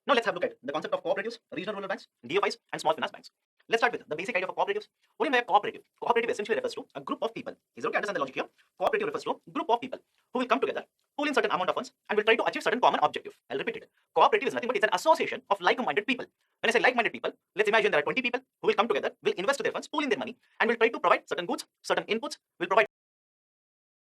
Now let's have a look at the concept of cooperatives, regional rural banks, DFIs, and small finance banks. Let's start with the basic idea of cooperatives. What do you mean by a cooperative? Cooperative essentially refers to a group of people. Is it okay? Understand the logic here? Cooperative refers to a group of people who will come together, pool in certain amount of funds, and will try to achieve certain common objective. I'll repeat it. Cooperative is nothing but it's an association of like-minded people. When I say like-minded people, let's imagine there are 20 people who will come together, will invest their funds, pool in their money, and will try to provide certain goods, certain inputs, will provide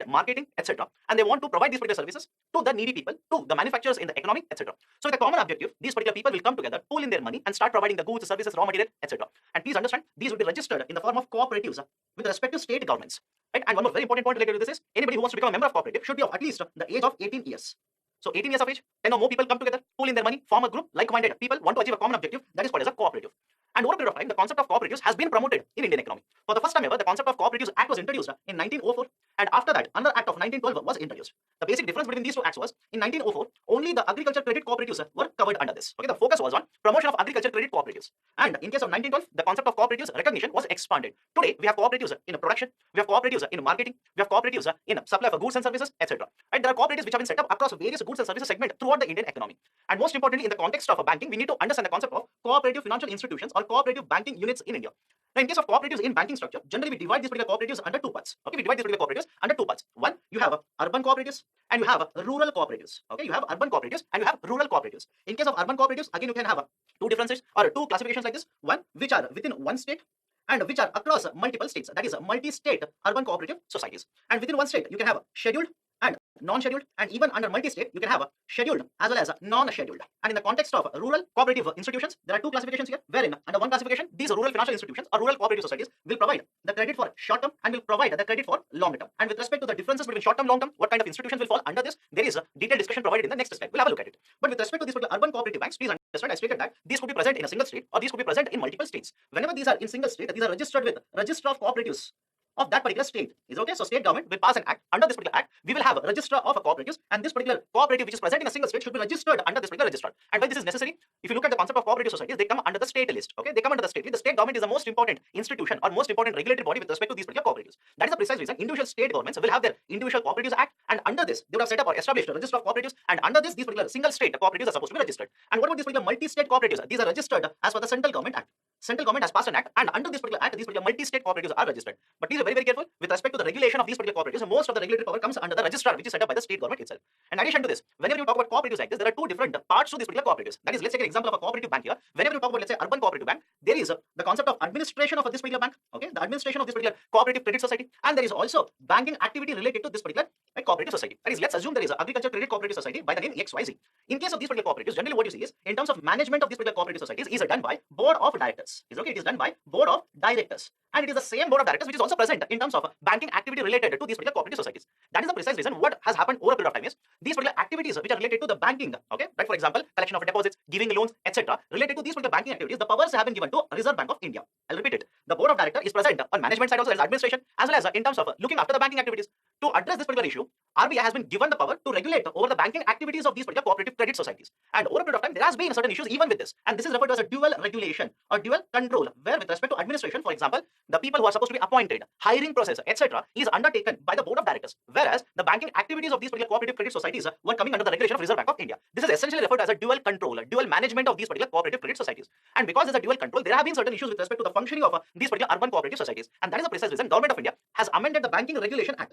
marketing, etc. And they want to provide these particular services to the needy people, to the manufacturers in the economy, etc. So with a common objective, these particular people will come together, pool in their money, and start providing the goods, services, raw material, etc. And please understand, these will be registered in the form of cooperatives with respect to state governments. Right? And one more very important point related to this is anybody who wants to become a member of cooperative should be of at least the age of 18 years. So 18 years of age, 10 or more people come together, pool in their money, form a group, like-minded people want to achieve a common objective. That is called as a cooperative. And over a period of time, the concept of cooperatives has been promoted in Indian economy. For the first time ever, the concept of Cooperatives Act was introduced in 1904, and after that, another act of 1912 was introduced. The basic difference between these two acts was, in 1904, only the agriculture credit cooperatives were covered under this. Okay, the focus was on promotion of agriculture credit cooperatives. And in case of 1912, the concept of cooperatives recognition was expanded. Today, we have cooperatives in production, we have cooperatives in marketing, we have cooperatives in supply of goods and services, etc. Right? There are cooperatives which have been set up across various goods and services segment throughout the Indian economy. And most importantly, in the context of banking, we need to understand the concept of cooperative financial institutions or cooperative banking units in India. Now, in case of cooperatives in banking structure, generally we divide these particular cooperatives under two parts. Okay, we divide these particular cooperatives under two parts. One, you have urban cooperatives and you have rural cooperatives. Okay, you have urban cooperatives and you have rural cooperatives. In case of urban cooperatives, again you can have two differences or two classifications like this. One, which are within one state and which are across multiple states. That is multi-state urban cooperative societies. And within one state, you can have scheduled and non-scheduled, and even under multi-state, you can have scheduled as well as non-scheduled. And in the context of rural cooperative institutions, there are two classifications here, wherein under one classification, these rural financial institutions or rural cooperative societies will provide the credit for short-term and will provide the credit for long-term. And with respect to the differences between short-term and long-term, what kind of institutions will fall under this, there is a detailed discussion provided in the next slide. We'll have a look at it. But with respect to these particular urban cooperative banks, please understand, I stated that these could be present in a single state or these could be present in multiple states. Whenever these are in single state, these are registered with Register of Cooperatives of that particular state. Is okay? So state government will pass an act. Under this particular act, we will have a register of cooperatives, and this particular cooperative which is present in a single state should be registered under this particular register. And why this is necessary? If you look at the concept of cooperative societies, they come under the state list. Okay, they come under the state list. The state government is the most important institution or most important regulatory body with respect to these particular cooperatives. That is the precise reason individual state governments will have their individual cooperatives act, and under this they would have set up or established a register of cooperatives, and under this these particular single state cooperatives are supposed to be registered. And what about these particular multi-state cooperatives? These are registered as per the central government act. Central government has passed an act, and under this particular act, these particular multi-state cooperatives are registered. But please be very, very careful with respect to the regulation of these particular cooperatives. Most of the regulatory power comes under the registrar, which is set up by the state government itself. In addition to this, whenever you talk about cooperatives like this, there are two different parts to these particular cooperatives. That is, let's take an example of a cooperative bank here. Whenever you talk about, let's say, urban cooperative bank, there is the concept of administration of this particular bank. Okay, the administration of this particular cooperative credit society, and there is also banking activity related to this particular cooperative society. That is, let's assume there is an agriculture credit cooperative society by the name XYZ. In case of these particular cooperatives, generally what you see is, in terms of management of these particular cooperative societies, is done by board of directors. Is okay, it is done by board of directors, and it is the same board of directors which is also present in terms of banking activity related to these particular cooperative societies. That is the precise reason what has happened over a period of time is these particular activities which are related to the banking. Okay, like for example, collection of deposits, giving loans, etc. Related to these particular banking activities, the powers have been given to Reserve Bank of India. I'll repeat it. The board of directors is present on management side also, as administration, as well as in terms of looking after the banking activities. To address this particular issue, RBI has been given the power to regulate over the banking activities of these particular cooperative credit societies. And over a period of time, there has been certain issues even with this. And this is referred to as a dual regulation or dual control, where with respect to administration, for example, the people who are supposed to be appointed, hiring process, etc., is undertaken by the board of directors, whereas the banking activities of these particular cooperative credit societies were coming under the regulation of Reserve Bank of India. This is essentially referred to as a dual control, dual management of these particular cooperative credit societies. And because there's a dual control, there have been certain issues with respect to the functioning of these particular urban cooperative societies. And that is the precise reason Government of India has amended the Banking Regulation Act.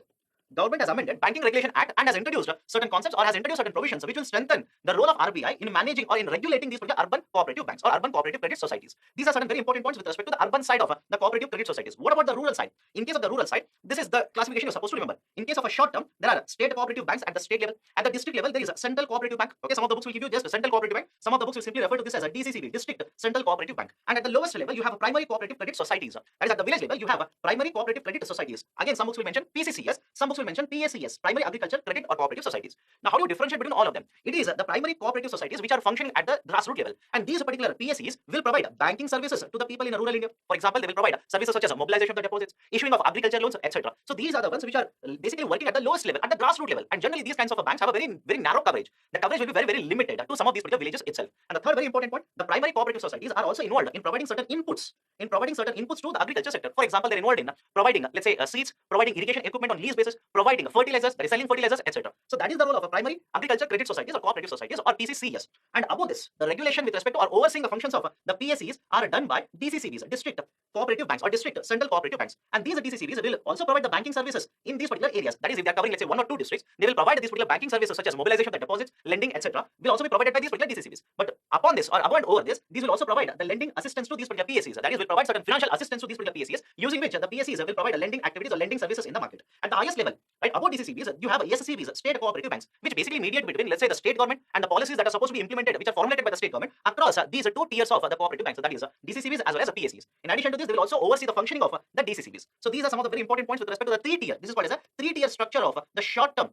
Government has amended Banking Regulation Act and has introduced certain concepts or has introduced certain provisions which will strengthen the role of RBI in managing or in regulating these particular urban cooperative banks or urban cooperative credit societies. These are certain very important points with respect to the urban side of the cooperative credit societies. What about the rural side? In case of the rural side, this is the classification you're supposed to remember. In case of a short term, there are state cooperative banks at the state level. At the district level, there is a central cooperative bank. Okay, some of the books will give you just a central cooperative bank. Some of the books will simply refer to this as a DCCB, district central cooperative bank. And at the lowest level, you have a primary cooperative credit societies. That is, at the village level, you have a primary cooperative credit societies. Again, some books will mention PCCS, some books will mention PACS, primary agriculture credit or cooperative societies. Now, how do you differentiate between all of them? It is the primary cooperative societies which are functioning at the grassroots level, and these particular PSCs will provide banking services to the people in rural India. For example, they will provide services such as mobilization of the deposits, issuing of agriculture loans, etc. So these are the ones which are basically working at the lowest level, at the grassroots level, and generally these kinds of banks have a very, very narrow coverage. The coverage will be very, very limited to some of these particular villages itself. And the third very important point, the primary cooperative societies are also involved in providing certain inputs, to the agriculture sector. For example, they're involved in providing, let's say, seeds, providing irrigation equipment on lease basis, providing fertilizers, that is selling fertilizers, etc. So that is the role of a primary agriculture credit societies or cooperative societies or PCCS. And above this, the regulation with respect to or overseeing the functions of the PSCs are done by DCCBs, district cooperative banks or district central cooperative banks. And these DCCBs will also provide the banking services in these particular areas. That is, if they are covering, let's say, 1 or 2 districts, they will provide these particular banking services such as mobilization of the deposits, lending, etc. will also be provided by these particular DCCBs. But upon this or above and over this, these will also provide the lending assistance to these particular PSCs. That is, will provide certain financial assistance to these particular PSCs, using which the PSCs will provide lending activities or lending services in the market. At the highest level, right, above DCCBs, you have SCBs, state cooperative banks, which basically mediate between, let's say, the state government and the policies that are supposed to be implemented, which are formulated by the state government across these 2 tiers of the cooperative banks. So that is DCCBs as well as PSCs. In addition to this, they will also oversee the functioning of the DCCBs. So these are some of the very important points with respect to the 3-tier. This is what is a 3-tier structure of the short-term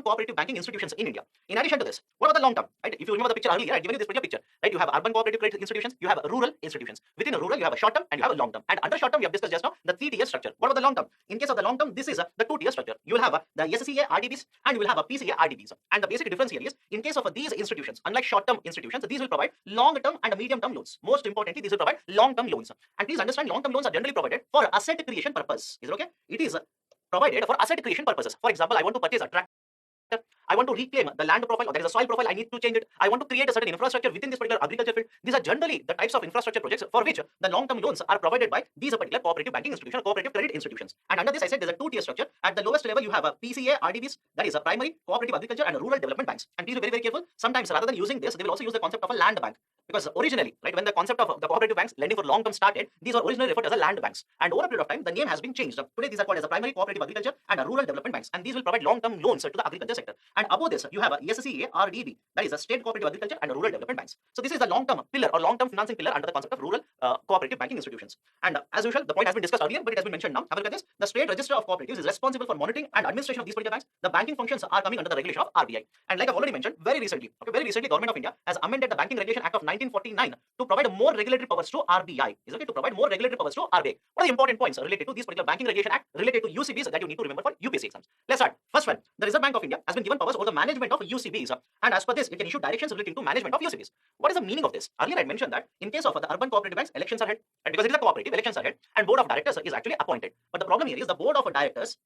cooperative banking institutions in India. In addition to this, what about the long term? Right? If you remember the picture earlier, I've given you this particular picture. Right? You have urban cooperative credit institutions, you have rural institutions. Within a rural, you have a short term and you have a long term. And under short term, we have discussed just now the 3-tier structure. What about the long term? In case of the long term, this is the 2-tier structure. You will have the SCA RDBs and you will have a PCA RDBs. And the basic difference here is, in case of these institutions, unlike short-term institutions, these will provide long-term and medium-term loans. Most importantly, these will provide long-term loans. And please understand, long-term loans are generally provided for asset creation purpose. Is it okay? It is provided for asset creation purposes. For example, I want to purchase a tractor. I want to reclaim the land profile, or there is a soil profile, I need to change it. I want to create a certain infrastructure within this particular agriculture field. These are generally the types of infrastructure projects for which the long-term loans are provided by these particular cooperative banking institutions, cooperative credit institutions. And under this, I said there's a 2-tier structure. At the lowest level, you have a PCA RDBs, that is a primary cooperative agriculture and rural development banks. And please be very, very careful. Sometimes rather than using this, they will also use the concept of a land bank. Because originally, right, when the concept of the cooperative banks lending for long term started, these were originally referred as a land banks. And over a period of time, the name has been changed. Today, these are called as a primary cooperative agriculture and a rural development banks. And these will provide long term loans to the agriculture sector. And above this, you have a SCA RDB, that is a state cooperative agriculture and rural development banks. So this is the long term pillar or long term financing pillar under the concept of rural cooperative banking institutions. And as usual, the point has been discussed earlier, but it has been mentioned now. Have a look at this. The State Register of Cooperatives is responsible for monitoring and administration of these particular banks. The banking functions are coming under the regulation of RBI. And like I've already mentioned, very recently, Government of India has amended the Banking Regulation Act of 1949 to provide more regulatory powers to RBI. Is okay to provide more regulatory powers to RBI. What are the important points related to this particular Banking Regulation Act related to UCBs that you need to remember for UPSC exams? Let's start. First one, the Reserve Bank of India has been given powers over the management of UCBs, and as per this, it can issue directions relating to management of UCBs. What is the meaning of this? Earlier I mentioned that in case of the urban cooperative banks, elections are held, and because it is a cooperative, elections are held, and board of directors is actually appointed. But the problem here is the board of directors,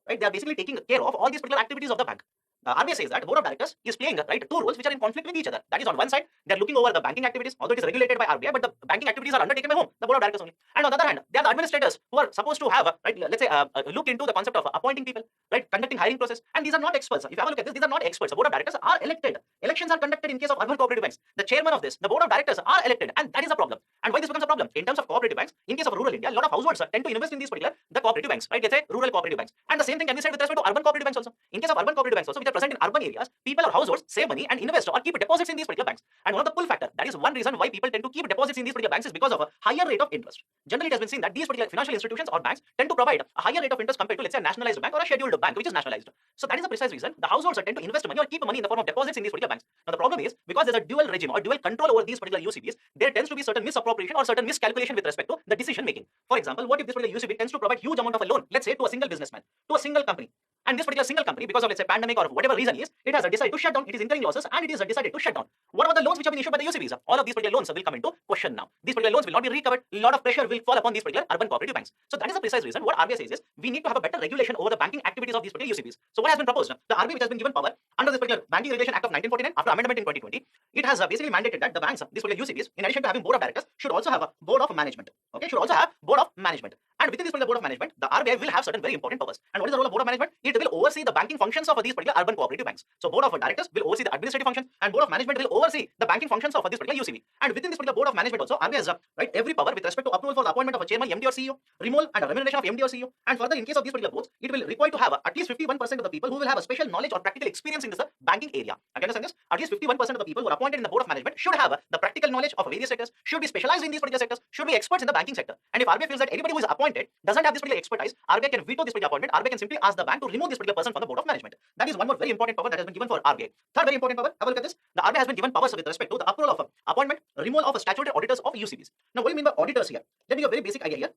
right? They are basically taking care of all these particular activities of the bank. RBI says that the board of directors is playing right 2 roles which are in conflict with each other. That is, on one side, they are looking over the banking activities, although it is regulated by RBI, but the banking activities are undertaken by whom? The board of directors only. And on the other hand, they are the administrators who are supposed to have, right, let's say, look into the concept of appointing people, right, conducting hiring process. And these are not experts. If you have a look at this, these are not experts. The board of directors are elected. Elections are conducted in case of urban cooperative banks. The chairman of this, the board of directors are elected, and that is a problem. And why this becomes a problem? In terms of cooperative banks, in case of rural India, a lot of households tend to invest in these particular the cooperative banks, right? Let's say rural cooperative banks. And the same thing can be said with respect to urban cooperative banks also. In case of urban cooperative banks also, which are present in urban areas, people or households save money and invest or keep deposits in these particular banks. And one of the pull factor, that is one reason why people tend to keep deposits in these particular banks, is because of a higher rate of interest. Generally, it has been seen that these particular financial institutions or banks tend to provide a higher rate of interest compared to, let's say, a nationalized bank or a scheduled bank, which is nationalized. So that is the precise reason the households tend to invest money or keep money in the form of deposits in these particular banks. Now the problem is, because there's a dual regime or dual control over these particular UCBs, there tends to be certain misappropriation or certain miscalculation with respect to the decision making. For example, what if this particular UCB tends to provide huge amount of a loan, let's say, to a single businessman, to a single company, and this particular single company, because of, let's say, pandemic or whatever reason is, it has decided to shut down, it is incurring losses, and it is decided to shut down. What about the loans which have been issued by the UCBs? All of these particular loans will come into question now. These particular loans will not be recovered. A lot of pressure will fall upon these particular urban cooperative banks. So that is the precise reason what RBI says is we need to have a better regulation over the banking activities of these particular UCBs. So what has been proposed? The RBI, which has been given power under this particular Banking Regulation Act of 1949 after amendment in 2020, it has basically mandated that the banks, these particular UCBs, in addition to having board of directors, should also have a board of management. Okay, should also have board of management. And within this particular board of management, the RBI will have certain very important powers. And what is the role of board of management? It will oversee the banking functions of these particular urban cooperative banks. So board of directors will oversee the administrative functions, and board of management will oversee the banking functions of this particular UCB. And within this particular board of management also, RBI has right every power with respect to approval for the appointment of a chairman, MD or CEO, removal and remuneration of MD or CEO. And further, in case of these particular boards, it will require to have at least 51% of the people who will have a special knowledge or practical experience in this banking area. I understand this? At least 51% of the people who are appointed in the board of management should have the practical knowledge of various sectors, should be specialized in these particular sectors, should be experts in the banking sector. And if RBI feels that anybody who is appointed doesn't have this particular expertise, RBI can veto this particular appointment. RBI can simply ask the bank to remove this particular person from the board of management. That is one more very important power that has been given for RBI. Third very important power, have a look at this. The RBI has been given powers with respect to the approval of appointment, removal of statutory auditors of UCBs. Now, what do you mean by auditors here? Let me give a very basic idea here.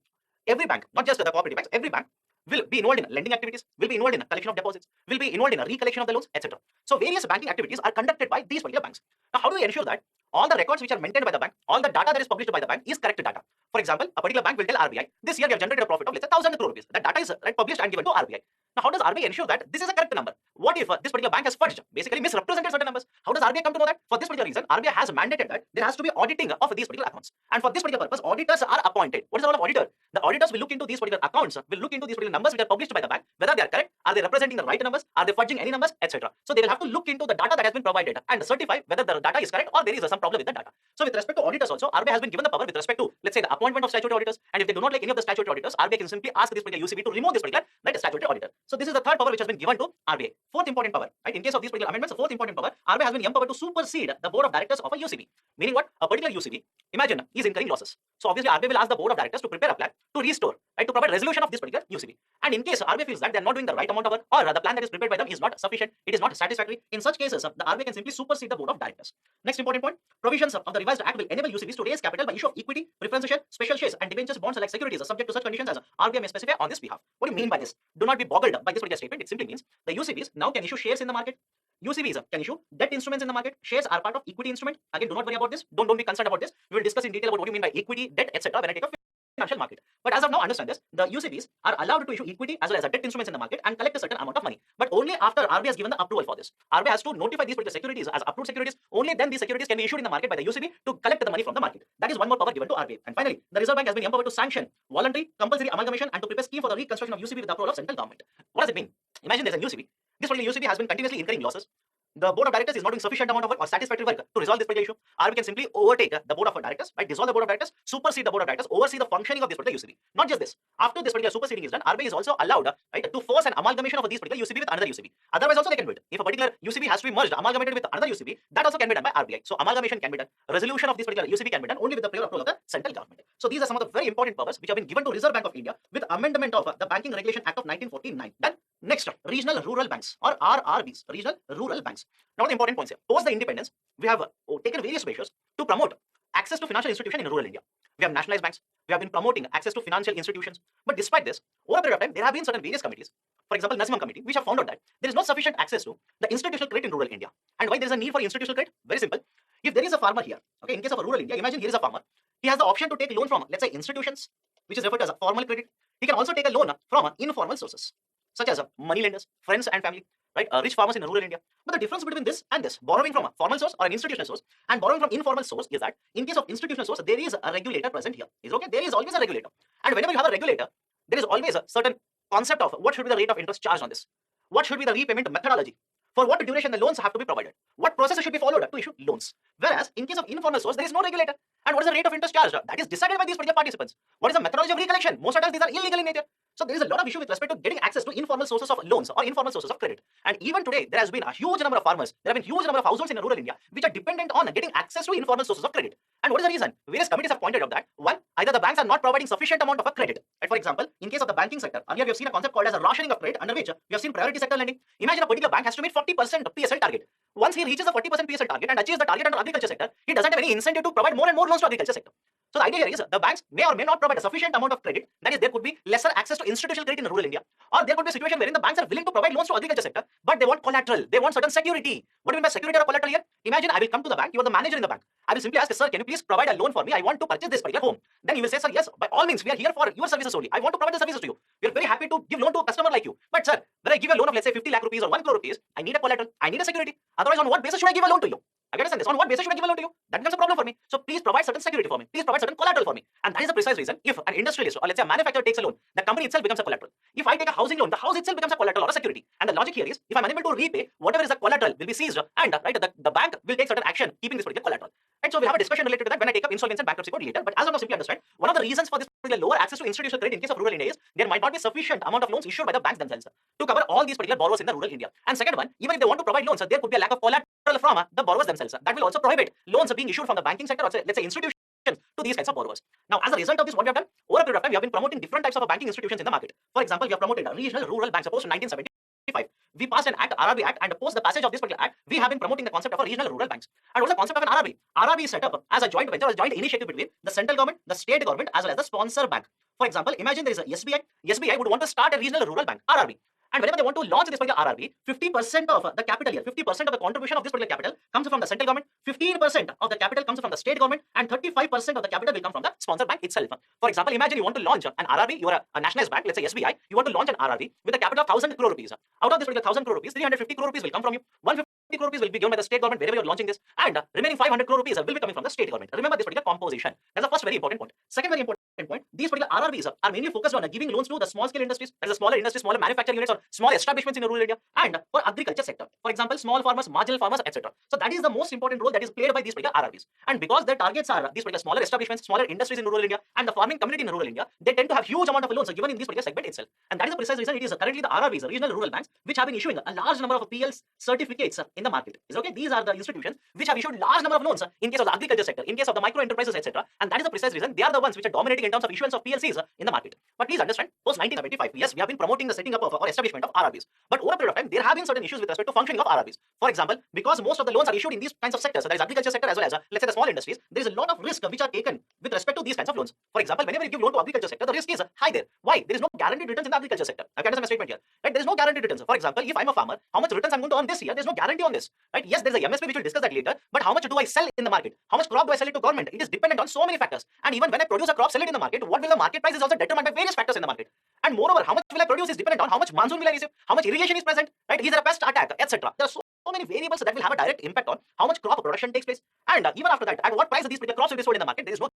Every bank, not just the cooperative banks, every bank will be involved in lending activities, will be involved in collection of deposits, will be involved in a recollection of the loans, etc. So various banking activities are conducted by these particular banks. Now, how do we ensure that all the records which are maintained by the bank, all the data that is published by the bank is correct data? For example, a particular bank will tell RBI, this year we have generated a profit of, let's say, 1,000 crore rupees. That data is right, published and given to RBI. Now, how does RBI ensure that this is a correct number? What if this particular bank has fudged, basically misrepresented certain numbers? How does RBI come to know that? For this particular reason, RBI has mandated that there has to be auditing of these particular accounts. And for this particular purpose, auditors are appointed. What is the role of auditor? The auditors will look into these particular accounts, will look into these particular numbers which are published by the bank, whether they are correct, are they representing the right numbers, are they fudging any numbers, etc. So they will have to look into the data that has been provided and certify whether the data is correct or there is some problem with the data. So with respect to auditors also, RBI has been given the power with respect to, let's say, the appointment of statutory auditors, and if they do not like any of the statutory auditors, RBI can simply ask this particular UCB to remove this particular statutory auditor. So this is the third power which has been given to RBI. Fourth important power, right? In case of these particular amendments, the fourth important power, RBI has been empowered to supersede the board of directors of a UCB. Meaning what? A particular UCB, imagine, is incurring losses. So obviously RBI will ask the board of directors to prepare a plan to restore, right, to provide resolution of this particular UCB. And in case RBI feels that they are not doing the right amount of work, or the plan that is prepared by them is not sufficient, it is not satisfactory, in such cases, the RBI can simply supersede the board of directors. Next important point, provisions of the revised act will enable UCBs to raise capital by issue of equity, preferential share, special shares, and debentures, bonds, like securities, subject to such conditions as RBI may specify on this behalf. What do you mean by this? Do not be boggled by this particular statement. It simply means the UCBs now can issue shares in the market. UCBs can issue debt instruments in the market. Shares are part of equity instrument. Again, do not worry about this. Don't be concerned about this. We will discuss in detail about what you mean by equity, debt, etc. when I take a financial market. But as of now, understand this. The UCBs are allowed to issue equity as well as debt instruments in the market and collect a certain amount of money. But only after RBI has given the approval for this. RBI has to notify these particular securities as approved securities. Only then these securities can be issued in the market by the UCB to collect the money from the market. That is one more power given to RBI. And finally, the Reserve Bank has been empowered to sanction voluntary, compulsory amalgamation and to prepare scheme for the reconstruction of UCB with the approval of central government. What does it mean? Imagine there's a UCB. This particular UCB has been continuously incurring losses. The board of directors is not doing sufficient amount of work or satisfactory work to resolve this particular issue. RBI can simply overtake the board of directors, right? Dissolve the board of directors, supersede the board of directors, oversee the functioning of this particular UCB. Not just this. After this particular superseding is done, RBI is also allowed, right, to force an amalgamation of this particular UCB with another UCB. Otherwise, also they can do it. If a particular UCB has to be merged, amalgamated with another UCB, that also can be done by RBI. So amalgamation can be done. Resolution of this particular UCB can be done only with the prior approval of the central government. So these are some of the very important powers which have been given to Reserve Bank of India with amendment of the Banking Regulation Act of 1949. Then next, regional rural banks or RRBs, regional rural banks. Now the important points here. Post the independence, we have taken various measures to promote access to financial institutions in rural India. We have nationalized banks. We have been promoting access to financial institutions. But despite this, over a period of time, there have been certain various committees. For example, Nasimam Committee, which have found out that there is not sufficient access to the institutional credit in rural India. And why there is a need for institutional credit? Very simple. If there is a farmer here, okay, in case of a rural India, imagine here is a farmer. He has the option to take a loan from, let's say, institutions, which is referred to as a formal credit. He can also take a loan from informal sources, such as money lenders, friends and family, right? Rich farmers in rural India. But the difference between this and this, borrowing from a formal source or an institutional source and borrowing from informal source, is that in case of institutional source, there is a regulator present here. Is okay? There is always a regulator. And whenever you have a regulator, there is always a certain concept of what should be the rate of interest charged on this. What should be the repayment methodology? For what duration the loans have to be provided? What process should be followed to issue loans? Whereas in case of informal source, there is no regulator. And what is the rate of interest charged? That is decided by these particular participants. What is the methodology of recollection? Most of the times these are illegal in nature. So there is a lot of issue with respect to getting access to informal sources of loans or informal sources of credit. And even today, there has been a huge number of farmers, there have been huge number of households in rural India which are dependent on getting access to informal sources of credit. And what is the reason? Various committees have pointed out that one, either the banks are not providing sufficient amount of a credit. Right? For example, in case of the banking sector, earlier we have seen a concept called as a rationing of credit, under which we have seen priority sector lending. Imagine a particular bank has to meet 40% PSL target. Once he reaches the 40% PSL target and achieves the target under agriculture sector, he doesn't have any incentive to provide more and more loans to agriculture sector. So the idea here is the banks may or may not provide a sufficient amount of credit. That is, there could be lesser access to institutional credit in rural India, or there could be a situation wherein the banks are willing to provide loans to agriculture sector, but they want collateral. They want certain security. What do you mean by security or collateral here? Imagine I will come to the bank. You are the manager in the bank. I will simply ask, sir, can you please provide a loan for me? I want to purchase this particular home. Then you will say, sir, yes, by all means, we are here for your services only. I want to provide the services to you. We are very happy to give loan to a customer like you. But sir, when I give you a loan of, let's say, 50 lakh rupees or 1 crore rupees, I need a collateral. I need a security. Otherwise, on what basis should I give a loan to you? I understand this. On what basis should I give a loan to you? That becomes a problem for me. So please provide certain security for me. Please provide certain collateral for me. And that is the precise reason. If an industrialist or let's say a manufacturer takes a loan, the company itself becomes a collateral. If I take a housing loan, the house itself becomes a collateral or a security. And the logic here is, if I'm unable to repay, whatever is the collateral will be seized, and right, the bank will take certain action keeping this particular collateral. And so we'll have a discussion related to that when I take up insolvency and bankruptcy code later. But as of now, simply understand, one of the reasons for this particular lower access to institutional credit in case of rural India is there might not be sufficient amount of loans issued by the banks themselves to cover all these particular borrowers in the rural India. And second one, even if they want to provide loans, there could be a lack of collateral from the borrowers themselves. That will also prohibit loans being issued from the banking sector or let's say institutions to these kinds of borrowers. Now, as a result of this, what we have done over a period of time, we have been promoting different types of banking institutions in the market. For example, we have promoted regional rural banks opposed to 1975. We passed an act, RRB Act, and post the passage of this particular act, we have been promoting the concept of a regional rural banks. And what is the concept of an RRB? RRB is set up as a joint venture, a joint initiative between the central government, the state government, as well as the sponsor bank. For example, imagine there is a SBI. SBI would want to start a regional rural bank, RRB. And whenever they want to launch this particular RRB, 50% of the capital here, 50% of the contribution of this particular capital comes from the central government, 15% of the capital comes from the state government, and 35% of the capital will come from the sponsor bank itself. For example, imagine you want to launch an RRB, you are a nationalized bank, let's say SBI, you want to launch an RRB with a capital of 1000 crore rupees. Out of this particular 1000 crore rupees, 350 crore rupees will come from you, 150 crore rupees will be given by the state government wherever you are launching this, and remaining 500 crore rupees will be coming from the state government. Remember this particular composition. That's the first very important point. Second very important point, these particular RRBs are mainly focused on giving loans to the small scale industries, that is the smaller industries, smaller manufacturing units or small establishments in rural India, and for agriculture sector. For example, small farmers, marginal farmers, etc. So that is the most important role that is played by these particular RRBs. And because their targets are these particular smaller establishments, smaller industries in rural India, and the farming community in rural India, they tend to have huge amount of loans given in this particular segment itself. And that is the precise reason it is currently the RRBs, regional rural banks, which have been issuing a large number of PL certificates in the market. Is okay? These are the institutions which have issued large number of loans in case of the agriculture sector, in case of the micro enterprises, etc. And that is the precise reason they are the ones which are dominating in terms of issuance of PLCs in the market. But please understand, post 1975, yes, we have been promoting the setting up of or establishment of RRBs. But over a period of time, there have been certain issues with respect to functioning of RRBs. For example, because most of the loans are issued in these kinds of sectors, so that is agriculture sector as well as let's say the small industries, there is a lot of risk which are taken with respect to these kinds of loans. For example, whenever you give loan to agriculture sector, the risk is high there. Why? There is no guaranteed returns in the agriculture sector. I can understand my statement here. Right? There is no guaranteed returns. For example, if I'm a farmer, how much returns I'm going to earn this year? There is no guarantee on this. Right? Yes, there is a MSP which we'll discuss that later. But how much do I sell in the market? How much crop do I sell it to government? It is dependent on so many factors. And even when I produce a crop, sell it in the market, what will the market price is also determined by various factors in the market. And moreover, how much will I produce is dependent on how much monsoon will I receive, how much irrigation is present, right? Is there a pest attack, etc. There are so many variables that will have a direct impact on how much crop production takes place. And even after that, at what price these particular crops will be sold in the market, there is no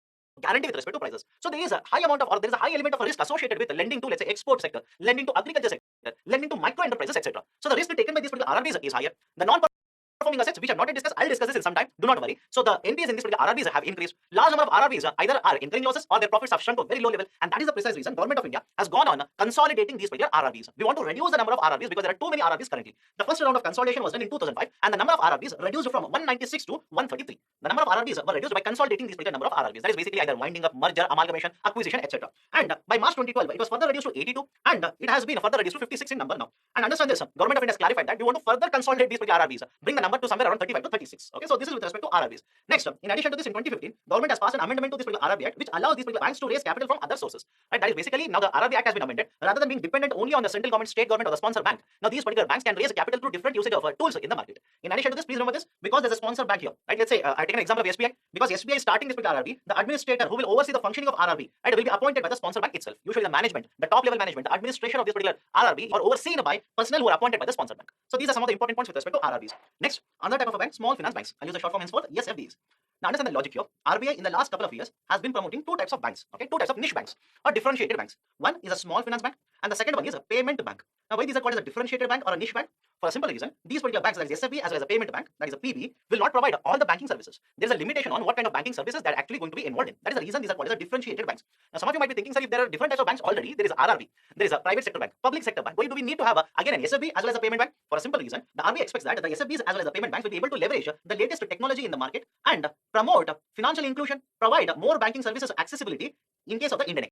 guarantee with respect to prices. So there is a high amount of, or there is a high element of risk associated with lending to, let's say, export sector, lending to agriculture sector, lending to micro enterprises, etc. So the risk taken by these particular RRBs is higher. The non-performing assets, which I have not yet discussed, I'll discuss this in some time. Do not worry. So the NPAs in these particular RRBs have increased. Large number of RRBs either are incurring losses or their profits have shrunk to a very low level, and that is the precise reason Government of India has gone on consolidating these particular RRBs. We want to reduce the number of RRBs because there are too many RRBs currently. The first round of consolidation was done in 2005, and the number of RRBs reduced from 196 to 133. The number of RRBs were reduced by consolidating this particular number of RRBs. That is basically either winding up, merger, amalgamation, acquisition, etc. And by March 2012, it was further reduced to 82, and it has been further reduced to 56 in number now. And understand this, Government of India has clarified that we want to further consolidate these particular RRBs, bring the number to somewhere around 35 to 36. Okay, so this is with respect to RRBs. Next, in addition to this, in 2015, government has passed an amendment to this particular RRB Act, which allows these banks to raise capital from other sources. Right? That is basically now the RRB Act has been amended. Rather than being dependent only on the central government, state government, or the sponsor bank, now these particular banks can raise capital through different usage of tools in the market. In addition to this, please remember this, because there's a sponsor bank here. Right? Let's say I take an example of SBI. Because SBI is starting this particular RRB, the administrator who will oversee the functioning of RRB, right, will be appointed by the sponsor bank itself. Usually the management, the top level management, the administration of this particular RRB are overseen by personnel who are appointed by the sponsor bank. So these are some of the important points with respect to RRBs. Next, another type of a bank, small finance banks. I'll use the short form henceforth, SFBs. Now understand the logic here. RBI in the last couple of years has been promoting two types of banks, okay, two types of niche banks or differentiated banks. One is a small finance bank, and the second one is a payment bank. Now why these are called as a differentiated bank or a niche bank? For a simple reason, these particular banks, that is SFB as well as a payment bank, that is a PB, will not provide all the banking services. There is a limitation on what kind of banking services they are actually going to be involved in. That is the reason these are called as a differentiated banks. Now some of you might be thinking, sir, if there are different types of banks already, there is a RRB, there is a private sector bank, public sector bank. Why do we need to have again an SFB as well as a payment bank? For a simple reason, the RBI expects that the SFBs as well as the payment banks will be able to leverage the latest technology in the market and promote financial inclusion, provide more banking services accessibility in case of the Indian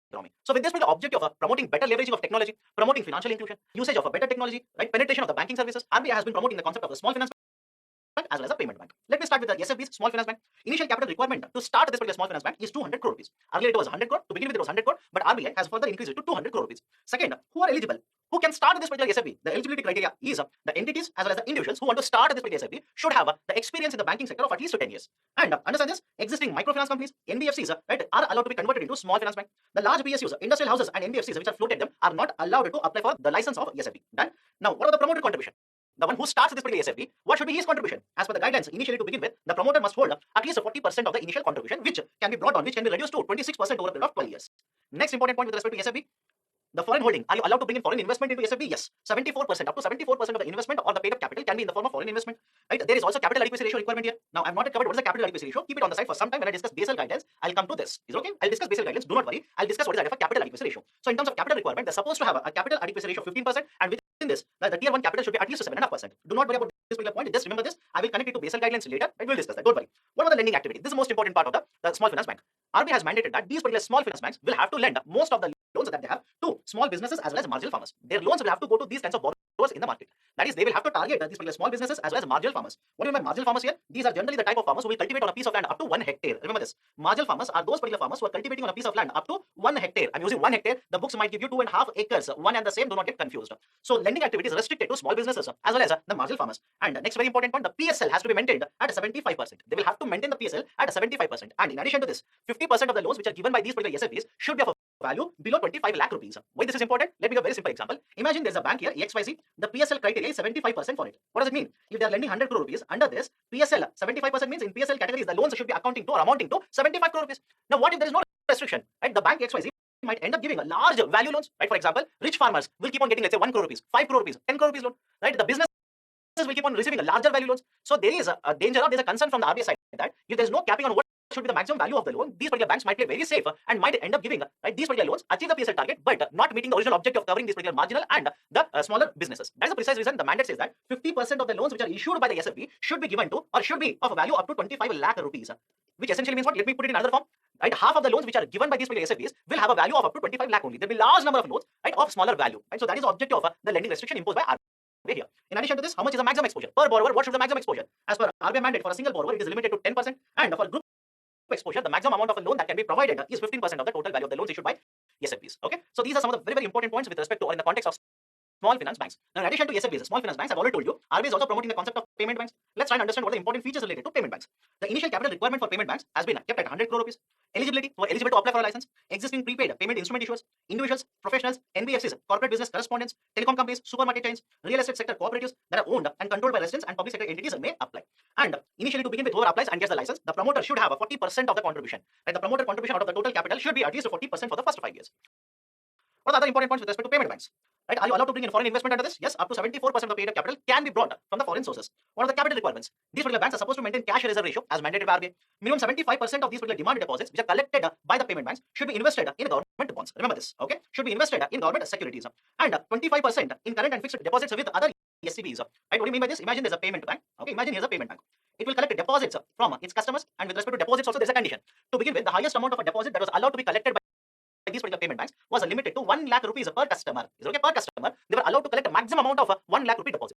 economy. So with this with the objective of promoting better leveraging of technology, promoting financial inclusion, usage of a better technology, right, penetration of the banking services, RBI has been promoting the concept of the small finance bank as well as a payment bank. Let me start with the SFBs, small finance bank. Initial capital requirement to start this particular small finance bank is 200 crore rupees. Earlier it was 100 crore. To begin with it was 100 crore, but RBI has further increased it to 200 crore rupees. Second, who are eligible? Who can start this particular SFB? The eligibility criteria is the entities as well as the individuals who want to start this particular SFB should have the experience in the banking sector of at least 10 years. And understand this, existing microfinance companies, NBFCs, right, are allowed to be converted into small finance bank. The large PSUs, industrial houses and NBFCs which are floated them are not allowed to apply for the license of SFB. Done. Now, what are the promoter contribution? The one who starts this particular SFB, what should be his contribution? As per the guidelines, initially to begin with, the promoter must hold at least 40% of the initial contribution, which can be brought down, which can be reduced to 26% over a period of 12 years. Next important point with respect to SFB, the foreign holding. Are you allowed to bring in foreign investment into SFB? Yes. 74%, up to 74% of the investment or the paid up capital can be in the form of foreign investment. Right? There is also capital adequacy ratio requirement here. Now, I've not yet covered what is the capital adequacy ratio. Keep it on the side for some time. When I discuss Basel guidelines, I'll come to this. Is it okay? I'll discuss Basel guidelines. Do not worry. I'll discuss what is the capital adequacy ratio. So, in terms of capital requirement, they're supposed to have a capital adequacy ratio of 15%, and within this, the tier 1 capital should be at least 7.5%. Do not worry about this particular point. Just remember this. I will connect it to Basel guidelines later, and we'll discuss that. Don't worry. What about the lending activity? This is the most important part of the small finance bank. RBI has mandated that these particular small finance banks will have to lend most of the loans that they have to small businesses as well as marginal farmers. Their loans will have to go to these kinds of borrowers in the market. That is, they will have to target these particular small businesses as well as marginal farmers. What do you mean by marginal farmers here? These are generally the type of farmers who will cultivate on a piece of land up to 1 hectare. Remember this. Marginal farmers are those particular farmers who are cultivating on a piece of land up to 1 hectare. I'm using 1 hectare. The books might give you 2.5 acres. One and the same. Do not get confused. So lending activity is restricted to small businesses as well as the marginal farmers. And next very important point, the PSL has to be maintained at 75%. They will have to maintain the PSL at 75%. And in addition to this, 50% of the loans which are given by these particular SFBs should be of a value below 25 lakh rupees. Why this is important? Let me give a very simple example. Imagine there's a bank here, XYZ. The PSL criteria is 75% for it. What does it mean? If they are lending 100 crore rupees, under this PSL, 75% means in PSL categories, the loans should be accounting to or amounting to 75 crore rupees. Now, what if there is no restriction? Right? The bank XYZ might end up giving a large value loans. Right? For example, rich farmers will keep on getting, let's say, 1 crore rupees, 5 crore rupees, 10 crore rupees loan. Right? The business will keep on receiving a larger value loans. So there is a danger or there's a concern from the RBI side that if there is no capping on what should be the maximum value of the loan, these particular banks might play very safe and might end up giving these particular loans, achieve the PSL target, but not meeting the original objective of covering these particular marginal and the smaller businesses. That is the precise reason the mandate says that 50% of the loans which are issued by the SFB should be given to or should be of a value up to 25 lakh rupees, which essentially means what? Let me put it in another form. Right, half of the loans which are given by these particular SFBs will have a value of up to 25 lakh only. There will be large number of loans, right, of smaller value. Right, so that is the objective of the lending restriction imposed by RBI here. In addition to this, how much is the maximum exposure per borrower? What should be the maximum exposure? As per RBI mandate, for a single borrower, it is limited to 10%, and for group exposure, the maximum amount of a loan that can be provided is 15% of the total value of the loans issued by SFBs. Okay, so these are some of the very, very important points with respect to or in the context of small finance banks. Now, in addition to SFBs, small finance banks, I've already told you, RBI is also promoting the concept of payment banks. Let's try and understand what are the important features related to payment banks. The initial capital requirement for payment banks has been kept at 100 crore rupees. Eligibility, who are eligible to apply for a license. Existing prepaid payment instrument issuers, individuals, professionals, NBFCs, corporate business correspondents, telecom companies, supermarket chains, real estate sector cooperatives that are owned and controlled by residents and public sector entities may apply. And initially, to begin with, whoever applies and gets the license, the promoter should have a 40% of the contribution. Right? The promoter contribution out of the total capital should be at least 40% for the first 5 years. What are the other important points with respect to payment banks? Right? Are you allowed to bring in foreign investment under this? Yes, up to 74% of the paid capital can be brought from the foreign sources. What are the capital requirements? These particular banks are supposed to maintain cash reserve ratio as mandated by RBI. Minimum 75% of these particular demand deposits which are collected by the payment banks should be invested in government bonds. Remember this, okay? Should be invested in government securities. And 25% in current and fixed deposits with other SCBs. Right? What do you mean by this? Imagine there's a payment bank. Okay, imagine here's a payment bank. It will collect deposits from its customers, and with respect to deposits also there's a condition. To begin with, the highest amount of a deposit that was allowed to be collected by these particular payment banks was limited to 1 lakh rupees per customer. Is okay, per customer. They were allowed to collect a maximum amount of 1 lakh rupee deposit.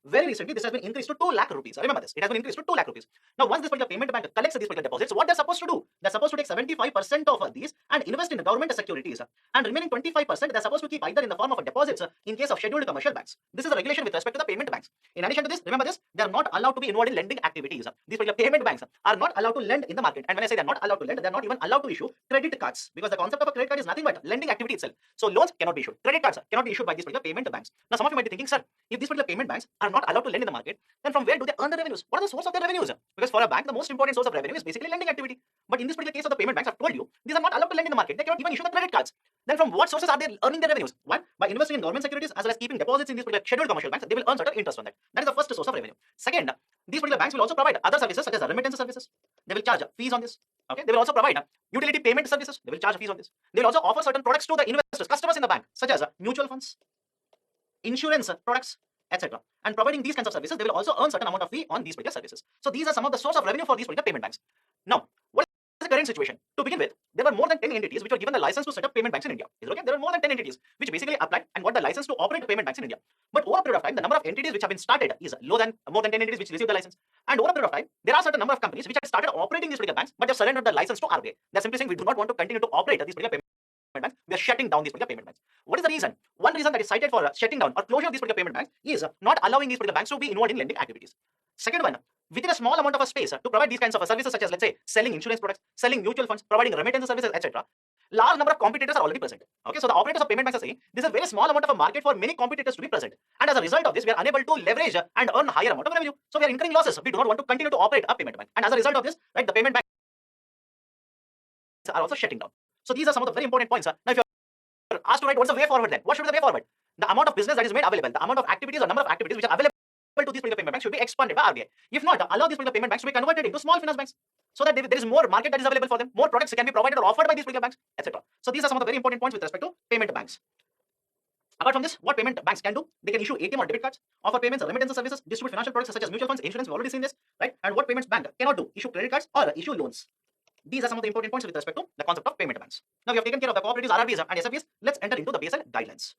Very recently, this has been increased to 2 lakh rupees. Remember this. It has been increased to 2 lakh rupees. Now, once this particular payment bank collects these particular deposits, what they're supposed to do? They're supposed to take 75% of these and invest in the government securities. And remaining 25%, they're supposed to keep either in the form of deposits in case of scheduled commercial banks. This is a regulation with respect to the payment banks. In addition to this, remember this, they are not allowed to be involved in lending activities. These particular payment banks are not allowed to lend in the market. And when I say they're not allowed to lend, they're not even allowed to issue credit cards, because the concept of a credit card is nothing but lending activity itself. So loans cannot be issued. Credit cards cannot be issued by these particular payment banks. Now, some of you might be thinking, sir, if these particular payment banks are not allowed to lend in the market, then from where do they earn the revenues? What are the source of their revenues? Because for a bank, the most important source of revenue is basically lending activity. But in this particular case of the payment banks, I've told you, these are not allowed to lend in the market. They cannot even issue the credit cards. Then from what sources are they earning their revenues? One, by investing in government securities as well as keeping deposits in these particular scheduled commercial banks, they will earn certain interest on that. That is the first source of revenue. Second, these particular banks will also provide other services such as remittance services. They will charge fees on this. Okay, they will also provide utility payment services. They will charge fees on this. They will also offer certain products to the investors, customers in the bank, such as mutual funds, insurance products, etc. And providing these kinds of services, they will also earn certain amount of fee on these particular services. So these are some of the source of revenue for these particular payment banks. Now, what is the current situation? To begin with, there were more than 10 entities which were given the license to set up payment banks in India. Is okay? There were more than 10 entities which basically applied and got the license to operate payment banks in India. But over a period of time, the number of entities which have been started is more than 10 entities which received the license. And over a period of time, there are certain number of companies which have started operating these particular banks, but they have surrendered the license to RBI. They're simply saying we do not want to continue to operate these particular payment banks. We are shutting down these particular payment banks. What is the reason? One reason that is cited for shutting down or closure of these particular payment banks is not allowing these particular banks to be involved in lending activities. Second one, within a small amount of a space to provide these kinds of services such as, let's say, selling insurance products, selling mutual funds, providing remittance services, etc. Large number of competitors are already present. Okay, so the operators of payment banks are saying this is a very small amount of a market for many competitors to be present. And as a result of this, we are unable to leverage and earn higher amount of revenue. So we are incurring losses. We do not want to continue to operate a payment bank. And as a result of this, right, the payment banks are also shutting down. So these are some of the very important points. Now, if you are asked to write what's the way forward then, what should be the way forward? The amount of business that is made available, the amount of activities or number of activities which are available to these particular payment banks should be expanded by RBI. If not, allow these particular payment banks to be converted into small finance banks, so that there is more market that is available for them, more products can be provided or offered by these particular banks, etc. So these are some of the very important points with respect to payment banks. Apart from this, what payment banks can do? They can issue ATM or debit cards, offer payments, remittance services, distribute financial products such as mutual funds, insurance. We've already seen this, right? And what payments bank cannot do? Issue credit cards or issue loans. These are some of the important points with respect to the concept of payment banks. Now we have taken care of the cooperatives, RRBs, and SFBs. Let's enter into the PSL guidelines.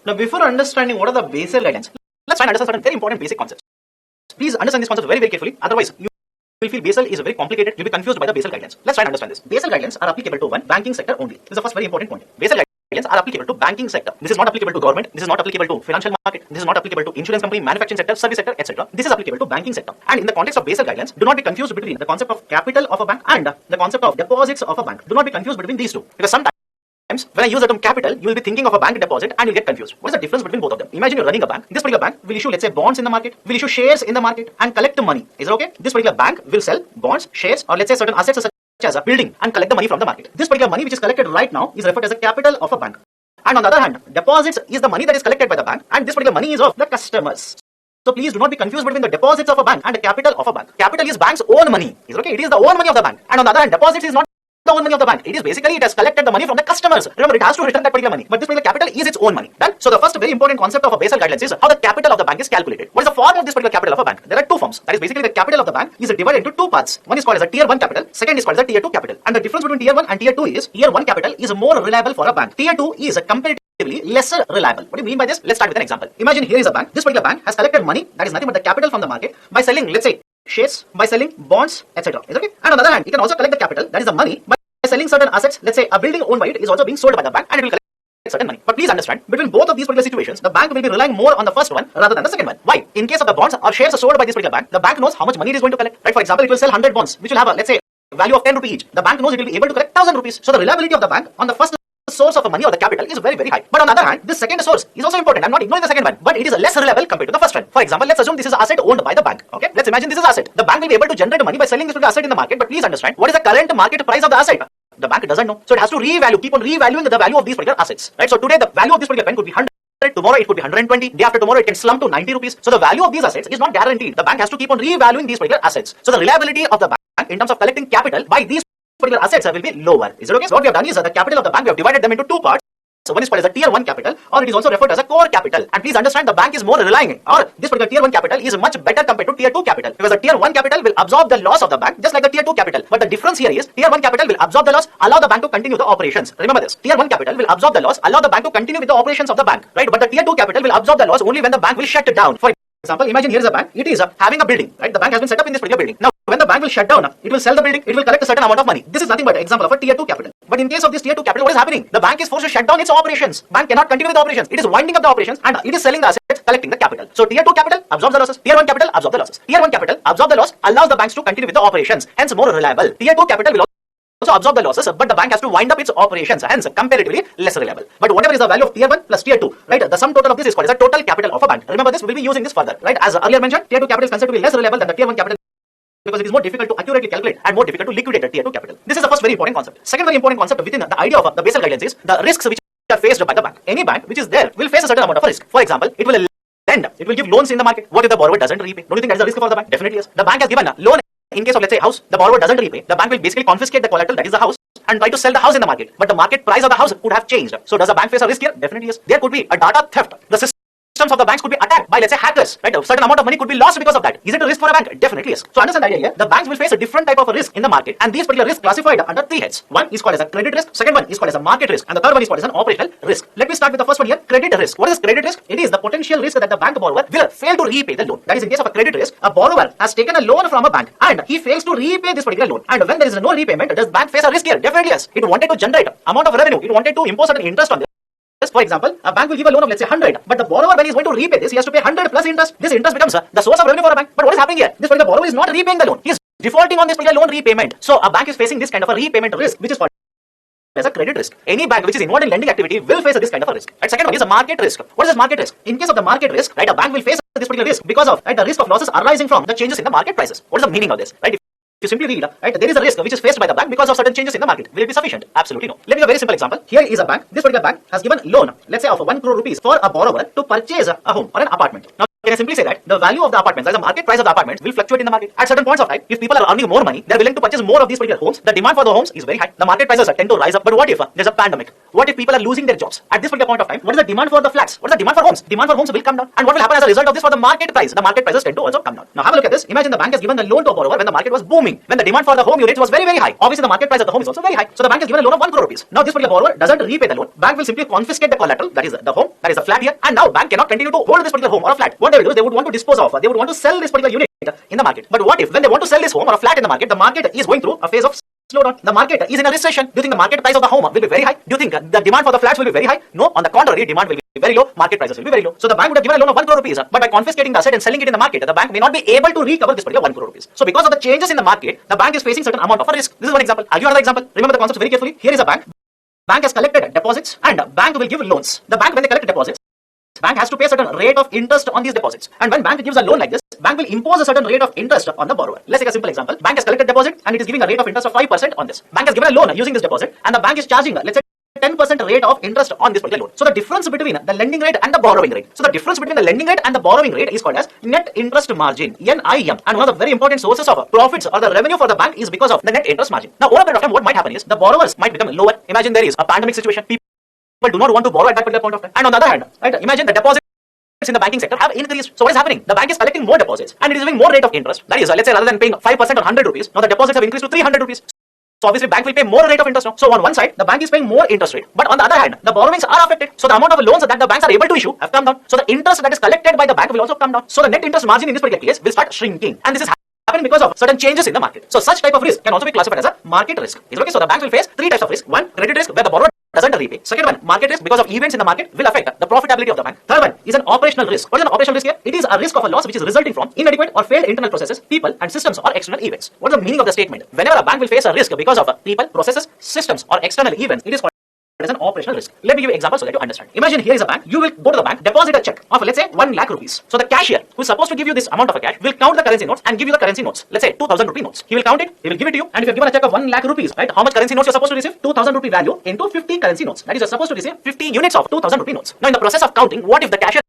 Now, before understanding what are the Basel guidelines, let's try and understand certain very important basic concepts. Please understand this concept very, very carefully. Otherwise, you will feel Basel is very complicated. You'll be confused by the Basel guidelines. Let's try and understand this. Basel guidelines are applicable to one banking sector only. This is the first very important point. Basel guidelines are applicable to banking sector. This is not applicable to government. This is not applicable to financial market. This is not applicable to insurance company, manufacturing sector, service sector, etc. This is applicable to banking sector. And in the context of Basel guidelines, do not be confused between the concept of capital of a bank and the concept of deposits of a bank. Do not be confused between these two, because sometimes when I use the term capital, you will be thinking of a bank deposit and you'll get confused. What is the difference between both of them? Imagine you're running a bank. This particular bank will issue, let's say, bonds in the market, will issue shares in the market and collect the money. Is it okay? This particular bank will sell bonds, shares, or let's say certain assets such as a building and collect the money from the market. This particular money which is collected right now is referred as the capital of a bank. And on the other hand, deposits is the money that is collected by the bank, and this particular money is of the customers. So please do not be confused between the deposits of a bank and the capital of a bank. Capital is bank's own money. Is it okay? It is the own money of the bank. And on the other hand, deposits is not the own money of the bank. It is basically, it has collected the money from the customers. Remember, it has to return that particular money. But this particular capital is its own money. Done? So the first very important concept of a Basel guidelines is how the capital of the bank is calculated. What is the form of this particular capital of a bank? There are two forms. That is basically the capital of the bank is divided into two parts. One is called as a tier 1 capital. Second is called as a tier 2 capital. And the difference between tier 1 and tier 2 is tier 1 capital is more reliable for a bank. Tier 2 is comparatively lesser reliable. What do you mean by this? Let's start with an example. Imagine here is a bank. This particular bank has collected money, that is nothing but the capital from the market, by selling, let's say, shares, by selling bonds, etc. Is okay? And on the other hand, it can also collect the capital, that is the money, by selling certain assets. Let's say a building owned by it is also being sold by the bank and it will collect certain money. But please understand, between both of these particular situations, the bank will be relying more on the first one rather than the second one. Why? In case of the bonds or shares sold by this particular bank, the bank knows how much money it is going to collect. Right? For example, it will sell 100 bonds, which will have a, let's say, value of 10 rupees each. The bank knows it will be able to collect 1000 rupees. So the reliability of the bank on the first source of the money or the capital is very, very high. But on the other hand, this second source is also important. I'm not ignoring the second one, but it is less reliable compared to the first one. For example, let's assume this is an asset owned by the bank. Okay, let's imagine this is an asset. The bank will be able to generate money by selling this asset in the market. But please understand, what is the current market price of the asset? The bank doesn't know. So it has to revalue, keep on revaluing the value of these particular assets. Right? So today the value of this particular pen could be 100. Tomorrow it could be 120. Day after tomorrow it can slump to 90 rupees. So the value of these assets is not guaranteed. The bank has to keep on revaluing these particular assets. So the reliability of the bank in terms of collecting capital by these particular assets will be lower. Is it okay? So what we have done is the capital of the bank, we have divided them into two parts. So one is called as a tier 1 capital, or it is also referred as a core capital. And please understand, the bank is more relying, or this particular tier 1 capital is much better compared to tier 2 capital, because the tier 1 capital will absorb the loss of the bank just like the tier 2 capital. But the difference here is tier 1 capital will absorb the loss, allow the bank to continue the operations. Remember this, tier 1 capital will absorb the loss, allow the bank to continue with the operations of the bank, right? But the tier 2 capital will absorb the loss only when the bank will shut it down. For example, imagine here is a bank, it is having a building, right? The bank has been set up in this particular building. Now, when the bank will shut down, it will sell the building, it will collect a certain amount of money. This is nothing but an example of a tier 2 capital. But in case of this tier 2 capital, what is happening? The bank is forced to shut down its operations. Bank cannot continue with the operations. It is winding up the operations and it is selling the assets, collecting the capital. So tier 2 capital absorbs the losses. Tier 1 capital absorbs the losses. Tier 1 capital absorbs the loss, allows the banks to continue with the operations, hence more reliable. Tier 2 capital will also absorb the losses, but the bank has to wind up its operations, hence comparatively less reliable. But whatever is the value of tier 1 plus tier 2, right? The sum total of this is called as the total capital of a bank. Remember this, we will be using this further, right? As earlier mentioned, tier 2 capital is considered to be less reliable than the tier 1 capital, because it is more difficult to accurately calculate and more difficult to liquidate the tier 2 capital. This is the first very important concept. Second very important concept within the idea of the Basel guidelines is the risks which are faced by the bank. Any bank which is there will face a certain amount of risk. For example, it will lend, it will give loans in the market. What if the borrower doesn't repay? Don't you think that is a risk for the bank? Definitely yes. The bank has given a loan in case of, let's say, house. The borrower doesn't repay. The bank will basically confiscate the collateral, that is the house, and try to sell the house in the market. But the market price of the house could have changed. So does the bank face a risk here? Definitely yes. There could be a data theft. The systems of the banks could be attacked by, let's say, hackers, right? A certain amount of money could be lost because of that. Is it a risk for a bank? Definitely yes. So understand the idea here. The banks will face a different type of a risk in the market, and these particular risks classified under three heads. One is called as a credit risk, second one is called as a market risk, and the third one is called as an operational risk. Let me start with the first one here, credit risk. What is credit risk? It is the potential risk that the bank borrower will fail to repay the loan. That is, in case of a credit risk, a borrower has taken a loan from a bank and he fails to repay this particular loan. And when there is no repayment, does the bank face a risk here? Definitely yes. It wanted to generate amount of revenue. It wanted to impose certain interest on this. For example, a bank will give a loan of, let's say, 100, but the borrower, when he is going to repay this, he has to pay 100 plus interest. This interest becomes the source of revenue for a bank. But what is happening here? This particular borrower is not repaying the loan. He is defaulting on this particular loan repayment. So a bank is facing this kind of a repayment risk, which is called as a credit risk. Any bank which is involved in lending activity will face this kind of a risk. And second one is a market risk. What is this market risk? In case of the market risk, right, a bank will face this particular risk because of, right, the risk of losses arising from the changes in the market prices. What is the meaning of this? Right? If you simply read, right, there is a risk which is faced by the bank because of certain changes in the market. Will it be sufficient? Absolutely no. Let me give a very simple example. Here is a bank. This particular bank has given loan, let's say, of 1 crore rupees for a borrower to purchase a home or an apartment. Now, can I simply say that the value of the apartments, the market price of the apartments, will fluctuate in the market at certain points of time. If people are earning more money, they are willing to purchase more of these particular homes. The demand for the homes is very high. The market prices tend to rise up. But what if there's a pandemic? What if people are losing their jobs at this particular point of time? What is the demand for the flats? What is the demand for homes? Demand for homes will come down. And what will happen as a result of this for the market price? The market prices tend to also come down. Now have a look at this. Imagine the bank has given the loan to a borrower when the market was booming, when the demand for the home units was very, very high. Obviously, the market price of the home is also very high. So the bank has given a loan of 1 crore rupees. Now this particular borrower doesn't repay the loan. Bank will simply confiscate the collateral, that is the home, that is the flat here, and now bank cannot continue to hold this particular home or a flat. What they will do is they would want to dispose of, they would want to sell this particular unit in the market. But what if when they want to sell this home or a flat in the market is going through a phase of slowdown? The market is in a recession. Do you think the market price of the home will be very high? Do you think the demand for the flats will be very high? No, on the contrary, demand will be very low, market prices will be very low. So the bank would have given a loan of 1 crore rupees, but by confiscating the asset and selling it in the market, the bank may not be able to recover this particular 1 crore rupees. So because of the changes in the market, the bank is facing certain amount of a risk. This is one example. I'll give you another example. Remember the concept very carefully. Here is a bank. Bank has collected deposits and bank will give loans. The bank, when they collect deposits, bank has to pay a certain rate of interest on these deposits. And when bank gives a loan like this, bank will impose a certain rate of interest on the borrower. Let's take a simple example. Bank has collected deposit and it is giving a rate of interest of 5% on this. Bank has given a loan using this deposit and the bank is charging, let's say, 10% rate of interest on this particular loan. So the difference between the lending rate and the borrowing rate. So the difference between the lending rate and the borrowing rate is called as net interest margin, NIM. And one of the very important sources of profits or the revenue for the bank is because of the net interest margin. Now over a period of time, what might happen is the borrowers might become lower. Imagine there is a pandemic situation. People do not want to borrow at that particular point of time. And on the other hand, right, imagine the deposit in the banking sector have increased. So what is happening? The bank is collecting more deposits and it is giving more rate of interest. That is, let's say rather than paying 5% or 100 rupees, now the deposits have increased to 300 rupees. So obviously bank will pay more rate of interest now. So on one side, the bank is paying more interest rate. But on the other hand, the borrowings are affected. So the amount of loans that the banks are able to issue have come down. So the interest that is collected by the bank will also come down. So the net interest margin in this particular case will start shrinking. And this is happening because of certain changes in the market. So such type of risk can also be classified as a market risk. Is okay? So the banks will face three types of risk. One, credit risk, where the borrower doesn't repay. Second one, market risk, because of events in the market will affect the profitability of the bank. Third one is an operational risk. What is an operational risk here? It is a risk of a loss which is resulting from inadequate or failed internal processes, people and systems or external events. What is the meaning of the statement? Whenever a bank will face a risk because of people, processes, systems or external events, it is called as an operational risk. Let me give you an example so that you understand. Imagine here is a bank. You will go to the bank, deposit a check of let's say 1 lakh rupees. So the cashier who is supposed to give you this amount of a cash will count the currency notes and give you the currency notes. Let's say 2000 rupee notes. He will count it, he will give it to you, and if you have given a check of 1 lakh rupees, right, how much currency notes you are supposed to receive? 2000 rupee value into 50 currency notes. That is, you are supposed to receive 50 units of 2000 rupee notes. Now in the process of counting, what if the cashier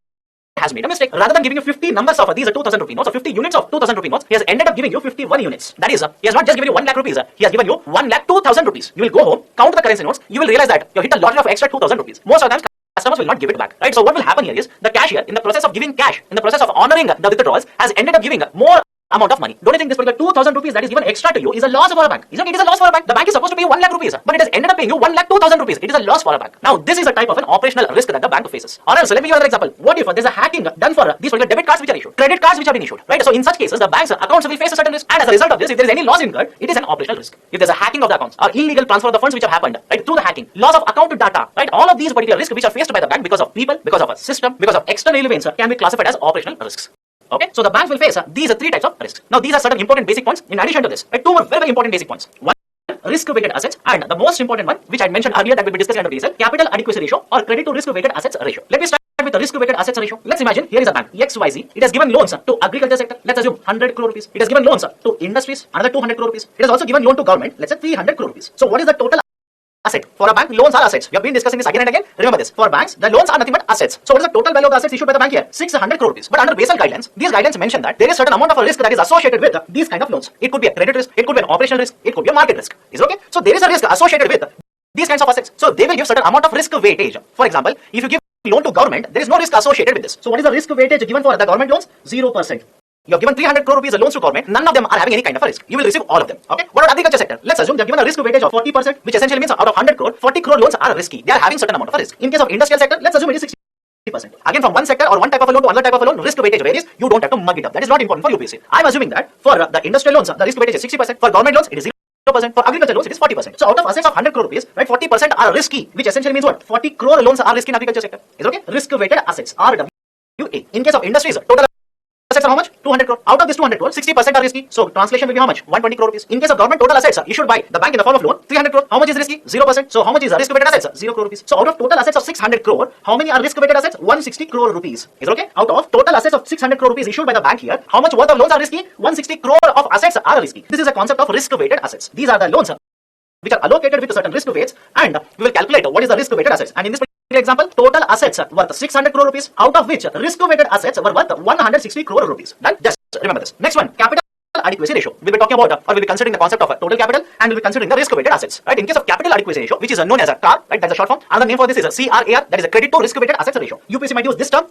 has made a mistake? Rather than giving you 50 numbers of these 2000 rupee notes or 50 units of 2000 rupee notes, he has ended up giving you 51 units. That is, he has not just given you 1 lakh rupees, he has given you 1 lakh 2000 rupees. You will go home, count the currency notes, you will realize that you hit a lottery of extra 2000 rupees. Most of the times customers will not give it back, right? So what will happen here is the cashier, in the process of giving cash, in the process of honoring the withdrawals, has ended up giving more amount of money. Don't you think this particular 2000 rupees that is given extra to you is a loss for a bank? Isn't it? It is a loss for a bank. The bank is supposed to pay you 1 lakh rupees, but it has ended up paying you 1 lakh 2000 rupees. It is a loss for a bank. Now this is a type of an operational risk that the bank faces. Or else, let me give you another example. What if there's a hacking done for these particular debit cards which are issued, credit cards which have been issued, right? So in such cases, the bank's accounts will face a certain risk, and as a result of this, if there is any loss incurred, it is an operational risk. If there's a hacking of the accounts or illegal transfer of the funds which have happened, right, through the hacking, loss of account data, right, all of these particular risks which are faced by the bank because of people, because of a system, because of external events can be classified as operational risks. Okay, so the banks will face these three types of risks. Now these are certain important basic points. In addition to this, right, two more very, very important basic points. One, risk-weighted assets, and the most important one, which I mentioned earlier that we'll be discussing under BSL, capital adequacy ratio or credit to risk-weighted assets ratio. Let me start with the risk-weighted assets ratio. Let's imagine here is a bank XYZ. It has given loans to agriculture sector. Let's assume 100 crore rupees. It has given loans to industries, another 200 crore rupees. It has also given loan to government. Let's say 300 crore rupees. So what is the total asset? For a bank, loans are assets. We have been discussing this again and again. Remember this. For banks, the loans are nothing but assets. So what is the total value of the assets issued by the bank here? 600 crore rupees. But under Basel guidelines, these guidelines mention that there is certain amount of a risk that is associated with these kind of loans. It could be a credit risk, it could be an operational risk, it could be a market risk. Is okay? So there is a risk associated with these kinds of assets. So they will give certain amount of risk weightage. For example, if you give loan to government, there is no risk associated with this. So what is the risk weightage given for the government loans? 0%. You have given 300 crore rupees loans to government, none of them are having any kind of a risk. You will receive all of them. Okay? What about agriculture sector? Let's assume they have given a risk weightage of 40%, which essentially means out of 100 crore, 40 crore loans are risky. They are having certain amount of a risk. In case of industrial sector, let's assume it is 60%. Again, from one sector or one type of a loan to another type of a loan, risk weightage varies. You don't have to mug it up. That is not important for UPSC. I'm assuming that for the industrial loans, the risk weightage is 60%. For government loans, it is 0%. For agriculture loans, it is 40%. So out of assets of 100 crore rupees, right, 40% are risky, which essentially means what? 40 crore loans are risky in agriculture sector. Is okay? Risk weighted assets, RWA. In case of industries, total assets are how much? 200 crore. Out of this 200 crore, 60% are risky. So translation will be how much? 120 crore rupees. In case of government, total assets issued by the bank in the form of loan, 300 crore. How much is risky? 0%. So how much is risk weighted assets? 0 crore rupees. So out of total assets of 600 crore, how many are risk weighted assets? 160 crore rupees. Is okay? Out of total assets of 600 crore rupees issued by the bank here, how much worth of loans are risky? 160 crore of assets are risky. This is a concept of risk weighted assets. These are the loans which are allocated with certain risk weights, and we will calculate what is the risk weighted assets. And in this example, total assets worth 600 crore rupees, out of which risk-weighted assets were worth 160 crore rupees. Done? Just remember this. Next one, capital adequacy ratio. We'll be talking about, or we'll be considering the concept of total capital, and we'll be considering the risk-weighted assets. Right? In case of capital adequacy ratio, which is known as a CAR, right? That's a short form. Another name for this is a CRAR, that is a credit to risk-weighted assets ratio. UPSC might use this term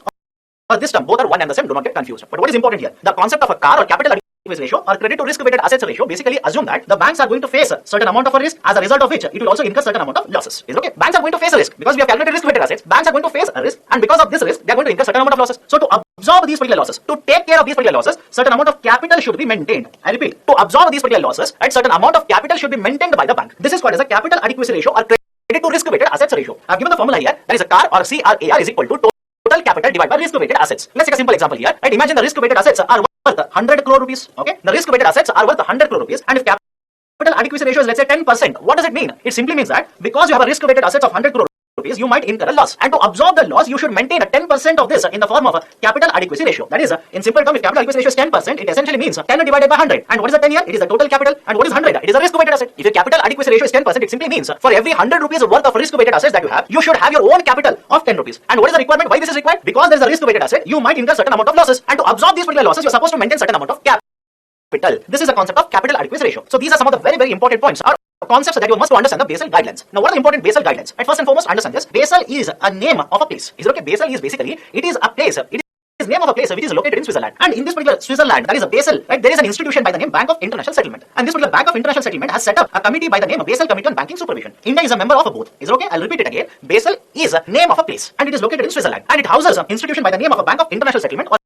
or this term. Both are one and the same. Do not get confused. But what is important here? The concept of a CAR or capital adequacy ratio or credit to risk-weighted assets ratio basically assume that the banks are going to face a certain amount of a risk, as a result of which it will also incur certain amount of losses. Is okay? Banks are going to face a risk because we have calculated risk-weighted assets. Banks are going to face a risk, and because of this risk, they are going to incur certain amount of losses. So to absorb these particular losses, to take care of these particular losses, certain amount of capital should be maintained. I repeat, to absorb these particular losses, a certain amount of capital should be maintained by the bank. This is called as a capital adequacy ratio or credit to risk-weighted assets ratio. I've given the formula here. That is a CAR or CRAR is equal to total capital divided by risk-weighted assets. Let's take a simple example here. Right? Imagine the risk-weighted assets are worth 100 crore rupees. Okay, the risk-weighted assets are worth 100 crore rupees, and if capital adequacy ratio is, let's say, 10%, what does it mean? It simply means that because you have a risk-weighted assets of 100 crore rupees, you might incur a loss, and to absorb the loss, you should maintain a 10% of this in the form of a capital adequacy ratio. That is, in simple terms, if capital adequacy ratio is 10%, it essentially means 10 divided by 100. And what is the 10 here? It is the total capital. And what is 100? It is a risk-weighted asset. If your capital adequacy ratio is 10%, it simply means for every 100 rupees worth of risk-weighted assets that you should have your own capital of 10 rupees. And what is the requirement? Why this is required? Because there is a risk-weighted asset, you might incur certain amount of losses, and to absorb these particular losses, you are supposed to maintain certain amount of capital. This is the concept of capital adequacy ratio. So these are some of the very, very important points, or concepts that you must understand the Basel guidelines. Now, what are the important Basel guidelines? Right, first and foremost, understand this. Basel is a name of a place. Is it okay? Basel is basically, it is a place. It is name of a place which is located in Switzerland. And in this particular Switzerland, that is a Basel, right, there is an institution by the name Bank of International Settlement. And this particular Bank of International Settlement has set up a committee by the name Basel Committee on Banking Supervision. India is a member of both. Is it okay? I'll repeat it again. Basel is a name of a place, and it is located in Switzerland. And it houses an institution by the name of a Bank of International Settlement, or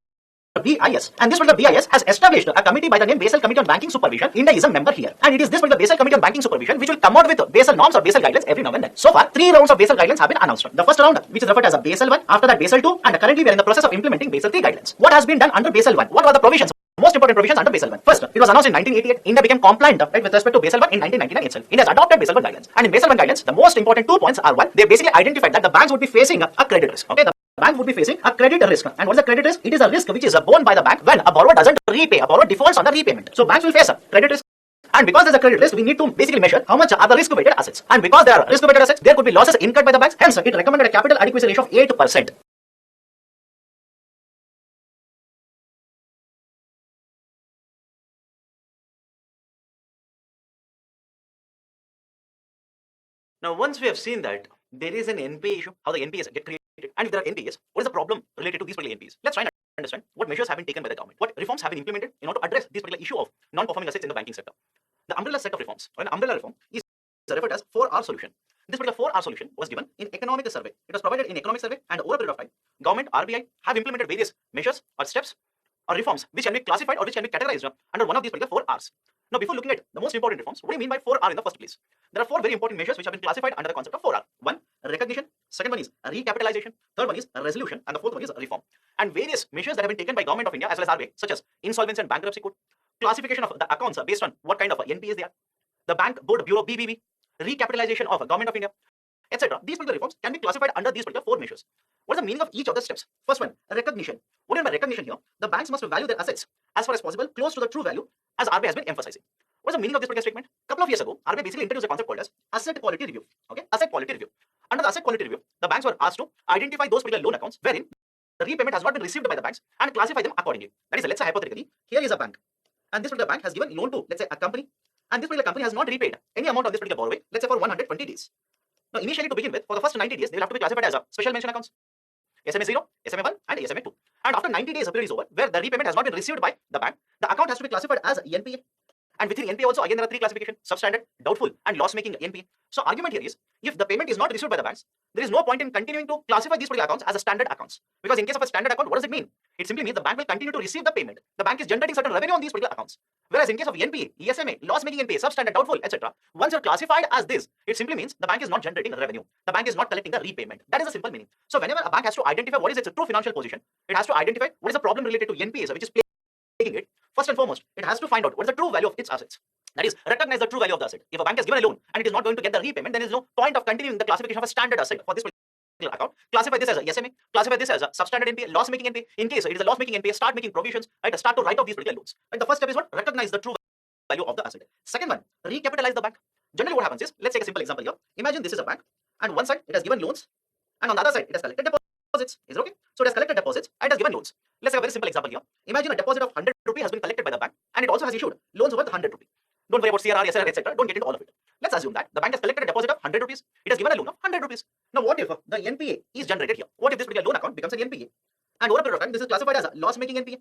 BIS. And this particular BIS has established a committee by the name Basel Committee on Banking Supervision. India is a member here. And it is this particular Basel Committee on Banking Supervision which will come out with Basel norms or Basel guidelines every now and then. So far, 3 rounds of Basel guidelines have been announced. The first round, which is referred as a Basel 1, after that Basel 2, and currently we are in the process of implementing Basel 3 guidelines. What has been done under Basel 1? What are the provisions? Most important provisions under Basel 1. First, it was announced in 1988. India became compliant, right, with respect to Basel 1 in 1999 itself. India has adopted Basel 1 guidelines. And in Basel 1 guidelines, the most important 2 points are: one, they basically identified that the banks would be facing a credit risk. Okay, the bank would be facing a credit risk. And what is a credit risk? It is a risk which is borne by the bank when a borrower doesn't repay, a borrower defaults on the repayment. So banks will face a credit risk. And because there's a credit risk, we need to basically measure how much are the risk-weighted assets. And because there are risk-weighted assets, there could be losses incurred by the banks. Hence, it recommended a capital adequacy ratio of 8%. Now, once we have seen that there is an NPA issue, how the NPAs get created, and if there are NPAs, what is the problem related to these particular NPAs? Let's try and understand what measures have been taken by the government, what reforms have been implemented in order to address this particular issue of non-performing assets in the banking sector. The umbrella set of reforms, or an umbrella reform, is referred as 4R solution. This particular 4R solution was given in economic survey. It was provided in economic survey, and over a period of time, government, RBI have implemented various measures or steps or reforms which can be classified or which can be categorized under one of these particular 4Rs. Now, before looking at the most important reforms, what do you mean by 4R in the first place? There are 4 very important measures which have been classified under the concept of 4R. One, recognition. Second one is recapitalization. Third one is resolution. And the fourth one is reform. And various measures that have been taken by Government of India as well as RBI, such as insolvency and bankruptcy code, classification of the accounts based on what kind of NPAs they are, the Bank Board Bureau BBB, recapitalization of Government of India, etc. These particular reforms can be classified under these particular 4 measures. What is the meaning of each of the steps? First one, recognition. What do you mean by recognition here? The banks must value their assets as far as possible close to the true value, as RBI has been emphasizing. What is the meaning of this particular statement? A couple of years ago, RBI basically introduced a concept called as asset quality review. Okay, asset quality review. Under the asset quality review, the banks were asked to identify those particular loan accounts wherein the repayment has not been received by the banks and classify them accordingly. That is, let's say hypothetically, here is a bank, and this particular bank has given loan to, let's say, a company, and this particular company has not repaid any amount of this particular borrowing, let's say for 120 days. Now, initially to begin with, for the first 90 days, they will have to be classified as a special mention accounts, SMA 0, SMA 1, and SMA 2. And after 90 days, a period is over, where the repayment has not been received by the bank, the account has to be classified as NPA. And within NPA also, again, there are 3 classifications: substandard, doubtful, and loss-making NPA. So argument here is, if the payment is not received by the banks, there is no point in continuing to classify these particular accounts as a standard accounts. Because in case of a standard account, what does it mean? It simply means the bank will continue to receive the payment. The bank is generating certain revenue on these particular accounts. Whereas in case of NPA, ESMA, loss-making NPA, substandard, doubtful, etc., once you're classified as this, it simply means the bank is not generating revenue. The bank is not collecting the repayment. That is the simple meaning. So whenever a bank has to identify what is its true financial position, it has to identify what is the problem related to NPAs, which is plaguing it. First and foremost, it has to find out what is the true value of its assets. That is, recognize the true value of the asset. If a bank has given a loan and it is not going to get the repayment, then there is no point of continuing the classification of a standard asset for this particular account. Classify this as a SMA, classify this as a substandard NPA, loss-making NPA. In case it is a loss-making NPA, start making provisions, right? Start to write off these particular loans. Right? The first step is what? Recognize the true value of the asset. Second one, recapitalize the bank. Generally, what happens is, let's take a simple example here. Imagine this is a bank, and one side it has given loans and on the other side, it has collected deposits. Is it okay? So it has collected deposits and it has given loans. Let's take a very simple example here. Imagine a deposit of 100 rupee has been collected by the bank and it also has issued loans worth 100 rupee. Don't worry about CRR, SRR, etc. Don't get into all of it. Let's assume that the bank has collected a deposit of 100 rupees. It has given a loan of 100 rupees. Now, what if the NPA is generated here? What if this particular loan account becomes an NPA? And over a period of time, this is classified as a loss-making NPA.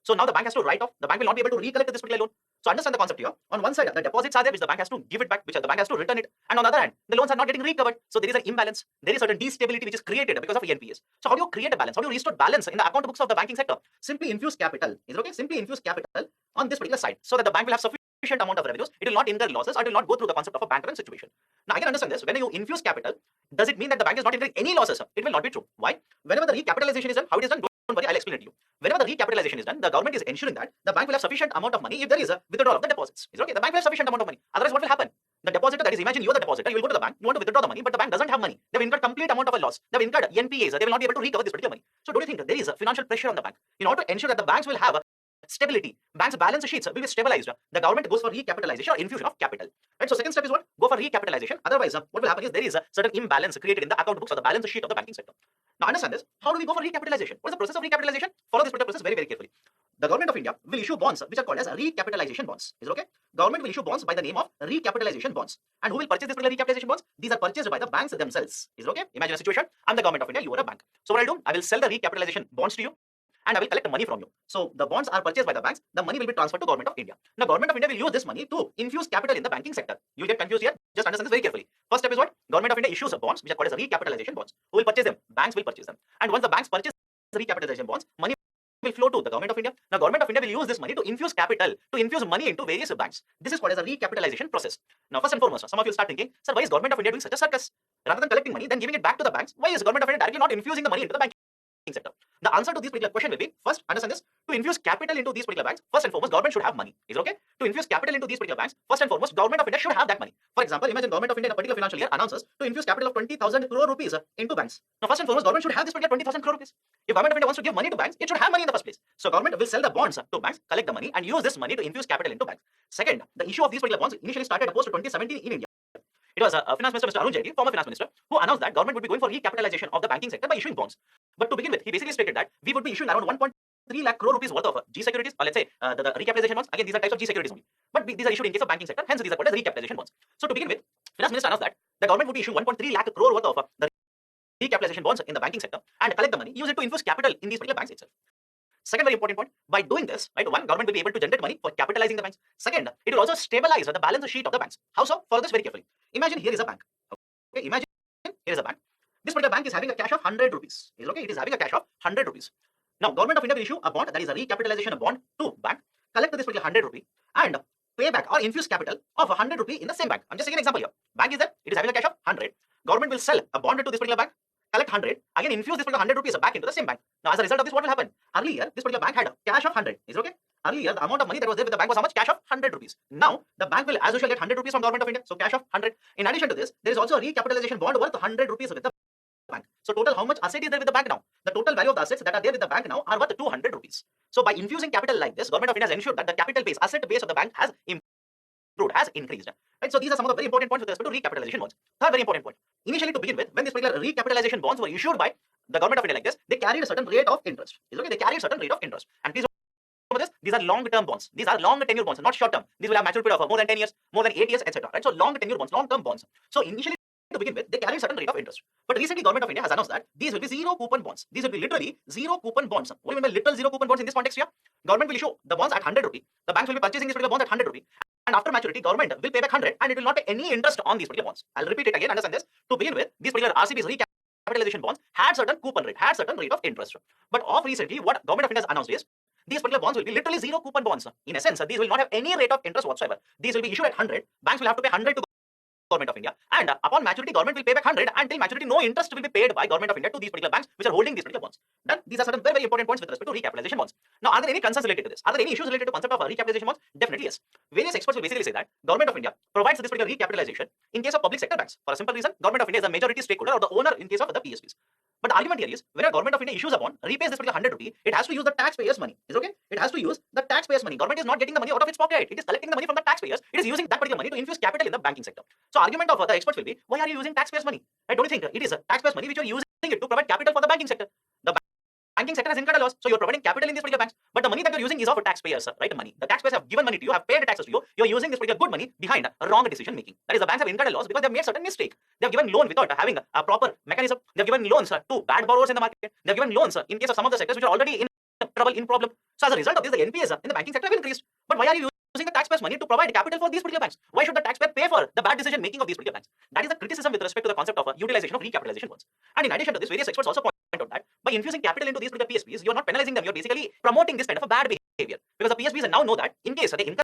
So now the bank has to write off. The bank will not be able to recollect this particular loan. So understand the concept here. On one side, the deposits are there, which the bank has to give it back, which the bank has to return it. And on the other hand, the loans are not getting recovered. So there is an imbalance. There is certain destability which is created because of NPAs. So how do you create a balance? How do you restore balance in the account books of the banking sector? Simply infuse capital. Is it okay? Simply infuse capital on this particular side so that the bank will have sufficient amount of revenues. It will not incur losses or it will not go through the concept of a bank run situation. Now I can understand this. When you infuse capital, does it mean that the bank is not incurring any losses? It will not be true. Why? Whenever the recapitalization is done, how it is done? Don't worry, I'll explain it to you. Whenever the recapitalization is done, the government is ensuring that the bank will have sufficient amount of money if there is a withdrawal of the deposits. Is it okay? The bank will have sufficient amount of money. Otherwise, what will happen? The depositor, that is, imagine you are the depositor, you will go to the bank, you want to withdraw the money, but the bank doesn't have money. They've incurred complete amount of a loss. They've incurred NPAs. They will not be able to recover this particular money. So don't you think that there is a financial pressure on the bank? In order to ensure that the banks will have a stability, banks' balance sheets will be stabilized. The government goes for recapitalization or infusion of capital. Right? So second step is what? Go for recapitalization. Otherwise, what will happen is there is a certain imbalance created in the account books or the balance sheet of the banking sector. Now understand this. How do we go for recapitalization? What is the process of recapitalization? Follow this particular process very, very carefully. The government of India will issue bonds which are called as recapitalization bonds. Is it okay? Government will issue bonds by the name of recapitalization bonds. And who will purchase these particular recapitalization bonds? These are purchased by the banks themselves. Is it okay? Imagine a situation. I'm the government of India. You are a bank. So what I'll do? I will sell the recapitalization bonds to you, and I will collect money from you. So the bonds are purchased by the banks. The money will be transferred to Government of India. Now, Government of India will use this money to infuse capital in the banking sector. You'll get confused here. Just understand this very carefully. First step is what? Government of India issues bonds, which are called as recapitalization bonds. Who will purchase them? Banks will purchase them. And once the banks purchase recapitalization bonds, money will flow to the Government of India. Now, Government of India will use this money to infuse capital, to infuse money into various banks. This is called as a recapitalization process. Now, first and foremost, some of you start thinking, sir, why is Government of India doing such a circus? Rather than collecting money, then giving it back to the banks, why is Government of India directly not infusing the money into the banking sector? The answer to this particular question will be, first, understand this, to infuse capital into these particular banks, first and foremost, government should have money. Is it okay? To infuse capital into these particular banks, first and foremost, Government of India should have that money. For example, imagine Government of India in a particular financial year announces to infuse capital of 20,000 crore rupees into banks. Now, first and foremost, government should have this particular 20,000 crore rupees. If Government of India wants to give money to banks, it should have money in the first place. So, government will sell the bonds to banks, collect the money, and use this money to infuse capital into banks. Second, the issue of these particular bonds initially started post 2017 in India. It was Finance Minister Mr. Arun Jaitley, former Finance Minister, who announced that government would be going for recapitalization of the banking sector by issuing bonds. But to begin with, he basically stated that we would be issuing around 1.3 lakh crore rupees worth of G securities, or let's say the recapitalization bonds. Again, these are types of G securities only. But these are issued in case of banking sector, hence these are called as recapitalization bonds. So to begin with, Finance Minister announced that the government would be issuing 1.3 lakh crore worth of the recapitalization bonds in the banking sector and collect the money, use it to infuse capital in these particular banks itself. Second very important point, by doing this, right, one, government will be able to generate money for capitalizing the banks. Second, it will also stabilize the balance sheet of the banks. How so? Follow this very carefully. Imagine here is a bank. Okay, imagine here is a bank. This particular bank is having a cash of 100 rupees. Is okay? It is having a cash of 100 rupees. Now, Government of India will issue a bond, that is a recapitalization bond to bank, collect this particular 100 rupee and pay back or infuse capital of 100 rupee in the same bank. I'm just taking an example here. Bank is there, it is having a cash of 100. Government will sell a bond to this particular bank, collect 100, again infuse this particular 100 rupees back into the same bank. Now, as a result of this, what will happen? Earlier, this particular bank had a cash of 100. Is it okay? Earlier, the amount of money that was there with the bank was how much? Cash of 100 rupees. Now, the bank will as usual get 100 rupees from Government of India. So, cash of 100. In addition to this, there is also a recapitalization bond worth 100 rupees with the bank. So, total how much asset is there with the bank now? The total value of the assets that are there with the bank now are worth 200 rupees. So, by infusing capital like this, Government of India has ensured that the capital base, asset base of the bank has improved, has increased. Right? So, these are some of the very important points with respect to recapitalization bonds. Third very important point. Initially, to begin with, when this particular recapitalization bonds were issued by the Government of India like this, they carried a certain rate of interest. Is okay? They carried a certain rate of interest. And please remember this, these are long-term bonds. These are long tenure bonds, not short-term. These will have maturity period of more than 10 years, more than 8 years, etc. Right? So, long tenure bonds, long-term bonds. So, initially, to begin with, they carry a certain rate of interest. But recently, Government of India has announced that these will be zero coupon bonds. These will be literally zero coupon bonds. What do you mean by literal zero coupon bonds in this context here? Government will issue the bonds at 100 rupee. The banks will be purchasing these particular bonds at 100 rupee. And after maturity, government will pay back 100 and it will not pay any interest on these particular bonds. I'll repeat it again, understand this. To begin with, these particular RCBs, recapitalization bonds, had certain coupon rate, had certain rate of interest. But of recently, what Government of India has announced is, these particular bonds will be literally zero coupon bonds. In a sense, these will not have any rate of interest whatsoever. These will be issued at 100. Banks will have to pay 100 to Government of India, and upon maturity, government will pay back 100. Until maturity, no interest will be paid by Government of India to these particular banks which are holding these particular bonds. Then these are certain very, very important points with respect to recapitalization bonds. Now, are there any concerns related to this? Are there any issues related to concept of recapitalization bonds? Definitely yes. Various experts will basically say that Government of India provides this particular recapitalization in case of public sector banks. For a simple reason, Government of India is a majority stakeholder or the owner in case of the PSBs. But the argument here is, when a government of India issues a bond, repays this particular 100 rupee, it has to use the taxpayers' money. Is okay? It has to use the taxpayers' money. Government is not getting the money out of its pocket. It is collecting the money from the taxpayers. It is using that particular money to infuse capital in the banking sector. So argument of the experts will be, why are you using taxpayers' money? I don't think it is taxpayers' money which you are using it to provide capital for the banking sector. The banking sector has incurred a loss, so you're providing capital in these particular banks. But the money that you're using is of taxpayers, right? Money. The taxpayers have given money to you, have paid the taxes to you. You're using this particular good money behind wrong decision making. That is, the banks have incurred a loss because they have made certain mistake. They have given loan without having a proper mechanism. They have given loans to bad borrowers in the market. They have given loans in case of some of the sectors which are already in trouble, in problem. So as a result of this, the NPAs in the banking sector have increased. But why are you using the taxpayers' money to provide capital for these particular banks? Why should the taxpayer pay for the bad decision making of these particular banks? That is the criticism with respect to the concept of utilization of recapitalization funds. And in addition to this, various experts also point out that by infusing capital into these particular PSPs, you are not penalizing them. You are basically promoting this kind of a bad behavior, because the PSPs now know that in case they incur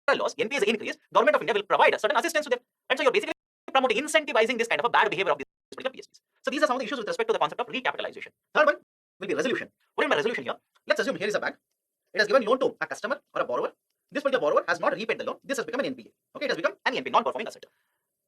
a loss, NPAs increase, government of India will provide certain assistance to them, and so you're basically promoting, incentivizing this kind of a bad behavior of these particular PSPs. So these are some of the issues with respect to the concept of recapitalization. Third one will be resolution. What is my resolution here? Let's assume here is a bank. It has given loan to a customer or a borrower. This particular borrower has not repaid the loan. This has become an NPA. Okay, it has become an NPA, non-performing asset.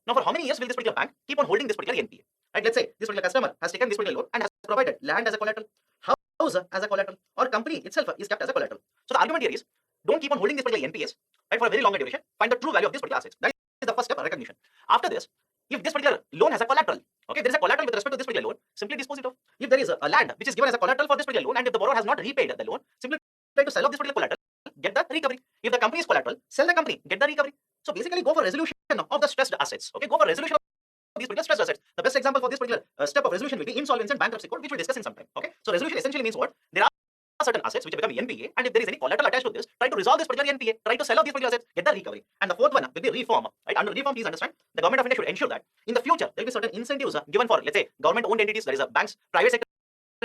Now, for how many years will this particular bank keep on holding this particular NPA? Right? Let's say this particular customer has taken this particular loan and has provided land as a collateral, house as a collateral, or company itself is kept as a collateral. So the argument here is, don't keep on holding this particular NPAs, right, for a very longer duration. Find the true value of this particular assets. That is the first step of recognition. After this, if this particular loan has a collateral, okay, there is a collateral with respect to this particular loan, simply dispose it off. If there is a land which is given as a collateral for this particular loan, and if the borrower has not repaid the loan, simply try to sell off this particular collateral, get the recovery. If the company is collateral, sell the company, get the recovery. So basically, go for resolution of the stressed assets. Okay, go for resolution of these particular stressed assets. The best example for this particular step of resolution will be insolvency and bankruptcy code, which we'll discuss in some time. Okay, so resolution essentially means what? There are certain assets which have become NPA, and if there is any collateral attached to this, try to resolve this particular NPA, try to sell off these particular assets, get the recovery. And the fourth one will be reform. Right? Under reform, please understand, the government of India should ensure that in the future there will be certain incentives given for, let's say, government-owned entities, that is, banks, private sector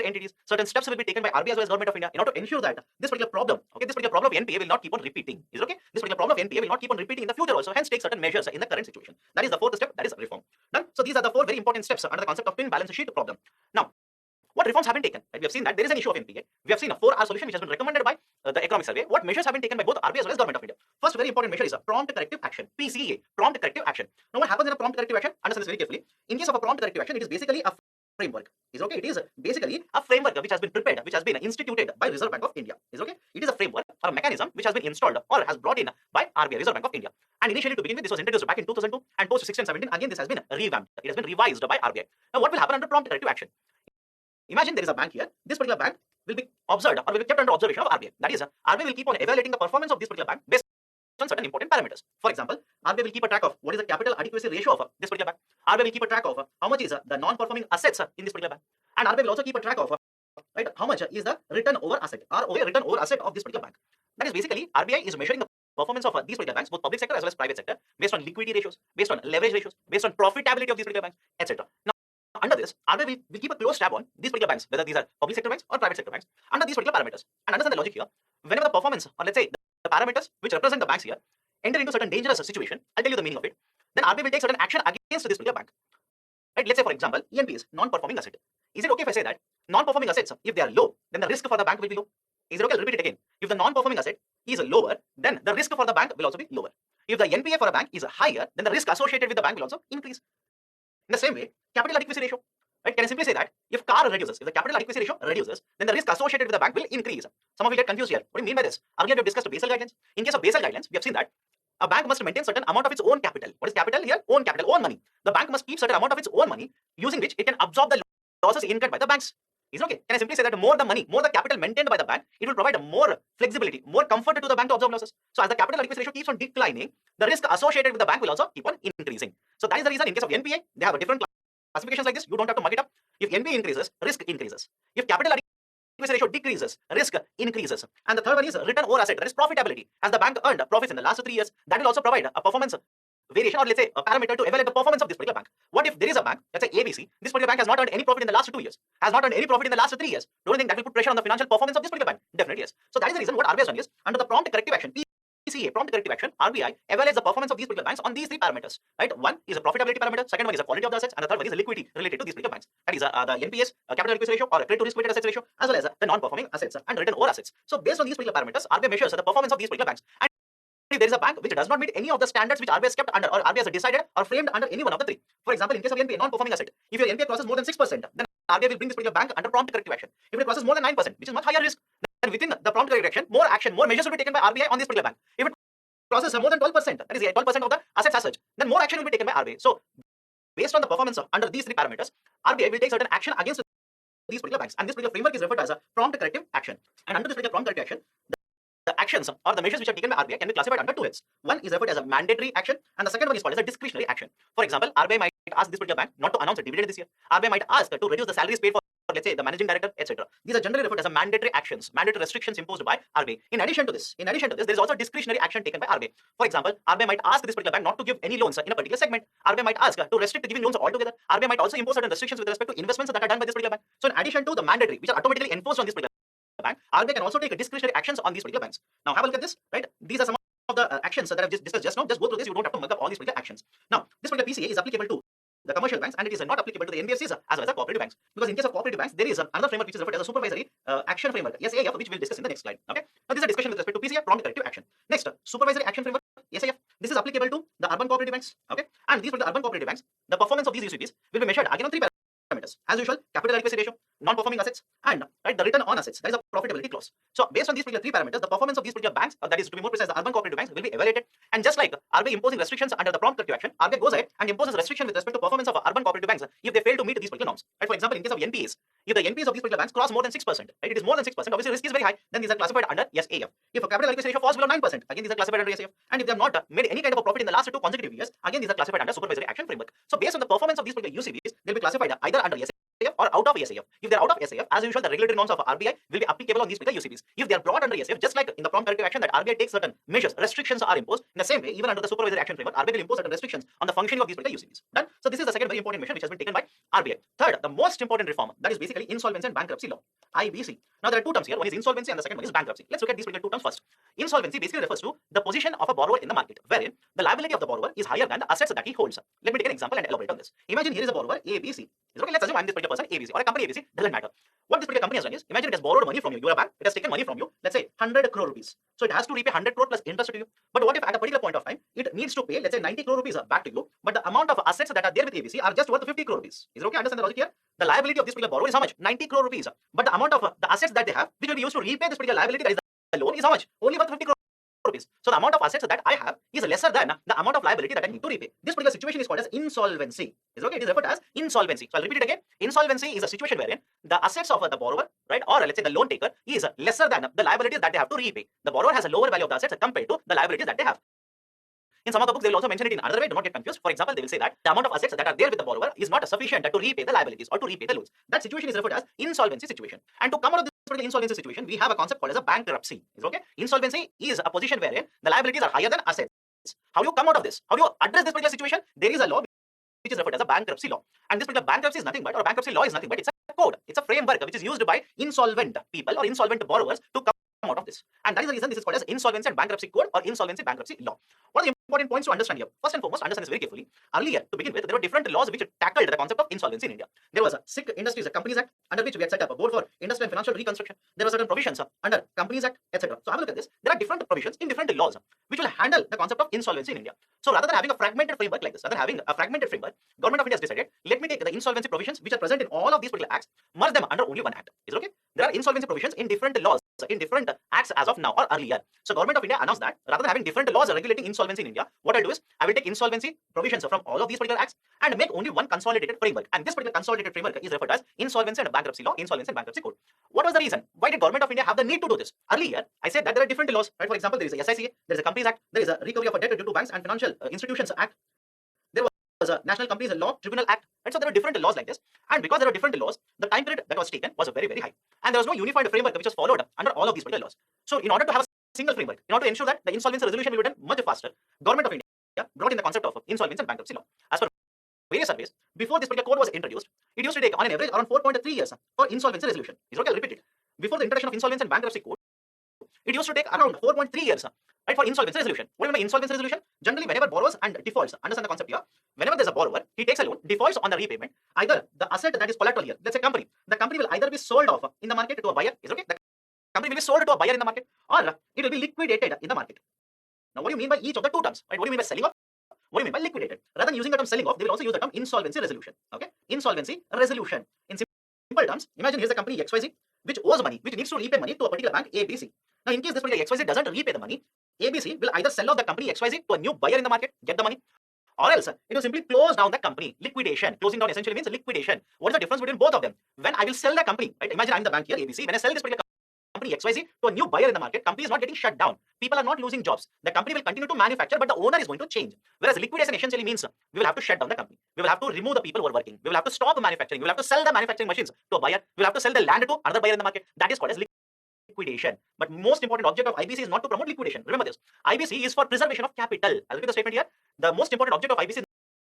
entities. Certain steps will be taken by RBI as well as government of India in order to ensure that this particular problem, okay, this particular problem of NPA will not keep on repeating. Is it okay? This particular problem of NPA will not keep on repeating in the future also. Hence, take certain measures in the current situation. That is the fourth step. That is reform. Done. So these are the four very important steps under the concept of twin balance sheet problem. Now, what reforms have been taken? Right? We have seen that there is an issue of NPA. We have seen a 4R solution which has been recommended by the Economic Survey. What measures have been taken by both RBI as well as government of India? First, very important measure is a prompt corrective action. PCA, prompt corrective action. Now, what happens in a prompt corrective action? Understand this very carefully. In case of a prompt corrective action, it is basically a framework. Is okay? It is basically a framework which has been prepared, which has been instituted by Reserve Bank of India. Is okay? It is a framework or a mechanism which has been installed or has brought in by RBI, Reserve Bank of India. And initially, to begin with, this was introduced back in 2002, and post 16 and 17, again, this has been revamped. It has been revised by RBI. Now, what will happen under prompt corrective action? Imagine there is a bank here. This particular bank will be observed or will be kept under observation of RBI. That is, RBI will keep on evaluating the performance of this particular bank based on certain important parameters. For example, RBI will keep a track of what is the capital adequacy ratio of this particular bank. RBI will keep a track of how much is the non-performing assets in this particular bank. And RBI will also keep a track of right, how much is the return over asset, ROA, return over asset of this particular bank. That is basically RBI is measuring the performance of these particular banks, both public sector as well as private sector, based on liquidity ratios, based on leverage ratios, based on profitability of these particular banks, etc. Now, under this, RBI will keep a close tab on these particular banks, whether these are public sector banks or private sector banks, under these particular parameters. And understand the logic here. Whenever the performance, or let's say the parameters which represent the banks here, enter into certain dangerous situation, I'll tell you the meaning of it. Then RBI will take certain action against this particular bank. Right? Let's say, for example, ENP is non-performing asset. Is it okay if I say that non-performing assets, if they are low, then the risk for the bank will be low? Is it okay? I'll repeat it again. If the non-performing asset is lower, then the risk for the bank will also be lower. If the NPA for a bank is higher, then the risk associated with the bank will also increase. In the same way, capital adequacy ratio. Right? Can I simply say that if CAR reduces, if the capital adequacy ratio reduces, then the risk associated with the bank will increase. Some of you get confused here. What do you mean by this? Earlier we have discussed Basel guidelines. In case of Basel guidelines, we have seen that a bank must maintain certain amount of its own capital. What is capital here? Own capital, own money. The bank must keep certain amount of its own money, using which it can absorb the losses incurred by the banks. Is it okay? Can I simply say that more the money, more the capital maintained by the bank, it will provide more flexibility, more comfort to the bank to absorb losses. So as the capital adequacy ratio keeps on declining, the risk associated with the bank will also keep on increasing. So that is the reason in case of NPA, they have a different classifications like this. You don't have to mug it up. If NPA increases, risk increases. If capital adequacy ratio decreases, risk increases. And the third one is return over asset, that is profitability. As the bank earned profits in the last 3 years, that will also provide a performance variation, or let's say a parameter to evaluate the performance of this particular bank. What if there is a bank, let's say ABC, this particular bank has not earned any profit in the last 2 years, has not earned any profit in the last 3 years? Don't you think that will put pressure on the financial performance of this particular bank? Definitely yes. So that is the reason what RBI has done is, under the prompt corrective action, PCA, prompt corrective action, RBI evaluates the performance of these particular banks on these 3 parameters. Right? One is a profitability parameter, second one is a quality of the assets, and the third one is a liquidity related to these particular banks. That is the NPS, capital adequacy ratio, or credit to risk weighted assets ratio, as well as the non-performing assets and return over assets. So based on these particular parameters, RBI measures the performance of these particular banks. And if there is a bank which does not meet any of the standards which RBI has kept under, or RBI has decided or framed under any one of the 3. For example, in case of NPA, non-performing asset, if your NPA crosses more than 6%, then RBI will bring this particular bank under prompt corrective action. If it crosses more than 9%, which is much higher risk, then within the prompt corrective action, more measures will be taken by RBI on this particular bank. If it crosses more than 12%, that is 12% of the assets as such, then more action will be taken by RBI. So, based on the performance under these three parameters, RBI will take certain action against these particular banks, and this particular framework is referred to as a prompt corrective action. And under this particular prompt corrective action, the actions or the measures which are taken by RBI can be classified under two heads. One is referred as a mandatory action, and the second one is called as a discretionary action. For example, RBI might ask this particular bank not to announce a dividend this year. RBI might ask to reduce the salaries paid for, let's say, the managing director, etc. These are generally referred as a mandatory actions, mandatory restrictions imposed by RBI. In addition to this, there is also discretionary action taken by RBI. For example, RBI might ask this particular bank not to give any loans in a particular segment. RBI might ask to restrict giving loans altogether. RBI might also impose certain restrictions with respect to investments that are done by this particular bank. So, in addition to the mandatory, which are automatically enforced on this particular bank, RBI can also take discretionary actions on these particular banks. Now, have a look at this, right? These are some of the actions that I've just discussed just now. Just go through this. You don't have to mug up all these particular actions. Now, this particular PCA is applicable to the commercial banks, and it is not applicable to the NBFCs as well as the cooperative banks. Because in case of cooperative banks, there is another framework which is referred as a supervisory action framework, SAF, which we'll discuss in the next slide. Okay. Now, this is a discussion with respect to PCA, prompt corrective action. Next, supervisory action framework, SAF. This is applicable to the urban cooperative banks. Okay. And these for the urban cooperative banks, the performance of these UCPs will be measured again on three parameters. As usual, capital adequacy ratio, non-performing assets, and the return on assets. That is a profitability clause. So, based on these particular three parameters, the performance of these particular banks, that is to be more precise, the urban cooperative banks, will be evaluated. And just like RBI imposing restrictions under the prompt corrective action, RBI goes ahead and imposes restriction with respect to performance of urban cooperative banks if they fail to meet these particular norms. Right? For example, in case of NPAs, if the NPAs of these particular banks cross more than 6%, right, it is more than 6%, obviously risk is very high, then these are classified under SAF. If a capital adequacy ratio falls below 9%, again these are classified under SAF. And if they have not made any kind of a profit in the last 2 consecutive years, again these are classified under supervisory action framework. So, based on the performance of these particular UCBs, they'll be classified either under SAF or out of SAF. If they're out of SAF, as usual, the regulatory norms of RBI will be applicable on these particular UCBs. If they are brought under SAF, just like in the prompt corrective action that RBI takes certain measures, restrictions are imposed. In the same way, even under the supervisory action framework, RBI will impose certain restrictions on the functioning of these particular UCBs. Done. So, this is the second very important measure which has been taken by RBI. Third, the most important reform, that is basically insolvency and bankruptcy law, IBC. Now, there are two terms here. One is insolvency and the second one is bankruptcy. Let's look at these particular two terms first. Insolvency basically refers to the position of a borrower in the market, wherein the liability of the borrower is higher than the assets that he holds. Let me take an example and elaborate on this. Imagine here is a borrower ABC. Okay, let's assume I'm this particular person ABC or a company ABC, doesn't matter. What this particular company has done is, imagine it has borrowed money from you. You are a bank, it has taken money from you, let's say 100 crore rupees. So it has to repay 100 crore plus interest to you. But what if at a particular point of time, it needs to pay, let's say 90 crore rupees back to you, but the amount of assets that are there with ABC are just worth 50 crore rupees. Is it okay? Understand the logic here? The liability of this particular borrower is how much? 90 crore rupees. But the amount of the assets that they have, which will be used to repay this particular liability, that is the loan, is how much? Only worth 50 crore rupees. So the amount of assets that I have is lesser than the amount of liability that I need to repay. This particular situation is called as insolvency. Is okay? It is referred as insolvency. So I'll repeat it again. Insolvency is a situation wherein the assets of the borrower, right, or let's say the loan taker, is lesser than the liabilities that they have to repay. The borrower has a lower value of the assets compared to the liabilities that they have. In some of the books, they will also mention it in another way. Do not get confused. For example, they will say that the amount of assets that are there with the borrower is not sufficient to repay the liabilities or to repay the loans. That situation is referred as insolvency situation. And to come out of this particular insolvency situation, we have a concept called as a bankruptcy. Is okay? Insolvency is a position wherein the liabilities are higher than assets. How do you come out of this? How do you address this particular situation? There is a law which is referred as a bankruptcy law. And this particular bankruptcy is nothing but, or bankruptcy law is nothing but, it's a code. It's a framework which is used by insolvent people or insolvent borrowers to come out of this. And that is the reason this is called as insolvency and bankruptcy code or insolvency bankruptcy law. What are the important points to understand here? First and foremost, understand this very carefully. Earlier, to begin with, there were different laws which tackled the concept of insolvency in India. There was a SIC Industries Companies Act, under which we had set up a board for industry and financial reconstruction. There were certain provisions under Companies Act, etc. So have a look at this. There are different provisions in different laws which will handle the concept of insolvency in India. So rather than having a fragmented framework like this, government of India has decided, let me take the insolvency provisions which are present in all of these particular acts, merge them under only one act. Is it okay? There are insolvency provisions in different laws, in different acts as of now or earlier. So government of India announced that rather than having different laws regulating insolvency in India, what I'll do is I will take insolvency provisions from all of these particular acts and make only one consolidated framework. And this particular consolidated framework is referred as insolvency and bankruptcy law, insolvency and bankruptcy code. What was the reason? Why did government of India have the need to do this? Earlier, I said that there are different laws. Right? For example, there is a SICA, there is a Companies Act, there is a Recovery of a Debt Due to Banks and Financial Institutions Act. There was a National Companies Law Tribunal Act. Right? So there are different laws like this. And because there are different laws, the time period that was taken was very, very high. And there was no unified framework which was followed under all of these particular laws. So in order to have a single framework, in order to ensure that the insolvency resolution will be done much faster, government of India brought in the concept of insolvency and bankruptcy law. As per various surveys, before this particular code was introduced, it used to take on an average around 4.3 years for insolvency resolution. Is okay? I'll repeat it. Before the introduction of insolvency and bankruptcy code, it used to take around 4.3 years, right, for insolvency resolution. What do you mean by insolvency resolution? Generally, whenever borrowers and defaults, understand the concept here. Whenever there's a borrower, he takes a loan, defaults on the repayment. Either the asset that is collateral here, let's say company, the company will either be sold off in the market to a buyer. Is okay? The company will be sold to a buyer in the market, or it will be liquidated in the market. Now, what do you mean by each of the two terms? Right? What do you mean by selling off? What do you mean by liquidated? Rather than using the term selling off, they will also use the term insolvency resolution. Okay? Insolvency resolution. In simple terms, imagine here's a company XYZ which owes money, which needs to repay money to a particular bank ABC. Now, in case this particular XYZ doesn't repay the money, ABC will either sell off the company XYZ to a new buyer in the market, get the money, or else it will simply close down the company. Liquidation. Closing down essentially means liquidation. What is the difference between both of them? When I will sell the company, right? Imagine I'm the bank here, ABC. When I sell this particular company XYZ to a new buyer in the market, company is not getting shut down. People are not losing jobs. The company will continue to manufacture, but the owner is going to change. Whereas liquidation essentially means we will have to shut down the company. We will have to remove the people who are working. We will have to stop manufacturing. We will have to sell the manufacturing machines to a buyer. We will have to sell the land to another buyer in the market. That is called as liquidation. But most important object of IBC is not to promote liquidation. Remember this. IBC is for preservation of capital. I'll repeat the statement here. The most important object of IBC is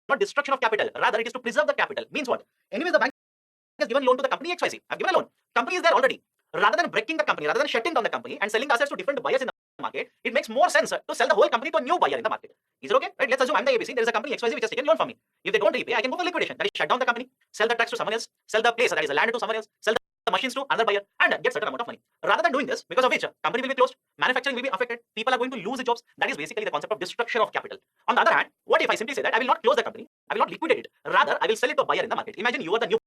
not destruction of capital. Rather, it is to preserve the capital. Means what? Anyways, the bank has given loan to the company XYZ. I've given a loan. Company is there already. Rather than breaking the company, rather than shutting down the company and selling the assets to different buyers in the market, it makes more sense to sell the whole company to a new buyer in the market. Is it okay? Right? Let's assume I'm the ABC. There is a company XYZ which has taken loan from me. If they don't repay, I can go for liquidation. That is shut down the company, sell the tracks to someone else, sell the place, that is the land to someone else, sell the machines to another buyer, and get certain amount of money. Rather than doing this, because of which company will be closed, manufacturing will be affected, people are going to lose jobs. That is basically the concept of destruction of capital. On the other hand, what if I simply say that I will not close the company, I will not liquidate it, rather I will sell it to a buyer in the market. Imagine you are the new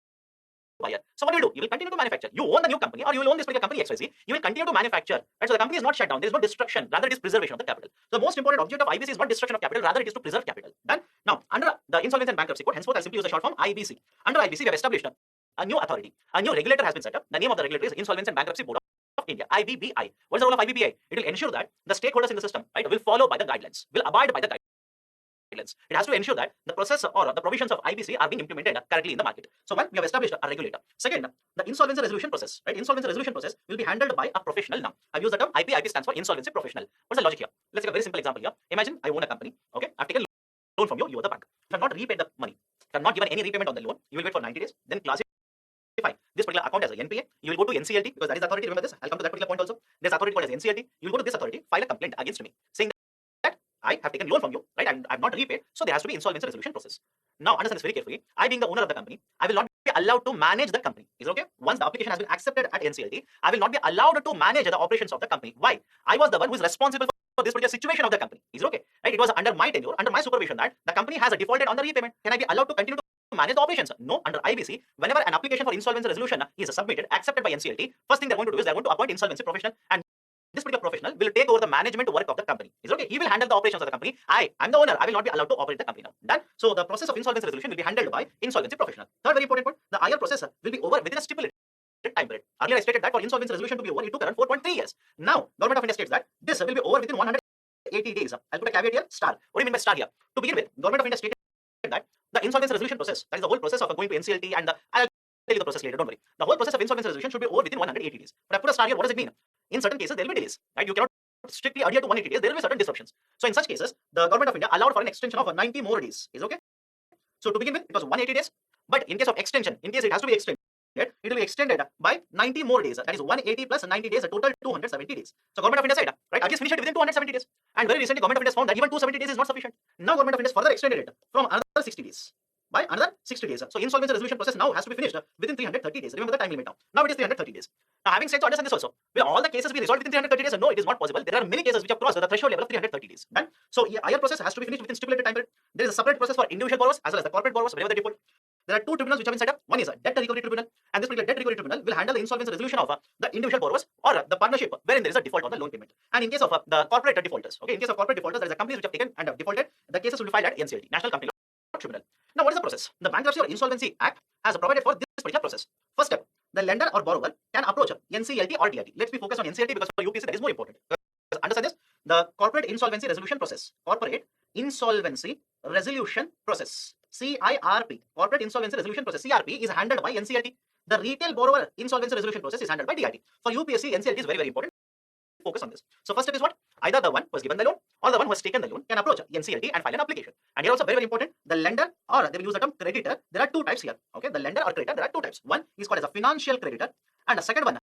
buyer. So what do? You will continue to manufacture. You own the new company, or you will own this particular company XYZ. You will continue to manufacture. Right? So the company is not shut down. There is no destruction. Rather, it is preservation of the capital. The most important object of IBC is not destruction of capital. Rather, it is to preserve capital. Done. Now, under the Insolvency and Bankruptcy Code, henceforth I'll simply use the short form IBC. Under IBC, we have established a new authority. A new regulator has been set up. The name of the regulator is Insolvency and Bankruptcy Board of India, IBBI. What is the role of IBBI? It will ensure that the stakeholders in the system, right, will follow by the guidelines, will abide by the guidelines. It has to ensure that the process or the provisions of IBC are being implemented correctly in the market. So one, we have established a regulator. Second, the insolvency resolution process, right? Insolvency resolution process will be handled by a professional. Now, I've used the term IP. IP stands for insolvency professional. What's the logic here? Let's take a very simple example here. Imagine I own a company. Okay, I've taken loan from you. You are the bank. You have not repaid the money. You have not given any repayment on the loan. You will wait for 90 days. Then classify this particular account as a NPA. You will go to NCLT because that is the authority. Remember this. I'll come to that particular point also. There's authority called as NCLT. You will go to this authority, file a complaint against me, saying I have taken loan from you, right? And I've not repaid, so there has to be insolvency resolution process. Now, understand this very carefully. I, being the owner of the company, I will not be allowed to manage the company. Is it okay? Once the application has been accepted at NCLT, I will not be allowed to manage the operations of the company. Why? I was the one who is responsible for this particular situation of the company. Is it okay? Right? It was under my tenure, under my supervision that the company has defaulted on the repayment. Can I be allowed to continue to manage the operations? No. Under IBC, whenever an application for insolvency resolution is submitted, accepted by NCLT, first thing they're going to do is they're going to appoint insolvency professional, and this particular professional will take over the management work of the company. Is it okay? He will handle the operations of the company. I'm the owner. I will not be allowed to operate the company now. Done. So the process of insolvency resolution will be handled by insolvency professional. Third very important point, the IR process will be over within a stipulated time period. Earlier I stated that for insolvency resolution to be over, it took around 4.3 years. Now, Government of India states that this will be over within 180 days. I'll put a caveat here, star. What do you mean by star here? To begin with, Government of India stated that the insolvency resolution process, that is the whole process of going to NCLT and I'll tell you the process later, don't worry. The whole process of insolvency resolution should be over within 180 days. But I put a star here, what does it mean? In certain cases, there will be delays. Right? You cannot strictly adhere to 180 days, there will be certain disruptions. So in such cases, the Government of India allowed for an extension of 90 more days. Is okay? So to begin with, it was 180 days. But in case of extension, in case it has to be extended, it will be extended by 90 more days. That is 180 plus 90 days, a total 270 days. So Government of India said, right, at least finish it within 270 days. And very recently, Government of India found that even 270 days is not sufficient. Now Government of India further extended it from another 60 days. By another 60 days. So insolvency resolution process now has to be finished within 330 days. Remember the time limit now. Now it is 330 days. Now having said so, understand this also. Will all the cases be resolved within 330 days? No, it is not possible. There are many cases which have crossed the threshold level of 330 days. Done. So IR process has to be finished within stipulated time period. There is a separate process for individual borrowers as well as the corporate borrowers whenever they default. There are two tribunals which have been set up. One is a debt recovery tribunal, and this particular debt recovery tribunal will handle the insolvency resolution of the individual borrowers or the partnership wherein there is a default on the loan payment. And in case of the corporate defaulters, okay, in case of corporate defaulters, there is a companies which have taken and have defaulted. The cases will be filed at NCLT, National Company Law Tribunal. Now, what is the process? The Bankruptcy or Insolvency Act has provided for this particular process. First step, the lender or borrower can approach NCLT or DIT. Let's be focused on NCLT because for UPSC that is more important. Understand this? The Corporate Insolvency Resolution Process. Corporate Insolvency Resolution Process. CIRP. Corporate Insolvency Resolution Process. CRP is handled by NCLT. The Retail Borrower Insolvency Resolution Process is handled by DIT. For UPSC, NCLT is very, very important. Focus on this. So first step is what? Either the one who has given the loan or the one who has taken the loan can approach NCLT and file an application. And here also very, very important, the lender or they will use the term creditor. There are two types here. Okay, the lender or creditor, there are two types. One is called as a financial creditor and the second one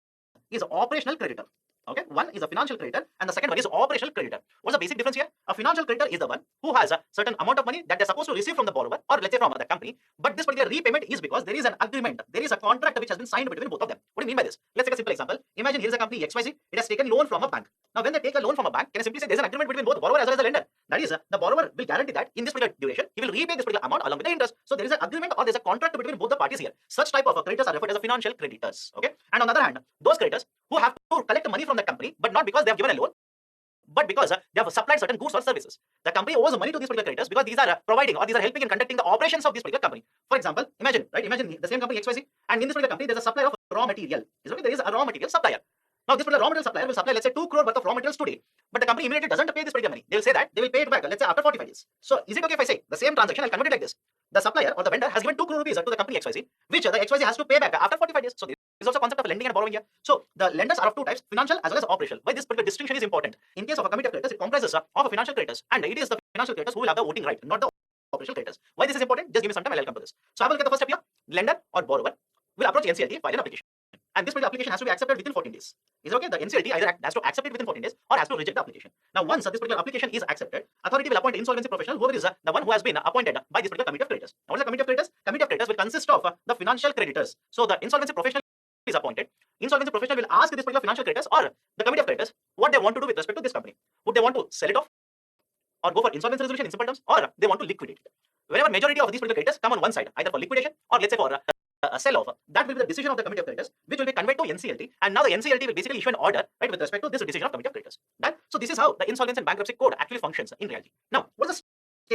is operational creditor. Okay, one is a financial creditor and the second one is operational creditor. What's the basic difference here? A financial creditor is the one who has a certain amount of money that they're supposed to receive from the borrower or let's say from the company, but this particular repayment is because there is an agreement, there is a contract which has been signed between both of them. What do you mean by this? Let's take a simple example. Imagine here is a company XYZ, it has taken loan from a bank. Now when they take a loan from a bank, can I simply say there is an agreement between both borrower as well as the lender That is, the borrower will guarantee that in this particular duration, he will repay this particular amount along with the interest. So there is an agreement or there is a contract between both the parties here. Such type of creditors are referred as financial creditors. Okay. And on the other hand, those creditors who have to collect money from the company, but not because they have given a loan, but because they have supplied certain goods or services. The company owes money to these particular creditors because these are providing or these are helping in conducting the operations of this particular company. For example, imagine the same company XYZ, and in this particular company, there is a supplier of raw material. Okay, there is a raw material supplier. Now, this particular raw material supplier will supply, let's say, 2 crore worth of raw materials today, but the company immediately doesn't pay this particular money. They will say that they will pay it back, let's say, after 45 days. So, is it okay if I say the same transaction, I'll convert it like this? The supplier or the vendor has given 2 crore rupees to the company XYZ, which the XYZ has to pay back after 45 days. So, this is also a concept of lending and borrowing here. So, the lenders are of two types, financial as well as operational. Why this particular distinction is important? In case of a committee of creditors, it comprises of a financial creditors, and it is the financial creditors who will have the voting right, not the operational creditors. Why this is important? Just give me some time, I'll come to this. So, I will look at the first step here. Lender or borrower will approach NCLT, file an application. And this particular application has to be accepted within 14 days. Is it okay? The NCLT either has to accept it within 14 days or has to reject the application. Now, once this particular application is accepted, authority will appoint an insolvency professional, whoever is the one who has been appointed by this particular committee of creditors. Now, what is the committee of creditors? Committee of creditors will consist of the financial creditors. So, the insolvency professional is appointed. Insolvency professional will ask this particular financial creditors or the committee of creditors what they want to do with respect to this company. Would they want to sell it off or go for insolvency resolution in simple terms, or they want to liquidate it? Whenever majority of these particular creditors come on one side, either for liquidation or let's say for a sell-off, that will be the decision of the committee of creditors, which will be conveyed to NCLT, and now the NCLT will basically issue an order, right, with respect to this decision of committee of creditors. Done? So this is how the Insolvency and Bankruptcy Code actually functions in reality. Now, what is the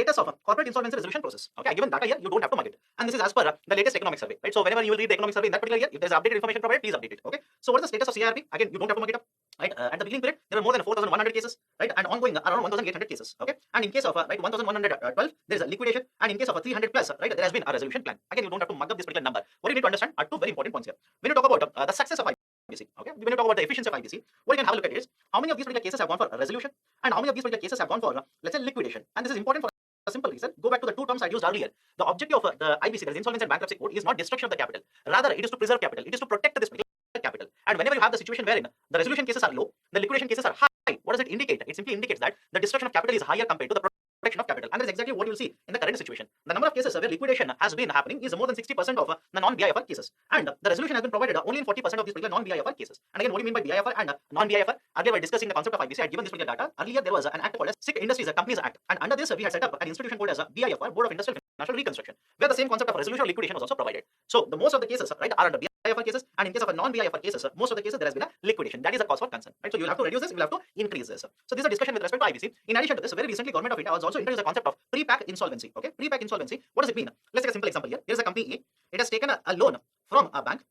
status of a corporate insolvency resolution process? Okay, given data here, you don't have to mark it, and this is as per the latest economic survey, right? So whenever you will read the economic survey in that particular year, if there is updated information provided, please update it. Okay, so what is the status of CIRP? Again, you don't have to mark it up. Right, at the beginning period, there were more than 4,100 cases, right, and ongoing around 1,800 cases. Okay, and in case of 1,112, there is a liquidation, and in case of 300 plus, right, there has been a resolution plan. Again, you don't have to mug up this particular number. What you need to understand are two very important points here. When you talk about the success of IBC, okay, when you talk about the efficiency of IBC, what you can have a look at is how many of these particular cases have gone for a resolution, and how many of these particular cases have gone for let's say liquidation. And this is important for a simple reason. Go back to the two terms I used earlier. The objective of the IBC, that is Insolvency and Bankruptcy Code, is not destruction of the capital. Rather, it is to preserve capital. It is to protect this particular capital. And whenever you have the situation wherein the resolution cases are low, the liquidation cases are high, what does it indicate? It simply indicates that the destruction of capital is higher compared to the protection of capital. And that is exactly what you will see in the current situation. The number of cases where liquidation has been happening is more than 60% of the non-BIFR cases. And the resolution has been provided only in 40% of these particular non-BIFR cases. And again, what do you mean by BIFR and non-BIFR? Earlier, we were discussing the concept of IBC. I had given this particular data. Earlier, there was an act called as SIC Industries Companies Act. And under this, we had set up an institution called as a BIFR, Board of Industrial Financial Reconstruction, where the same concept of resolution or liquidation was also provided. So, the most of the cases, right, are under BIFR cases, and in case of a non-BIFR cases, most of the cases there has been a liquidation. That is a cause for concern, right? So you will have to reduce this, you will have to increase this. So this is a discussion with respect to IBC. In addition to this, very recently, Government of India has also introduced the concept of pre-pack insolvency. Okay, pre-pack insolvency. What does it mean? Let's take a simple example here. Here is a company A. It has taken a loan from a bank.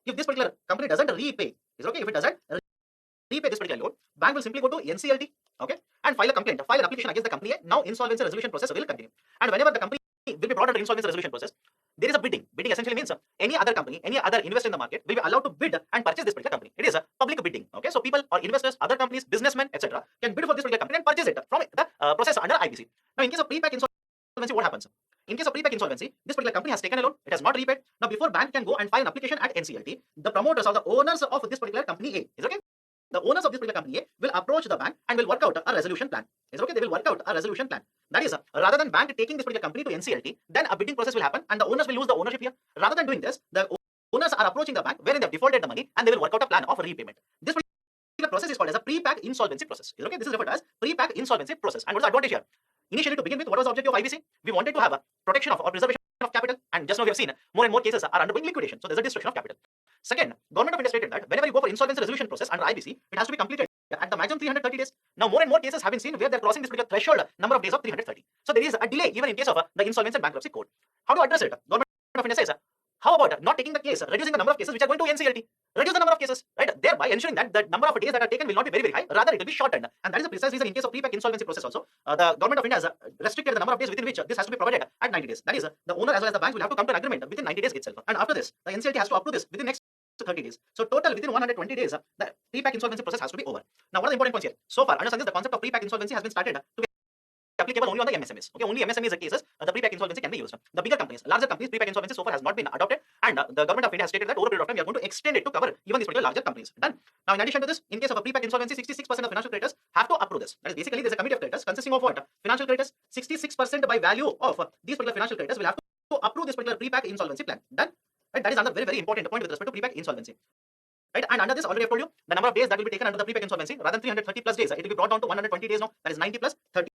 If this particular company doesn't repay, is okay. If it doesn't repay this particular loan, bank will simply go to NCLT, okay, and file a complaint, file an application against the company A. Now insolvency resolution process will continue. And whenever the company will be brought under insolvency resolution process, there is a bidding. Bidding essentially means any other company, any other investor in the market will be allowed to bid and purchase this particular company. It is a public bidding. Okay, so people or investors, other companies, businessmen, etc., can bid for this particular company and purchase it from the process under IBC. Now, in case of pre-pack insolvency, what happens? In case of pre-pack insolvency, this particular company has taken a loan, it has not repaid. Now, before bank can go and file an application at NCLT, the promoters or the owners of this particular company A, is okay. The owners of this particular company A will approach the bank and will work out a resolution plan. Is okay. They will work out a resolution plan. That is, rather than bank taking this particular company to NCLT, then a bidding process will happen and the owners will lose the ownership here. Rather than doing this, the owners are approaching the bank wherein they have defaulted the money and they will work out a plan of repayment. This particular process is called as a pre-pack insolvency process. Is okay. This is referred to as pre-pack insolvency process. And what is the advantage here? Initially, to begin with, what was the objective of IBC? We wanted to have a protection of or preservation of capital, and just now we have seen more and more cases are undergoing liquidation. So there's a destruction of capital. Second, Government of India stated that whenever you go for insolvency resolution process under IBC, it has to be completed at the maximum 330 days. Now, more and more cases have been seen where they're crossing this particular threshold number of days of 330. So there is a delay even in case of the Insolvency and Bankruptcy Code. How to address it? Government of India says, how about not taking the case, reducing the number of cases which are going to NCLT? Reduce the number of cases, right? Thereby ensuring that the number of days that are taken will not be very, very high. Rather, it will be shortened. And that is the precise reason in case of pre-pack insolvency process also. The Government of India has restricted the number of days within which this has to be provided at 90 days. That is, the owner as well as the banks will have to come to an agreement within 90 days itself. And after this, the NCLT has to approve this within next 30 days. So total within 120 days, the pre-pack insolvency process has to be over. Now, what are the important points here? So far, understand this, the concept of pre-pack insolvency has been started to be applicable only on the MSMEs. Okay, only MSMEs cases the pre-pack insolvency can be used. The bigger companies, larger companies, pre-pack insolvency so far has not been adopted, and the Government of India has stated that over a period of time we are going to extend it to cover even these particular larger companies. Done. Now, in addition to this, in case of a pre-pack insolvency, 66% of financial creditors have to approve this. That is basically there's a committee of creditors consisting of what? Financial creditors. 66% by value of these particular financial creditors will have to approve this particular pre-pack insolvency plan. Done. Right. That is another very, very important point with respect to pre-pack insolvency. Right, and under this, already I've told you the number of days that will be taken under the pre-pack insolvency rather than 330 plus days, it will be brought down to 120 days now. That is 90 plus 30.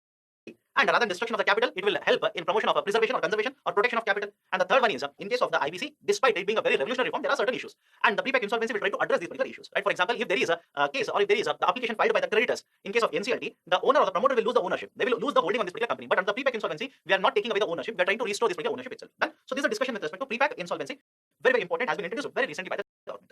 And rather than destruction of the capital, it will help in promotion of preservation or conservation or protection of capital. And the third one is, in case of the IBC, despite it being a very revolutionary reform, there are certain issues. And the pre-pack insolvency will try to address these particular issues. Right? For example, if there is a case or if there is the application filed by the creditors, in case of NCLT, the owner or the promoter will lose the ownership. They will lose the holding on this particular company. But under the pre-pack insolvency, we are not taking away the ownership. We are trying to restore this particular ownership itself. Done? So this is a discussion with respect to pre-pack insolvency. Very, very important. Has been introduced very recently by the government.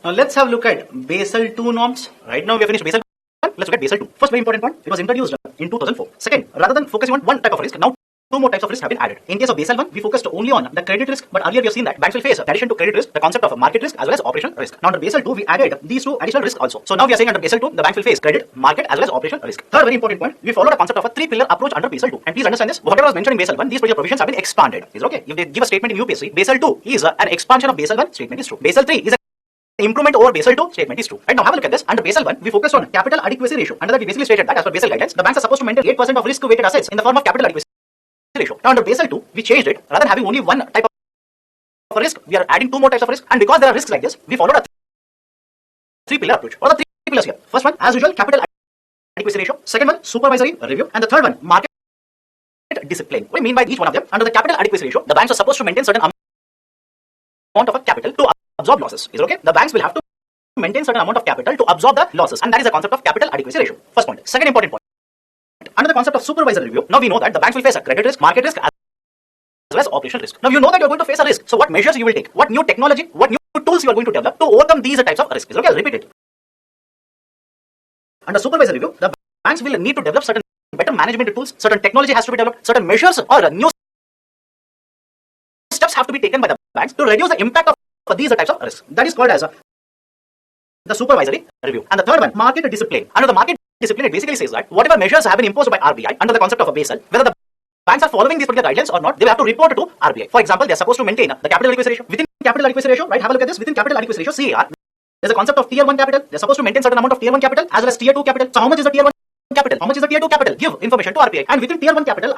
Now let's have a look at Basel II norms. Right now we have finished Basel I. Let's look at Basel II. First very important point, it was introduced in 2004. Second, rather than focusing on one type of risk, now two more types of risk have been added. In case of Basel I, we focused only on the credit risk, but earlier we have seen that banks will face, in addition to credit risk, the concept of market risk as well as operational risk. Now under Basel II, we added these two additional risks also. So now we are saying under Basel II, the banks will face credit, market as well as operational risk. Third very important point, we followed a concept of a three-pillar approach under Basel II. And please understand this, whatever was mentioned in Basel I, these particular provisions have been expanded. Is okay? If they give a statement in UPSC, Basel II is an expansion of Basel I, statement is true. Basel III is improvement over Basel II, statement is true. Right now, have a look at this. Under Basel I, we focused on capital adequacy ratio. Under that, we basically stated that as per Basel guidelines, the banks are supposed to maintain 8% of risk-weighted assets in the form of capital adequacy ratio. Now, under Basel II, we changed it. Rather than having only one type of risk, we are adding two more types of risk. And because there are risks like this, we followed a three-pillar approach. What are the three pillars here? First one, as usual, capital adequacy ratio. Second one, supervisory review. And the third one, market discipline. What do you mean by each one of them? Under the capital adequacy ratio, the banks are supposed to maintain certain amount of capital to absorb losses. Is it okay? The banks will have to maintain certain amount of capital to absorb the losses, and that is the concept of capital adequacy ratio. First point. Second important point. Under the concept of supervisory review, now we know that the banks will face a credit risk, market risk, as well as operational risk. Now you know that you are going to face a risk. So what measures you will take? What new technology? What new tools you are going to develop to overcome these types of risks? Okay, I'll repeat it. Under supervisory review, the banks will need to develop certain better management tools. Certain technology has to be developed. Certain measures or new steps have to be taken by the banks to reduce the impact of these types of risks. That is called as the supervisory review. And the third one, market discipline. Under the market discipline, it basically says that whatever measures have been imposed by RBI under the concept of a Basel, whether the banks are following these particular guidelines or not, they will have to report to RBI. For example, they are supposed to maintain the capital adequacy ratio. Within capital adequacy ratio, right? Have a look at this. Within capital adequacy ratio, CAR, there's a concept of tier 1 capital. They're supposed to maintain certain amount of tier 1 capital as well as tier 2 capital. So how much is the tier 1 capital? How much is the tier 2 capital? Give information to RBI. And within tier 1 capital,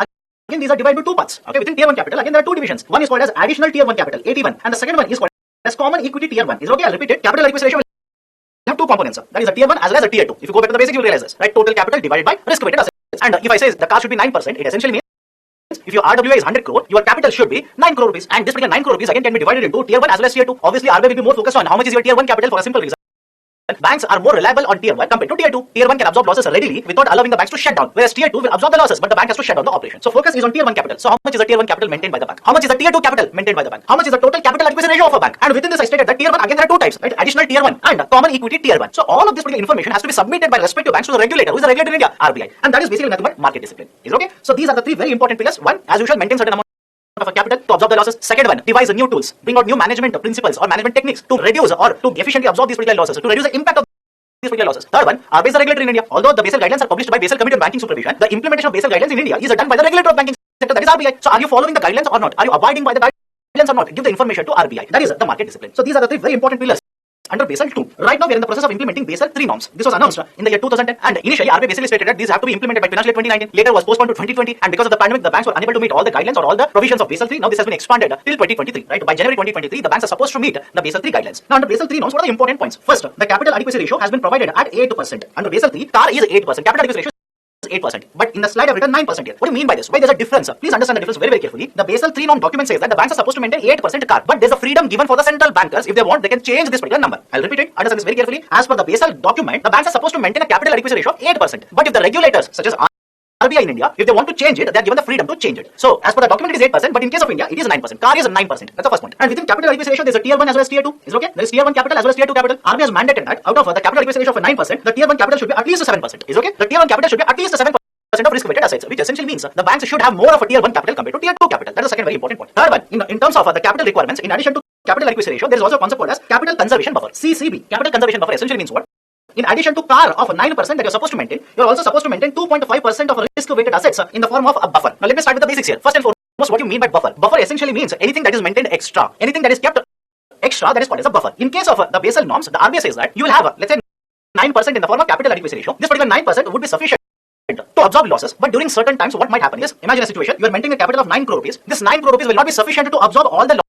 again, these are divided into two parts. Okay, within tier 1 capital, again, there are two divisions. One is called as additional tier 1 capital, AT1, and the second one is called as common equity tier 1. Is okay? I'll repeat it. Capital adequacy ratio will have two components. That is a tier 1 as well as a tier 2. If you go back to the basics, you will realize this. Right? Total capital divided by risk weighted assets. And if I say the car should be 9%, it essentially means if your RWA is 100 crore, your capital should be 9 crore rupees. And this particular 9 crore rupees again can be divided into tier 1 as well as tier 2. Obviously, RBI will be more focused on how much is your tier 1 capital for a simple reason. Banks are more reliable on tier 1 compared to tier 2. Tier 1 can absorb losses readily without allowing the banks to shut down, whereas tier 2 will absorb the losses, but the bank has to shut down the operation. So focus is on tier 1 capital. So how much is the tier 1 capital maintained by the bank? How much is the tier 2 capital maintained by the bank? How much is the total capital adequacy ratio of a bank? And within this I stated that tier 1 again there are two types, right? Additional tier 1 and common equity tier 1. So all of this particular information has to be submitted by respective banks to the regulator. Who is the regulator in India? RBI. And that is basically nothing but market discipline. Is okay? So these are the three very important pillars. One, as usual, maintain certain amount of a capital to absorb the losses. Second one, devise new tools, bring out new management principles or management techniques to reduce or to efficiently absorb these particular losses, to reduce the impact of these particular losses. Third one, RBI is the regulator in India. Although the Basel guidelines are published by Basel Committee on Banking Supervision, the implementation of Basel guidelines in India is done by the regulator of banking sector, that is RBI. So are you following the guidelines or not? Are you abiding by the guidelines or not? Give the information to RBI. That is the market discipline. So these are the three very important pillars under Basel II. Right now we are in the process of implementing Basel III norms. This was announced in the year 2010, and initially RBI basically stated that these have to be implemented by financial year 2019. Later was postponed to 2020, and because of the pandemic, the banks were unable to meet all the guidelines or all the provisions of Basel III. Now this has been expanded till 2023. Right, by January 2023, the banks are supposed to meet the Basel III guidelines. Now under Basel III norms, what are the important points? First, the capital adequacy ratio has been provided at 8%. Under Basel III, CAR is 8%. Capital adequacy ratio is 8%. But in the slide I've written 9% here. What do you mean by this? Why there's a difference? Please understand the difference very, very carefully. The Basel III norm document says that the banks are supposed to maintain 8% CAR, but there's a freedom given for the central bankers. If they want, they can change this particular number. I'll repeat it. Understand this very carefully. As per the Basel document, the banks are supposed to maintain a capital adequacy ratio of 8%. But if the regulators, such as RBI in India, if they want to change it, they are given the freedom to change it. So, as per the document, it is 8%, but in case of India, it is 9%. CAR is 9%. That's the first point. And within capital adequacy ratio, there is a tier 1 as well as tier 2. Is okay? There is tier 1 capital as well as tier 2 capital. RBI has mandated that out of the capital adequacy ratio of 9%, the tier 1 capital should be at least 7%. Is okay? The tier 1 capital should be at least 7% of risk-weighted assets, which essentially means the banks should have more of a tier 1 capital compared to tier 2 capital. That is the second very important point. Third one, in terms of the capital requirements, in addition to capital adequacy ratio, there is also a concept called as capital conservation buffer. CCB. Capital conservation buffer essentially means what? In addition to CAR of 9% that you're supposed to maintain, you're also supposed to maintain 2.5% of risk-weighted assets in the form of a buffer. Now let me start with the basics here. First and foremost, what you mean by buffer? Buffer essentially means anything that is maintained extra. Anything that is kept extra, that is called as a buffer. In case of the Basel norms, the RBI says that you will have, let's say, 9% in the form of capital adequacy ratio. This particular 9% would be sufficient to absorb losses, but during certain times what might happen is, imagine a situation, you are maintaining a capital of 9 crore rupees. This 9 crore rupees will not be sufficient to absorb all the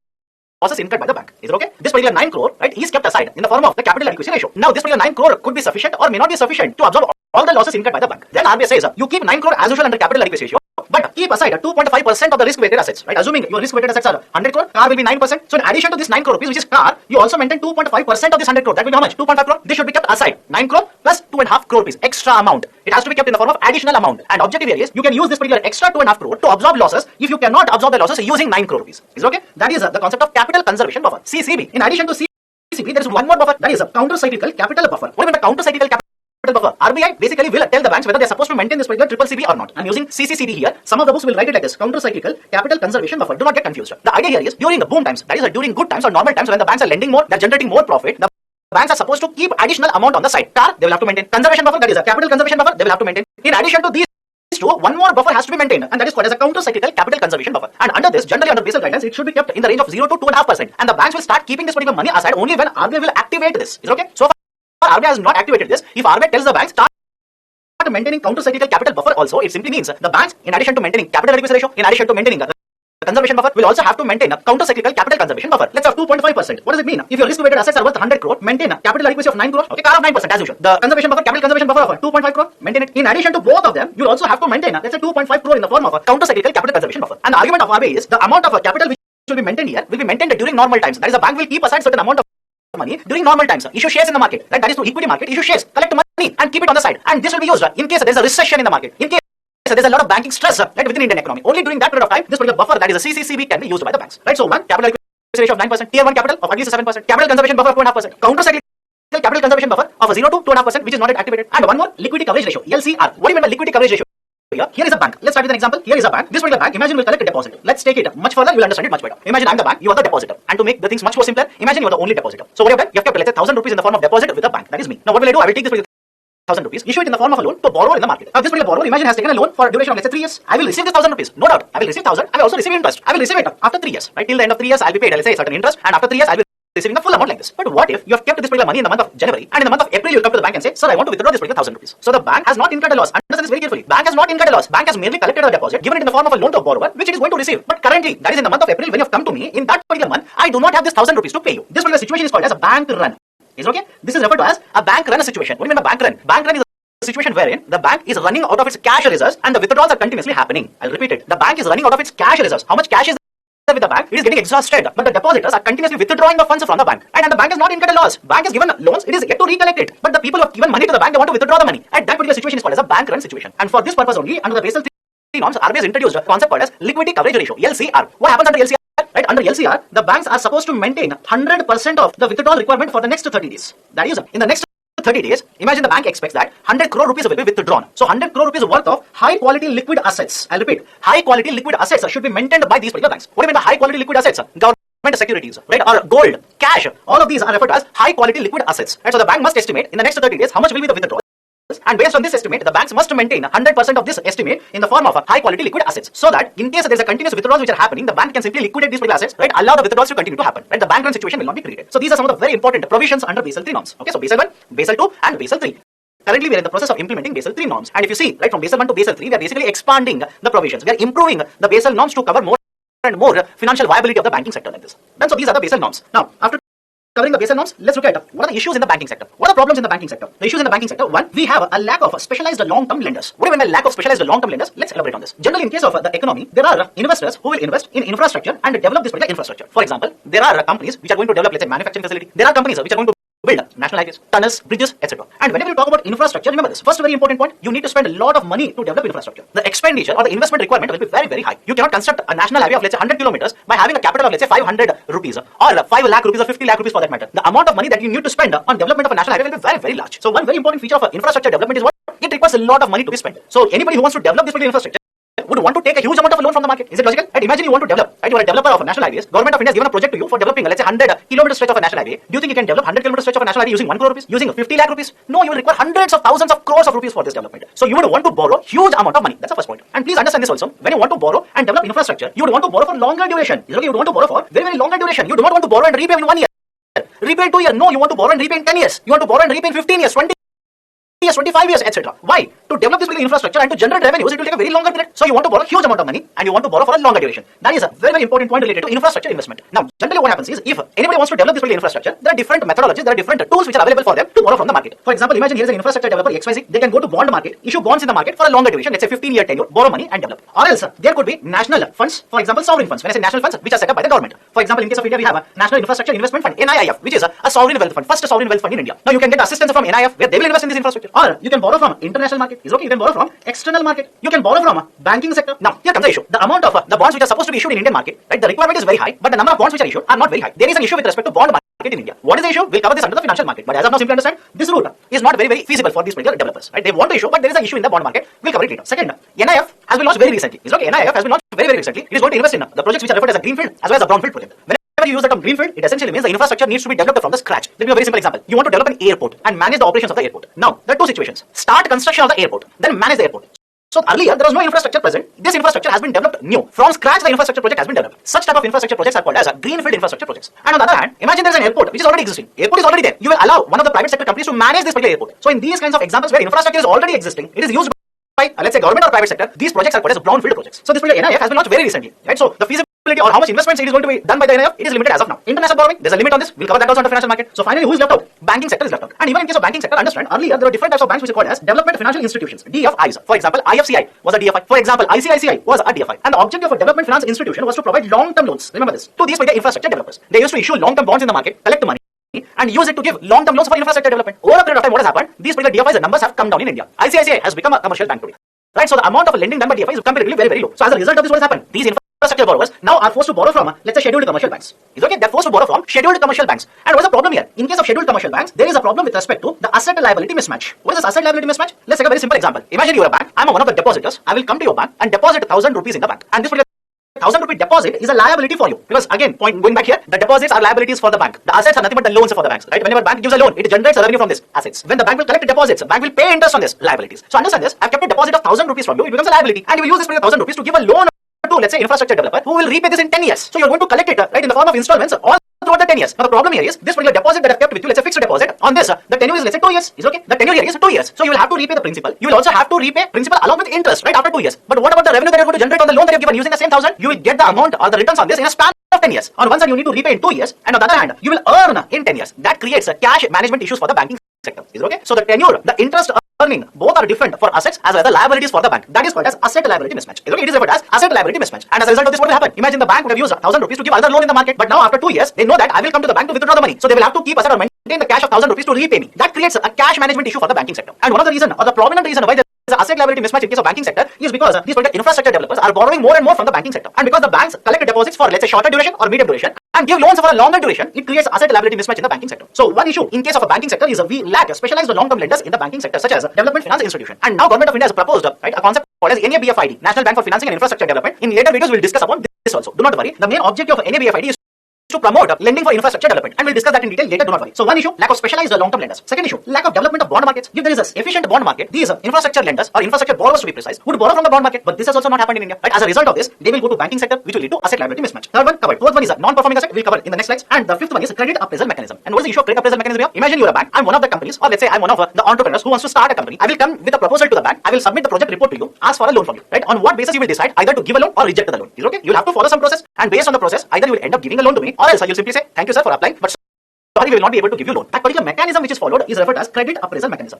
losses incurred by the bank. Is it okay? This particular 9 crore, right, is kept aside in the form of the capital adequacy ratio. Now, this particular 9 crore could be sufficient or may not be sufficient to absorb all the losses incurred by the bank. Then RBI says, you keep 9 crore as usual under capital adequacy ratio, but keep aside 2.5% of the risk-weighted assets, right? Assuming your risk-weighted assets are 100 crore, car will be 9%. So in addition to this 9 crore rupees, which is car, you also maintain 2.5% of this 100 crore. That will be how much? 2.5 crore. This should be kept aside. 9 crore plus 2.5 crore rupees, extra amount. It has to be kept in the form of additional amount. And objective here is, you can use this particular extra 2.5 crore to absorb losses if you cannot absorb the losses using 9 crore rupees. Is it okay? That is the concept of capital conservation buffer, CCB. In addition to CCB, there is one more buffer, that is a counter-cyclical capital buffer. What is the counter-cyclical capital buffer? RBI basically will tell the banks whether they are supposed to maintain this particular CCCB or not. I'm using CCCD here. Some of the books will write it like this: counter-cyclical capital conservation buffer. Do not get confused. The idea here is, during the boom times, that is during good times or normal times when the banks are lending more, they're generating more profit, the banks are supposed to keep additional amount on the side. Car, they will have to maintain. Conservation buffer, that is a capital conservation buffer, they will have to maintain. In addition to these two, one more buffer has to be maintained, and that is called as a counter-cyclical capital conservation buffer. And under this, generally under Basel guidance, it should be kept in the range of 0 to 2.5%. And the banks will start keeping this particular money aside only when RBI will activate this. Is it okay? So far, RBI has not activated this. If RBI tells the banks, start maintaining counter-cyclical capital buffer also, it simply means the banks, in addition to maintaining capital adequacy ratio, in addition to maintaining the conservation buffer, will also have to maintain a counter-cyclical capital conservation buffer. Let's have 2.5%. What does it mean? If your risk-weighted assets are worth 100 crore, maintain a capital adequacy of 9 crore, okay, car of 9% as usual. The conservation buffer, capital conservation buffer of 2.5 crore, maintain it. In addition to both of them, you'll also have to maintain, let's say 2.5 crore in the form of a counter-cyclical capital conservation buffer. And the argument of RBI is, the amount of capital which will be maintained here will be maintained during normal times. That is, the bank will keep aside certain amount of money during normal times. Issue shares in the market, right? That is to equity market, issue shares, collect money and keep it on the side. And this will be used in case there is a recession in the market, in case there's a lot of banking stress, right, within Indian economy. Only during that period of time, this particular buffer, that is a CCCB, can be used by the banks, right? So one, capital adequacy ratio of 9%, tier 1 capital of at least 7%, capital conservation buffer of 2.5%, counter-cyclical capital conservation buffer of 0 to 2.5%, which is not yet activated, and one more, liquidity coverage ratio, LCR. What do you mean by liquidity coverage ratio? Here is a bank. Let's start with an example. Here is a bank. This particular bank, imagine, will collect a deposit. Let's take it much further, you will understand it much better. Imagine I'm the bank, you are the depositor. And to make the things much more simpler, imagine you are the only depositor. So what you have done? You have kept, let's say, 1,000 rupees in the form of deposit with the bank. That is me. Now what will I do? I will take this 1,000 rupees, issue it in the form of a loan to borrower in the market. Now this particular borrower, imagine, has taken a loan for a duration of, let's say, 3 years. I will receive this 1,000 rupees. No doubt. I will receive 1,000. I will also receive interest. I will receive it after 3 years. Right? Till the end of 3 years, I'll be paid, let's say, certain interest, and after 3 years, I'll be receiving the full amount like this. But what if you have kept this particular money in the month of January, and in the month of April you will come to the bank and say, sir, I want to withdraw this particular 1,000 rupees. So the bank has not incurred a loss. Understand this very carefully. Bank has not incurred a loss. Bank has merely collected a deposit, given it in the form of a loan to a borrower, which it is going to receive. But currently, that is in the month of April, when you have come to me, in that particular month, I do not have this 1,000 rupees to pay you. This particular situation is called as a bank run. Is it okay? This is referred to as a bank run situation. What do you mean by bank run? Bank run is a situation wherein the bank is running out of its cash reserves and the withdrawals are continuously happening. I'll repeat it. The bank is running out of its cash reserves. How much cash is with the bank? It is getting exhausted, but the depositors are continuously withdrawing the funds from the bank, and the bank has not incurred a loss. Bank has given loans, it is yet to recollect it, but the people who have given money to the bank, they want to withdraw the money. And that particular situation is called as a bank run situation. And for this purpose only, under the Basel III norms, RBI has introduced a concept called as liquidity coverage ratio, LCR. What happens under LCR? Right, under LCR, the banks are supposed to maintain 100% of the withdrawal requirement for the next 30 days. That is, in the next 30 days, imagine the bank expects that 100 crore rupees will be withdrawn. So 100 crore rupees worth of high quality liquid assets. I'll repeat, high quality liquid assets should be maintained by these particular banks. What do you mean by high quality liquid assets? Government securities, right, or gold, cash, all of these are referred to as high quality liquid assets. Right, so the bank must estimate in the next 30 days how much will be the withdrawal. And based on this estimate, the banks must maintain 100% of this estimate in the form of high quality liquid assets, so that in case there is a continuous withdrawals which are happening, the bank can simply liquidate these particular assets, right, allow the withdrawals to continue to happen, right. The bank run situation will not be created. So these are some of the very important provisions under Basel III norms. Okay, so Basel 1, Basel 2 and Basel 3. Currently, we are in the process of implementing Basel III norms, and if you see, right, from Basel 1 to Basel 3, we are basically expanding the provisions. We are improving the Basel norms to cover more and more financial viability of the banking sector like this. Then, so these are the Basel norms. Now, after covering the Basel norms, let's look at what are the issues in the banking sector. What are the problems in the banking sector? The issues in the banking sector: one, we have a lack of specialized long-term lenders. What do you mean by lack of specialized long-term lenders? Let's elaborate on this. Generally, in case of the economy, there are investors who will invest in infrastructure and develop this particular infrastructure. For example, there are companies which are going to develop, let's say, manufacturing facility. There are companies which are going to build national highways, tunnels, bridges, etc. And whenever you talk about infrastructure, remember this. First, very important point: you need to spend a lot of money to develop infrastructure. The expenditure or the investment requirement will be very, very high. You cannot construct a national highway of, let's say, 100 kilometers by having a capital of, let's say, 500 rupees or 5 lakh rupees or 50 lakh rupees for that matter. The amount of money that you need to spend on development of a national highway will be very, very large. So one very important feature of infrastructure development is what? It requires a lot of money to be spent. So anybody who wants to develop this particular infrastructure would want to take a huge amount of a loan from the market. Is it logical? Right? Imagine you want to develop, right? You are a developer of national highways. Government of India has given a project to you for developing, let's say, 100 kilometer stretch of a national highway. Do you think you can develop 100 kilometer stretch of a national highway using 1 crore rupees? Using 50 lakh rupees? No, you will require hundreds of thousands of crores of rupees for this development. So you would want to borrow huge amount of money. That's the first point. And please understand this also. When you want to borrow and develop infrastructure, you would want to borrow for longer duration. You would want to borrow for very, very longer duration. You do not want to borrow and repay in 1 year. Repay in 2 years. No, you want to borrow and repay in 10 years. You want to borrow and repay in 15 years, 20 years, 25 years, etc. Why? To to develop this particular infrastructure and to generate revenues, it will take a very longer period. So you want to borrow a huge amount of money and you want to borrow for a longer duration. That is a very, very important point related to infrastructure investment. Now, generally what happens is, if anybody wants to develop this particular infrastructure, there are different methodologies, there are different tools which are available for them to borrow from the market. For example, imagine here is an infrastructure developer XYZ. They can go to bond market, issue bonds in the market for a longer duration, let's say 15-year tenure, borrow money and develop. Or else there could be national funds, for example, sovereign funds. When I say national funds, which are set up by the government. For example, in case of India, we have a National Infrastructure Investment Fund, NIIF, which is a sovereign wealth fund, first sovereign wealth fund in India. Now you can get assistance from NIIF where they will invest in this infrastructure. Or you can borrow from international market. Is okay. You can borrow from external market. You can borrow from banking sector. Now here comes the issue. The amount of the bonds which are supposed to be issued in Indian market, right? The requirement is very high, but the number of bonds which are issued are not very high. There is an issue with respect to bond market in India. What is the issue? We'll cover this under the financial market. But as of now, simply understand this route is not very, very feasible for these particular developers. Right? They want to issue, but there is an issue in the bond market. We'll cover it later. Second, NIIF has been launched very recently. Is okay. NIIF has been launched very, very recently. It is going to invest in the projects which are referred as a greenfield as well as a brownfield project. Whenever you use the term greenfield, it essentially means the infrastructure needs to be developed from the scratch. Let me give you a very simple example. You want to develop an airport and manage the operations of the airport. Now, there are two situations. Start construction of the airport, then manage the airport. So earlier, there was no infrastructure present. This infrastructure has been developed new. From scratch, the infrastructure project has been developed. Such type of infrastructure projects are called as a greenfield infrastructure projects. And on the other hand, imagine there's an airport which is already existing. Airport is already there. You will allow one of the private sector companies to manage this particular airport. So in these kinds of examples where infrastructure is already existing, it is used by, let's say, government or private sector. These projects are called as brownfield projects. So this particular NIIF has been launched very recently, right? So the feasibility or how much investment it is going to be done by the NIIF, it is limited as of now. International borrowing, there's a limit on this. We'll cover that also on the financial market. So finally, who is left out? Banking sector is left out. And even in case of banking sector, understand earlier there were different types of banks which are called as development financial institutions, DFIs. For example, IFCI was a DFI. For example, ICICI was a DFI. And the objective of a development finance institution was to provide long-term loans. Remember this to these particular infrastructure developers. They used to issue long-term bonds in the market, collect the money, and use it to give long-term loans for infrastructure development. Over a period of time, what has happened? These particular DFIs, the numbers have come down in India. ICICI has become a commercial bank today. Right, so the amount of lending done by DFI is comparatively very, very low. So as a result of this, what has happened? These infrastructure borrowers now are forced to borrow from, let's say, scheduled commercial banks. Is okay? They're forced to borrow from scheduled commercial banks. And what's the problem here? In case of scheduled commercial banks, there is a problem with respect to the asset liability mismatch. What is this asset liability mismatch? Let's take a very simple example. Imagine you're a bank. I'm one of the depositors. I will come to your bank and deposit 1,000 rupees in the bank. And this particular 1,000 rupee deposit is a liability for you. Because again, going back here, the deposits are liabilities for the bank. The assets are nothing but the loans for the banks. Right? Whenever bank gives a loan, it generates a revenue from this assets. When the bank will collect deposits, the bank will pay interest on this liabilities. So understand this. I've kept a deposit of 1,000 rupees from you. It becomes a liability. And you will use this 1,000 rupees to give a loan to, let's say, infrastructure developer who will repay this in 10 years. So you're going to collect it right in the form of installments all throughout the 10 years. Now the problem here is this particular deposit that I've kept with you, let's say fixed deposit, on this, the tenure is let's say 2 years. Is okay? The tenure here is 2 years. So you will have to repay the principal. You will also have to repay principal along with interest, right, after 2 years. But what about the revenue that you're going to generate on the loan that you've given using the same 1,000? You will get the amount or the returns on this in a span of 10 years. On one side, you need to repay in 2 years, and on the other hand, you will earn in 10 years. That creates a cash management issues for the banking sector. Is okay? So the tenure, the interest earning, both are different for assets as well as the liabilities for the bank. That is called as asset liability mismatch. Is okay? It is referred as asset liability mismatch. And as a result of this, what will happen? Imagine the bank would have used 1,000 rupees to give other loan in the market, but now after 2 years, they know that I will come to the bank to withdraw the money. So they will have to keep asset or maintain the cash of 1,000 rupees to repay me. That creates a cash management issue for the banking sector. And one of the reason or the prominent reason why the asset liability mismatch in case of banking sector is because these particular infrastructure developers are borrowing more and more from the banking sector. And because the banks collect deposits for, let's say, shorter duration or medium duration and give loans for a longer duration, it creates asset liability mismatch in the banking sector. So one issue in case of a banking sector is we lack specialized long-term lenders in the banking sector, such as development finance institution. And now government of India has proposed right, a concept called as NABFID, National Bank for Financing and Infrastructure Development. In later videos, we'll discuss upon this also. Do not worry. The main objective of NABFID is to promote lending for infrastructure development, and we'll discuss that in detail later. Do not worry. So one issue, lack of specialized long-term lenders. Second issue, lack of development of bond markets. If there is a efficient bond market, these infrastructure lenders or infrastructure borrowers to be precise would borrow from the bond market, but this has also not happened in India. Right? As a result of this, they will go to banking sector, which will lead to asset liability mismatch. Third one covered. Fourth one is a non-performing asset. We'll cover in the next slides. And the fifth one is credit appraisal mechanism. And what is the issue of credit appraisal mechanism here? Imagine you're a bank. I'm one of the companies, or let's say I'm one of the entrepreneurs who wants to start a company. I will come with a proposal to the bank. I will submit the project report to you, ask for a loan from you. Right? On what basis you will decide either to give a loan or reject the loan. Is okay? You'll have to follow some process, and based on the process, either you will end up giving a loan to me, or else you'll simply say, "Thank you, sir, for applying, but sorry, we will not be able to give you loan." That particular mechanism which is followed is referred as credit appraisal mechanism.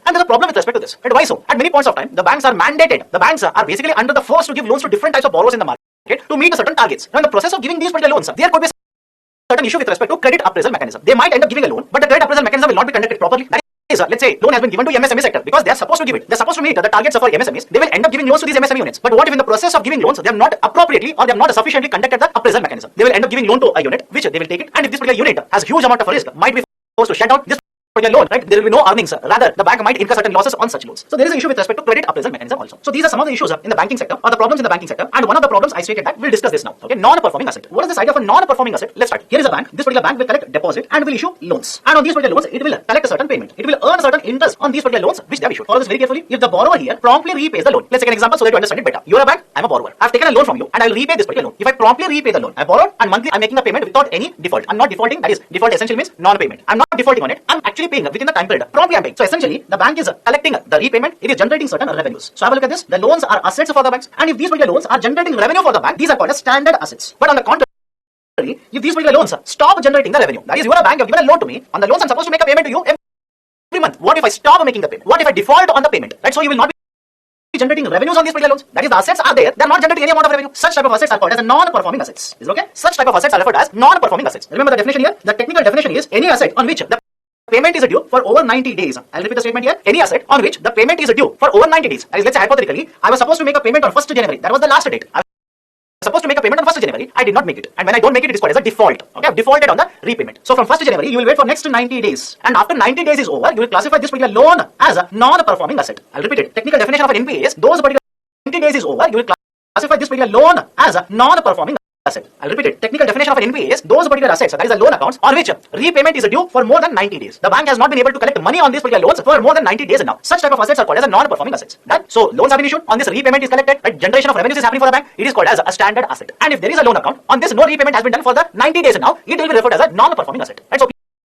And there's a problem with respect to this. Right? Why so? At many points of time, the banks are mandated. The banks are basically under the force to give loans to different types of borrowers in the market to meet a certain targets. Now, in the process of giving these particular loans, there could be a certain issue with respect to credit appraisal mechanism. They might end up giving a loan, but the credit appraisal mechanism will not be conducted properly. That is, let's say, loan has been given to MSME sector because they are supposed to give it. They're supposed to meet the targets for MSMEs. They will end up giving loans to these MSME units. But what if in the process of giving loans, they have not appropriately or they have not sufficiently conducted the appraisal mechanism? They will end up giving loan to a unit, which they will take it, and if this particular unit has huge amount of risk, might be forced to shut down this particular loan, right? There will be no earnings. Rather, the bank might incur certain losses on such loans. So there is an issue with respect to credit appraisal mechanism also. So these are some of the issues in the banking sector or the problems in the banking sector. And one of the problems I stated that we'll discuss this now. Okay, non-performing asset. What is this idea of a non-performing asset? Let's start. Here is a bank. This particular bank will collect deposit and will issue loans. And on these particular loans, it will collect a certain payment. It will earn a certain interest on these particular loans which they have issued. Follow this very carefully. If the borrower here promptly repays the loan, let's take an example so that you understand it better. You're a bank. I'm a borrower. I've taken a loan from you and I will repay this particular loan. If I promptly repay the loan, I borrowed and monthly I'm making a payment without any default. I'm not defaulting. That is, default essentially means non-payment. I'm not defaulting on it. I'm actually actually paying within the time period. Promptly I'm paying. So essentially, the bank is collecting the repayment, it is generating certain revenues. So have a look at this. The loans are assets for the banks, and if these particular loans are generating revenue for the bank, these are called as standard assets. But on the contrary, if these particular loans stop generating the revenue, that is, you are a bank, you have given a loan to me, on the loans I'm supposed to make a payment to you every month. What if I stop making the payment? What if I default on the payment? Right? So you will not be generating revenues on these particular loans. That is, the assets are there, they are not generating any amount of revenue. Such type of assets are called as non-performing assets. Is it okay? Such type of assets are referred as non-performing assets. Remember the definition here? The technical definition is any asset on which the payment is due for over 90 days. I'll repeat the statement here. Any asset on which the payment is due for over 90 days. That is, let's say hypothetically, I was supposed to make a payment on 1st January. That was the last date. I was supposed to make a payment on 1st January. I did not make it. And when I don't make it, it is called as a default. Okay, I've defaulted on the repayment. So from 1st January, you will wait for next 90 days. And after 90 days is over, you will classify this particular loan as a non-performing asset. I'll repeat it. Technical definition of an NPA is those particular 90 days is over, you will classify this particular loan as a non-performing asset. I'll repeat it. Technical definition of an NPA is those particular assets, that is the loan accounts, on which repayment is due for more than 90 days. The bank has not been able to collect money on these particular loans for more than 90 days now. Such type of assets are called as a non-performing assets. Done. So loans have been issued, on this repayment is collected, right? Generation of revenues is happening for the bank, it is called as a standard asset. And if there is a loan account, on this no repayment has been done for the 90 days now, it will be referred as a non-performing asset. Right? So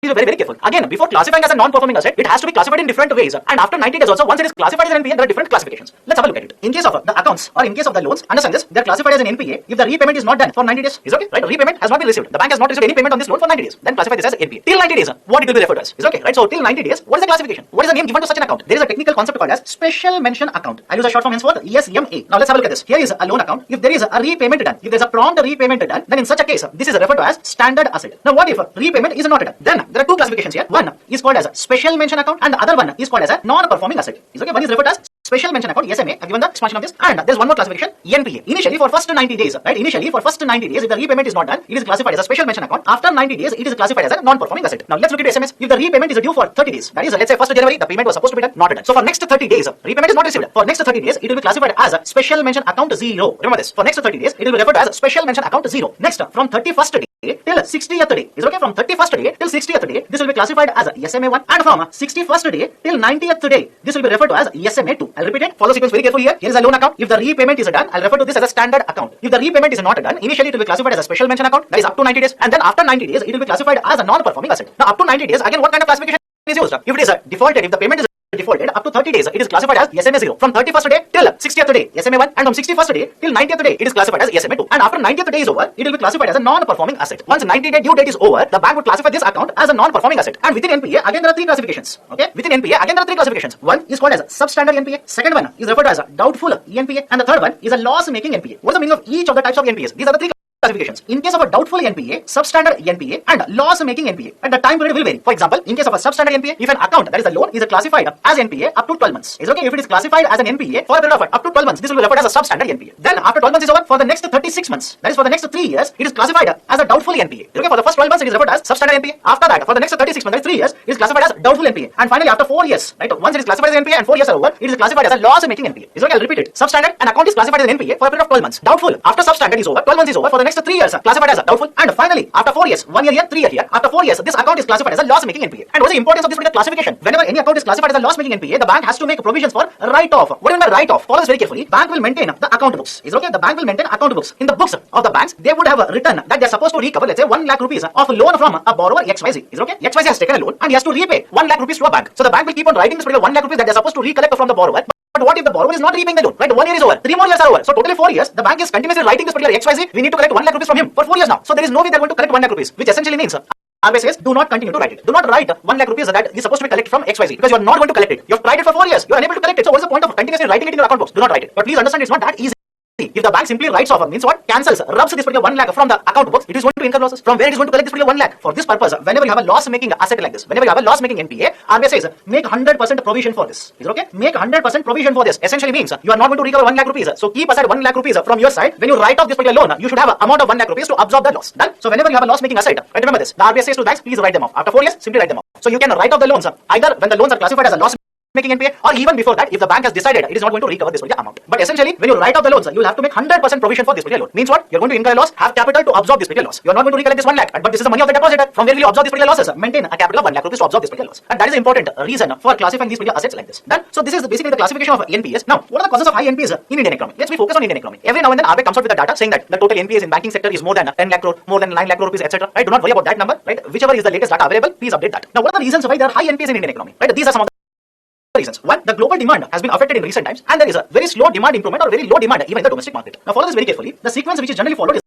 please be very, very careful. Again, before classifying as a non-performing asset, it has to be classified in different ways. And after 90 days also, once it is classified as an NPA, there are different classifications. Let's have a look at it. In case of the accounts or in case of the loans, understand this, they are classified as an NPA if the repayment is not done for 90 days. Is okay? Right? Repayment has not been received. The bank has not received any payment on this loan for 90 days. Then classify this as NPA. Till 90 days, what it will be referred as? Is okay? Right? So till 90 days, what is the classification? What is the name given to such an account? There is a technical concept called as special mention account. I use a short form henceforth, SMA. Now let's have a look at this. Here is a loan account. If there is a repayment done, if there is a prompt repayment done, then in such a case, this is referred to as standard asset. Now what if repayment is not done? Then there are two classifications here. One is called as a special mention account and the other one is called as a non-performing asset. Is okay? One is referred as special mention account, SMA. I've given the expansion of this. And there's one more classification, NPA. Initially for first 90 days, right? Initially for first 90 days, if the repayment is not done, it is classified as a special mention account. After 90 days, it is classified as a non-performing asset. Now let's look at SMS. If the repayment is due for 30 days, that is, let's say 1st January, the payment was supposed to be done, not done. So for next 30 days, repayment is not received. For next 30 days, it will be classified as a special mention account 0. Remember this. For next 30 days, it will be referred to as a special mention account 0. Next, from 31st day till 60th day, is okay? From 31st day till 60th day, this will be classified as a SMA1, and from 61st day till 90th day, this will be referred to as SMA2. I'll repeat it. Follow sequence very carefully here. Here is a loan account. If the repayment is done, I'll refer to this as a standard account. If the repayment is not done, initially it will be classified as a special mention account, that is up to 90 days, and then after 90 days, it will be classified as a non-performing asset. Now up to 90 days, again, what kind of classification is used? If it is defaulted, if the payment is defaulted up to 30 days, it is classified as SMA0. From 31st day till 60th day, SMA1, and from 61st day till 90th day, it is classified as SMA2. And after 90th day is over, it will be classified as a non-performing asset. Once 90-day due date is over, the bank would classify this account as a non-performing asset. And within NPA, again there are three classifications. Okay? Within NPA, again there are three classifications. One is called as a substandard NPA. Second one is referred to as a doubtful NPA, and the third one is a loss-making NPA. What is the meaning of each of the types of NPAs? These are the three classifications. In case of a doubtful NPA, substandard NPA, and loss-making NPA, and the time period will vary. For example, in case of a substandard NPA, if an account, that is the loan, is classified as NPA up to 12 months. Is okay? If it is classified as an NPA for a period of up to 12 months, this will be referred as a substandard NPA. Then after 12 months is over, for the next 36 months, that is for the next 3 years, it is classified as a doubtful NPA. Okay? For the first 12 months, it is referred as substandard NPA. After that, for the next 36 months, that is 3 years, it is classified as doubtful NPA. And finally, after 4 years, right, once it is classified as NPA and 4 years are over, it is classified as a loss-making NPA. Is okay? I'll repeat it. Substandard, an account is classified as an NPA for a period of 12 months. Doubtful, after substandard is over, 12 months is over, for the next 3 years, classified as a doubtful. And finally, after 4 years, 1 year here, 3 year here, after 4 years, this account is classified as a loss-making NPA. And what is the importance of this particular classification? Whenever any account is classified as a loss-making NPA, the bank has to make provisions for write-off. What do you mean by write-off? Follow this very carefully. Bank will maintain the account books. Is okay? The bank will maintain account books. In the books of the banks, they would have written that they are supposed to recover, let's say, 1 lakh rupees of loan from a borrower XYZ. Is okay? XYZ has taken a loan and he has to repay 1 lakh rupees to a bank. So the bank will keep on writing this particular 1 lakh rupees that they are supposed to recollect from the borrower. But what if the borrower is not repaying the loan? Right? 1 year is over. 3 more years are over. So totally 4 years. The bank is continuously writing this particular XYZ. We need to collect 1 lakh rupees from him for 4 years now. So there is no way they are going to collect 1 lakh rupees, which essentially means RBI says, do not continue to write it. Do not write 1 lakh rupees that is supposed to be collected from XYZ, because you are not going to collect it. You have tried it for 4 years. You are unable to collect it. So what is the point of continuously writing it in your account books? Do not write it. But please understand, it's not that easy. If the bank simply writes off, means what? Cancels, rubs this particular 1 lakh from the account books, it is going to incur losses. From where it is going to collect this particular 1 lakh? For this purpose, whenever you have a loss-making asset like this, whenever you have a loss-making NPA, RBI says, make 100% provision for this. Is it okay? Make 100% provision for this. Essentially means you are not going to recover 1 lakh rupees. So keep aside 1 lakh rupees from your side. When you write off this particular loan, you should have an amount of 1 lakh rupees to absorb the loss. Done? So whenever you have a loss-making asset, right, remember this. The RBI says to banks, please write them off. After 4 years, simply write them off. So you can write off the loans either when the loans are classified as a loss making NPA, or even before that, if the bank has decided it is not going to recover this particular amount. But essentially, when you write off the loans, you will have to make 100% provision for this particular loan. Means what? You're going to incur a loss, have capital to absorb this particular loss. You're not going to recollect this 1 lakh, but this is the money of the depositor. From where will you absorb this particular losses? Maintain a capital of 1 lakh rupees to absorb this particular loss. And that is an important reason for classifying these particular assets like this. Done. So this is basically the classification of NPAs. Now, what are the causes of high NPAs in Indian economy? Let's focus on Indian economy. Every now and then, RBI comes out with the data saying that the total NPAs in banking sector is more than 10 lakh crore, more than 9 lakh crore rupees, etc. Right? Do not worry about that number. Right? Whichever is the latest data available, please update that. Now, what are the reasons why there are high NPAs in Indian economy? Right? These are some of the reasons. One, the global demand has been affected in recent times, and there is a very slow demand improvement or very low demand even in the domestic market. Now, follow this very carefully. The sequence which is generally followed is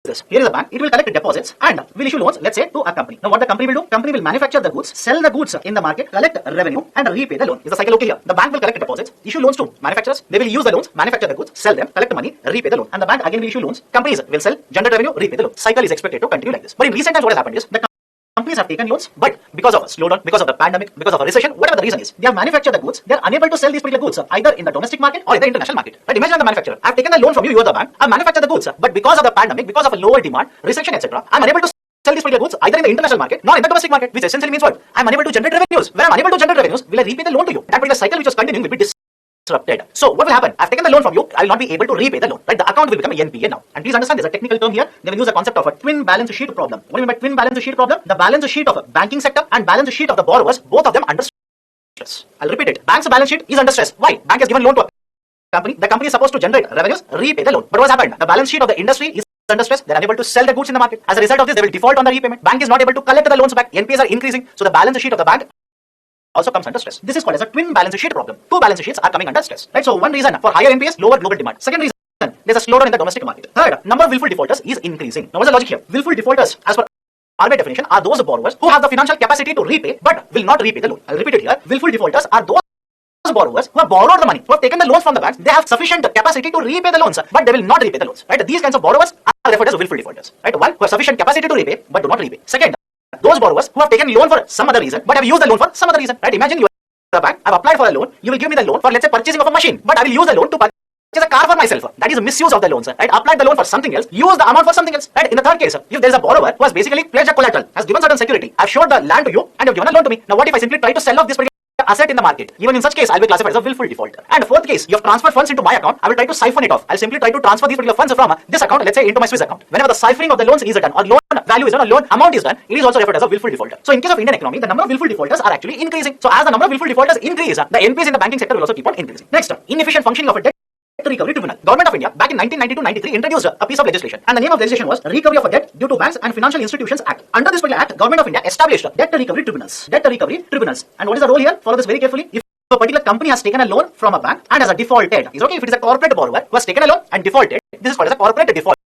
this. Here is a bank. It will collect deposits and will issue loans, let's say, to a company. Now, what the company will do? Company will manufacture the goods, sell the goods in the market, collect revenue, and repay the loan. Is the cycle okay here? The bank will collect deposits, issue loans to manufacturers. They will use the loans, manufacture the goods, sell them, collect the money, repay the loan, and the bank again will issue loans. Companies will sell, generate revenue, repay the loan. Cycle is expected to continue like this. But in recent times, what has happened is the companies have taken loans, but because of a slowdown, because of the pandemic, because of a recession, whatever the reason is, they have manufactured the goods. They are unable to sell these particular goods either in the domestic market or in the international market. Right? Imagine the manufacturer. I have taken the loan from you, you are the bank. I manufacture the goods, but because of the pandemic, because of a lower demand, recession, etc., I am unable to sell these particular goods either in the international market nor in the domestic market, which essentially means what? I am unable to generate revenues. When I am unable to generate revenues, will I repay the loan to you? That particular cycle which was continuing will be disrupted. So what will happen? I've taken the loan from you, I will not be able to repay the loan. Right? The account will become a NPA now. And please understand, there's a technical term here. They will use the concept of a twin balance sheet problem. What do you mean by twin balance sheet problem? The balance sheet of a banking sector and balance sheet of the borrowers, both of them under stress. I'll repeat it. Bank's balance sheet is under stress. Why? Bank has given loan to a company. The company is supposed to generate revenues, repay the loan. But what's happened? The balance sheet of the industry is under stress. They're unable to sell the goods in the market. As a result of this, they will default on the repayment. Bank is not able to collect the loans back. NPAs are increasing. So the balance sheet of the bank also comes under stress. This is called as a twin balance sheet problem. Two balance sheets are coming under stress. Right? So one reason for higher NPAs, lower global demand. Second reason, there's a slowdown in the domestic market. Third, number of willful defaulters is increasing. Now what's the logic here? Willful defaulters, as per RBI definition, are those borrowers who have the financial capacity to repay but will not repay the loan. I'll repeat it here. Willful defaulters are those borrowers who have borrowed the money, who have taken the loans from the banks. They have sufficient capacity to repay the loans, but they will not repay the loans. Right? These kinds of borrowers are referred as willful defaulters. Right? One, who have sufficient capacity to repay but do not repay. Second, those borrowers who have taken loan for some other reason but have used the loan for some other reason. Right? Imagine you are the bank. I've applied for a loan. You will give me the loan for, let's say, purchasing of a machine, but I will use the loan to purchase a car for myself. That is a misuse of the loans. Right? Applied the loan for something else, use the amount for something else. Right? In the third case, if there is a borrower who has basically pledged a collateral, has given certain security, I've showed the land to you and you've given a loan to me. Now what if I simply try to sell off this particular asset in the market? Even in such case, I'll be classified as a willful defaulter. And fourth case, you have transferred funds into my account. I will try to siphon it off. I'll simply try to transfer these particular funds from this account, let's say, into my Swiss account. Whenever the ciphering of the loans is done, or loan value is done, or loan amount is done, it is also referred as a willful defaulter. So in case of Indian economy, the number of willful defaulters are actually increasing. So as the number of willful defaulters increase, the NPAs in the banking sector will also keep on increasing. Next, inefficient functioning of a debt recovery tribunal. Government of India back in 1992-93 introduced a piece of legislation, and the name of the legislation was Recovery of a Debt Due to Banks and Financial Institutions Act. Under this particular act, Government of India established debt recovery tribunals. Debt recovery tribunals. And what is the role here? Follow this very carefully. If a particular company has taken a loan from a bank and has a defaulted, is okay. If it is a corporate borrower who has taken a loan and defaulted, this is called as a corporate default.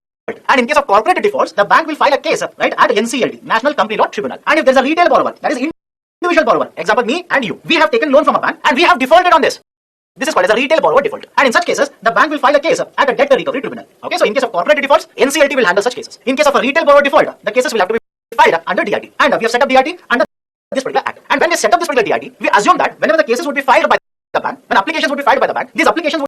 And in case of corporate defaults, the bank will file a case, right, at NCLT, National Company Law Tribunal. And if there is a retail borrower, that is individual borrower, example me and you, we have taken loan from a bank and we have defaulted on this. This is called as a retail borrower default. And in such cases, the bank will file a case at a debt recovery tribunal. Okay, so in case of corporate defaults, NCLT will handle such cases. In case of a retail borrower default, the cases will have to be filed under DRT. And we have set up DRT under this particular act. And when we set up this particular DRT, we assume that whenever the cases would be filed by the bank, when applications would be filed by the bank, these applications would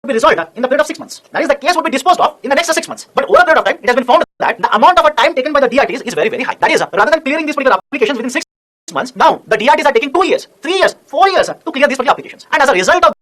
be resolved in the period of 6 months. That is, the case would be disposed of in the next 6 months. But over a period of time, it has been found that the amount of time taken by the DRTs is very, very high. That is, rather than clearing these particular applications within 6 months, now the DRTs are taking 2 years, 3 years, 4 years to clear these particular applications. And as a result of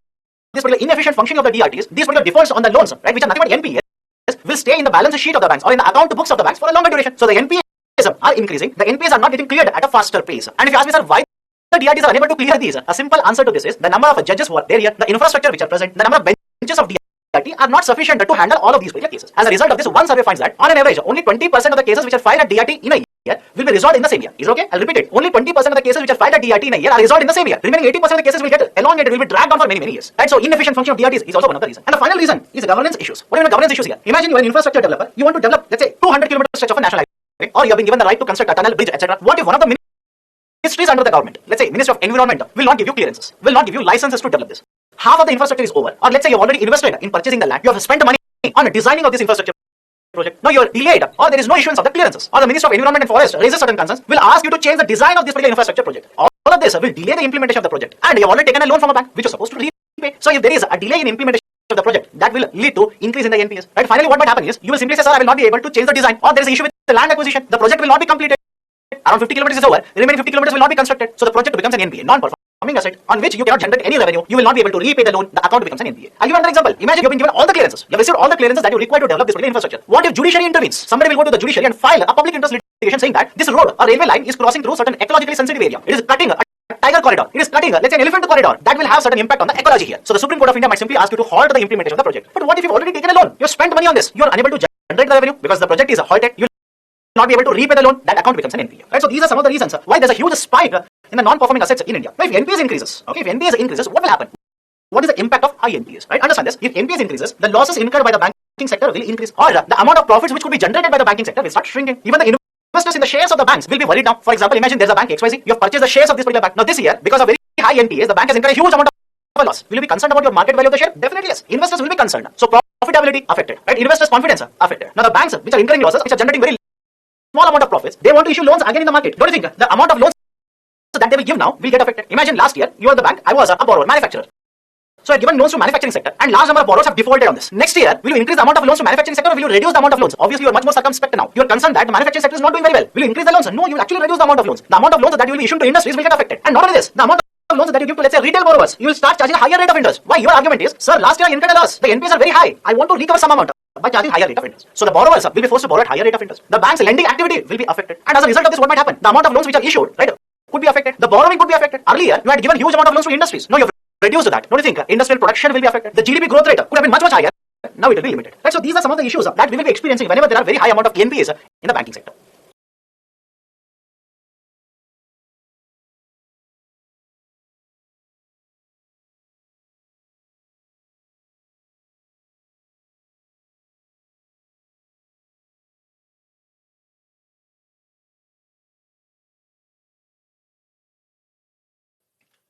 this particular inefficient functioning of the DRTs, these particular defaults on the loans, right, which are nothing but NPAs, will stay in the balance sheet of the banks or in the account books of the banks for a longer duration. So the NPAs are increasing. The NPAs are not getting cleared at a faster pace. And if you ask me, sir, why the DRTs are unable to clear these, a simple answer to this is the number of judges who are there here, the infrastructure which are present, the number of benches of DRT are not sufficient to handle all of these particular cases. As a result of this, one survey finds that on an average, only 20% of the cases which are filed at DRT in a year will be resolved in the same year. Is it okay? I'll repeat it. Only 20% of the cases which are filed at DRT in a year are resolved in the same year. Remaining 80% of the cases will get elongated, will be dragged on for many, many years. Right? So inefficient function of DRTs is also one of the reasons. And the final reason is governance issues. What are the governance issues here? Imagine you are an infrastructure developer. You want to develop, let's say, 200 km stretch of a national highway, or you have been given the right to construct a tunnel, bridge, etc. What if one of the ministries under the government, let's say Ministry of Environment, will not give you clearances, will not give you licenses to develop this? Half of the infrastructure is over. Or let's say you have already invested in purchasing the land. You have spent money on designing of this infrastructure project. Now you are delayed, or there is no issuance of the clearances, or the Ministry of Environment and Forest raises certain concerns, will ask you to change the design of this particular infrastructure project. All of this will delay the implementation of the project. And you have already taken a loan from a bank which is supposed to repay. So if there is a delay in implementation of the project, that will lead to increase in the NPAs. Right? Finally, what might happen is you will simply say, sir, I will not be able to change the design, or there is an issue with the land acquisition. The project will not be completed. Around 50 kilometers is over. The remaining 50 kilometers will not be constructed. So the project becomes an NPA, non-performing. asset on which you cannot generate any revenue, you will not be able to repay the loan, the account becomes an NPA. I'll give you another example. Imagine you've been given all the clearances. You have received all the clearances that you require to develop this particular infrastructure. What if judiciary intervenes? Somebody will go to the judiciary and file a public interest litigation saying that this road or railway line is crossing through certain ecologically sensitive area. It is cutting a tiger corridor. It is cutting, let's say, an elephant corridor. That will have certain impact on the ecology here. So the Supreme Court of India might simply ask you to halt the implementation of the project. But what if you've already taken a loan? You've spent money on this. You are unable to generate the revenue because the project is halted. You will not be able to repay the loan. That account becomes an NPA. Right? So these are some of the reasons why there's a huge spike in the non-performing assets in India. Now, if NPAs increases, okay, if NPAs increases, what will happen? What is the impact of high NPAs? Right? Understand this. If NPAs increases, the losses incurred by the banking sector will increase, or the amount of profits which could be generated by the banking sector will start shrinking. Even the investors in the shares of the banks will be worried now. For example, imagine there's a bank XYZ. You have purchased the shares of this particular bank. Now this year, because of very high NPAs, the bank has incurred a huge amount of loss. Will you be concerned about your market value of the share? Definitely yes. Investors will be concerned. So profitability affected. Right? Investors' confidence affected. Now the banks which are incurring losses, which are generating very small amount of profits, they want to issue loans again in the market. Don't you think the amount of loans that they will give now will get affected? Imagine last year you are the bank, I was a borrower, manufacturer. So I had given loans to manufacturing sector and large number of borrowers have defaulted on this. Next year, will you increase the amount of loans to manufacturing sector or will you reduce the amount of loans? Obviously, you are much more circumspect now. You are concerned that the manufacturing sector is not doing very well. Will you increase the loans? No, you will actually reduce the amount of loans. The amount of loans that you will be issuing to industries will get affected. And not only this, the amount of loans that you give to, let's say, retail borrowers, you will start charging a higher rate of interest. Why? Your argument is, sir, last year I incurred a loss. The NPAs are very high. I want to recover some amount by charging higher rate of interest. So the borrowers will be forced to borrow at higher rate of interest. The bank's lending activity will be affected. And as a result of this, what might happen? The amount of loans which are issued, right, could be affected. The borrowing could be affected. Earlier, you had given huge amount of loans to industries. Now you have reduced that. Don't you think industrial production will be affected? The GDP growth rate could have been much higher. Now it will be limited. Right? So these are some of the issues that we will be experiencing whenever there are very high amount of NPAs in the banking sector.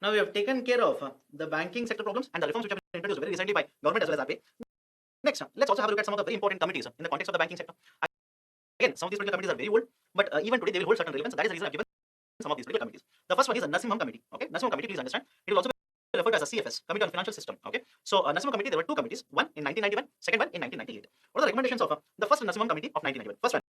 Now we have taken care of the banking sector problems and the reforms which have been introduced very recently by government as well as RBI. Next, let's also have a look at some of the very important committees in the context of the banking sector. Again, some of these particular committees are very old, but even today they will hold certain relevance. That is the reason I've given some of these particular committees. The first one is the Nasimham Committee. Okay, Nasimham Committee, please understand, it will also be referred as a CFS, Committee on Financial System. Okay, so Nasimham Committee, there were two committees, one in 1991, second one in 1998. What are the recommendations of the first Nasimham Committee of 1991? First one,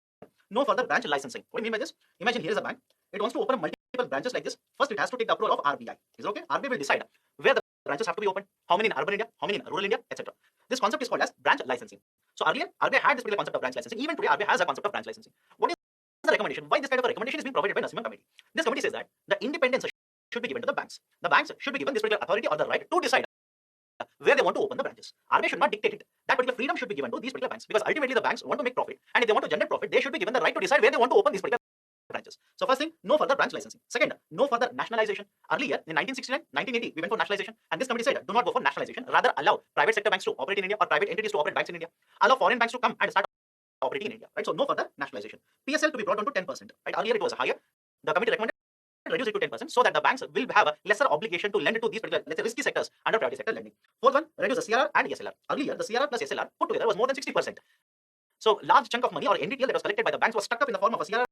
no further branch licensing. What do you mean by this? Imagine here is a bank. It wants to open multiple branches like this. First, it has to take the approval of RBI. Is it okay? RBI will decide where the branches have to be opened, how many in urban India, how many in rural India, etc. This concept is called as branch licensing. So earlier, RBI had this particular concept of branch licensing. Even today, RBI has a concept of branch licensing. What is the recommendation? Why this kind of a recommendation is being provided by Nasimham Committee? This committee says that the independence should be given to the banks. The banks should be given this particular authority or the right to decide where they want to open the branches. RBI should not dictate it. That particular freedom should be given to these particular banks because ultimately the banks want to make profit, and if they want to generate profit, they should be given the right to decide where they want to open these particular branches. So first thing, no further branch licensing. Second, no further nationalization. Earlier in 1969, 1980, we went for nationalization, and this committee said do not go for nationalization. Rather allow private sector banks to operate in India or private entities to operate banks in India. Allow foreign banks to come and start operating in India. Right. So no further nationalization. PSL to be brought down to 10%. Right. Earlier it was higher. The committee recommended reduce it to 10% so that the banks will have a lesser obligation to lend to these particular, let's say, risky sectors under private sector lending. Fourth one, reduce the CRR and SLR. Earlier, the CRR plus SLR put together was more than 60%. So large chunk of money or NDTL that was collected by the banks was stuck up in the form of a CRR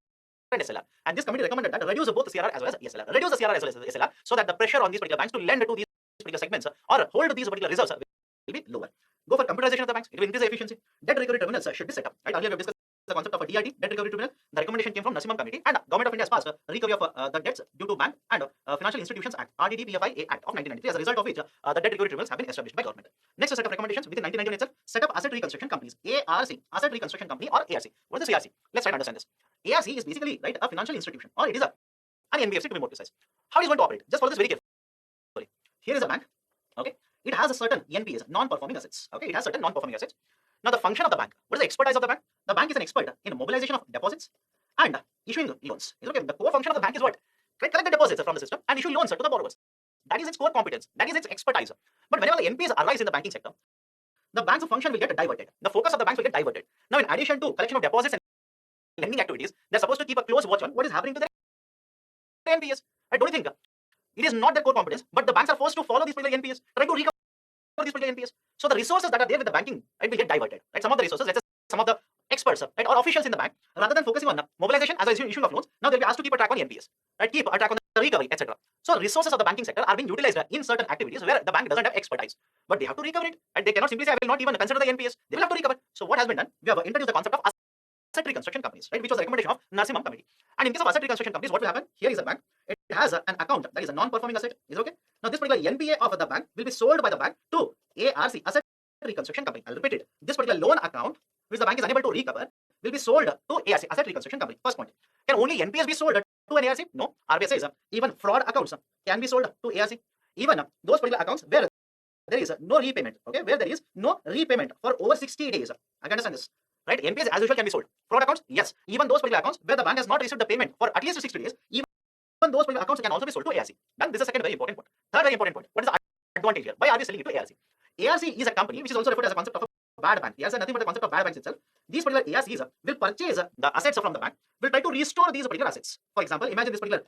and SLR. And this committee recommended that reduce both the CRR as well as SLR. Reduce the CRR as well as SLR so that the pressure on these particular banks to lend to these particular segments or hold these particular reserves will be lower. Go for computerization of the banks. It will increase the efficiency. Debt recovery terminals should be set up. Right? Earlier we have discussed the concept of a DRT, debt recovery tribunal. The recommendation came from Nasimham Committee, and Government of India has passed recovery of the debts due to Bank and Financial Institutions Act, RDD-PFI Act of 1993, as a result of which the debt recovery tribunals have been established by government. Next set of recommendations within 1991 itself, set up asset reconstruction companies, ARC, asset reconstruction company or ARC. What is this ARC? Let's try to understand this. ARC is basically, right, a financial institution, or it is an NBFC to be more precise. How is it going to operate? Just follow this very carefully. Here is a bank. Okay, it has a certain NPAs, non-performing assets. Okay, it has certain non-performing assets. Now the function of the bank, what is the expertise of the bank? The bank is an expert in mobilization of deposits and issuing loans. Okay, the core function of the bank is what? Collect the deposits from the system and issue loans to the borrowers. That is its core competence. That is its expertise. But whenever the NPAs arise in the banking sector, the bank's function will get diverted. The focus of the banks will get diverted. Now, in addition to collection of deposits and lending activities, they're supposed to keep a close watch on what is happening to the NPAs. Right? Don't you think? It is not their core competence, but the banks are forced to follow these particular NPAs, try to recover these particular NPAs. So the resources that are there with the banking, right, will get diverted. Right? Some of the resources, let's say some of the experts, right, or officials in the bank, rather than focusing on mobilization as well as issuing of loans, now they'll be asked to keep a track on the NPAs, right? Keep a track on the recovery, etc. So resources of the banking sector are being utilized in certain activities where the bank doesn't have expertise, but they have to recover it. Right? They cannot simply say, I will not even consider the NPAs. They will have to recover. So what has been done? We have introduced the concept of asset reconstruction companies, right? Which was the recommendation of Narsimham committee. And in case of asset reconstruction companies, what will happen? Here is a bank. It has an account that is a non-performing asset. Is okay? Now this particular NPA of the bank will be sold by the bank to ARC, Asset Reconstruction Company. I'll repeat it. This particular loan account, which the bank is unable to recover, will be sold to ARC, Asset Reconstruction Company. First point. Can only NPAs be sold to an ARC? No. RBI says even fraud accounts can be sold to ARC. Even those particular accounts where there is no repayment, okay, where there is no repayment for over 60 days. I can understand this, right? NPAs as usual can be sold. Fraud accounts, yes. Even those particular accounts where the bank has not received the payment for at least 60 days, even those particular accounts can also be sold to ARC. Then this is a second very important point. Third very important point. What is the advantage here? Why are we selling it to ARC? ARC is a company which is also referred as a concept of a bad bank. ARC is nothing but the concept of bad banks itself. These particular ARCs will purchase the assets from the bank, will try to restore these particular assets. For example, imagine this particular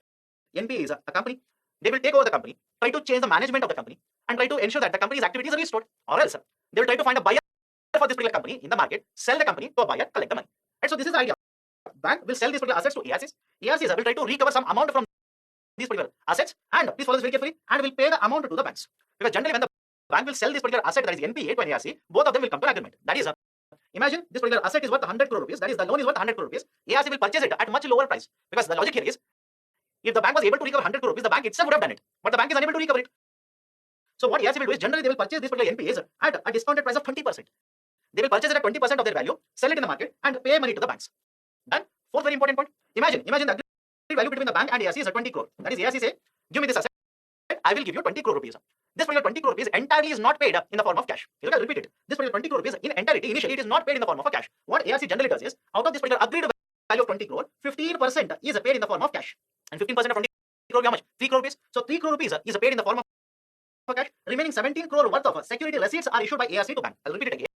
NPA is a company. They will take over the company, try to change the management of the company, and try to ensure that the company's activities are restored. Or else, they will try to find a buyer for this particular company in the market, sell the company to a buyer, collect the money. And so this is the idea. Bank will sell these particular assets to ARCs. ARCs will try to recover some amount from these particular assets, and please follow this very carefully, and will pay the amount to the banks. Because generally, when the bank will sell this particular asset, that is NPA, to an ARC, both of them will come to an agreement. That is, imagine this particular asset is worth 100 crore rupees. That is, the loan is worth 100 crore rupees. ARC will purchase it at much lower price. Because the logic here is, if the bank was able to recover 100 crore rupees, the bank itself would have done it. But the bank is unable to recover it. So what ARC will do is, generally they will purchase this particular NPAs at a discounted price of 20%. They will purchase it at 20% of their value, sell it in the market, and pay money to the banks. Then, fourth very important point. Imagine the agreed value between the bank and ARC is 20 crore. That is, ARC say, give me this asset, I will give you 20 crore rupees. This particular 20 crore rupees entirely is not paid in the form of cash. You can repeat it. This particular 20 crore rupees in entirety, initially it is not paid in the form of cash. What ARC generally does is, out of this particular agreed value of 20 crore, 15% is paid in the form of cash. And 15% of 20 crore, how much? 3 crore rupees. So 3 crore rupees is paid in the form of cash. Remaining 17 crore worth of security receipts are issued by ARC to bank. I'll repeat it again.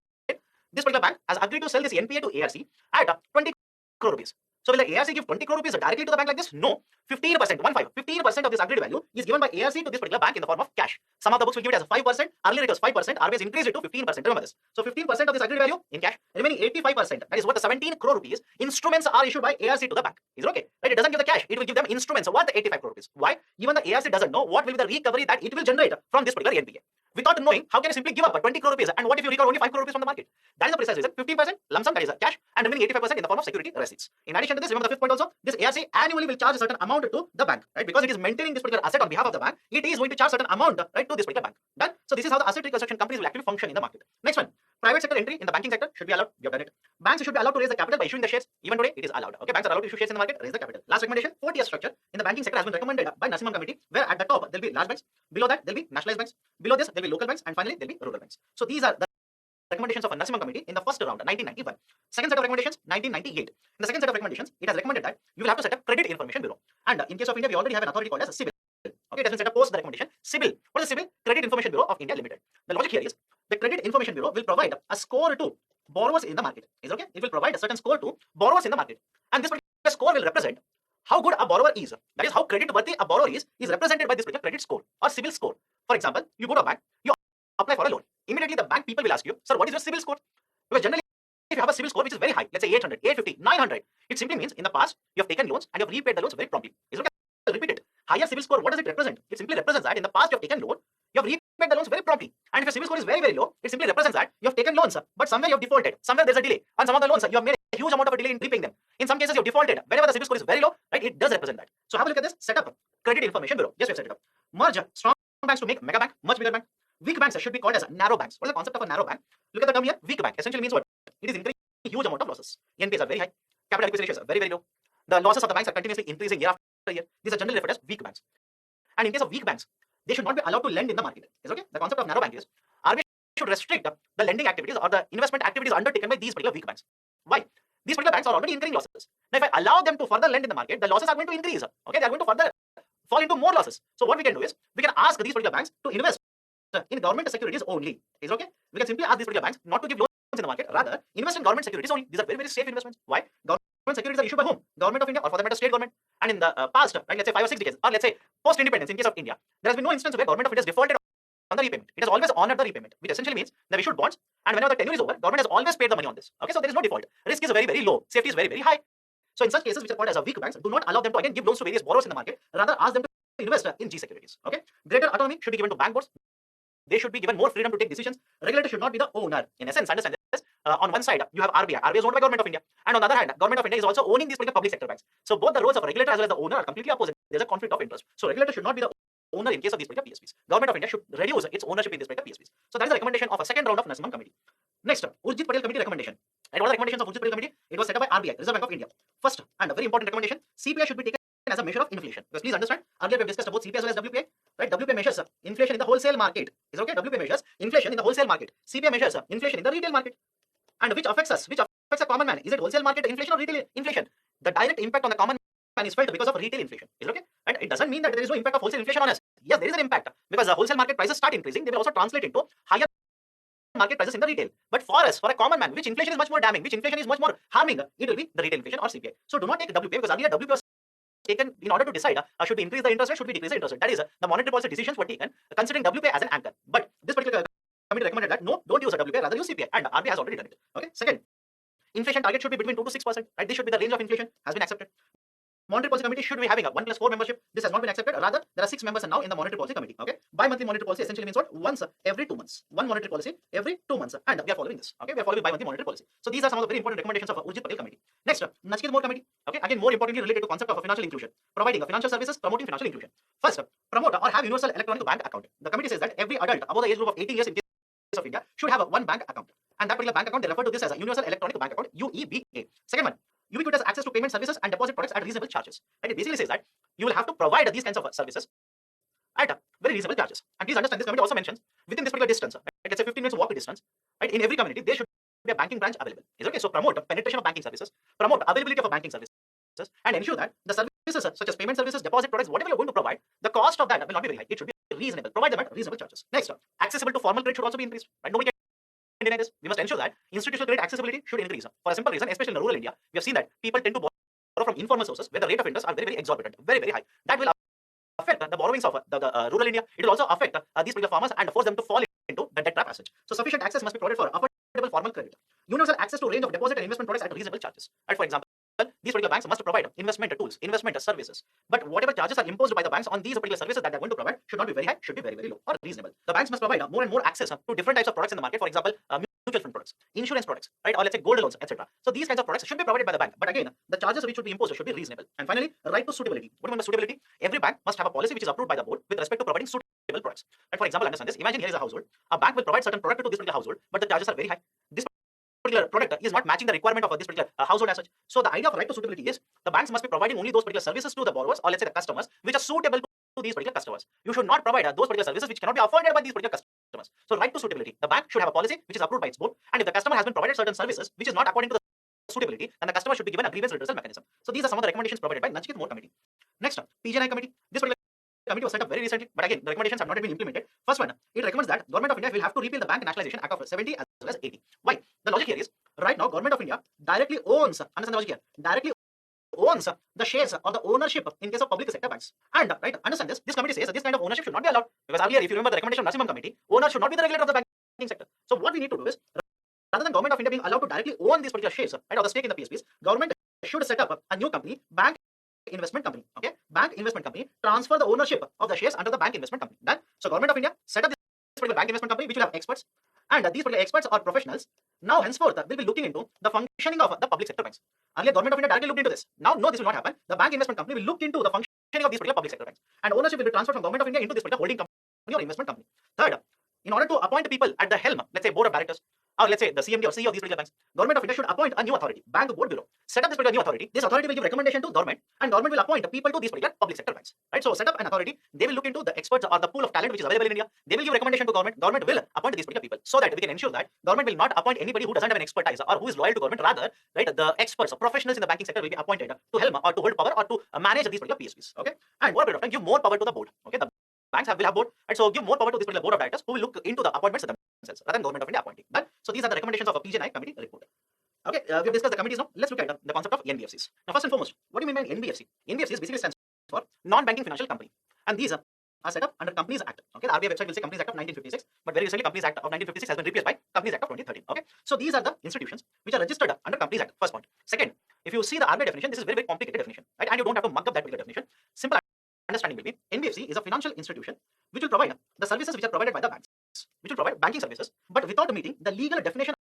This particular bank has agreed to sell this NPA to ARC at 20 crore rupees. So will the ARC give 20 crore rupees directly to the bank like this? No. 15% of this agreed value is given by ARC to this particular bank in the form of cash. Some of the books will give it as 5%. Earlier it was 5%. RBI has increased it to 15%. Remember this. So 15% of this agreed value in cash. Remaining 85%, that is worth 17 crore rupees, instruments are issued by ARC to the bank. Is it okay? Right? It doesn't give the cash. It will give them instruments worth 85 crore rupees. Why? Even the ARC doesn't know what will be the recovery that it will generate from this particular NPA. Without knowing, how can you simply give up 20 crore rupees? And what if you recover only 5 crore rupees from the market? That is the precise reason. 15% lump sum, that is cash, and remaining 85% in the form of security receipts. In addition to this, remember the fifth point also, this ARC annually will charge a certain amount to the bank, right? Because it is maintaining this particular asset on behalf of the bank, it is going to charge certain amount, right, to this particular bank. Done? So this is how the asset reconstruction companies will actually function in the market. Next one, private sector entry in the banking sector should be allowed. We have done it. Banks should be allowed to raise the capital by issuing the shares. Even today, it is allowed. Okay, banks are allowed to issue shares in the market, raise the capital. Last recommendation, 4-tier structure in the banking sector has been recommended by Narsimham committee, where at the top there will be large banks, below that there will be nationalized banks, below this there will be local banks, and finally there will be rural banks. So these are the recommendations of a Narsimham committee in the first round, 1991. Second set of recommendations, 1998. In the second set of recommendations, it has recommended that you will have to set up credit information bureau. And in case of India, we already have an authority called as CIBIL. Okay, it has been set up post the recommendation. CIBIL. What is CIBIL? Credit Information Bureau of India Limited. The logic here is the Credit Information Bureau will provide a score to borrowers in the market. Is okay? It will provide a certain score to borrowers in the market, and this particular score will represent how good a borrower is. That is how credit worthy a borrower is represented by this particular credit score or CIBIL score. For example, you go to a bank, you apply for a loan. Immediately the bank people will ask you, sir, what is your CIBIL score? Because generally, if you have a CIBIL score which is very high, let's say 800, 850, 900, it simply means in the past you have taken loans and you have repaid the loans very promptly. Is okay? I'll repeat it. Higher CIBIL score, what does it represent? It simply represents that in the past you have taken loan, you have repaid the loans very promptly. And if your CIBIL score is very, very low, it simply represents that you have taken loans, but somewhere you have defaulted. Somewhere there's a delay. On some of the loans, you have made a huge amount of a delay in repaying them. In some cases, you have defaulted. Whenever the CIBIL score is very low, right, it does represent that. So have a look at this. Set up Credit Information Bureau. Just we have set it up. Merge strong banks to make mega bank, much bigger bank. Weak banks should be called as narrow banks. What is the concept of a narrow bank? Look at the term here. Weak bank essentially means what? It is incurring a huge amount of losses. NPAs are very high. Capital adequacy ratios are very, very low. The losses of the banks are continuously increasing year after year. These are generally referred as weak banks. And in case of weak banks, they should not be allowed to lend in the market. Is okay? The concept of narrow bank is RBI should restrict the lending activities or the investment activities undertaken by these particular weak banks. Why? These particular banks are already incurring losses. Now, if I allow them to further lend in the market, the losses are going to increase. Okay, they are going to further fall into more losses. So what we can do is we can ask these particular banks to invest in government securities only. Is okay? We can simply ask these particular banks not to give loans in the market, rather invest in government securities only. These are very, very safe investments. Why? Government securities are issued by whom? Government of India, or for that matter, state government. And in the past, right, let's say 5 or 6 decades, or let's say post-independence, in case of India, there has been no instance where government of India has defaulted on the repayment. It has always honored the repayment, which essentially means they issued bonds, and whenever the tenure is over, government has always paid the money on this. Okay, so there is no default. Risk is very, very low. Safety is very, very high. So in such cases, which are called as a weak banks, do not allow them to again give loans to various borrowers in the market. Rather, ask them to invest in G securities. Okay, greater autonomy should be given to bank boards. They should be given more freedom to take decisions. Regulator should not be the owner. In essence, understand this. On one side, you have RBI. RBI is owned by Government of India. And on the other hand, Government of India is also owning these particular public sector banks. So both the roles of regulator as well as the owner are completely opposite. There's a conflict of interest. So regulator should not be the owner in case of these particular PSBs. Government of India should reduce its ownership in these particular PSBs. So that is the recommendation of a second round of Narasimhan committee. Next, Urjit Patel committee recommendation. And what are the recommendations of Urjit Patel committee? It was set up by RBI, Reserve Bank of India. First, and a very important recommendation, CPI should be taken as a measure of inflation. Because please understand, earlier we have discussed about CPI as well as WPI. Right? WPI measures inflation in the wholesale market. Is okay? WPI measures inflation in the wholesale market. CPI measures inflation in the retail market. And which affects us? Which affects a common man? Is it wholesale market inflation or retail inflation? The direct impact on the common man is felt because of retail inflation. Is it okay? And it doesn't mean that there is no impact of wholesale inflation on us. Yes, there is an impact because the wholesale market prices start increasing. They will also translate into higher market prices in the retail. But for us, for a common man, which inflation is much more damning, which inflation is much more harming, it will be the retail inflation or CPI. So do not take WPI because earlier WPI was taken in order to decide should we increase the interest rate, should we decrease the interest rate. That is, the monetary policy decisions were taken considering WPI as an anchor. But this particular committee recommended that no, don't use a WPI, rather use CPI, and RBI has already done it. Okay. Second, inflation target should be between 2 to 6%. Right? This should be the range of inflation. Has been accepted. Monetary Policy Committee should be having a 1+4 membership. This has not been accepted. Rather, there are 6 members now in the Monetary Policy Committee. Okay. Bi-monthly monetary policy essentially means what? Once every 2 months. One monetary policy every 2 months. And we are following this. Okay. We are following bi-monthly monetary policy. So these are some of the very important recommendations of Urjit Patel Committee. Next, Nachiket More Committee. Okay. Again, more importantly related to concept of financial inclusion. Providing financial services, promoting financial inclusion. First, promote or have universal electronic bank account. The committee says that every adult above the age group of 18 years in case of India should have one bank account. And that particular bank account, they refer to this as a universal electronic bank account, UEBA. Second one, ubiquitous access to payment services and deposit products at reasonable charges. Right? It basically says that you will have to provide these kinds of services at very reasonable charges. And please understand, this committee also mentions within this particular distance, right, let's say 15 minutes walk distance, right, in every community, there should be a banking branch available. Is okay? So promote penetration of banking services, promote availability of banking services, and ensure that the services such as payment services, deposit products, whatever you're going to provide, the cost of that will not be very high. It should be reasonable. Provide them at reasonable charges. Next, accessible to formal credit should also be increased. Right? Nobody can deny this. We must ensure that institutional credit accessibility should increase. For a simple reason, especially in rural India, we have seen that people tend to borrow from informal sources where the rate of interest are very, very exorbitant, very, very high. That will affect the borrowings of the rural India. It will also affect these particular farmers and force them to fall into the debt trap as such. So sufficient access must be provided for affordable formal credit. Universal access to range of deposit and investment products at reasonable charges. And for example, these particular banks must provide investment tools, investment services. But whatever charges are imposed by the banks on these particular services that they are going to provide should not be very high, should be very, very low or reasonable. The banks must provide more and more access to different types of products in the market. For example, mutual fund products, insurance products, right, or let's say gold loans, etc. So these kinds of products should be provided by the bank. But again, the charges which should be imposed should be reasonable. And finally, right to suitability. What do you mean by suitability? Every bank must have a policy which is approved by the board with respect to providing suitable products. Right, for example, understand this. Imagine here is a household. A bank will provide certain product to this particular household, but the charges are very high. This particular product is not matching the requirement of this particular household as such. So the idea of right to suitability is the banks must be providing only those particular services to the borrowers or let's say the customers which are suitable to these particular customers. You should not provide those particular services which cannot be afforded by these particular customers. So right to suitability. The bank should have a policy which is approved by its board, and if the customer has been provided certain services which is not according to the suitability, then the customer should be given a grievance redressal mechanism. So these are some of the recommendations provided by Nachiket More Committee. Next, PGNI Committee. This particular committee was set up very recently, but again, the recommendations have not yet been implemented. First one, it recommends that Government of India will have to repeal the Bank Nationalization Act of 70 as well as 80. Why? The logic here is, right now, Government of India directly owns, understand the logic here, directly owns the shares or the ownership in case of public sector banks. And, right, understand this committee says that this kind of ownership should not be allowed. Because earlier, if you remember the recommendation of Narasimhan Committee, owners should not be the regulator of the banking sector. So what we need to do is, rather than Government of India being allowed to directly own these particular shares, right, or the stake in the PSBs, government should set up a new company, Bank Investment Company. Okay, Bank Investment Company, transfer the ownership of the shares under the Bank Investment Company. Done. So Government of India set up this particular Bank Investment Company which will have experts, and these particular experts or professionals now henceforth will be looking into the functioning of the public sector banks. Earlier Government of India directly looked into this. Now no, this will not happen. The Bank Investment Company will look into the functioning of these particular public sector banks, and ownership will be transferred from Government of India into this particular holding company or investment company. Third, in order to appoint people at the helm, let's say board of directors, or let's say the CMD or CEO of these particular banks, Government of India should appoint a new authority, Bank Board Bureau. Set up this particular new authority. This authority will give recommendation to government, and government will appoint people to these particular public sector banks. Right? So set up an authority. They will look into the experts or the pool of talent which is available in India. They will give recommendation to government. Government will appoint these particular people, so that we can ensure that government will not appoint anybody who doesn't have an expertise or who is loyal to government. Rather, right, the experts or professionals in the banking sector will be appointed to helm or to hold power or to manage these particular PSBs. Okay, and over a period of time, give more power to the board. Okay, the banks will have board, and so give more power to this particular board of directors who will look into the appointments themselves rather than Government of India appointing. Done. So these are the recommendations of a PGNI committee report. Okay, we've discussed the committees now. Let's look at the concept of NBFCs. Now, first and foremost, what do you mean by NBFC? NBFCs basically stands for non-banking financial company, and these are set up under Companies Act. Okay, the RBI website will say Companies Act of 1956, but very recently Companies Act of 1956 has been replaced by Companies Act of 2013. Okay, so these are the institutions which are registered under Companies Act. First point. Second, if you see the RBI definition, this is very, very complicated definition, right? And you don't have to mug up that particular definition. Simple understanding will be NBFC is a financial institution which will provide the services which are provided by the banks, which will provide banking services, but without meeting the legal definition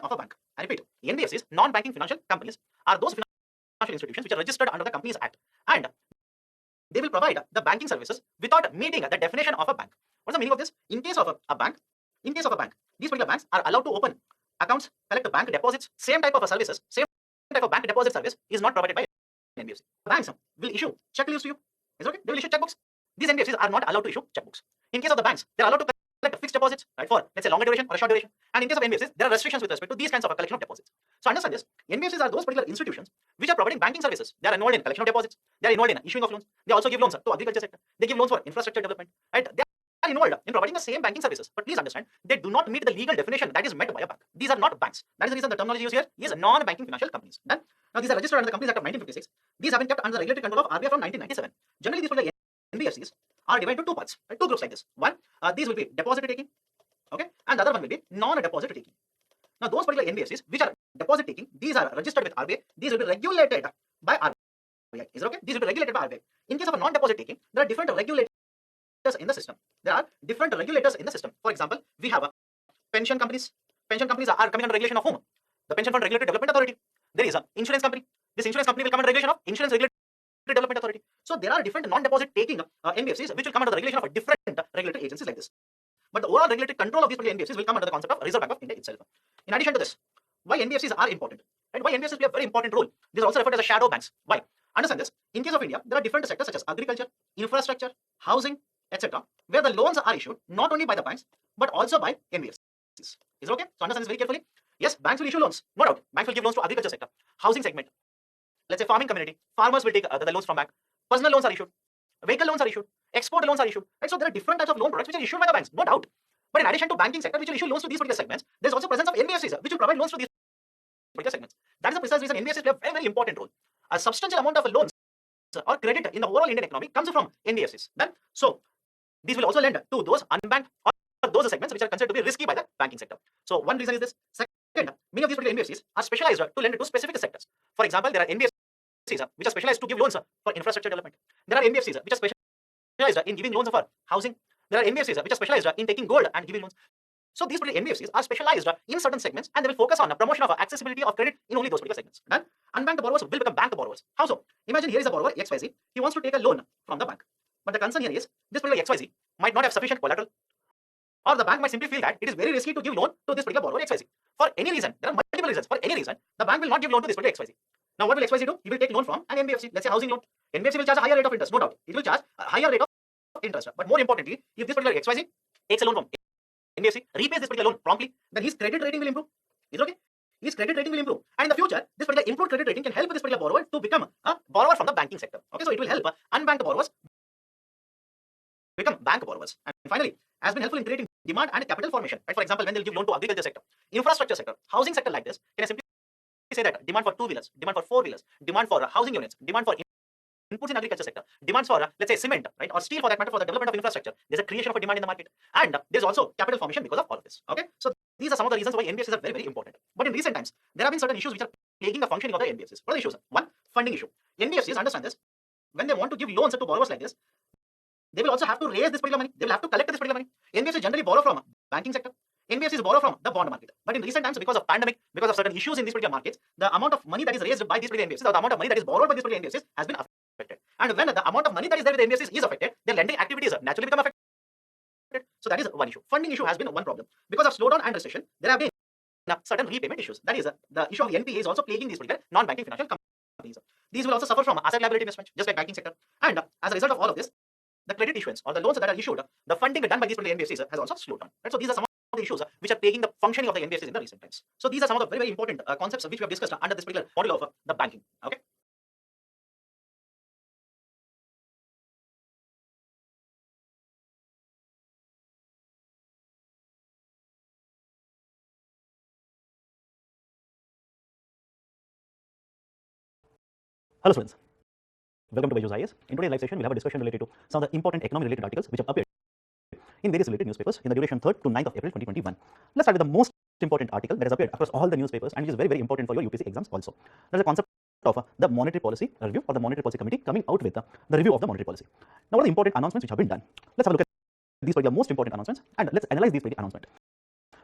of a bank. I repeat, NBFCs, non-banking financial companies, are those financial institutions which are registered under the Companies Act, and they will provide the banking services without meeting the definition of a bank. What's the meaning of this? In case of a bank, these particular banks are allowed to open accounts, collect bank deposits, same type of services, same type of bank deposit service is not provided by NBFC. Banks will issue check leaves to you. Is it okay? They will issue checkbooks. These NBFCs are not allowed to issue checkbooks. In case of the banks, they are allowed to collect fixed deposits, right, for let's say longer duration or a short duration. And in case of NBFCs, there are restrictions with respect to these kinds of a collection of deposits. So understand this. NBFCs are those particular institutions which are providing banking services. They are involved in collection of deposits. They are involved in issuing of loans. They also give loans to agriculture sector. They give loans for infrastructure development. Right? They are involved in providing the same banking services. But please understand, they do not meet the legal definition that is met by a bank. These are not banks. That is the reason the terminology used here is non-banking financial companies. Done? Now these are registered under the Companies Act of 1956. These have been kept under the regulatory control of RBI from 1997. Generally, these particular NBFCs are divided into two parts, right? Two groups like this. One, these will be deposit taking, okay, and the other one will be non-deposit taking. Now, those particular NBFCs which are deposit taking, these are registered with RBI. These will be regulated by RBI. Is it okay? These will be regulated by RBI. In case of a non-deposit taking, there are different regulators in the system. For example, we have pension companies. Pension companies are coming under regulation of whom? The Pension Fund Regulatory Development Authority. There is an insurance company. This insurance company will come under regulation of Insurance Regulatory Development Authority. So there are different non-deposit taking NBFCs which will come under the regulation of different regulatory agencies like this. But the overall regulatory control of these particular NBFCs will come under the concept of Reserve Bank of India itself. In addition to this, why NBFCs are important, right? Why NBFCs play a very important role? These are also referred as shadow banks. Why? Understand this. In case of India, there are different sectors such as agriculture, infrastructure, housing, etc., where the loans are issued not only by the banks but also by NBFCs. Is it okay? So understand this very carefully. Yes, banks will issue loans, no doubt. Banks will give loans to agriculture sector, housing segment. Let's say farming community. Farmers will take the loans from bank. Personal loans are issued. Vehicle loans are issued. Export loans are issued. Right? So there are different types of loan products which are issued by the banks, no doubt. But in addition to banking sector, which will issue loans to these particular segments, there is also presence of NBFCs which will provide loans to these particular segments. That is the precise reason NBFCs play a very, very important role. A substantial amount of loans or credit in the overall Indian economy comes from NBFCs. Then, so these will also lend to those unbanked or those segments which are considered to be risky by the banking sector. So one reason is this. Second, many of these particular NBFCs are specialized to lend to specific sectors. For example, there are NBFCs which are specialized to give loans for infrastructure development. There are NBFCs which are specialized in giving loans for housing. There are NBFCs which are specialized in taking gold and giving loans. So these particular NBFCs are specialized in certain segments and they will focus on the promotion of accessibility of credit in only those particular segments. Then unbanked borrowers will become banked borrowers. How so? Imagine here is a borrower XYZ. He wants to take a loan from the bank. But the concern here is this particular XYZ might not have sufficient collateral, or the bank might simply feel that it is very risky to give loan to this particular borrower XYZ. For any reason, there are multiple reasons. For any reason, the bank will not give loan to this particular XYZ. Now what will XYZ do? He will take loan from an NBFC, let's say housing loan. NBFC will charge a higher rate of interest, no doubt. It will charge a higher rate of interest. But more importantly, if this particular XYZ takes a loan from NBFC, repays this particular loan promptly, then his credit rating will improve. Is it okay? His credit rating will improve. And in the future, this particular improved credit rating can help this particular borrower to become a borrower from the banking sector. Okay, so it will help unbanked borrowers become bank borrowers. And finally, has been helpful in creating demand and capital formation. Right? For example, when they'll give loan to agriculture sector, infrastructure sector, housing sector like this, can I simply say that demand for two-wheelers, demand for four-wheelers, demand for housing units, demand for inputs in agriculture sector, demands for let's say cement, right, or steel for that matter, for the development of infrastructure. There's a creation of a demand in the market, and there's also capital formation because of all of this. Okay, so these are some of the reasons why NBFCs are very, very important. But in recent times, there have been certain issues which are plaguing the functioning of the NBFCs. What are the issues? One, funding issue. NBFCs, understand this, when they want to give loans to borrowers like this, they will also have to raise this particular money. They will have to collect this particular money. NBFCs generally borrow from banking sector. NBFCs borrow from the bond market. But in recent times, because of pandemic, because of certain issues in these particular markets, the amount of money that is raised by these particular NBFCs, or the amount of money that is borrowed by these particular NBFCs has been affected. And when the amount of money that is there with the NBFCs is affected, their lending activities naturally become affected. So that is one issue. Funding issue has been one problem. Because of slowdown and recession, there have been certain repayment issues. That is the issue of the NPA is also plaguing these particular non-banking financial companies. These will also suffer from asset liability mismatch, just like banking sector. And as a result of all of this, the credit issuance or the loans that are issued, the funding done by these particular NBFCs has also slowed down. Right? So these are some of the issues which are plaguing the functioning of the NBFCs in the recent times. So these are some of the very, very important concepts which we have discussed under this particular module of the banking. Okay. Hello students, welcome to Byju's IAS. In today's live session, we'll have a discussion related to some of the important economy-related articles which have appeared in various related newspapers in the duration 3rd to 9th of April 2021. Let's start with the most important article that has appeared across all the newspapers and which is very, very important for your UPSC exams also. There's a concept of the monetary policy review or the monetary policy committee coming out with the review of the monetary policy. Now, what are the important announcements which have been done? Let's have a look at these particular most important announcements and let's analyze these particular announcements.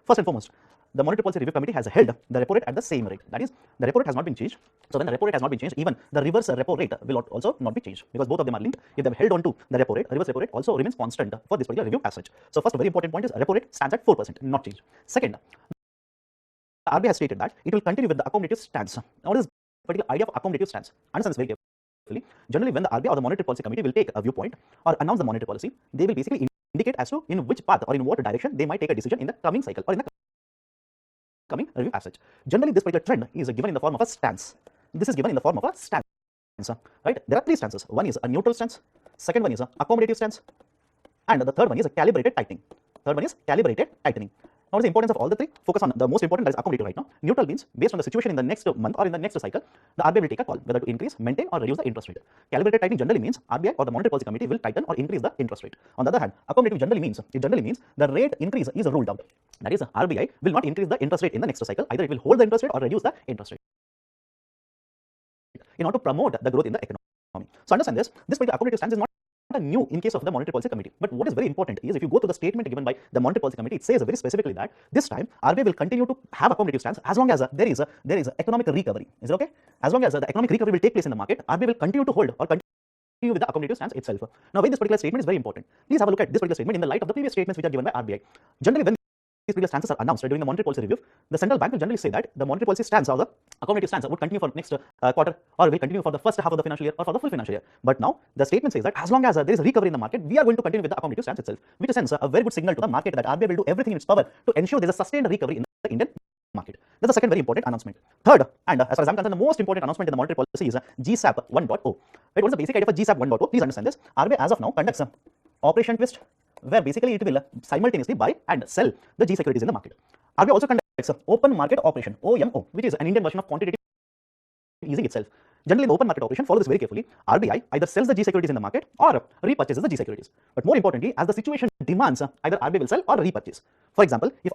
First and foremost, the Monetary Policy Review Committee has held the repo rate at the same rate. That is, the repo rate has not been changed. So when the repo rate has not been changed, even the reverse repo rate will also not be changed, because both of them are linked. If they have held on to the repo rate, reverse repo rate also remains constant for this particular review as such. So first very important point is repo rate stands at 4%, not changed. Second, the RBI has stated that it will continue with the accommodative stance. Now what is the particular idea of accommodative stance? Understand this very carefully. Generally, when the RBI or the Monetary Policy Committee will take a viewpoint or announce the monetary policy, they will basically indicate as to in which path or in what direction they might take a decision in the coming cycle or in the coming review as such. Generally, this particular trend is given in the form of a stance. This is given in the form of a stance, right? There are three stances. One is a neutral stance, second one is a accommodative stance, and the third one is a calibrated tightening. Third one is calibrated tightening. Now, what is the importance of all the three? Focus on the most important, that is accommodative right now. Neutral means based on the situation in the next month or in the next cycle, the RBI will take a call whether to increase, maintain or reduce the interest rate. Calibrated tightening generally means RBI or the Monetary Policy Committee will tighten or increase the interest rate. On the other hand, accommodative generally means the rate increase is ruled out. That is, RBI will not increase the interest rate in the next cycle. Either it will hold the interest rate or reduce the interest rate in order to promote the growth in the economy. So understand this particular accommodative stance is not new in case of the Monetary Policy Committee. But what is very important is, if you go to the statement given by the Monetary Policy Committee, it says very specifically that this time RBI will continue to have accommodative stance as long as there is a economic recovery. Is it okay? As long as the economic recovery will take place in the market, RBI will continue to hold or continue with the accommodative stance itself. Now, why this particular statement is very important. Please have a look at this particular statement in the light of the previous statements which are given by RBI. Generally, when these particular stances are announced during the monetary policy review, the central bank will generally say that the monetary policy stance or the accommodative stance would continue for next quarter, or will continue for the first half of the financial year or for the full financial year. But now the statement says that as long as there is a recovery in the market, we are going to continue with the accommodative stance itself, which sends a very good signal to the market that RBI will do everything in its power to ensure there is a sustained recovery in the Indian market. That's the second very important announcement. Third, and as far as I'm concerned, the most important announcement in the monetary policy is GSAP 1.0. Right, what is the basic idea for GSAP 1.0? Please understand this. RBI as of now conducts Operation Twist, where basically it will simultaneously buy and sell the G securities in the market. RBI also conducts open market operation, OMO, which is an Indian version of quantitative easing itself. Generally, in the open market operation, follow this very carefully, RBI either sells the G securities in the market or repurchases the G securities. But more importantly, as the situation demands, either RBI will sell or repurchase. For example, if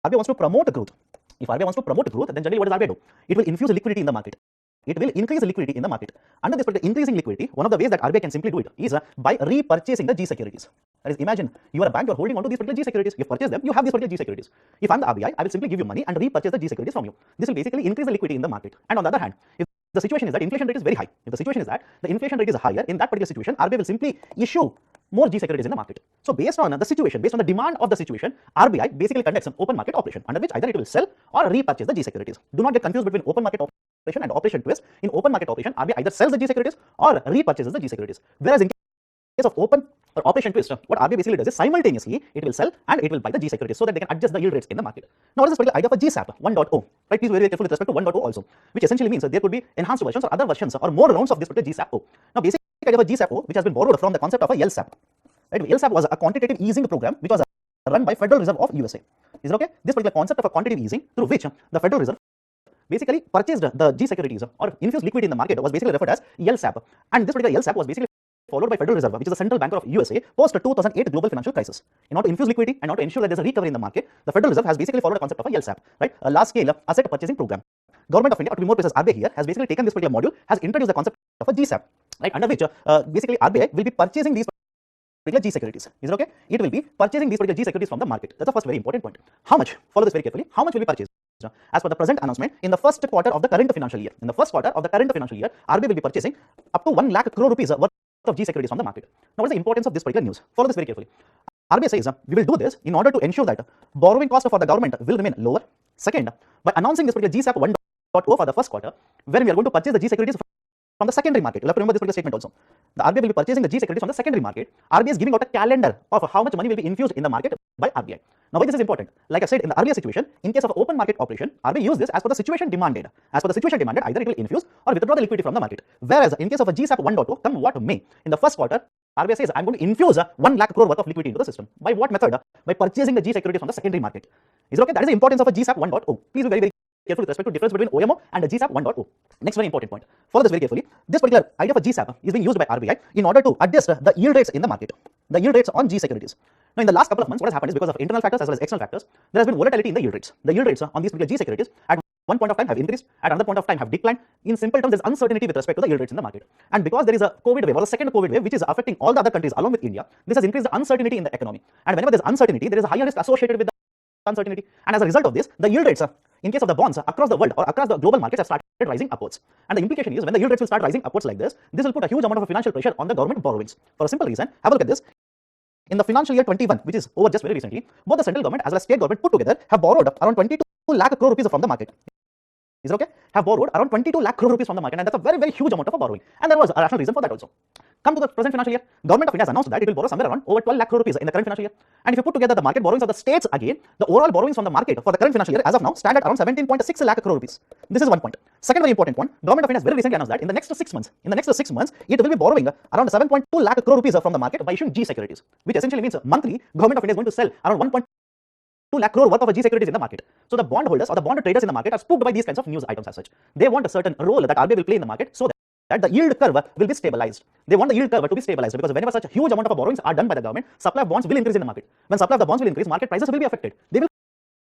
RBI wants to promote growth, then generally what does RBI do? It will infuse liquidity in the market. It will increase liquidity in the market. Under this particular increasing liquidity, one of the ways that RBI can simply do it is by repurchasing the G securities. That is, imagine you are a bank, you are holding on to these particular G securities. You purchase them, you have these particular G securities. If I'm the RBI, I will simply give you money and repurchase the G securities from you. This will basically increase the liquidity in the market. And on the other hand, if the situation is that inflation rate is very high, if the situation is that the inflation rate is higher, in that particular situation, RBI will simply issue more G securities in the market. So based on the situation, based on the demand of the situation, RBI basically conducts an open market operation under which either it will sell or repurchase the G securities. Do not get confused between open market operation and operation twist. In open market operation, RBI either sells the G securities or repurchases the G securities. Whereas in case of open or operation twist, what RBI basically does is simultaneously it will sell and it will buy the G securities so that they can adjust the yield rates in the market. Now, what is this particular idea for GSAP 1.0? Right, please be very careful with respect to 1.0 also, which essentially means that there could be enhanced versions or other versions or more rounds of this particular GSAP. Now, basic idea for GSAP, which has been borrowed from the concept of a LSAP. Right, LSAP was a quantitative easing program which was run by Federal Reserve of USA. Is it okay? This particular concept of a quantitative easing through which the Federal Reserve basically purchased the G securities or infused liquidity in the market was basically referred as LSAP. And this particular LSAP was basically followed by Federal Reserve, which is the central banker of USA, post 2008 global financial crisis. In order to infuse liquidity and order to ensure that there's a recovery in the market, the Federal Reserve has basically followed the concept of a LSAP, right? A large scale asset purchasing program. Government of India, or to be more precise, RBI here, has basically taken this particular module, has introduced the concept of a GSAP, right? Under which basically RBI will be purchasing these particular G securities. Is it okay? It will be purchasing these particular G securities from the market. That's the first very important point. How much? Follow this very carefully. How much will be purchased? As per the present announcement, in the first quarter of the current financial year, RBI will be purchasing up to 1 lakh crore rupees worth of G securities from the market. Now, what is the importance of this particular news? Follow this very carefully. RBI says we will do this in order to ensure that borrowing cost for the government will remain lower. Second, by announcing this particular GSAP 1.0 for the first quarter, when we are going to purchase the G securities from the secondary market. You'll have to remember this particular statement also. The RBI will be purchasing the G securities from the secondary market. RBI is giving out a calendar of how much money will be infused in the market by RBI. Now, why this is important? Like I said, in the earlier situation, in case of open market operation, RBI used this as per the situation demanded. As per the situation demanded, either it will infuse or withdraw the liquidity from the market. Whereas in case of a GSAP 1.0, come what may, in the first quarter, RBI says, I'm going to infuse 1 lakh crore worth of liquidity into the system. By what method? By purchasing the G securities from the secondary market. Is it okay? That is the importance of a GSAP 1.0. Please be very, very careful with respect to difference between OMO and the GSAP 1.0. Next very important point. Follow this very carefully. This particular idea of a GSAP is being used by RBI in order to adjust the yield rates in the market. The yield rates on G securities. Now, in the last couple of months, what has happened is because of internal factors as well as external factors, there has been volatility in the yield rates. The yield rates on these particular G securities at one point of time have increased, at another point of time have declined. In simple terms, there is uncertainty with respect to the yield rates in the market. And because there is a COVID wave or the second COVID wave, which is affecting all the other countries along with India, this has increased the uncertainty in the economy. And whenever there is uncertainty, there is a higher risk associated with uncertainty. And as a result of this, the yield rates, in case of the bonds across the world or across the global markets, have started rising upwards. And the implication is when the yield rates will start rising upwards like this will put a huge amount of financial pressure on the government borrowings. For a simple reason, have a look at this. In the financial year 21, which is over just very recently, both the central government as well as state government put together have borrowed around 22 lakh crore rupees from the market. Is it okay? Have borrowed around 22 lakh crore rupees from the market, and that's a very, very huge amount of borrowing. And there was a rational reason for that also. Come to the present financial year, Government of India has announced that it will borrow somewhere around over 12 lakh crore rupees in the current financial year. And if you put together the market borrowings of the states again, the overall borrowings from the market for the current financial year as of now stand at around 17.6 lakh crore rupees. This is one point. Second very important point, Government of India has very recently announced that in the next 6 months, it will be borrowing around 7.2 lakh crore rupees from the market by issuing G securities, which essentially means monthly Government of India is going to sell around 1.2 lakh crore worth of G securities in the market. So the bond holders or the bond traders in the market are spooked by these kinds of news items as such. They want a certain role that RBI will play in the market so that the yield curve will be stabilized. They want the yield curve to be stabilized because whenever such a huge amount of borrowings are done by the government, supply of bonds will increase in the market. When supply of the bonds will increase, market prices will be affected. They will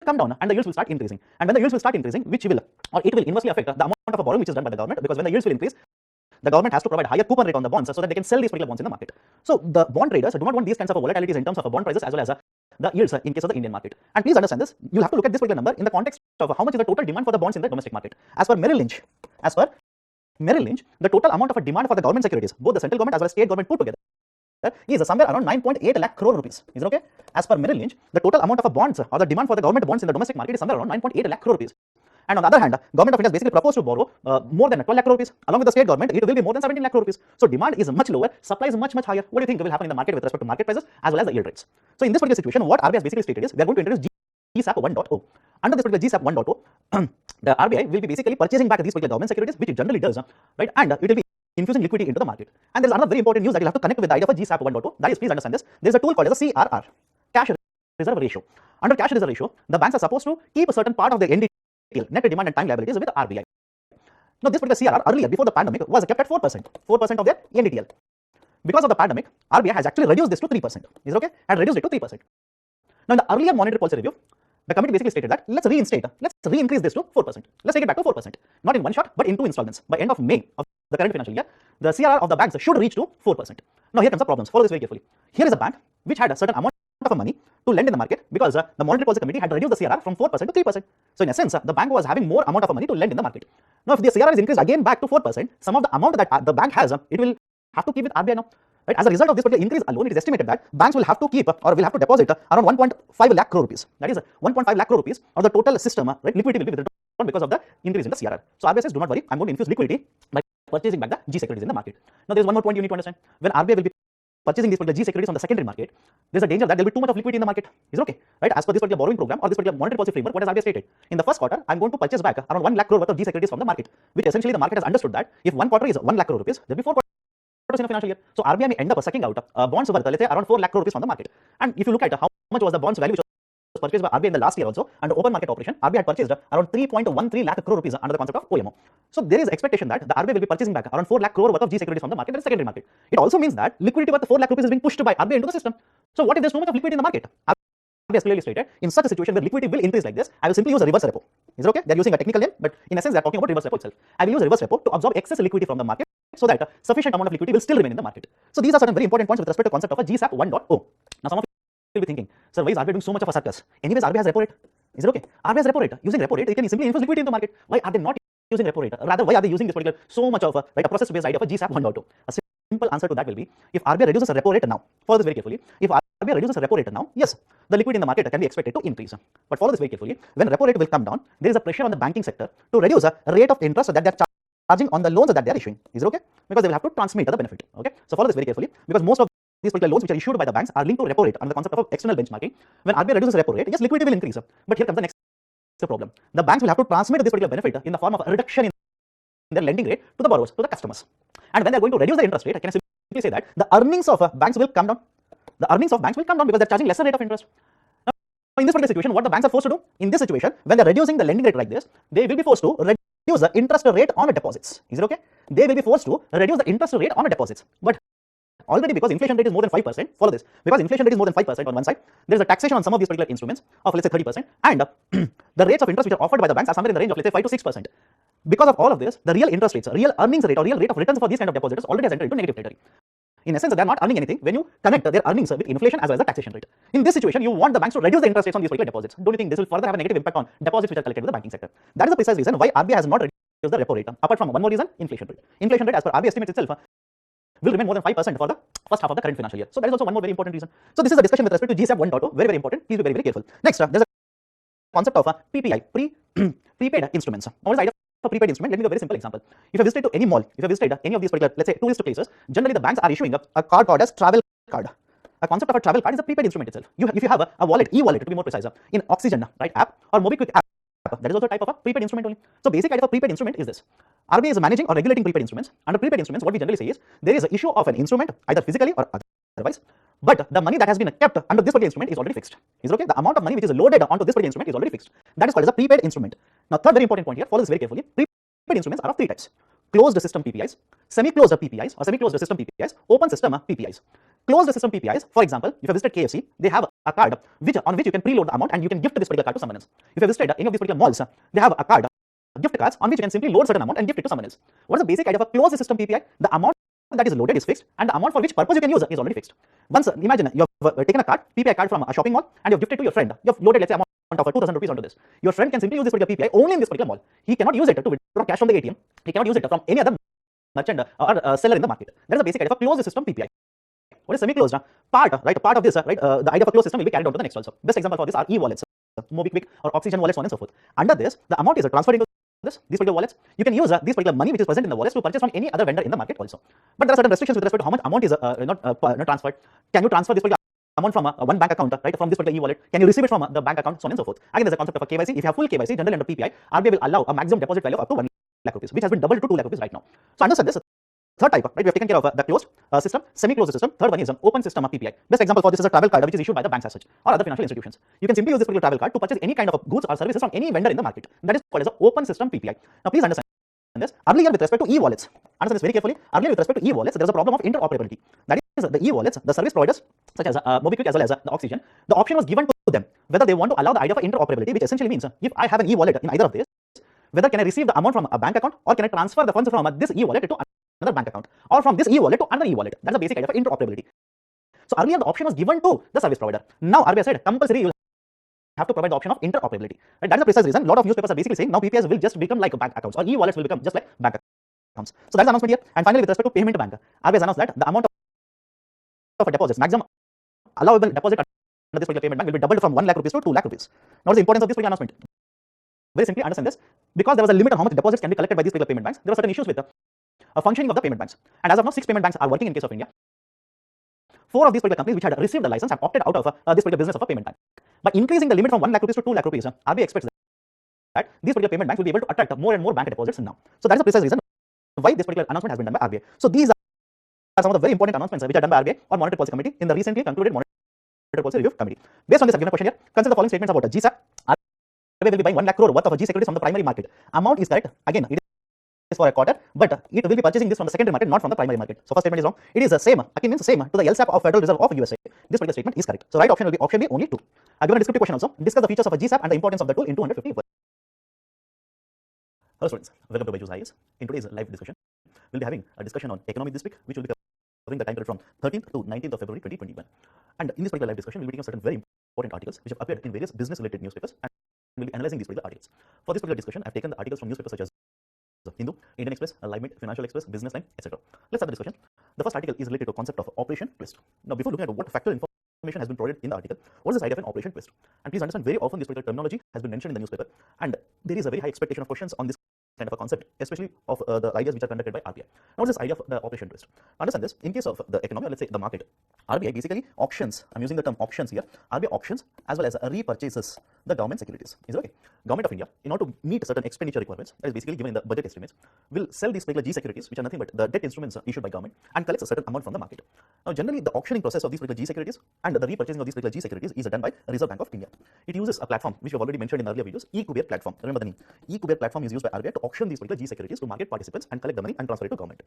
come down and the yields will start increasing. And when the yields will start increasing, it will inversely affect the amount of borrowing which is done by the government, because when the yields will increase, the government has to provide higher coupon rate on the bonds so that they can sell these particular bonds in the market. So the bond traders do not want these kinds of volatilities in terms of bond prices as well as the yields in case of the Indian market. And please understand this, you'll have to look at this particular number in the context of how much is the total demand for the bonds in the domestic market. As per Merrill Lynch, the total amount of a demand for the government securities, both the central government as well as state government put together, is somewhere around 9.8 lakh crore rupees. Is it okay? As per Merrill Lynch, the total amount of bonds or the demand for the government bonds in the domestic market is somewhere around 9.8 lakh crore rupees. And on the other hand, Government of India has basically proposed to borrow more than 12 lakh crore rupees. Along with the state government, it will be more than 17 lakh crore rupees. So demand is much lower, supply is much higher. What do you think will happen in the market with respect to market prices as well as the yield rates? So in this particular situation, what RBI has basically stated is we are going to introduce GSAP 1.0. Under this particular GSAP 1.0, the RBI will be basically purchasing back these particular government securities, which it generally does, right? And it will be infusing liquidity into the market. And there is another very important news that you have to connect with the idea of a GSAP 1.0. That is, please understand this. There is a tool called as a CRR, cash reserve ratio. Under cash reserve ratio, the banks are supposed to keep a certain part of their NDTL, net demand and time liabilities, with the RBI. Now, this particular CRR earlier, before the pandemic, was kept at 4% of their NDTL. Because of the pandemic, RBI has actually reduced this to 3%. Is it okay? And reduced it to 3%. Now, in the earlier monetary policy review, the committee basically stated that let's re-increase this to 4%. Let's take it back to 4%. Not in one shot, but in 2 installments. By end of May of the current financial year, the CRR of the banks should reach to 4%. Now, here comes the problems. Follow this very carefully. Here is a bank which had a certain amount of money to lend in the market because the monetary policy committee had reduced the CRR from 4% to 3%. So, in a sense, the bank was having more amount of money to lend in the market. Now, if the CRR is increased again back to 4%, some of the amount that the bank has, it will have to keep with RBI now. Right? As a result of this particular increase alone, it is estimated that banks will have to keep or will have to deposit around 1.5 lakh crore rupees. That is 1.5 lakh crore rupees of the total system, right? Liquidity will be withdrawn because of the increase in the CRR. So RBI says, do not worry, I'm going to infuse liquidity by purchasing back the G securities in the market. Now, there is one more point you need to understand. When RBI will be purchasing these particular G securities on the secondary market, there is a danger that there will be too much of liquidity in the market. Is it okay? Right? As per this particular borrowing program or this particular monetary policy framework, what has RBI stated? In the first quarter, I'm going to purchase back around 1 lakh crore worth of G securities from the market, which essentially the market has understood that if one quarter is 1 lakh crore rupees, there will be 4 quarters in a financial year. So RBI may end up sucking out bonds worth, let's say, around 4 lakh crore rupees from the market. And if you look at how much was the bonds value which was purchased by RBI in the last year also, under open market operation, RBI had purchased around 3.13 lakh crore rupees under the concept of OMO. So there is expectation that the RBI will be purchasing back around 4 lakh crore worth of G securities from the market, that is secondary market. It also means that liquidity worth 4 lakh rupees is being pushed by RBI into the system. So what if there is too much of liquidity in the market? RBI has clearly stated, in such a situation where liquidity will increase like this, I will simply use a reverse repo. Is it okay? They are using a technical name, but in essence, they are talking about reverse repo itself. I will use a reverse repo to absorb excess liquidity from the market so that sufficient amount of liquidity will still remain in the market. So these are certain very important points with respect to the concept of a GSAP 1.0. Now, some of you will be thinking, sir, why is RBI doing so much of a circus? Anyways, RBI has repo rate. Is it okay? RBI has repo rate. Using repo rate, they can simply infuse liquidity in the market. Why are they not using repo rate? Rather, why are they using this particular so much of a process-based idea of a GSAP 1.0? A simple answer to that will be, if RBI reduces a repo rate now, follow this very carefully. If RBI reduces a repo rate now, yes, the liquidity in the market can be expected to increase. But follow this very carefully. When repo rate will come down, there is a pressure on the banking sector to reduce a rate of interest that they are charging on the loans that they are issuing. Is it okay? Because they will have to transmit the benefit. Okay. So follow this very carefully, because most of these particular loans which are issued by the banks are linked to repo rate under the concept of external benchmarking. When RBI reduces repo rate, yes, liquidity will increase. But here comes the next problem. The banks will have to transmit this particular benefit in the form of a reduction in their lending rate to the borrowers, to the customers. And when they are going to reduce the interest rate, I can simply say that the earnings of banks will come down. The earnings of banks will come down because they are charging lesser rate of interest. Now, in this particular situation, what the banks are forced to do? In this situation, when they are reducing the lending rate like this, they will be forced to reduce the interest rate on deposits. Is it okay? They will be forced to reduce the interest rate on deposits. But already, because inflation rate is more than 5%, follow this, because inflation rate is more than 5% on one side, there is a taxation on some of these particular instruments of, let's say, 30%, and the rates of interest which are offered by the banks are somewhere in the range of, let's say, 5 to 6%. Because of all of this, the real interest rates, real earnings rate or real rate of returns for these kind of depositors already has entered into negative territory. In essence, they are not earning anything when you connect their earnings with inflation as well as the taxation rate. In this situation, you want the banks to reduce the interest rates on these particular deposits. Don't you think this will further have a negative impact on deposits which are collected with the banking sector? That is the precise reason why RBI has not reduced the repo rate. Apart from one more reason, inflation rate. Inflation rate, as per RBI estimates itself, will remain more than 5% for the first half of the current financial year. So that is also one more very important reason. So this is the discussion with respect to GSAP 1.0. Very, very important. Please be very, very careful. Next, there's a concept of PPI, prepaid instruments. Now, what is the idea of prepaid instrument? Let me give a very simple example. If you have visited to any mall, if you have visited any of these particular, let's say, tourist places, generally the banks are issuing a card called as travel card. A concept of a travel card is a prepaid instrument itself. If you have a wallet, e-wallet to be more precise, in Oxygen, right, app or MobiKwik app, that is also a type of a prepaid instrument only. So basic idea of a prepaid instrument is this. RBI is managing or regulating prepaid instruments. Under prepaid instruments, what we generally say is there is an issue of an instrument either physically or otherwise, but the money that has been kept under this particular instrument is already fixed. Is okay? The amount of money which is loaded onto this particular instrument is already fixed. That is called as a prepaid instrument. Now, third very important point here, follow this very carefully. Prepaid instruments are of three types: closed system PPIs, semi-closed PPIs or semi-closed system PPIs, open system PPIs. Closed system PPIs, for example, if you visited KFC, they have a card on which you can preload the amount and you can gift this particular card to someone else. If you visited any of these particular malls, they have a card, gift cards on which you can simply load certain amount and gift it to someone else. What is the basic idea of a closed system PPI? The amount that is loaded is fixed and the amount for which purpose you can use is already fixed. Once, imagine you have taken a card, PPI card from a shopping mall and you have gifted to your friend. You have loaded, let's say, amount of 2,000 rupees onto this. Your friend can simply use this particular PPI only in this particular mall. He cannot use it to withdraw cash from the ATM. He cannot use it from any other merchant or seller in the market. That is the basic idea of a closed system PPI. What is semi-closed? Part of this, right? The idea of a closed system will be carried on to the next also. Best example for this are e-wallets, MobiKwik or Oxygen wallets, so on and so forth. Under this, the amount is transferred into these particular wallets. You can use this particular money which is present in the wallets to purchase from any other vendor in the market also. But there are certain restrictions with respect to how much amount is not transferred. Can you transfer this particular amount from one bank account, right, from this particular e-wallet? Can you receive it from the bank account, so on and so forth? Again, there's a concept of a KYC. If you have full KYC, generally under PPI, RBI will allow a maximum deposit value of up to 1 lakh rupees, which has been doubled to 2 lakh rupees right now. So understand this. Third type, right, we have taken care of the closed system, semi-closed system. Third one is an open system of PPI. Best example for this is a travel card which is issued by the banks as such or other financial institutions. You can simply use this particular travel card to purchase any kind of goods or services from any vendor in the market. That is called as an open system PPI. Now please understand this. Earlier with respect to e-wallets, understand this very carefully. Earlier with respect to e-wallets, there is a problem of interoperability. That is the e-wallets, the service providers such as MobiKwik as well as the Oxygen, the option was given to them whether they want to allow the idea of interoperability, which essentially means if I have an e-wallet in either of these, whether can I receive the amount from a bank account or can I transfer the funds from this e-wallet to another bank account or from this e-wallet to another e-wallet. That's the basic idea of interoperability. So earlier the option was given to the service provider. Now RBI said compulsory you have to provide the option of interoperability. Right? That is the precise reason. A lot of newspapers are basically saying now PPIs will just become like bank accounts or e-wallets will become just like bank accounts. So that's the announcement here. And finally, with respect to payment to bank, RBI has announced that the amount of deposits, maximum allowable deposit under this particular payment bank will be doubled from 1 lakh rupees to 2 lakh rupees. Now, what is the importance of this particular announcement? Very simply understand this. Because there was a limit on how much deposits can be collected by these particular payment banks, there were certain issues with the functioning of the payment banks. And as of now, 6 payment banks are working in case of India. 4 of these particular companies which had received the license have opted out of this particular business of a payment bank. By increasing the limit from 1 lakh rupees to 2 lakh rupees, RBI expects that these particular payment banks will be able to attract more and more bank deposits now. So that is the precise reason why this particular announcement has been done by RBI. So these are some of the very important announcements which are done by RBI or Monetary Policy Committee in the recently concluded Monetary Policy Review Committee. Based on this, I've given a question here. Consider the following statements about GSAP. RBI will be buying 1 lakh crore worth of G securities from the primary market. Amount is correct. Again, it is for a quarter, but it will be purchasing this from the secondary market, not from the primary market. So first statement is wrong. It is the same. Akin means same to the LSAP of Federal Reserve of USA. This particular statement is correct. So right option will be option B, only 2. I've given a descriptive question also. Discuss the features of a GSAP and the importance of the tool in 250 words. Hello students, welcome to Byju's IAS. In today's live discussion, we'll be having a discussion on economic this week, which will be covering the time period from 13th to 19th of February 2021. And in this particular live discussion, we'll be taking certain very important articles which have appeared in various business-related newspapers, and we'll be analyzing these particular articles. For this particular discussion, I've taken the articles from newspapers such as Hindu, Indian Express, Livemint, Financial Express, Business Line, etc. Let's start the discussion. The first article is related to the concept of operation twist. Now, before looking at what factual information has been provided in the article, what is this idea of an operation twist? And please understand, very often this particular terminology has been mentioned in the newspaper, and there is a very high expectation of questions on this kind of a concept, especially of the ideas which are conducted by RBI. Now, what is this idea of the operation twist? Understand this. In case of the economy, or let's say the market, RBI basically auctions. I'm using the term auctions here. RBI auctions as well as repurchases the government securities. Is it okay? Government of India, in order to meet certain expenditure requirements that is basically given in the budget estimates, will sell these particular G securities, which are nothing but the debt instruments issued by government, and collects a certain amount from the market. Now, generally, the auctioning process of these particular G securities and the repurchasing of these particular G securities is done by Reserve Bank of India. It uses a platform which we have already mentioned in earlier videos, eKuber platform. Remember the name. eKuber platform is used by RBI to auction these particular G securities to market participants and collect the money and transfer it to government.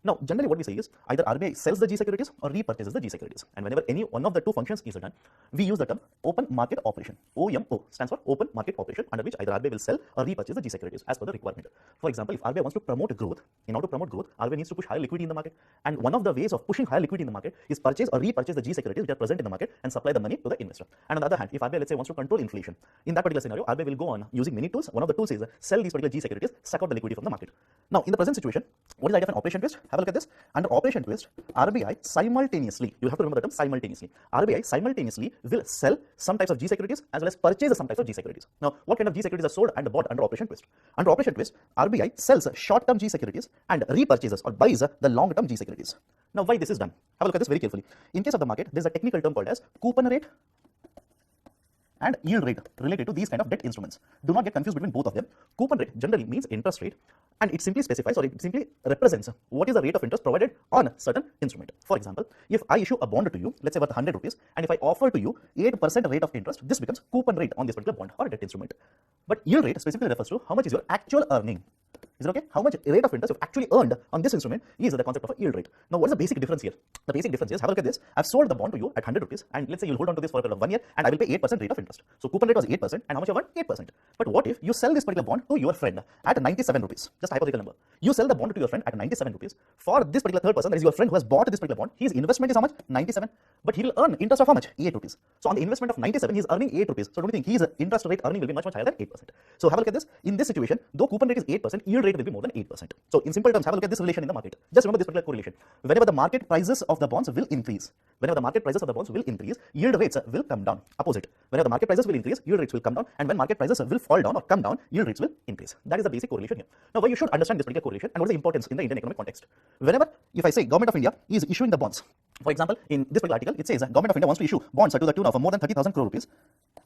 Now, generally, what we say is either RBI sells the G securities or repurchases the G securities, and whenever any one of the two functions is done, we use the term open market operation (OMO). stands for open market operation, under which either RBI will sell or repurchase the G securities as per the requirement. For example, if RBI wants to promote growth, in order to promote growth, RBI needs to push higher liquidity in the market, and one of the ways of pushing higher liquidity in the market is purchase or repurchase the G securities which are present in the market and supply the money to the investor. And on the other hand, if RBI, let's say, wants to control inflation, in that particular scenario, RBI will go on using many tools. One of the tools is sell these particular G securities, suck out the liquidity from the market. Now, in the present situation, what is the idea of an operation twist? Have a look at this. Under operation twist, RBI simultaneously, you have to remember the term simultaneously, RBI simultaneously will sell some types of G securities as well as purchase some types of G securities. Now, what kind of G securities are sold and bought under operation twist? Under operation twist, RBI sells short-term G securities and repurchases or buys the long-term G securities. Now, why this is done? Have a look at this very carefully. In case of the market, there is a technical term called as coupon rate and yield rate related to these kind of debt instruments. Do not get confused between both of them. Coupon rate generally means interest rate, and it simply specifies or it simply represents what is the rate of interest provided on a certain instrument. For example, if I issue a bond to you, let's say worth 100 rupees, and if I offer to you 8% rate of interest, this becomes coupon rate on this particular bond or debt instrument. But yield rate specifically refers to how much is your actual earning. Is it okay? How much rate of interest you've actually earned on this instrument is the concept of a yield rate. Now, what is the basic difference here? The basic difference is, have a look at this. I've sold the bond to you at 100 rupees, and let's say you'll hold on to this for a period of 1 year, and I will pay 8% rate of interest. So, coupon rate was 8%, and how much I want? 8%. But what if you sell this particular bond to your friend at 97 rupees? Just a hypothetical number. You sell the bond to your friend at 97 rupees. For this particular third person, that is your friend who has bought this particular bond, his investment is how much? 97. But he will earn interest of how much? 8 rupees. So, on the investment of 97, he is earning 8 rupees. So, don't you think his interest rate earning will be much higher than 8%? So, have a look at this. In this situation, though coupon rate is 8%, yield rate will be more than 8%. So, in simple terms, have a look at this relation in the market. Just remember this particular correlation. Whenever the market prices of the bonds will increase, yield rates will come down. Opposite. Whenever the market prices will increase, yield rates will come down, and when market prices will fall down or come down, yield rates will increase. That is the basic correlation here. Now, why you should understand this particular correlation and what is the importance in the Indian economic context? Whenever, if I say Government of India is issuing the bonds, for example, in this particular article, it says Government of India wants to issue bonds to the tune of more than 30,000 crore rupees.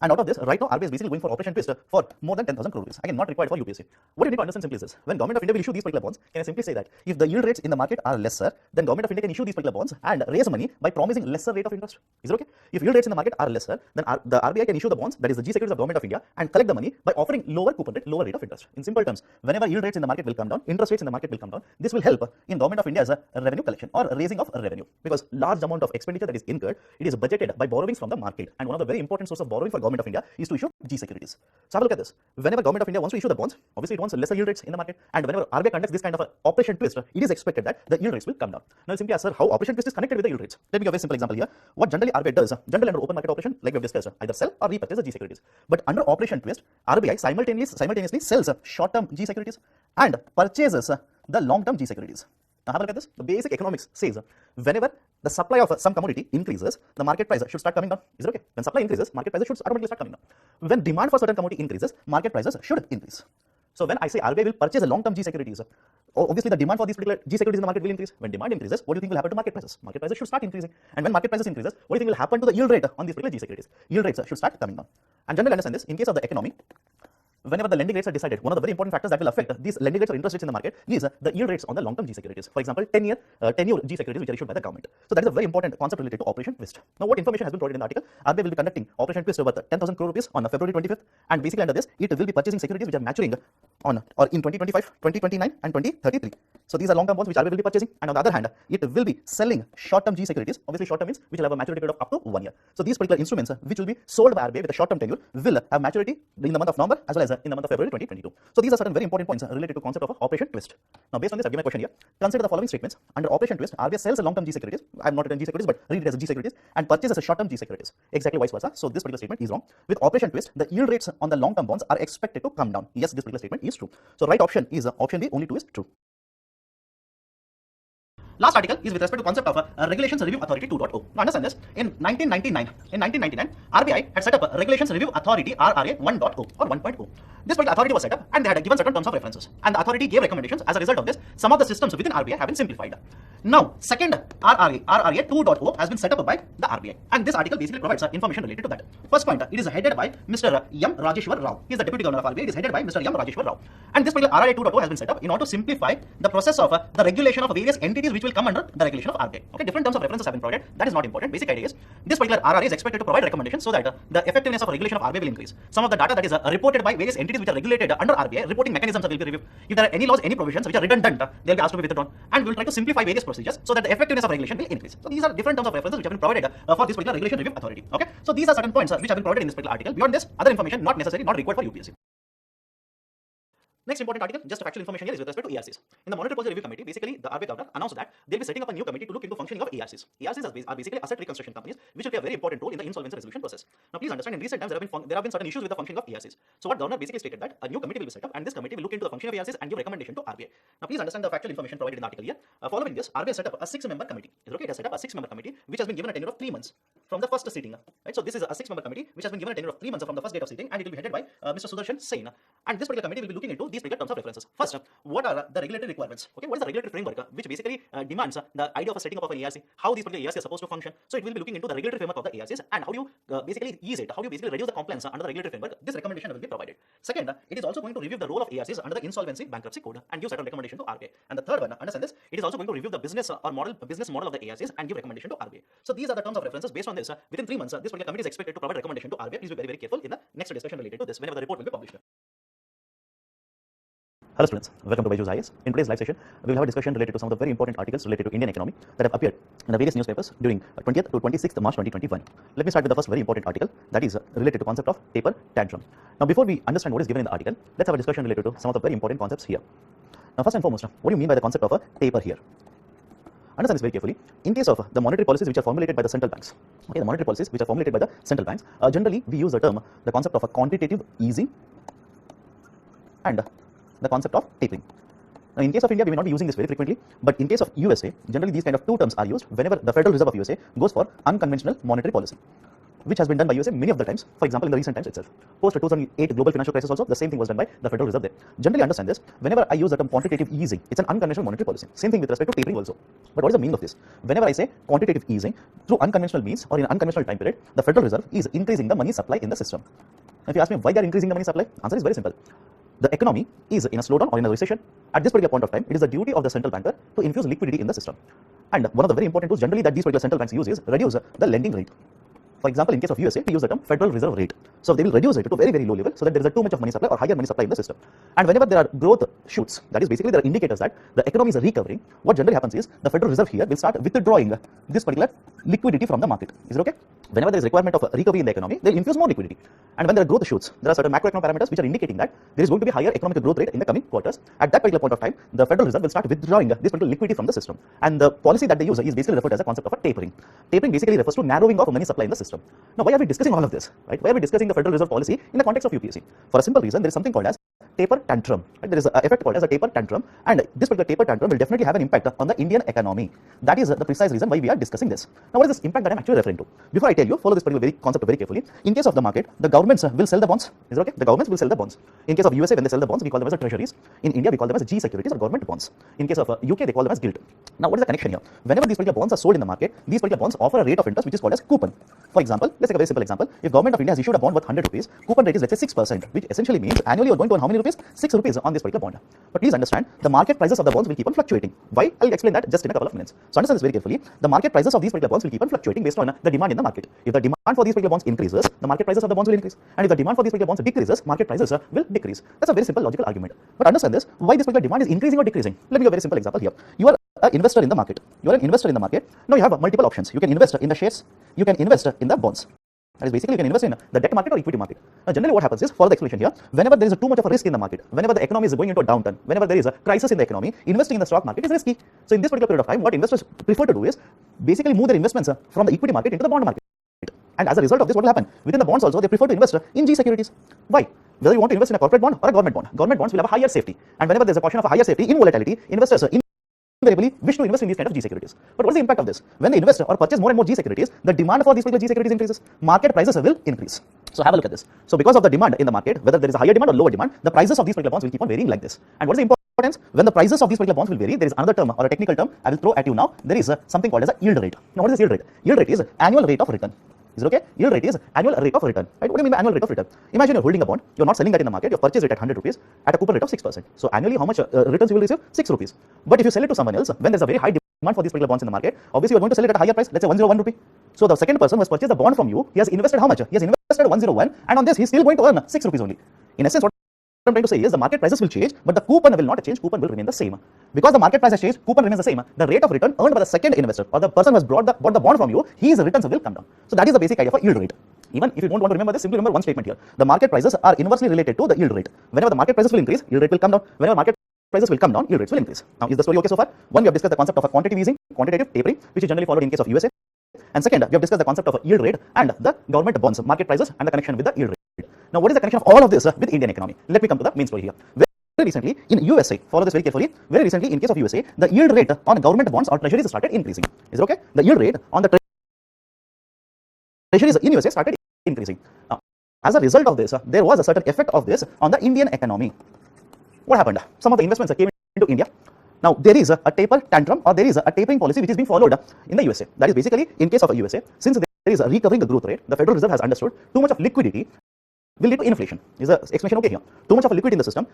And out of this, right now, RBI is basically going for operation twist for more than 10,000 crore rupees. Again, not required for UPSC. What you need to understand simply is this. When Government of India will issue these particular bonds, can I simply say that if the yield rates in the market are lesser, then Government of India can issue these particular bonds and raise money by promising lesser rate of interest? Is it okay? If yield rates in the market are lesser, then the RBI can issue the bonds, that is the G securities of Government of India, and collect the money by offering lower coupon rate, lower rate of interest. In simple terms, whenever yield rates in the market will come down, interest rates in the market will come down. This will help in Government of India's revenue collection or raising of revenue, because large amount of expenditure that is incurred, it is budgeted by borrowings from the market, and one of the very important sources of borrowing for Government of India is to issue G securities. So have a look at this. Whenever Government of India wants to issue the bonds, obviously it wants lesser yield rates in the market, and whenever RBI conducts this kind of a operation twist, it is expected that the yield rates will come down. Now, simply ask, sir, how operation twist is connected with the yield rates? Let me give a very simple example here. What generally RBI does, generally under open market operation, like we have discussed, either sell or repurchase the G securities. But under operation twist, RBI simultaneously sells short-term G securities and purchases the long-term G securities. Now, have a look at this. The basic economics says whenever the supply of some commodity increases, the market price should start coming down. Is it okay? When supply increases, market prices should automatically start coming down. When demand for certain commodity increases, market prices should increase. So, when I say RBI will purchase a long-term G securities, obviously the demand for these particular G securities in the market will increase. When demand increases, what do you think will happen to market prices? Market prices should start increasing. And when market prices increases, what do you think will happen to the yield rate on these particular G securities? Yield rates should start coming down. And generally understand this, in case of the economy, whenever the lending rates are decided, one of the very important factors that will affect these lending rates or interest rates in the market is the yield rates on the long-term G securities. For example, 10-year G securities which are issued by the government. So that is a very important concept related to operation twist. Now, what information has been provided in the article? RBI will be conducting operation twist worth 10,000 crore rupees on February 25th, and basically under this, it will be purchasing securities which are maturing on or in 2025, 2029, and 2033. So these are long-term bonds which RBI will be purchasing, and on the other hand, it will be selling short-term G securities. Obviously, short-term means which will have a maturity period of up to 1 year. So these particular instruments which will be sold by RBI with a short-term tenure will have maturity in the month of November as well as in the month of February 2022. So these are certain very important points related to concept of operation twist. Now, based on this, I give my question here. Consider the following statements. Under operation twist, RBI sells a long-term G securities. I have not written G securities, but read it as G securities, and purchases a short-term G securities. Exactly vice versa. So this particular statement is wrong. With operation twist, the yield rates on the long-term bonds are expected to come down. Yes, this particular statement is true. So right option is option B. Only 2 is true. Last article is with respect to concept of Regulations Review Authority 2.0. Now understand this. In 1999, RBI had set up a Regulations Review Authority RRA 1.0 or 1.0. This particular authority was set up and they had given certain terms of references. And the authority gave recommendations. As a result of this, some of the systems within RBI have been simplified. Now, second RRA 2.0 has been set up by the RBI. And this article basically provides information related to that. First point, it is headed by Mr. M. Rajeshwar Rao. He is the Deputy Governor of RBI. It is headed by Mr. M. Rajeshwar Rao. And this particular RRA 2.0 has been set up in order to simplify the process of the regulation of various entities which will come under the regulation of RBI. Okay, different terms of references have been provided. That is not important. Basic idea is this particular RRA is expected to provide recommendations so that the effectiveness of regulation of RBI will increase. Some of the data that is reported by various entities which are regulated under RBI, reporting mechanisms will be reviewed. If there are any laws, any provisions which are redundant, they will be asked to be withdrawn, and we will try to simplify various procedures so that the effectiveness of regulation will increase. So these are different terms of references which have been provided for this particular regulation review authority. Okay, so these are certain points which have been provided in this particular article. Beyond this, other information not necessary, not required for UPSC. Next important article, just factual information here, is with respect to ARCs. In the Monetary Policy Review Committee, basically the RBI governor announced that they will be setting up a new committee to look into functioning of ARCs. ARCs are basically asset reconstruction companies, which will play a very important role in the insolvency resolution process. Now, please understand, in recent times there have been certain issues with the functioning of ARCs. So, what governor basically stated that a new committee will be set up, and this committee will look into the functioning of ARCs and give recommendation to RBI. Now, please understand the factual information provided in the article here. Following this, RBI has set up a 6-member committee. Okay, it has set up a 6-member committee which has been given a tenure of 3 months from the first sitting. Right, so this is a 6-member committee which has been given a tenure of 3 months from the first date of sitting, and it will be headed by Mr. Sudarshan Sain. And this particular committee will be looking into these particular terms of references. First, what are the regulatory requirements? Okay, what is the regulatory framework which basically demands the idea of a setting up of an ARC, how these particular ARCs are supposed to function. So it will be looking into the regulatory framework of the ARCs and how you basically ease it, how you basically reduce the compliance under the regulatory framework. This recommendation will be provided. Second, it is also going to review the role of ARCs under the insolvency bankruptcy code and give certain recommendation to RBI. And the third one, understand this, it is also going to review the business model of the ARCs and give recommendation to RBI. So these are the terms of references. Based on this, within 3 months, this particular committee is expected to provide recommendation to RBI. Please be very, very careful in the next discussion related to this whenever the report will be published. Hello students, welcome to Byju's IAS. In today's live session, we will have a discussion related to some of the very important articles related to Indian economy that have appeared in the various newspapers during 20th to 26th March 2021. Let me start with the first very important article, that is related to concept of taper tantrum. Now, before we understand what is given in the article, let's have a discussion related to some of the very important concepts here. Now, first and foremost, what do you mean by the concept of a taper here? Understand this very carefully. In case of the monetary policies which are formulated by the central banks, okay, the monetary policies which are formulated by the central banks, generally we use the concept of a quantitative easing and the concept of tapering. Now, in case of India, we may not be using this very frequently, but in case of USA, generally these kind of two terms are used whenever the Federal Reserve of USA goes for unconventional monetary policy, which has been done by USA many of the times. For example, in the recent times itself, post 2008 global financial crisis also, the same thing was done by the Federal Reserve there. Generally understand this, whenever I use the term quantitative easing, it's an unconventional monetary policy. Same thing with respect to tapering also. But what is the meaning of this? Whenever I say quantitative easing, through unconventional means or in an unconventional time period, the Federal Reserve is increasing the money supply in the system. Now, if you ask me why they are increasing the money supply, answer is very simple. The economy is in a slowdown or in a recession. At this particular point of time, it is the duty of the central banker to infuse liquidity in the system. And one of the very important tools generally that these particular central banks use is reduce the lending rate. For example, in case of USA, we use the term Federal Reserve rate. So they will reduce it to a very, very low level so that there is too much of money supply or higher money supply in the system. And whenever there are growth shoots, that is basically there are indicators that the economy is recovering, what generally happens is the Federal Reserve here will start withdrawing this particular liquidity from the market. Is it okay? Whenever there is requirement of recovery in the economy, they will infuse more liquidity. And when there are growth shoots, there are certain macroeconomic parameters which are indicating that there is going to be higher economic growth rate in the coming quarters. At that particular point of time, the Federal Reserve will start withdrawing this particular liquidity from the system. And the policy that they use is basically referred as a concept of a tapering. Tapering basically refers to narrowing of money supply in the system. Now, why are we discussing all of this? Right? Why are we discussing the Federal Reserve policy in the context of UPSC? For a simple reason, there is something called as taper tantrum. Right? There is an effect called as a taper tantrum, and this particular taper tantrum will definitely have an impact on the Indian economy. That is the precise reason why we are discussing this. Now, what is this impact that I am actually referring to? Before I tell you, follow this particular concept very carefully. In case of the market, the governments will sell the bonds. Is it okay? The governments will sell the bonds. In case of USA, when they sell the bonds, we call them as treasuries. In India, we call them as G securities or government bonds. In case of UK, they call them as gilt. Now, what is the connection here? Whenever these particular bonds are sold in the market, these particular bonds offer a rate of interest which is called as coupon. For example, let's take a very simple example. If government of India has issued a bond worth 100 rupees, coupon rate is let's say 6%, which essentially means annually you're going to earn how many rupees? 6 rupees on this particular bond. But please understand, the market prices of the bonds will keep on fluctuating. Why? I'll explain that just in a couple of minutes. So understand this very carefully. The market prices of these particular bonds will keep on fluctuating based on the demand in the market. If the demand for these particular bonds increases, the market prices of the bonds will increase. And if the demand for these particular bonds decreases, market prices will decrease. That's a very simple logical argument. But understand this, why this particular demand is increasing or decreasing. Let me give a very simple example here. You are an investor in the market. You are an investor in the market. Now you have multiple options. You can invest in the shares. You can invest in the bonds. That is basically you can invest in the debt market or equity market. Now generally what happens is, follow the explanation here, whenever there is too much of a risk in the market, whenever the economy is going into a downturn, whenever there is a crisis in the economy, investing in the stock market is risky. So in this particular period of time, what investors prefer to do is basically move their investments from the equity market into the bond market. And as a result of this, what will happen? Within the bonds also, they prefer to invest in G securities. Why? Whether you want to invest in a corporate bond or a government bond, government bonds will have a higher safety. And whenever there is a portion of a higher safety in volatility, investors invariably wish to invest in these kind of G securities. But what is the impact of this? When they invest or purchase more and more G securities, the demand for these particular G securities increases. Market prices will increase. So have a look at this. So because of the demand in the market, whether there is a higher demand or lower demand, the prices of these particular bonds will keep on varying like this. And what is the importance? When the prices of these particular bonds will vary, there is another term or a technical term I will throw at you now. There is something called as a yield rate. Now what is this yield rate? Yield rate is annual rate of return. Is it okay? Yield rate is annual rate of return. Right? What do you mean by annual rate of return? Imagine you're holding a bond, you're not selling that in the market, you purchase it at 100 rupees at a coupon rate of 6%. So annually how much returns you will receive? 6 rupees. But if you sell it to someone else, when there's a very high for these particular bonds in the market, obviously you are going to sell it at a higher price, let's say 101 rupee. So the second person who has purchased the bond from you, he has invested how much? He has invested 101, and on this he is still going to earn 6 rupees only. In essence, what I'm trying to say is the market prices will change, but the coupon will not change, coupon will remain the same. Because the market price has changed, coupon remains the same. The rate of return earned by the second investor or the person who has bought the bond from you, his returns will come down. So that is the basic idea for yield rate. Even if you don't want to remember this, simply remember one statement here. The market prices are inversely related to the yield rate. Whenever the market prices will increase, yield rate will come down. Whenever market prices will come down, yield rates will increase. Now, is the story okay so far? One, we have discussed the concept of a quantitative easing, quantitative tapering, which is generally followed in case of USA. And second, we have discussed the concept of a yield rate and the government bonds, market prices, and the connection with the yield rate. Now, what is the connection of all of this with Indian economy? Let me come to the main story here. Very recently, in USA, follow this very carefully. Very recently, in case of USA, the yield rate on government bonds or treasuries started increasing. Is it okay? The yield rate on the treasuries in USA started increasing. Now, as a result of this, there was a certain effect of this on the Indian economy. What happened? Some of the investments came into India. Now, there is a taper tantrum or there is a tapering policy which is being followed in the USA. That is basically, in case of a USA, since there is a recovering growth rate, the Federal Reserve has understood too much of liquidity will lead to inflation. Is the explanation okay here? Too much of liquidity in the system,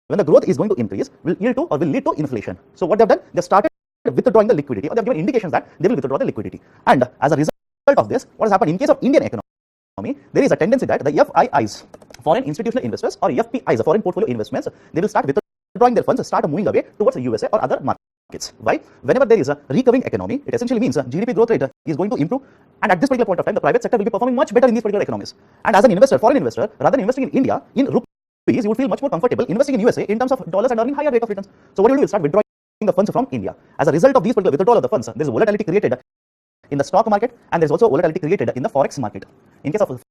when the growth is going to increase, will yield to or will lead to inflation. So what they have done, they started withdrawing the liquidity, or they have given indications that they will withdraw the liquidity. And as a result of this, what has happened in case of Indian economy, there is a tendency that the FIIs, foreign institutional investors, or FPIs, foreign portfolio investments, they will start withdrawing their funds, start moving away towards the USA or other markets. Why? Whenever there is a recovering economy, it essentially means GDP growth rate is going to improve, and at this particular point of time, the private sector will be performing much better in these particular economies. And as an investor, foreign investor, rather than investing in India in rupees, you would feel much more comfortable investing in USA in terms of dollars and earning higher rate of returns. So what you will do is start withdrawing the funds from India. As a result of these particular withdrawal of the funds, there is volatility created in the stock market, and there is also volatility created in the forex market. In case of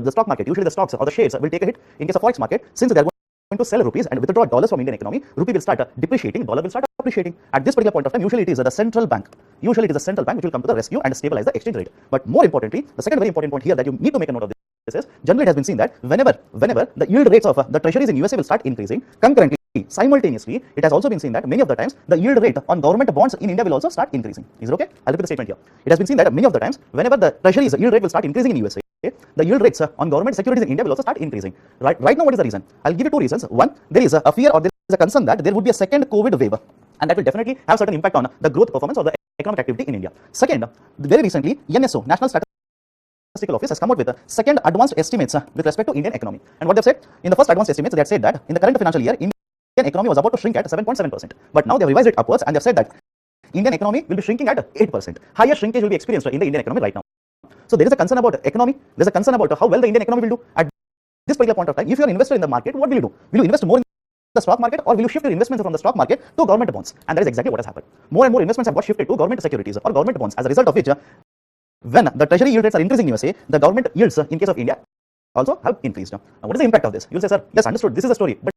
the stock market, usually the stocks or the shares will take a hit. In case of forex market, since they are going to sell rupees and withdraw dollars from Indian economy, rupee will start depreciating, dollar will start appreciating. At this particular point of time, usually it is the central bank. Usually it is the central bank which will come to the rescue and stabilize the exchange rate. But more importantly, the second very important point here that you need to make a note of this is, generally it has been seen that whenever the yield rates of the treasuries in USA will start increasing, concurrently, simultaneously, it has also been seen that many of the times the yield rate on government bonds in India will also start increasing. Is it okay? I'll repeat the statement here. It has been seen that many of the times whenever the treasuries yield rate will start increasing in USA, the yield rates on government securities in India will also start increasing. Right now, what is the reason? I'll give you two reasons. One, there is a fear or there is a concern that there would be a second COVID wave, and that will definitely have certain impact on the growth performance of the economic activity in India. Second, very recently, NSO, National Statistical Office, has come out with second advanced estimates with respect to Indian economy. And what they've said, in the first advanced estimates, they had said that in the current financial year, Indian economy was about to shrink at 7.7%. But now they have revised it upwards and they have said that Indian economy will be shrinking at 8%. Higher shrinkage will be experienced in the Indian economy right now. So there is a concern about economy. There is a concern about how well the Indian economy will do at this particular point of time. If you are an investor in the market, what will you do? Will you invest more in the stock market, or will you shift your investments from the stock market to government bonds? And that is exactly what has happened. More and more investments have got shifted to government securities or government bonds, as a result of which, when the treasury yield rates are increasing in USA, the government yields in case of India also have increased. Now, what is the impact of this? You will say, sir, yes, understood. This is the story. But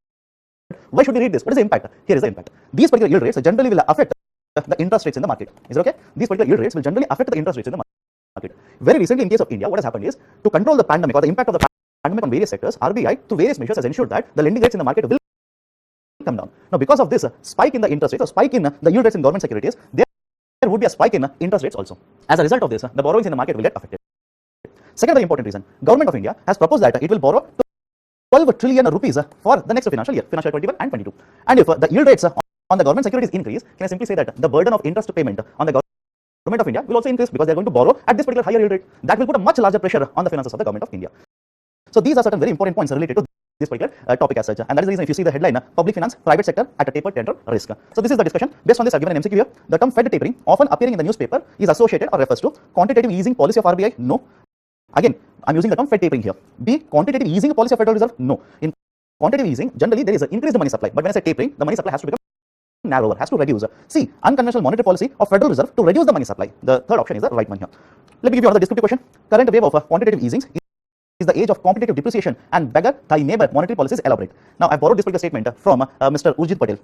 why should we read this? What is the impact? Here is the impact. These particular yield rates generally will affect the interest rates in the market. Is it okay? These particular yield rates will generally affect the interest rates in the market. Very recently, in case of India, what has happened is, to control the pandemic or the impact of the pandemic on various sectors, RBI, through various measures, has ensured that the lending rates in the market will come down. Now, because of this spike in the interest rates or spike in the yield rates in government securities, there would be a spike in interest rates also. As a result of this, the borrowings in the market will get affected. Second very important reason, Government of India has proposed that it will borrow 12 trillion rupees for the next financial year, financial year 21 and 22. And if the yield rates on the government securities increase, can I simply say that the burden of interest payment on the Government of India will also increase, because they are going to borrow at this particular higher yield rate. That will put a much larger pressure on the finances of the Government of India. So these are certain very important points related to this particular topic as such, and that is the reason if you see the headline, public finance, private sector at a taper tantrum risk. So this is the discussion. Based on this, I've given an MCQ here. The term Fed tapering, often appearing in the newspaper, is associated or refers to quantitative easing policy of RBI? No. Again, I'm using the term Fed tapering here. B, quantitative easing policy of Federal Reserve? No. In quantitative easing, generally there is an increased money supply, but when I say tapering, the money supply has to become narrower, has to reduce. C, unconventional monetary policy of Federal Reserve to reduce the money supply. The third option is the right one here. Let me give you another descriptive question. Current wave of quantitative easings is the age of competitive depreciation and beggar thy neighbor monetary policies elaborate. Now, I borrowed this particular statement from Mr. Urjit Patel.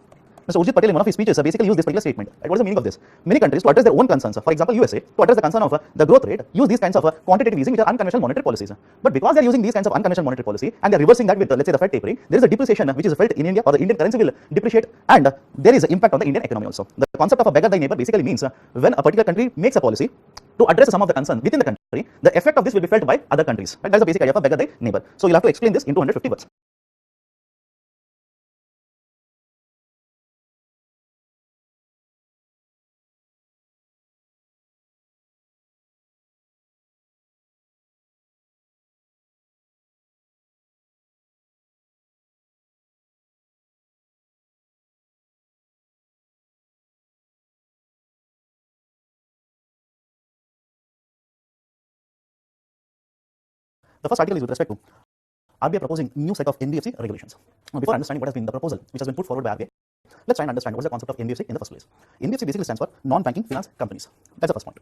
Mr. Urjit Patel, in one of his speeches, basically used this particular statement. What is the meaning of this? Many countries, to address their own concerns, for example, USA, to address the concern of the growth rate, use these kinds of quantitative easing, which are unconventional monetary policies. But because they are using these kinds of unconventional monetary policy and they are reversing that with, let's say, the Fed tapering, there is a depreciation which is felt in India, or the Indian currency will depreciate, and there is an impact on the Indian economy also. The concept of a beggar thy neighbor basically means when a particular country makes a policy to address some of the concerns within the country, the effect of this will be felt by other countries. Right? That is the basic idea of a beggar thy neighbor. So you'll have to explain this in 250 words. The first article is with respect to RBI proposing new set of NBFC regulations. Now, before understanding what has been the proposal which has been put forward by RBI, let's try and understand what is the concept of NBFC in the first place. NBFC basically stands for non-banking finance companies. That's the first point.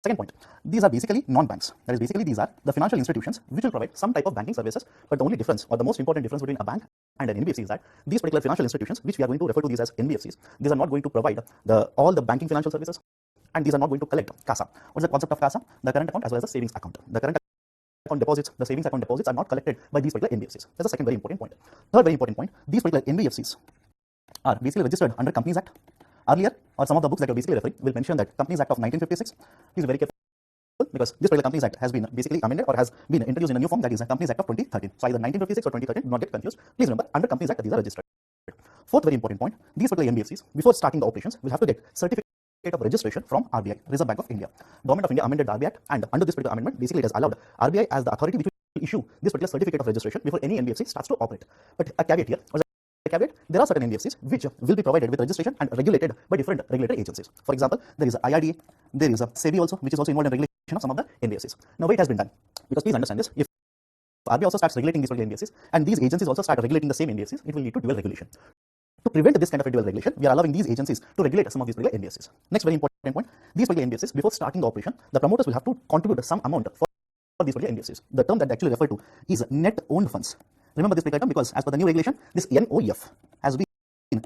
Second point, these are basically non-banks. That is basically these are the financial institutions which will provide some type of banking services, but the only difference or the most important difference between a bank and an NBFC is that these particular financial institutions, which we are going to refer to these as NBFCs, these are not going to provide all the banking financial services, and these are not going to collect CASA. What is the concept of CASA? The current account as well as the savings account. The current account deposits, the savings account deposits are not collected by these particular NBFCs. That's the second very important point. Third very important point, these particular NBFCs are basically registered under Companies Act. Earlier, or some of the books that are basically referring will mention that Companies Act of 1956. Please be very careful, because this particular Companies Act has been basically amended or has been introduced in a new form, that is the Companies Act of 2013. So either 1956 or 2013, do not get confused. Please remember, under Companies Act, these are registered. Fourth very important point, these particular NBFCs, before starting the operations, will have to get certificate of registration from RBI, Reserve Bank of India. Government of India amended the RBI Act, and under this particular amendment, basically it has allowed RBI as the authority which will issue this particular certificate of registration before any NBFC starts to operate. But a caveat here, there are certain NBFCs which will be provided with registration and regulated by different regulatory agencies. For example, there is a IRDA, there is a SEBI also, which is also involved in regulation of some of the NBFCs. Now, why it has been done? Because please understand this, if RBI also starts regulating these particular NBFCs and these agencies also start regulating the same NBFCs, it will lead to dual regulation. To prevent this kind of a dual regulation, we are allowing these agencies to regulate some of these particular NBFCs. Next very important point, these particular NBFCs, before starting the operation, the promoters will have to contribute some amount for these particular NBFCs. The term that they actually refer to is net owned funds. Remember this particular term because as per the new regulation, this NOF has been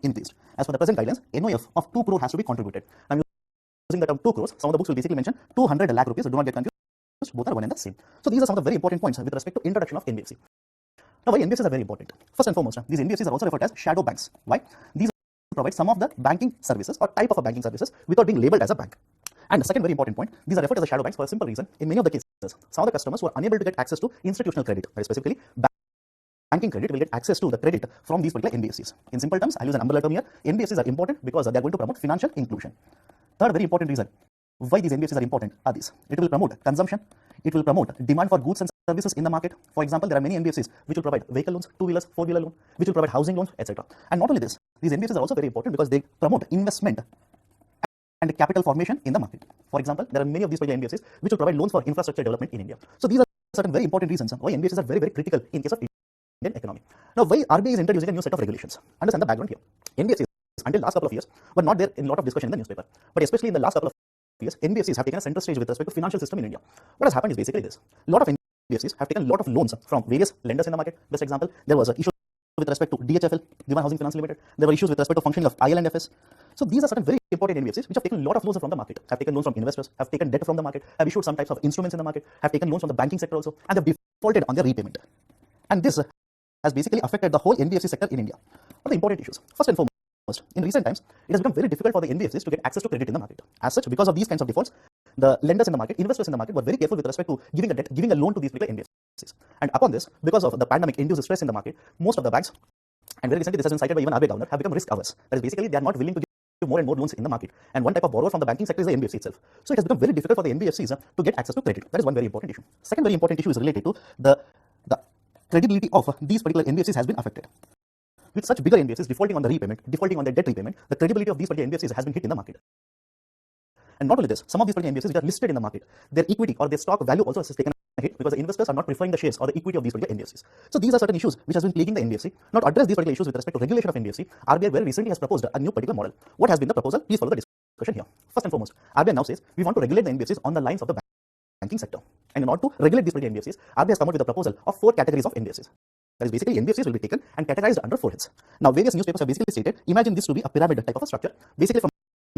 increased. As per the present guidelines, NOF of 2 crore has to be contributed. I'm using the term 2 crores. Some of the books will basically mention 200 lakh rupees. Do not get confused. Both are one and the same. So these are some of the very important points with respect to introduction of NBFC. Now, why NBFCs are very important? First and foremost, these NBFCs are also referred as shadow banks. Why? These provide some of the banking services or type of a banking services without being labeled as a bank. And the second very important point, these are referred as the shadow banks for a simple reason. In many of the cases, some of the customers who are unable to get access to institutional credit, very specifically banking credit, will get access to the credit from these particular NBFCs. In simple terms, I'll use an umbrella term here. NBFCs are important because they are going to promote financial inclusion. Third very important reason why these NBFCs are important are these. It will promote consumption. It will promote demand for goods and services in the market. For example, there are many NBFCs which will provide vehicle loans, two-wheelers, four-wheeler loan, which will provide housing loans, etc. And not only this, these NBFCs are also very important because they promote investment and capital formation in the market. For example, there are many of these particular NBFCs which will provide loans for infrastructure development in India. So these are certain very important reasons why NBFCs are very, very critical in case of Indian economy. Now, why RBI is introducing a new set of regulations? Understand the background here. NBFCs, until last couple of years, were not there in a lot of discussion in the newspaper. But especially in the last couple of years, NBFCs have taken a center stage with respect to financial system in India. What has happened is basically this. A lot of NBFCs have taken a lot of loans from various lenders in the market. Best example, there was an issue with respect to DHFL, Dewan Housing Finance Limited. There were issues with respect to functioning of IL&FS. So these are certain very important NBFCs which have taken a lot of loans from the market, have taken loans from investors, have taken debt from the market, have issued some types of instruments in the market, have taken loans from the banking sector also, and have defaulted on their repayment. And this has basically affected the whole NBFC sector in India. What are the important issues? First and foremost, in recent times, it has become very difficult for the NBFCs to get access to credit in the market. As such, because of these kinds of defaults, the lenders in the market, investors in the market were very careful with respect to giving a debt, giving a loan to these particular NBFCs. And upon this, because of the pandemic-induced stress in the market, most of the banks, and very recently this has been cited by even RBI governor, have become risk averse. That is basically they are not willing to give more and more loans in the market. And one type of borrower from the banking sector is the NBFC itself. So it has become very difficult for the NBFCs to get access to credit. That is one very important issue. Second very important issue is related to the credibility of these particular NBFCs has been affected. With such bigger NBFCs defaulting on the repayment, defaulting on their debt repayment, the credibility of these particular NBFCs has been hit in the market. And not only this, some of these particular NBFCs which are listed in the market, their equity or their stock value also has taken a hit because the investors are not preferring the shares or the equity of these particular NBFCs. So these are certain issues which has been plaguing the NBFC. Now to address these particular issues with respect to regulation of NBFC, RBI very recently has proposed a new particular model. What has been the proposal? Please follow the discussion here. First and foremost, RBI now says we want to regulate the NBFCs on the lines of the banking sector. And in order to regulate these particular NBFCs, RBI has come out with a proposal of 4 categories of NBFCs. That is basically NBFCs will be taken and categorized under 4 heads. Now various newspapers have basically stated, imagine this to be a pyramid type of a structure. Basically from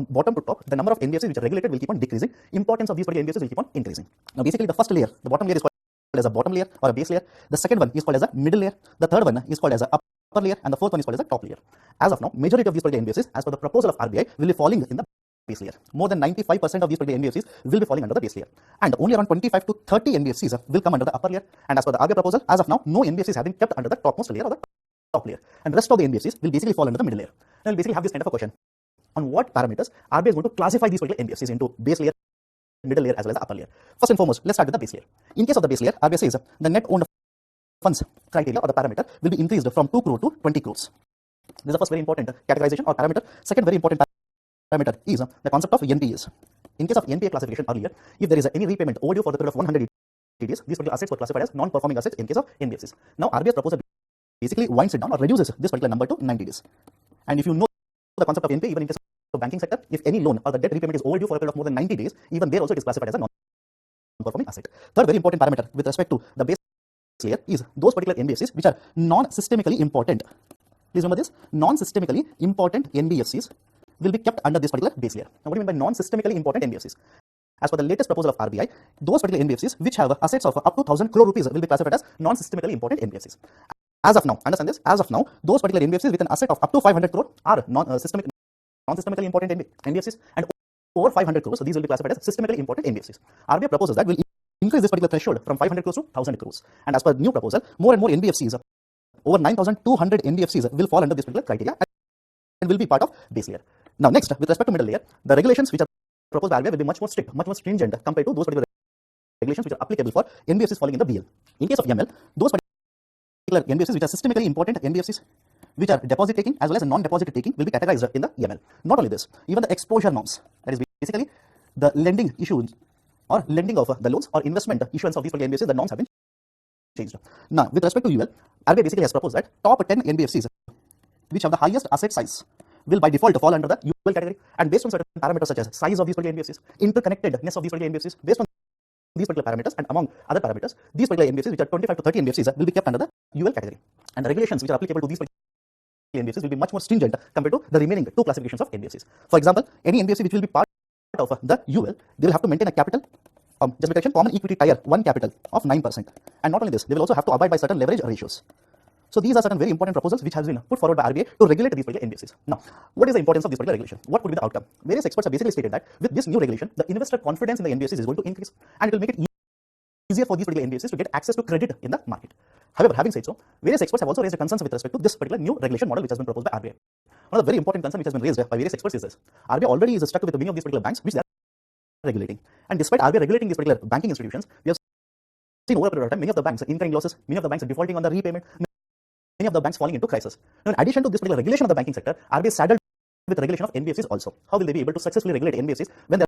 bottom to top, the number of NBFCs which are regulated will keep on decreasing. Importance of these particular NBFCs will keep on increasing. Now basically the first layer, the bottom layer is called as a bottom layer or a base layer. The second one is called as a middle layer. The third one is called as a upper layer, and the fourth one is called as a top layer. As of now, majority of these particular NBFCs, as per the proposal of RBI, will be falling in the base layer. More than 95% of these particular NBFCs will be falling under the base layer, and only around 25 to 30 NBFCs will come under the upper layer. And as per the RBI proposal, as of now, no NBFCs have been kept under the topmost layer or the top layer, and rest of the NBFCs will basically fall under the middle layer. Now we'll basically have this kind of a question on what parameters RBI is going to classify these particular NBFCs into base layer, middle layer as well as the upper layer. First and foremost, let's start with the base layer. In case of the base layer, RBI says the net owned funds criteria or the parameter will be increased from 2 crore to 20 crores. This is the first very important categorization or parameter. Second very important parameter is the concept of NPAs. In case of NPA classification earlier, if there is any repayment overdue for the period of 180 these particular assets were classified as non-performing assets in case of NBFCs. Now, RBI's proposal basically winds it down or reduces this particular number to 90 days. And if you know the concept of NPA, even in case of banking sector, if any loan or the debt repayment is overdue for a period of more than 90 days, even there also it is classified as a non-performing asset. Third very important parameter with respect to the base layer is those particular NBFCs which are non-systemically important. Please remember this, non-systemically important NBFCs will be kept under this particular base layer. Now, what do you mean by non-systemically important NBFCs? As per the latest proposal of RBI, those particular NBFCs which have assets of up to 1,000 crore rupees will be classified as non-systemically important NBFCs. As of now, understand this, as of now, those particular NBFCs with an asset of up to 500 crore are non-systemically important NBFCs, and over 500 crores, so these will be classified as systemically important NBFCs. RBI proposes that will increase this particular threshold from 500 crores to 1,000 crores. And as per new proposal, more and more NBFCs, over 9,200 NBFCs will fall under this particular criteria and will be part of base layer. Now, next, with respect to middle layer, the regulations which are proposed by RBI will be much more strict, much more stringent compared to those particular regulations which are applicable for NBFCs falling in the BL. In case of ML, those particular NBFCs which are systemically important NBFCs which are deposit taking as well as non-deposit taking will be categorized in the EML. Not only this, even the exposure norms, that is basically the lending issues or lending of the loans or investment issuance of these particular NBFCs, the norms have been changed. Now, with respect to UL, RBI basically has proposed that top 10 NBFCs which have the highest asset size will by default fall under the UL category, and based on certain parameters such as size of these particular NBFCs, interconnectedness of these particular NBFCs, based on these particular parameters and among other parameters, these particular NBFCs which are 25 to 30 NBFCs will be kept under the UL category, and the regulations which are applicable to these particular NBFCs will be much more stringent compared to the remaining two classifications of NBFCs. For example, any NBFC which will be part of the UL, they will have to maintain a capital, justification common equity tier 1 capital of 9%, and not only this, they will also have to abide by certain leverage ratios. So these are certain very important proposals which has been put forward by RBI to regulate these particular NBFCs. Now, what is the importance of this particular regulation? What would be the outcome? Various experts have basically stated that with this new regulation, the investor confidence in the NBFCs is going to increase, and it will make it easier for these particular NBFCs to get access to credit in the market. However, having said so, various experts have also raised concerns with respect to this particular new regulation model which has been proposed by RBI. One of the very important concerns which has been raised by various experts is this: RBI already is stuck with many of these particular banks which they are regulating, and despite RBI regulating these particular banking institutions, we have seen over a period of time many of the banks incurring losses, many of the banks defaulting on the repayment, many of the banks falling into crisis. Now, in addition to this particular regulation of the banking sector, RBI is saddled with regulation of NBFCs also. How will they be able to successfully regulate NBFCs when there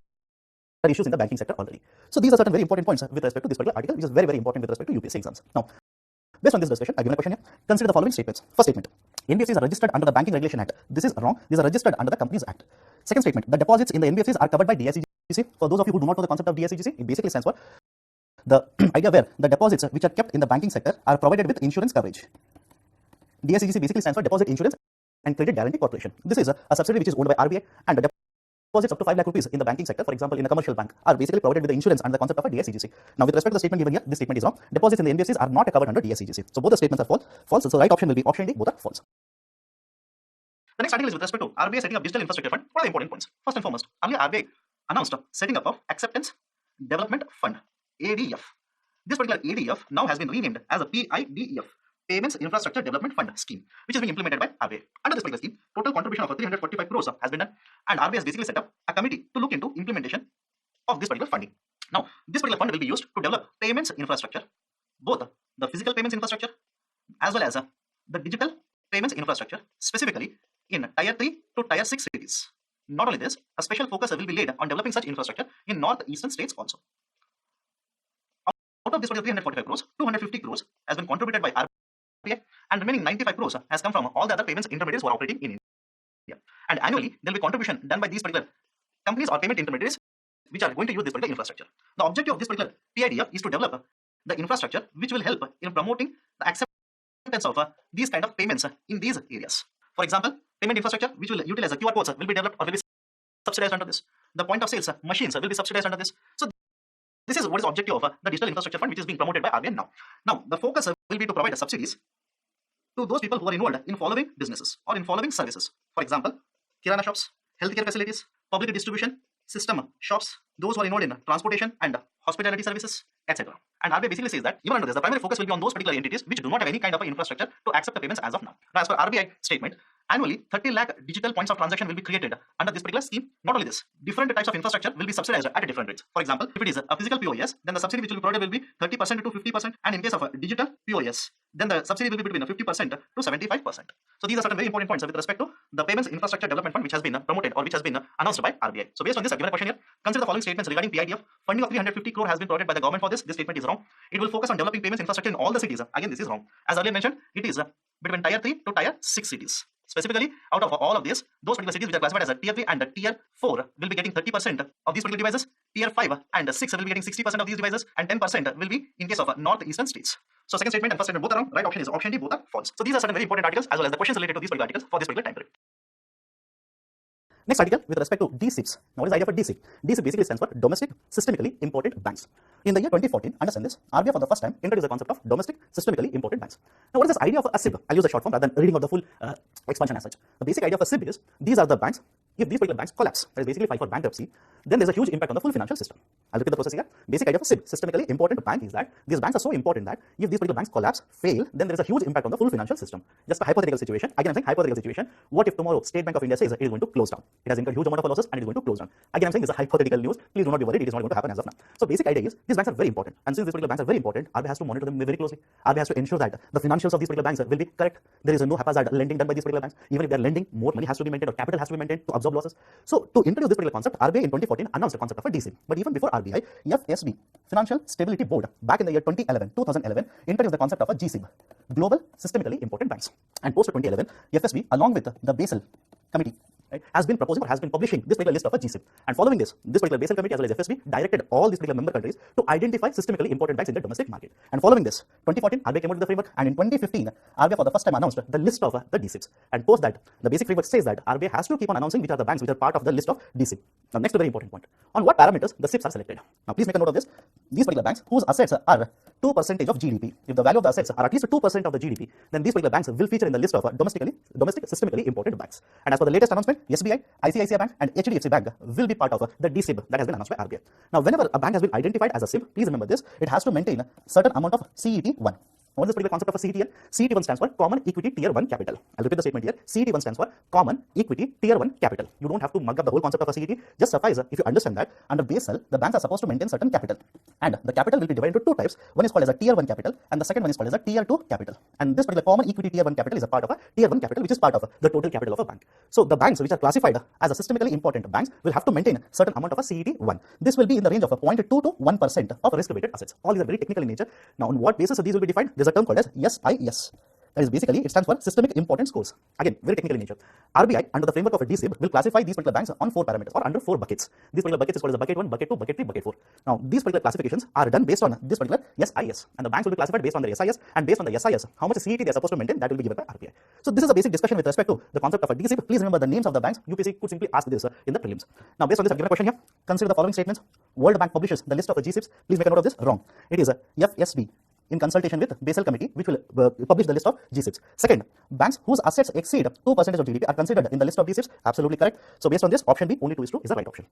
are issues in the banking sector already? So these are certain very important points with respect to this particular article, which is very, very important with respect to UPSC exams. Now, based on this discussion, I've given a question here. Consider the following statements. First statement: NBFCs are registered under the Banking Regulation Act. This is wrong. These are registered under the Companies Act. Second statement: the deposits in the NBFCs are covered by DICGC. For those of you who do not know the concept of DICGC, it basically stands for the idea where the deposits which are kept in the banking sector are provided with insurance coverage. DICGC basically stands for Deposit Insurance and Credit Guarantee Corporation. This is a subsidiary which is owned by RBI, and the deposits up to 5 lakh rupees in the banking sector, for example, in a commercial bank, are basically provided with the insurance under the concept of a DICGC. Now, with respect to the statement given here, this statement is wrong. Deposits in the NBFCs are not covered under DICGC. So both the statements are false. So right option will be option D. Both are false. The next article is with respect to RBI setting up digital infrastructure fund. What are the important points? First and foremost, earlier RBI announced setting up of Acceptance Development Fund, ADF. This particular ADF now has been renamed as a PIDEF, Payments Infrastructure Development Fund scheme, which is being implemented by RBI. Under this particular scheme, total contribution of 345 crores has been done, and RBI has basically set up a committee to look into implementation of this particular funding. Now, this particular fund will be used to develop payments infrastructure, both the physical payments infrastructure as well as the digital payments infrastructure, specifically in Tier 3 to Tier 6 cities. Not only this, a special focus will be laid on developing such infrastructure in northeastern states also. Out of this particular 345 crores, 250 crores has been contributed by RBI, and remaining 95 crores has come from all the other payments intermediaries who are operating in India. And annually, there will be contribution done by these particular companies or payment intermediaries which are going to use this particular infrastructure. The objective of this particular PIDF is to develop the infrastructure which will help in promoting the acceptance of these kind of payments in these areas. For example, payment infrastructure which will utilize the QR codes will be developed or will be subsidized under this. The point of sales machines will be subsidized under this. So this is what is the objective of the digital infrastructure fund which is being promoted by RBI now. Now, the focus will be to provide subsidies to those people who are involved in following businesses or in following services. For example, kirana shops, healthcare facilities, public distribution system shops, those who are involved in transportation and hospitality services, etc. And RBI basically says that even under this, the primary focus will be on those particular entities which do not have any kind of infrastructure to accept the payments as of now. Now, as per RBI statement, annually 30 lakh digital points of transaction will be created under this particular scheme. Not only this, different types of infrastructure will be subsidized at different rates. For example, if it is a physical POS, then the subsidy which will be provided will be 30% to 50%, and in case of a digital POS, then the subsidy will be between 50% to 75%. So these are certain very important points with respect to the Payments Infrastructure Development Fund which has been promoted or which has been announced by RBI. So based on this, I've given a question here. Consider the following statement. statements regarding PIDF. Funding of 350 crore has been provided by the government for this. This statement is wrong. It will focus on developing payments infrastructure in all the cities. Again, this is wrong. As earlier mentioned, it is between tier 3 to tier 6 cities. Specifically, out of all of this, those particular cities which are classified as a tier 3 and a tier 4 will be getting 30% of these particular devices. Tier 5 and 6 will be getting 60% of these devices, and 10% will be in case of northeastern states. So second statement and first statement both are wrong. Right option is option D, both are false. So these are certain very important articles as well as the questions related to these particular articles for this particular time period. Next article with respect to DSIBs. Now, what is the idea for DSIB? DSIB basically stands for Domestic Systemically Important Banks. In the year 2014, understand this, RBI for the first time introduced the concept of Domestic Systemically Important Banks. Now, what is this idea of a SIB? I'll use the short form rather than reading out the full expansion as such. The basic idea of a SIB is these are the banks. If these particular banks collapse, that is basically file for bankruptcy, then there's a huge impact on the full financial system. I'll repeat the process here. Basic idea of a SIB, systemically important bank, is that these banks are so important that if these particular banks collapse, fail, then there is a huge impact on the full financial system. Just a hypothetical situation. Again, I'm saying hypothetical situation. What if tomorrow State Bank of India says it is going to close down? It has incurred huge amount of losses and it is going to close down. Again, I'm saying this is a hypothetical news. Please do not be worried. It is not going to happen as of now. So basic idea is these banks are very important, and since these particular banks are very important, RBI has to monitor them very closely. RBI has to ensure that the financials of these particular banks will be correct. There is no haphazard lending done by these particular banks. Even if they are lending, more money has to be maintained or capital has to be maintained to absorb losses. So to introduce this particular concept, RBI in 2014 announced the concept of a DSIB. But even before RBI, FSB, Financial Stability Board, back in the year 2011, introduced the concept of a GSIB, Global Systemically Important Banks. And post 2011, FSB, along with the Basel Committee, right, has been proposing or has been publishing this particular list of a GSIB. And following this particular Basel Committee as well as FSB directed all these particular member countries to identify systemically important banks in the domestic market. And following this, 2014, RBI came out with the framework, and in 2015, RBI for the first time announced the list of the DSIBs. And post that, the basic framework says that RBI has to keep on announcing which are the banks which are part of the list of DSIB. Now, next to the very important point, on what parameters the SIBs are selected. Now, please make a note of this. These particular banks whose assets are 2% of GDP, if the value of the assets are at least 2% of the GDP, then these particular banks will feature in the list of domestic systemically important banks. And as per the latest announcement, SBI, ICICI Bank and HDFC Bank will be part of the DSIB that has been announced by RBI. Now, whenever a bank has been identified as a SIB, please remember this, it has to maintain a certain amount of CET1. What is this particular concept of a CET1? CET1 stands for Common Equity Tier 1 Capital. I'll repeat the statement here. CET1 stands for Common Equity Tier 1 Capital. You don't have to mug up the whole concept of a CET. Just suffice if you understand that under Basel, the banks are supposed to maintain certain capital. And the capital will be divided into two types. One is called as a Tier 1 capital and the second one is called as a Tier 2 capital. And this particular Common Equity Tier 1 capital is a part of a Tier 1 capital which is part of the total capital of a bank. So the banks which are classified as a systemically important banks will have to maintain a certain amount of a CET1. This will be in the range of 0.2 to 1% of risk-weighted assets. All these are very technical in nature. Now, on what basis these will be defined? There's a term called as SIS. That is basically, it stands for Systemic Important Scores. Again, very technical in nature. RBI, under the framework of a DSIB, will classify these particular banks on 4 parameters or under 4 buckets. These particular buckets is called as bucket 1, bucket 2, bucket 3, bucket 4. Now, these particular classifications are done based on this particular SIS. And the banks will be classified based on their SIS, and based on the SIS, how much CET they are supposed to maintain, that will be given by RBI. So this is a basic discussion with respect to the concept of a DSIB. Please remember the names of the banks. UPSC could simply ask this in the prelims. Now, based on this, I've given a question here. Consider the following statements. World Bank publishes the list of the GSIBs. Please make a note of this. Wrong. It is a FSB. In consultation with Basel Committee, which will publish the list of GSIBs. Second, banks whose assets exceed 2% of GDP are considered in the list of GSIBs. Absolutely correct. So based on this, option B, only 2 is true, is the right option.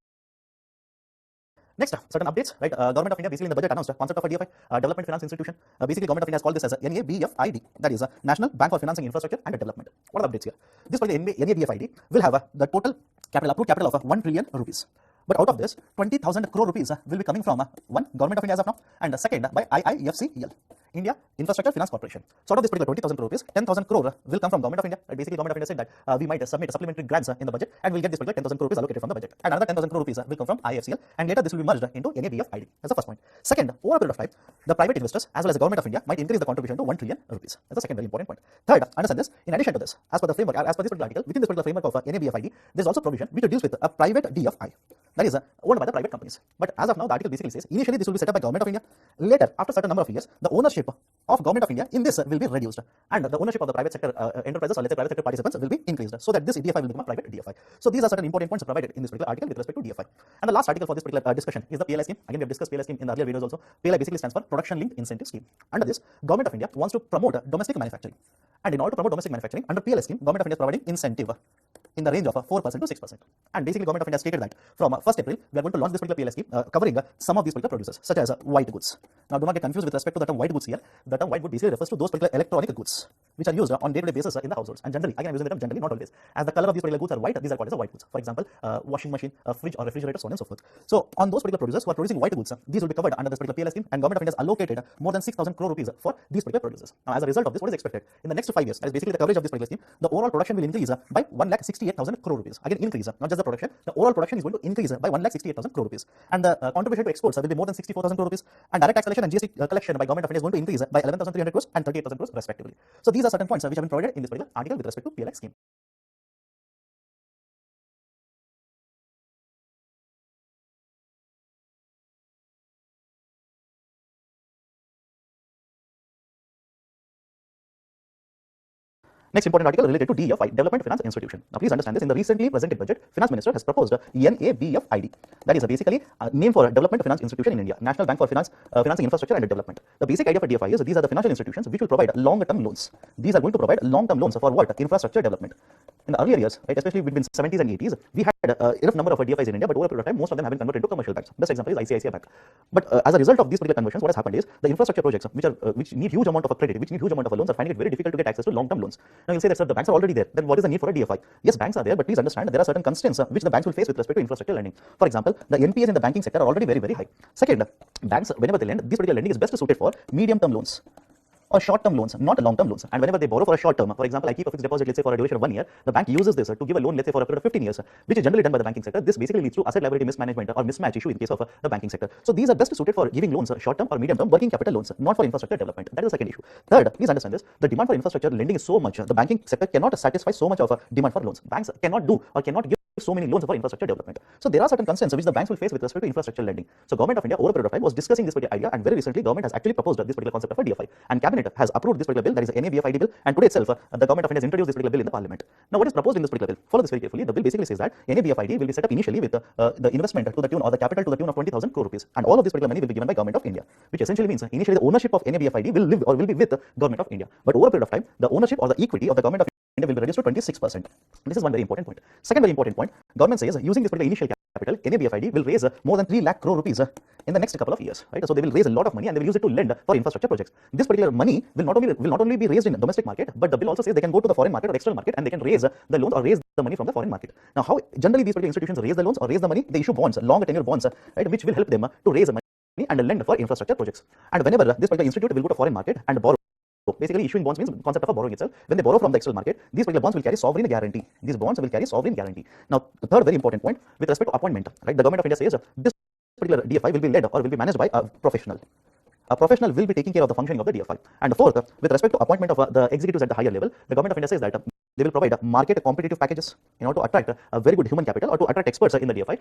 Next, certain updates, right? Government of India basically in the budget announced a concept of a DFI, Development Finance Institution. Basically, Government of India has called this as a NABFID, that is a National Bank for Financing Infrastructure and Development. What are the updates here? This particular NABFID will have the total capital, approved capital of 1 trillion rupees. But out of this, 20,000 crore rupees will be coming from one, Government of India as of now, and the second by IIFCL, India Infrastructure Finance Corporation. So out of this particular 20,000 crore rupees, 10,000 crore will come from Government of India. Right? Basically, Government of India said that we might submit supplementary grants in the budget, and we'll get this particular 10,000 crore rupees allocated from the budget. And another 10,000 crore rupees will come from IFCL, and later this will be merged into NABFID. That's the first point. Second, over a period of time, the private investors as well as the Government of India might increase the contribution to 1 trillion rupees. That's the second very important point. Third, understand this. In addition to this, as per the framework, as per this particular article, within this particular framework of NABFID, there is also provision which deals with a private DFI. That is owned by the private companies. But as of now, the article basically says initially this will be set up by Government of India. Later, after a certain number of years, the ownership of Government of India in this will be reduced, and the ownership of the private sector enterprises or let's say private sector participants will be increased, so that this DFI will become a private DFI. So these are certain important points provided in this particular article with respect to DFI. And the last article for this particular discussion is the PLI scheme. Again, we have discussed PLI scheme in the earlier videos also. PLI basically stands for Production Linked Incentive Scheme. Under this, Government of India wants to promote domestic manufacturing, and in order to promote domestic manufacturing, under PLI scheme, Government of India is providing incentive in the range of 4% to 6%. And basically, Government of India stated that from 1st April, we are going to launch this particular PLI scheme covering some of these particular producers, such as white goods. Now, do not get confused with respect to the term white goods here. The term white good basically refers to those particular electronic goods. which are used on day-to-day basis in the households. And generally, again I'm using the term generally, not always, as the color of these particular goods are white, these are called as white goods. For example, washing machine, fridge or refrigerator, so on and so forth. So on those particular producers who are producing white goods, these will be covered under this particular PLI scheme, and Government of India has allocated more than 6,000 crore rupees for these particular producers. Now as a result of this, what is expected in the next 5 years, that is basically the coverage of this particular scheme, the overall production will increase by 1,68,000 crore rupees. Again, increase, not just the production, the overall production is going to increase by 1,68,000 crore rupees, and the contribution to exports will be more than 64,000 crore rupees, and direct tax collection and GST collection by Government of India is going to increase by 11,300 crores and 38,000 crores respectively. So these are certain points which have been provided in this particular article with respect to PLI scheme. Next important article related to DFI, Development Finance Institution. Now please understand this, in the recently presented budget, Finance Minister has proposed NABFID. That is basically a name for a Development Finance Institution in India, National Bank for Financing Infrastructure and Development. The basic idea for DFI is these are the financial institutions which will provide long-term loans. These are going to provide long-term loans for what? Infrastructure development. In the earlier years, right, especially between 70s and 80s, we had enough number of DFIs in India, but over a period of time, most of them have been converted into commercial banks. Best example is ICICI Bank. But as a result of these particular conversions, what has happened is the infrastructure projects which need huge amount of credit, which need huge amount of loans, are finding it very difficult to get access to long-term loans. Now you'll say that, sir, the banks are already there. Then what is the need for a DFI? Yes, banks are there, but please understand that there are certain constraints which the banks will face with respect to infrastructure lending. For example, the NPAs in the banking sector are already very, very high. Second, banks, whenever they lend, this particular lending is best suited for medium-term loans or short-term loans, not long-term loans. And whenever they borrow for a short term, for example, I keep a fixed deposit, let's say for a duration of 1 year, the bank uses this to give a loan, let's say for a period of 15 years, which is generally done by the banking sector. This basically leads to asset liability mismanagement or mismatch issue in case of the banking sector. So these are best suited for giving loans, short-term or medium-term working capital loans, not for infrastructure development. That is the second issue. Third, please understand this, the demand for infrastructure lending is so much, the banking sector cannot satisfy so much of a demand for loans. Banks cannot do or cannot give so many loans for infrastructure development. So there are certain concerns which the banks will face with respect to infrastructure lending. So Government of India over a period of time was discussing this particular idea, and very recently government has actually proposed this particular concept of a DFI, and cabinet has approved this particular bill, that is NABFID bill, and today itself the Government of India has introduced this particular bill in the parliament. Now what is proposed in this particular bill? Follow this very carefully. The bill basically says that NABFID will be set up initially with the investment to the tune or the capital to the tune of 20,000 crore rupees, and all of this particular money will be given by Government of India, which essentially means initially the ownership of NABFID will live or will be with the Government of India, but over a period of time the ownership or the equity of the Government of India will be reduced to 26%. This is one very important point. Second very important point, government says using this particular initial capital, NABFID will raise more than 3 lakh crore rupees in the next couple of years, right? So they will raise a lot of money and they will use it to lend for infrastructure projects. This particular money will not only be raised in the domestic market, but the bill also says they can go to the foreign market or external market and they can raise the loans or raise the money from the foreign market. Now how generally these particular institutions raise the loans or raise the money? They issue bonds, long tenure bonds, right, which will help them to raise the money and lend for infrastructure projects. And whenever this particular institute will go to foreign market and borrow, basically issuing bonds means concept of borrowing itself. When they borrow from the external market, these particular bonds will carry sovereign guarantee. These bonds will carry sovereign guarantee. Now, the third very important point with respect to appointment, right? The Government of India says this particular DFI will be led or will be managed by a professional. A professional will be taking care of the functioning of the DFI. And the fourth, with respect to appointment of the executives at the higher level, the Government of India says that they will provide market competitive packages in order to attract a very good human capital or to attract experts in the DFI.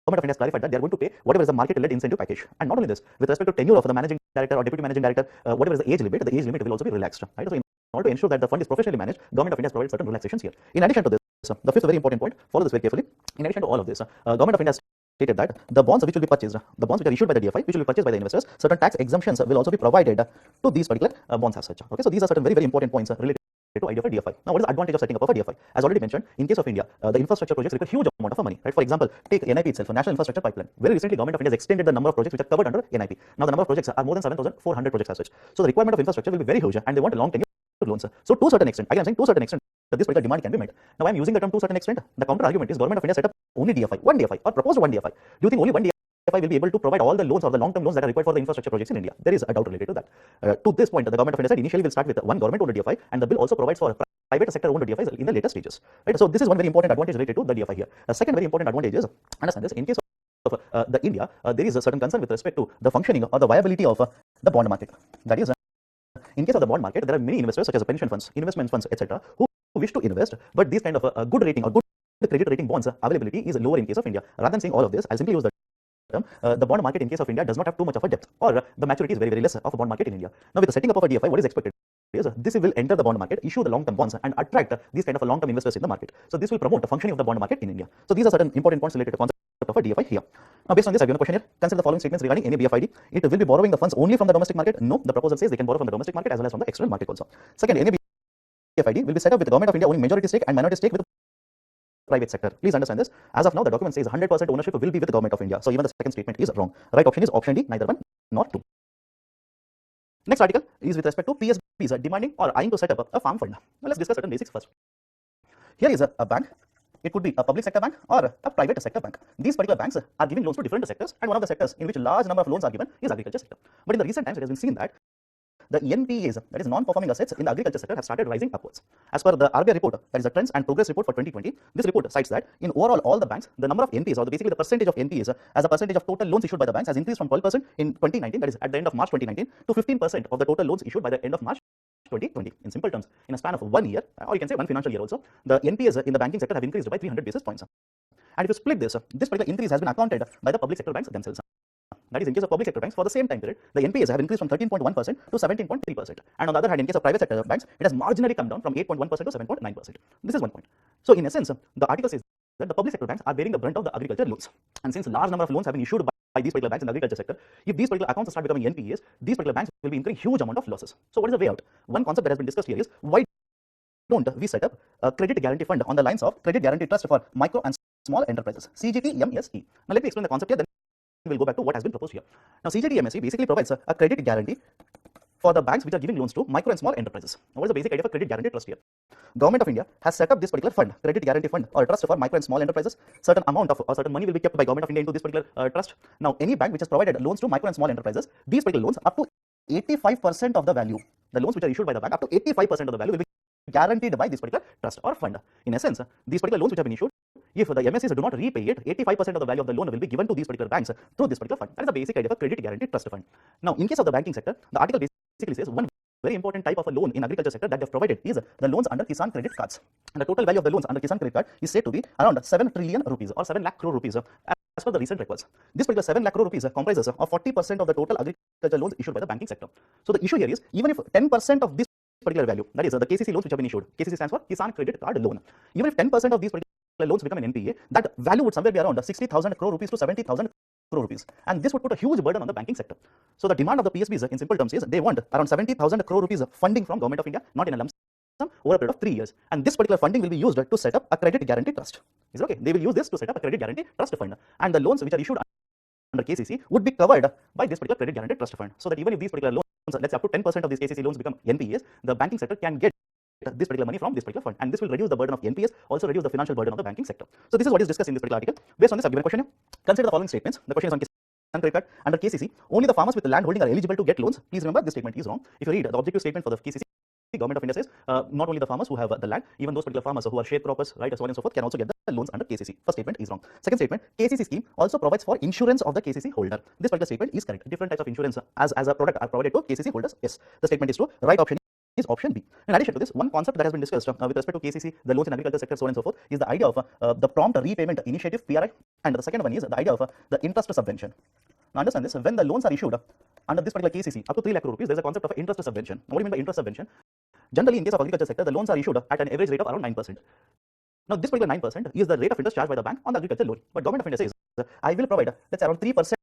Government of India has clarified that they are going to pay whatever is the market-led incentive package. And not only this, with respect to tenure of the managing director or deputy managing director, whatever is the age limit will also be relaxed. Right? So in order to ensure that the fund is professionally managed, Government of India has provided certain relaxations here. In addition to this, the fifth very important point, follow this very carefully. In addition to all of this, Government of India has stated that the bonds which will be purchased, the bonds which are issued by the DFI, which will be purchased by the investors, certain tax exemptions will also be provided to these particular bonds as such. Okay, so these are certain very, very important points related to idea of a DFI. Now, what is the advantage of setting up of a DFI? As already mentioned, in case of India, the infrastructure projects require huge amount of money. Right? For example, take NIP itself, National Infrastructure Pipeline. Very recently, Government of India has extended the number of projects which are covered under NIP. Now, the number of projects are more than 7,400 projects as such. So, the requirement of infrastructure will be very huge, and they want a long tenure loans. So, to a certain extent, again, I'm saying to a certain extent, that this particular demand can be met. Now, I'm using the term to a certain extent. The counter argument is Government of India set up only DFI, one DFI, or proposed one DFI. Do you think only one DFI will be able to provide all the loans or the long-term loans that are required for the infrastructure projects in India? There is a doubt related to that. To this point, the Government of India said initially will start with one government-owned DFI, and the bill also provides for private sector-owned DFIs in the later stages. Right? So this is one very important advantage related to the DFI here. The second very important advantage is, understand this, in case of the India, there is a certain concern with respect to the functioning or the viability of the bond market. That is, in case of the bond market, there are many investors such as pension funds, investment funds, etc., who wish to invest, but these kind of a good rating or good credit rating bonds availability is lower in case of India. Rather than saying all of this, I'll simply use the term, the bond market in case of India does not have too much of a depth, or the maturity is very, very less of a bond market in India. Now, with the setting up of a DFI, what is expected is this will enter the bond market, issue the long-term bonds, and attract these kind of long-term investors in the market. So this will promote the functioning of the bond market in India. So these are certain important points related to the concept of a DFI here. Now, based on this, I've given a question here. Consider the following statements regarding NABFID. It will be borrowing the funds only from the domestic market. No, the proposal says they can borrow from the domestic market as well as from the external market also. Second, NABFID will be set up with the Government of India owning majority stake and minority stake with the private sector. Please understand this. As of now, the document says 100% ownership will be with the Government of India. So even the second statement is wrong. Right option is option D, neither one nor two. Next article is with respect to PSBs demanding or eyeing to set up a farm fund. Now let's discuss certain basics first. Here is a bank. It could be a public sector bank or a private sector bank. These particular banks are giving loans to different sectors, and one of the sectors in which a large number of loans are given is agriculture sector. But in the recent times, it has been seen that the NPAs, that is non-performing assets in the agriculture sector, have started rising upwards. As per the RBI report, that is the Trends and Progress report for 2020, this report cites that in overall all the banks, the number of NPAs, or basically the percentage of NPAs as a percentage of total loans issued by the banks, has increased from 12% in 2019, that is at the end of March 2019, to 15% of the total loans issued by the end of March 2020. In simple terms, in a span of 1 year, or you can say 1 financial year also, the NPAs in the banking sector have increased by 300 basis points. And if you split this particular increase has been accounted by the public sector banks themselves. That is, in case of public sector banks, for the same time period, the NPAs have increased from 13.1% to 17.3%. And on the other hand, in case of private sector banks, it has marginally come down from 8.1% to 7.9%. This is one point. So, in essence, the article says that the public sector banks are bearing the brunt of the agriculture loans. And since a large number of loans have been issued by these particular banks in the agriculture sector, if these particular accounts start becoming NPAs, these particular banks will be incurring huge amount of losses. So, what is the way out? One concept that has been discussed here is, why don't we set up a credit guarantee fund on the lines of Credit Guarantee Trust for Micro and Small Enterprises, CGTMSE. Now, let me explain the concept here, then we'll go back to what has been proposed here. Now, CGTMSE basically provides a credit guarantee for the banks which are giving loans to micro and small enterprises. Now, what is the basic idea of a credit guarantee trust here? Government of India has set up this particular fund, credit guarantee fund or trust for micro and small enterprises. Certain amount of or certain money will be kept by Government of India into this particular trust. Now, any bank which has provided loans to micro and small enterprises, these particular loans up to 85% of the value, the loans which are issued by the bank up to 85% of the value will be guaranteed by this particular trust or fund. In essence, these particular loans which have been issued, if the MSEs do not repay it, 85% of the value of the loan will be given to these particular banks through this particular fund. That is the basic idea of a credit guarantee trust fund. Now, in case of the banking sector, the article basically says one very important type of a loan in agriculture sector that they have provided is the loans under Kisan Credit Cards. And the total value of the loans under Kisan Credit Card is said to be around 7 trillion rupees or 7 lakh crore rupees as per the recent records. This particular 7 lakh crore rupees comprises of 40% of the total agriculture loans issued by the banking sector. So, the issue here is, even if 10% of this particular value, that is the KCC loans which have been issued, KCC stands for Kisan Credit Card Loan, even if 10% of these particular loans become an NPA, that value would somewhere be around 60,000 crore rupees to 70,000 crore rupees, and this would put a huge burden on the banking sector. So, the demand of the PSBs in simple terms is they want around 70,000 crore rupees funding from Government of India, not in a lump sum, over a period of 3 years, and this particular funding will be used to set up a credit guarantee trust. Is it okay? They will use this to set up a credit guarantee trust fund, and the loans which are issued under KCC would be covered by this particular credit guarantee trust fund, so that even if these particular loans, let's say up to 10% of these KCC loans become NPAs, the banking sector can get this particular money from this particular fund, and this will reduce the burden of NPAs, also reduce the financial burden of the banking sector. So, this is what is discussed in this particular article. Based on this, I've given a question here. Consider the following statements. The question is on Kisan Credit Card. Under KCC, only the farmers with land holding are eligible to get loans. Please remember, this statement is wrong. If you read the objective statement for the KCC, Government of India says not only the farmers who have the land, even those particular farmers who are sharecroppers, right, so on and so forth, can also get the loans under KCC. First statement is wrong. Second statement, KCC scheme also provides for insurance of the KCC holder. This particular statement is correct. Different types of insurance as a product are provided to KCC holders. Yes, the statement is true. Right option is option B. In addition to this, one concept that has been discussed with respect to KCC, the loans in agriculture sector, so on and so forth, is the idea of the prompt repayment initiative, PRI, and the second one is the idea of the interest subvention. Now, understand this, when the loans are issued under this particular KCC up to 3 lakh crore rupees, there is a concept of interest subvention. What do you mean by interest subvention? Generally, in case of agriculture sector, the loans are issued at an average rate of around 9%. Now, this particular 9% is the rate of interest charged by the bank on the agriculture loan. But Government of India says, I will provide, let's say, around 3%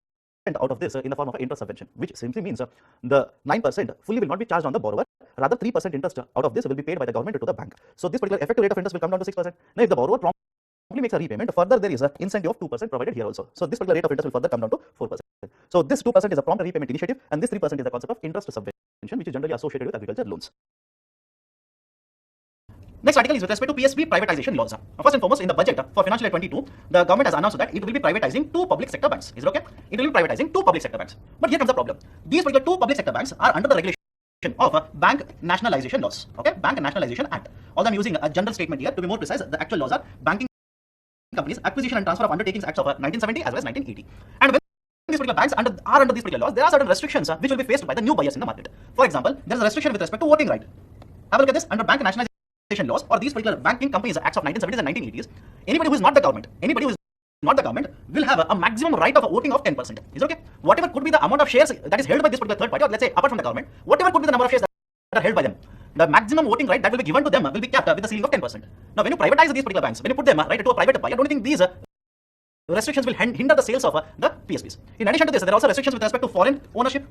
out of this in the form of interest subvention, which simply means the 9% fully will not be charged on the borrower. Rather, 3% interest out of this will be paid by the government to the bank. So, this particular effective rate of interest will come down to 6%. Now, if the borrower promptly makes a repayment, further there is an incentive of 2% provided here also. So, this particular rate of interest will further come down to 4%. So, this 2% is a prompt repayment initiative, and this 3% is the concept of interest subvention, which is generally associated with agriculture loans. Next article is with respect to PSB privatization laws. First and foremost, in the budget for financial year 22, the government has announced that it will be privatizing 2 public sector banks. Is it okay? It will be privatizing 2 public sector banks. But here comes the problem. These particular 2 public sector banks are under the regulation of Bank Nationalization Laws. Okay, Bank Nationalization Act. Although I'm using a general statement here, to be more precise, the actual laws are Banking Companies Acquisition and Transfer of Undertakings Acts of 1970 as well as 1980. And when these particular banks are under these particular laws, there are certain restrictions which will be faced by the new buyers in the market. For example, there is a restriction with respect to voting right. Have a look at this. Under Bank Nationalization Laws or these particular banking companies acts of 1970s and 1980s, anybody who is not the government, will have a maximum right of voting of 10%. Is it okay? Whatever could be the amount of shares that is held by this particular third party, or let's say apart from the government, whatever could be the number of shares that are held by them, the maximum voting right that will be given to them will be capped with a ceiling of 10%. Now, when you privatize these particular banks, when you put them right to a private buyer, don't you think these restrictions will hinder the sales of the PSBs? In addition to this, there are also restrictions with respect to foreign ownership,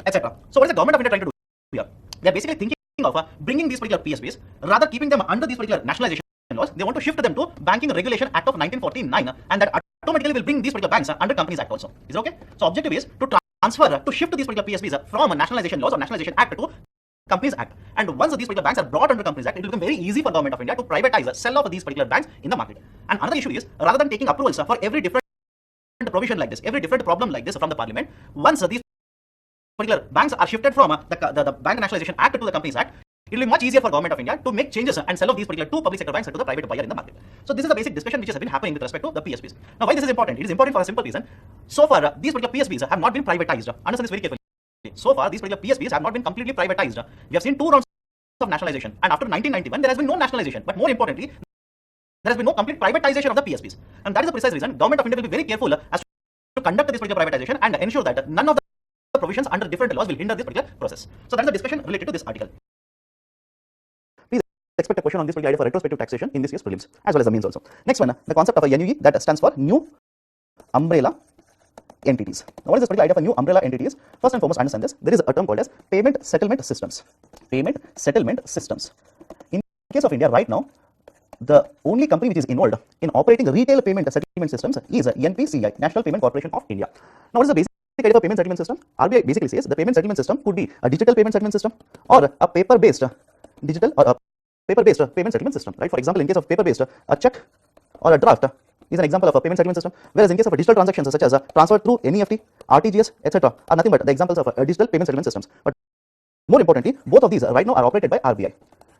etc. So, what is the Government of India trying to do here? They are basically thinking of bringing these particular PSBs, rather keeping them under these particular nationalization laws, they want to shift them to Banking Regulation Act of 1949, and that automatically will bring these particular banks under Companies Act also. Is it okay? So, objective is to transfer to shift these particular PSBs from nationalization laws or nationalization act to Companies Act. And once these particular banks are brought under Companies Act, it will become very easy for government of India to privatize, sell off these particular banks in the market. And another issue is, rather than taking approvals for every different provision like this, every different problem like this from the parliament, once these particular banks are shifted from the Bank Nationalization Act to the Companies Act, it will be much easier for government of India to make changes and sell off these particular two public sector banks to the private buyer in the market. So this is the basic discussion which has been happening with respect to the PSBs. Now why this is important? It is important for a simple reason. So far, these particular PSBs have not been privatized. Understand this very carefully. So far, these particular PSBs have not been completely privatized. We have seen two rounds of nationalization, and after 1991, there has been no nationalization. But more importantly, there has been no complete privatization of the PSBs, and that is the precise reason Government of India will be very careful as to conduct this particular privatization and ensure that none of the provisions under different laws will hinder this particular process. So that is the discussion related to this article. Please expect a question on this particular idea for retrospective taxation in this year's prelims, as well as the means also. Next one, the concept of a NUE, that stands for New Umbrella Entities. Now, what is this particular idea for new umbrella entities? First and foremost, understand this. There is a term called as payment settlement systems. Payment settlement systems. In case of India, right now, the only company which is involved in operating retail payment settlement systems is NPCI, National Payment Corporation of India. Now, what is the basic idea for payment settlement system? RBI basically says the payment settlement system could be a digital payment settlement system or a paper-based digital or a paper-based payment settlement system. Right? For example, in case of paper-based, a check or a draft is an example of a payment settlement system, whereas in case of digital transactions such as transfer through NEFT, RTGS, etc., are nothing but the examples of digital payment settlement systems. But more importantly, both of these right now are operated by RBI.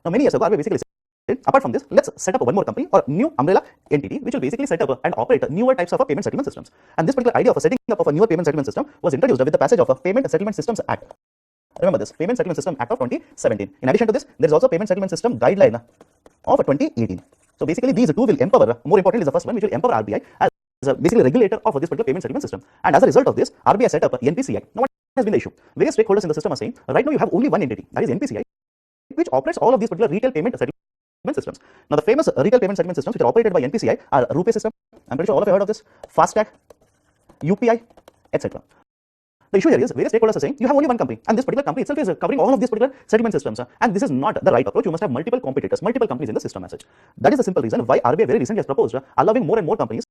Now, many years ago, RBI basically said, apart from this, let's set up one more company or new umbrella entity which will basically set up and operate newer types of payment settlement systems. And this particular idea of setting up of a newer payment settlement system was introduced with the passage of a Payment Settlement Systems Act. Remember this, Payment Settlement System Act of 2017. In addition to this, there is also Payment Settlement System Guideline of 2018. So basically, these two will empower, more importantly is the first one, which will empower RBI as basically regulator of this particular payment settlement system. And as a result of this, RBI set up NPCI. Now, what has been the issue? Various stakeholders in the system are saying, right now you have only one entity, that is NPCI, which operates all of these particular retail payment settlement systems. Now, the famous retail payment settlement systems which are operated by NPCI are RuPay system. I'm pretty sure all of you have heard of this, FASTag, UPI, etc. The issue here is various stakeholders are saying you have only one company, and this particular company itself is covering all of these particular settlement systems, and this is not the right approach. You must have multiple competitors, multiple companies in the system as such. That is the simple reason why RBI very recently has proposed allowing more and more companies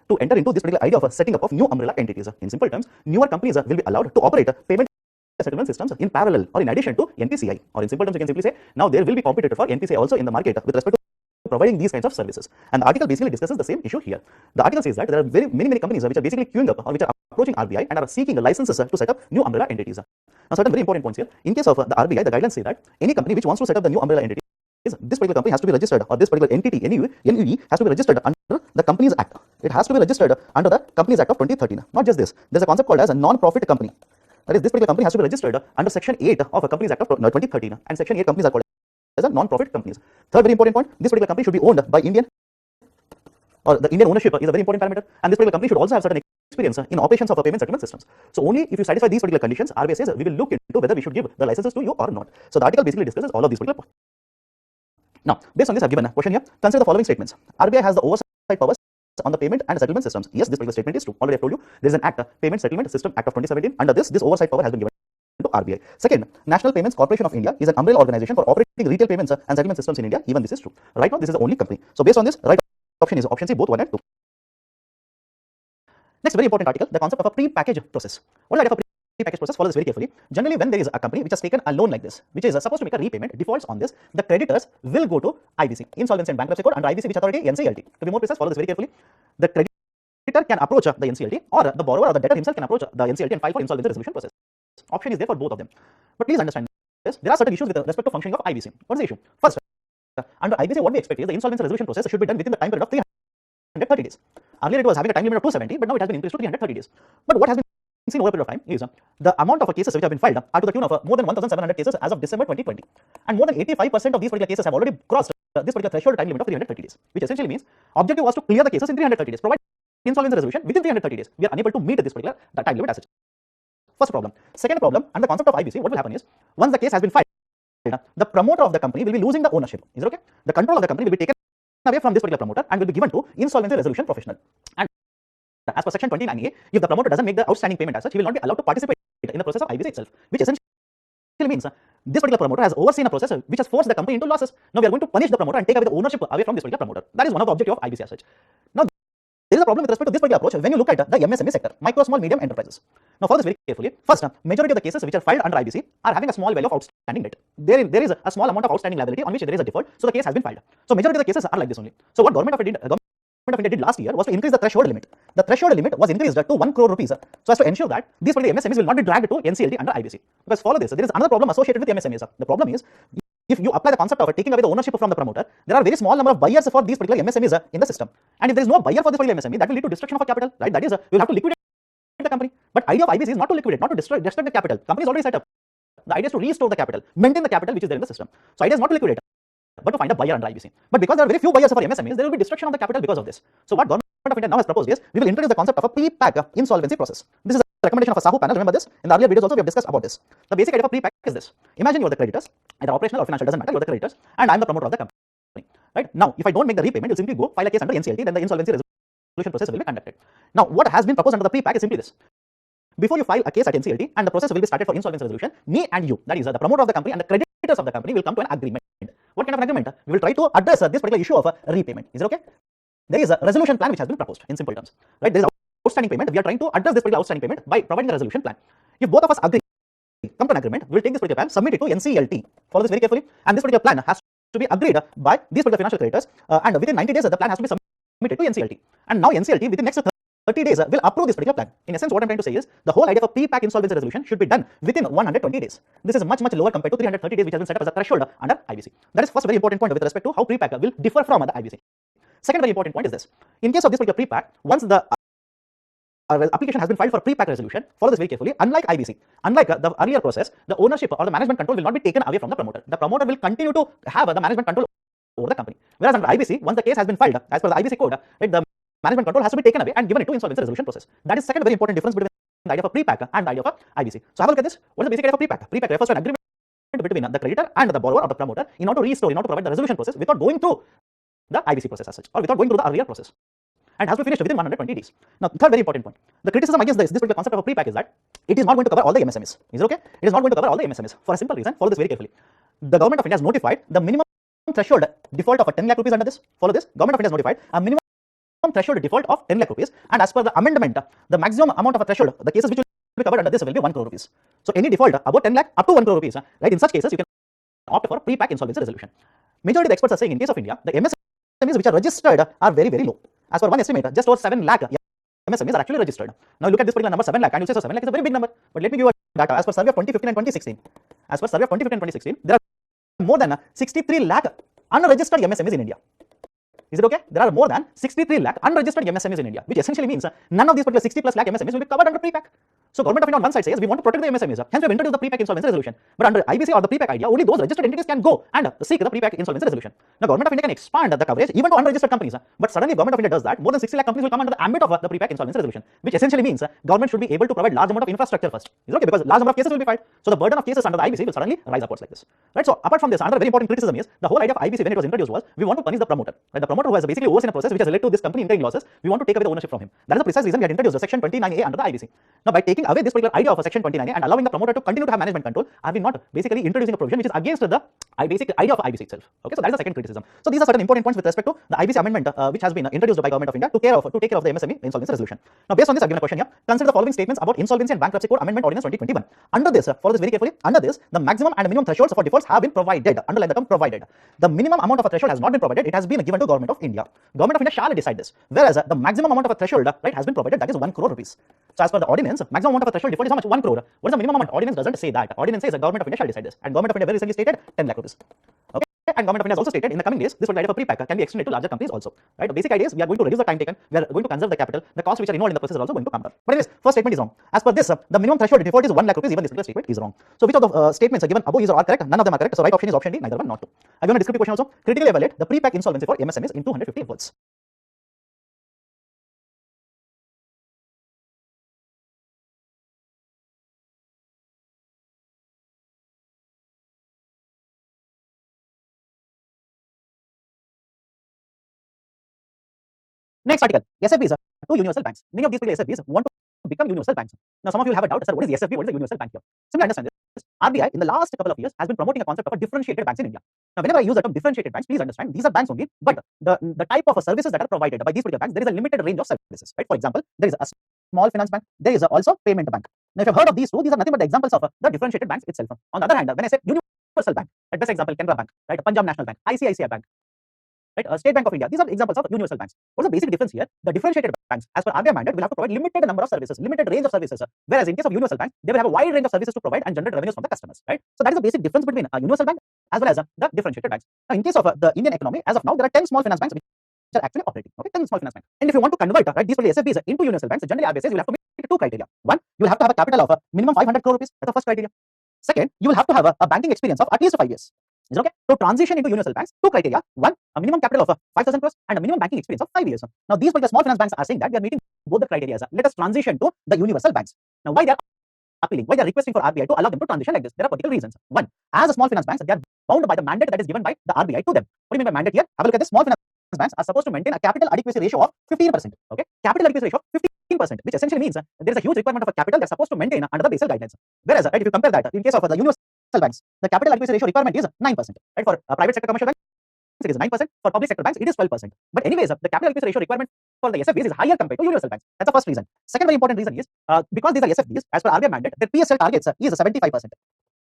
to enter into this particular idea of setting up of new umbrella entities. In simple terms, newer companies will be allowed to operate payment settlement systems in parallel or in addition to NPCI. Or in simple terms, you can simply say now there will be competitor for NPCI also in the market with respect to providing these kinds of services. And the article basically discusses the same issue here. The article says that there are many companies which are basically queuing up or which are approaching RBI and are seeking licenses to set up new umbrella entities. Now, certain very important points here. In case of the RBI, the guidelines say that any company which wants to set up the new umbrella entity, this particular company has to be registered, or this particular entity, NUE, has to be registered under the Companies Act. It has to be registered under the Companies Act of 2013. Not just this, there's a concept called as a non-profit company. That is, this particular company has to be registered under Section 8 of a Companies Act of 2013, and Section 8 companies are called as a non-profit companies. Third very important point, this particular company should be owned by Indian, or the Indian ownership is a very important parameter, and this particular company should also have certain experience in operations of payment settlement systems. So only if you satisfy these particular conditions, RBI says we will look into whether we should give the licenses to you or not. So the article basically discusses all of these particular points. Now, based on this, I've given a question here. Consider the following statements. RBI has the oversight powers on the payment and settlement systems. Yes, this particular statement is true. Already I've told you there is an act, Payment Settlement System Act of 2017. Under this oversight power has been given to RBI. Second, National Payments Corporation of India is an umbrella organization for operating retail payments and settlement systems in India. Even this is true. Right now, this is the only company. So based on this, right option is option C, both 1 and 2. Next, very important article, the concept of a pre-package process. What is the idea of a pre-package process? Follow this very carefully. Generally, when there is a company which has taken a loan like this, which is supposed to make a repayment, defaults on this, the creditors will go to IBC, Insolvency and Bankruptcy Code, under IBC, which authority? NCLT. To be more precise, follow this very carefully. The creditor can approach the NCLT, or the borrower or the debtor himself can approach the NCLT and file for insolvency resolution process. Option is there for both of them. But please understand this, there are certain issues with respect to functioning of IBC. What is the issue? First, under IBC, what we expect is the insolvency resolution process should be done within the time period of 330 days. Earlier, it was having a time limit of 270, but now it has been increased to 330 days. But what has been seen over a period of time is the amount of cases which have been filed are to the tune of more than 1,700 cases as of December 2020. And more than 85% of these particular cases have already crossed this particular threshold time limit of 330 days, which essentially means objective was to clear the cases in 330 days, provide insolvency resolution within 330 days. We are unable to meet this particular time limit as such. First problem. Second problem, under the concept of IBC, what will happen is, once the case has been filed, the promoter of the company will be losing the ownership. Is it okay? The control of the company will be taken away from this particular promoter and will be given to insolvency resolution professional. And as per section 29A, if the promoter doesn't make the outstanding payment as such, he will not be allowed to participate in the process of IBC itself, which essentially means this particular promoter has overseen a process which has forced the company into losses. Now we are going to punish the promoter and take away the ownership away from this particular promoter. That is one of the objectives of IBC as such. Now there is another problem with respect to this particular approach when you look at the MSME sector, micro, small, medium enterprises. Now, follow this very carefully. First, majority of the cases which are filed under IBC are having a small value of outstanding debt. There is a small amount of outstanding liability on which there is a default, so the case has been filed. So, majority of the cases are like this only. So, what Government of India did last year was to increase the threshold limit. The threshold limit was increased to 1 crore rupees, so as to ensure that these particular MSMEs will not be dragged to NCLT under IBC. Because follow this, there is another problem associated with MSMEs. The problem is, if you apply the concept of taking away the ownership from the promoter, there are very small number of buyers for these particular MSMEs in the system. And if there is no buyer for this particular MSME, that will lead to destruction of a capital, right? That is, you will have to liquidate the company. But idea of IBC is not to liquidate, not to destroy the capital. Company is already set up. The idea is to restore the capital, maintain the capital which is there in the system. So idea is not to liquidate, but to find a buyer under IBC. But because there are very few buyers for MSMEs, there will be destruction of the capital because of this. So what Government of India now has proposed is, we will introduce the concept of a pre-pack insolvency process. This is a recommendation of a Sahu panel. Remember this? In the earlier videos also we have discussed about this. The basic idea of a pre-pack is this. Imagine you are the creditors, either operational or financial, doesn't matter, you are the creditors, and I am the promoter of the company. Right? Now, if I don't make the repayment, you'll simply go file a case under NCLT, then the insolvency resolution process will be conducted. Now, what has been proposed under the pre-pack is simply this. Before you file a case at NCLT and the process will be started for insolvency resolution, me and you, that is the promoter of the company and the creditors of the company, will come to an agreement. What kind of an agreement? We will try to address this particular issue of repayment. Is it okay? There is a resolution plan which has been proposed in simple terms. Right? There is outstanding payment. We are trying to address this particular outstanding payment by providing a resolution plan. If both of us agree, come to an agreement, we will take this particular plan, submit it to NCLT. Follow this very carefully. And this particular plan has to be agreed by these particular financial creditors, and within 90 days the plan has to be submitted to NCLT. And now NCLT within next 30 days will approve this particular plan. In essence, what I'm trying to say is, the whole idea of a pre-pack insolvency resolution should be done within 120 days. This is much lower compared to 330 days which has been set up as a threshold under IBC. That is first very important point with respect to how pre-pack will differ from the IBC. Second very important point is this. In case of this particular pre-pack, once the application has been filed for pre-pack resolution, follow this very carefully. Unlike IBC, unlike the earlier process, the ownership or the management control will not be taken away from the promoter. The promoter will continue to have the management control over the company. Whereas under IBC, once the case has been filed, as per the IBC code, right, the management control has to be taken away and given it to insolvency resolution process. That is second very important difference between the idea of a pre-pack and the idea of a IBC. So have a look at this. What is the basic idea of pre-pack? Pre-pack refers to an agreement between the creditor and the borrower or the promoter in order to restore, in order to provide the resolution process without going through the IBC process as such, or without going through the earlier process, and has to be finished within 120 days. Now, third very important point. The criticism against this particular concept of a pre-pack is that it is not going to cover all the MSMEs. Is it okay? It is not going to cover all the MSMEs for a simple reason. Follow this very carefully. The Government of India has notified the minimum threshold default of 10 lakh rupees under this. Follow this. Government of India has notified a minimum threshold default of 10 lakh rupees, and as per the amendment, the maximum amount of a threshold, the cases which will be covered under this will be 1 crore rupees. So any default above 10 lakh up to 1 crore rupees, right? In such cases, you can opt for pre-pack insolvency resolution. Majority of the experts are saying in case of India, the MSMEs which are registered are very low. As per one estimate, just over 7 lakh MSMEs are actually registered. Now look at this particular number, 7 lakh, and you say so 7 lakh is a very big number. But let me give you a data. As per survey of 2015 and 2016, as per survey of 2015 and 2016, there are more than 63 lakh unregistered MSMEs in India. Is it okay? There are more than 63 lakh unregistered MSMEs in India, which essentially means none of these particular 60 plus lakh MSMEs will be covered under pre-pack. So Government of India on one side says we want to protect the MSMEs, hence we have introduced the pre-pack insolvency resolution. But under IBC or the pre-pack idea, only those registered entities can go and seek the pre-pack insolvency resolution. Now Government of India can expand the coverage even to unregistered companies, but suddenly Government of India does that, more than 60 lakh companies will come under the ambit of the pre-pack insolvency resolution, which essentially means government should be able to provide large amount of infrastructure first. Is it okay? Because large number of cases will be filed, so the burden of cases under the IBC will suddenly rise upwards like this. Right? So apart from this, another very important criticism is the whole idea of IBC when it was introduced was we want to punish the promoter. Right? The promoter who has basically overseen a process which has led to this company incurring losses, we want to take away the ownership from him. That is the precise reason we had introduced the section 29A under the IBC. Now by taking away this particular idea of a section 29A and allowing the promoter to continue to have management control, are we not basically introducing a provision which is against the basic idea of IBC itself? Okay, so that is the second criticism. So these are certain important points with respect to the IBC amendment which has been introduced by Government of India to take care of the MSME insolvency resolution. Now based on this, I have given a question here. Consider the following statements about Insolvency and Bankruptcy Code Amendment Ordinance 2021. Under this, follow this very carefully. Under this, the maximum and minimum thresholds for defaults have been provided. Underline the term provided. The minimum amount of a threshold has not been provided. It has been given to Government of India. Government of India shall decide this. Whereas the maximum amount of a threshold right has been provided, that is 1 crore rupees. So as per the ordinance, maximum amount of a threshold default is how much? 1 crore. What is the minimum amount? Ordinance doesn't say that. Ordinance says the Government of India shall decide this. And Government of India very recently stated 10 lakh rupees. Okay. And Government of India has also stated in the coming days, this idea of a pre-pack can be extended to larger companies also. Right? The basic idea is we are going to reduce the time taken, we are going to conserve the capital, the costs which are involved in the process are also going to come down. But anyways, first statement is wrong. As per this, the minimum threshold default is 1 lakh rupees, even this particular statement is wrong. So which of the statements are given above is all correct? None of them are correct. So right option is option D, neither one, not two. I've given a descriptive question also. Critically evaluate the pre-pack insolvency for MSMEs in 250 words. Next article, SFBs are two universal banks. Many of these particular SFBs want to become universal banks. Now some of you will have a doubt, sir, what is the SFB, what is the universal bank here? Simply understand this. RBI in the last couple of years has been promoting a concept of a differentiated banks in India. Now, whenever I use the term differentiated banks, please understand these are banks only, but the type of services that are provided by these particular banks, there is a limited range of services, right? For example, there is a small finance bank, there is also payment bank. Now, if you've heard of these two, these are nothing but the examples of the differentiated banks itself. On the other hand, when I say universal bank, right, best example, Canara Bank, right, Punjab National Bank, ICICI Bank, right, State Bank of India, these are examples of universal banks. What's the basic difference here? The differentiated banks, as per RBI mandate, will have to provide limited number of services, limited range of services, whereas in case of universal banks, they will have a wide range of services to provide and generate revenues from the customers, right? So that is the basic difference between a universal bank as well as the differentiated banks. Now, in case of the Indian economy, as of now, there are 10 small finance banks which are actually operating. Okay, 10 small finance banks. And if you want to convert right, these SFBs into universal banks, generally RBI says you will have to meet two criteria. One, you will have to have a capital of minimum 500 crore rupees. That's the first criteria. Second, you will have to have a banking experience of at least 5 years. Is it okay? To transition into universal banks, two criteria. One, a minimum capital of 5,000 crores and a minimum banking experience of 5 years. Now, these small finance banks are saying that we are meeting both the criteria. Let us transition to the universal banks. Now, why they are appealing? Why they are requesting for RBI to allow them to transition like this? There are particular reasons. One, as a small finance banks, they are bound by the mandate that is given by the RBI to them. What do you mean by mandate here? Have a look at this. Small finance banks are supposed to maintain a capital adequacy ratio of 15%. Okay, capital adequacy ratio of 15%, which essentially means there is a huge requirement of a capital that's supposed to maintain under the Basel guidelines. Whereas, right, if you compare that in case of the universal banks, the capital adequacy ratio requirement is 9%. Right, for private sector commercial banks, it is 9%. For public sector banks, it is 12%. But anyways, the capital adequacy ratio requirement for the SFBs is higher compared to universal banks. That's the first reason. Second very important reason is because these are SFBs, as per RBI mandate, their PSL targets is 75%. Is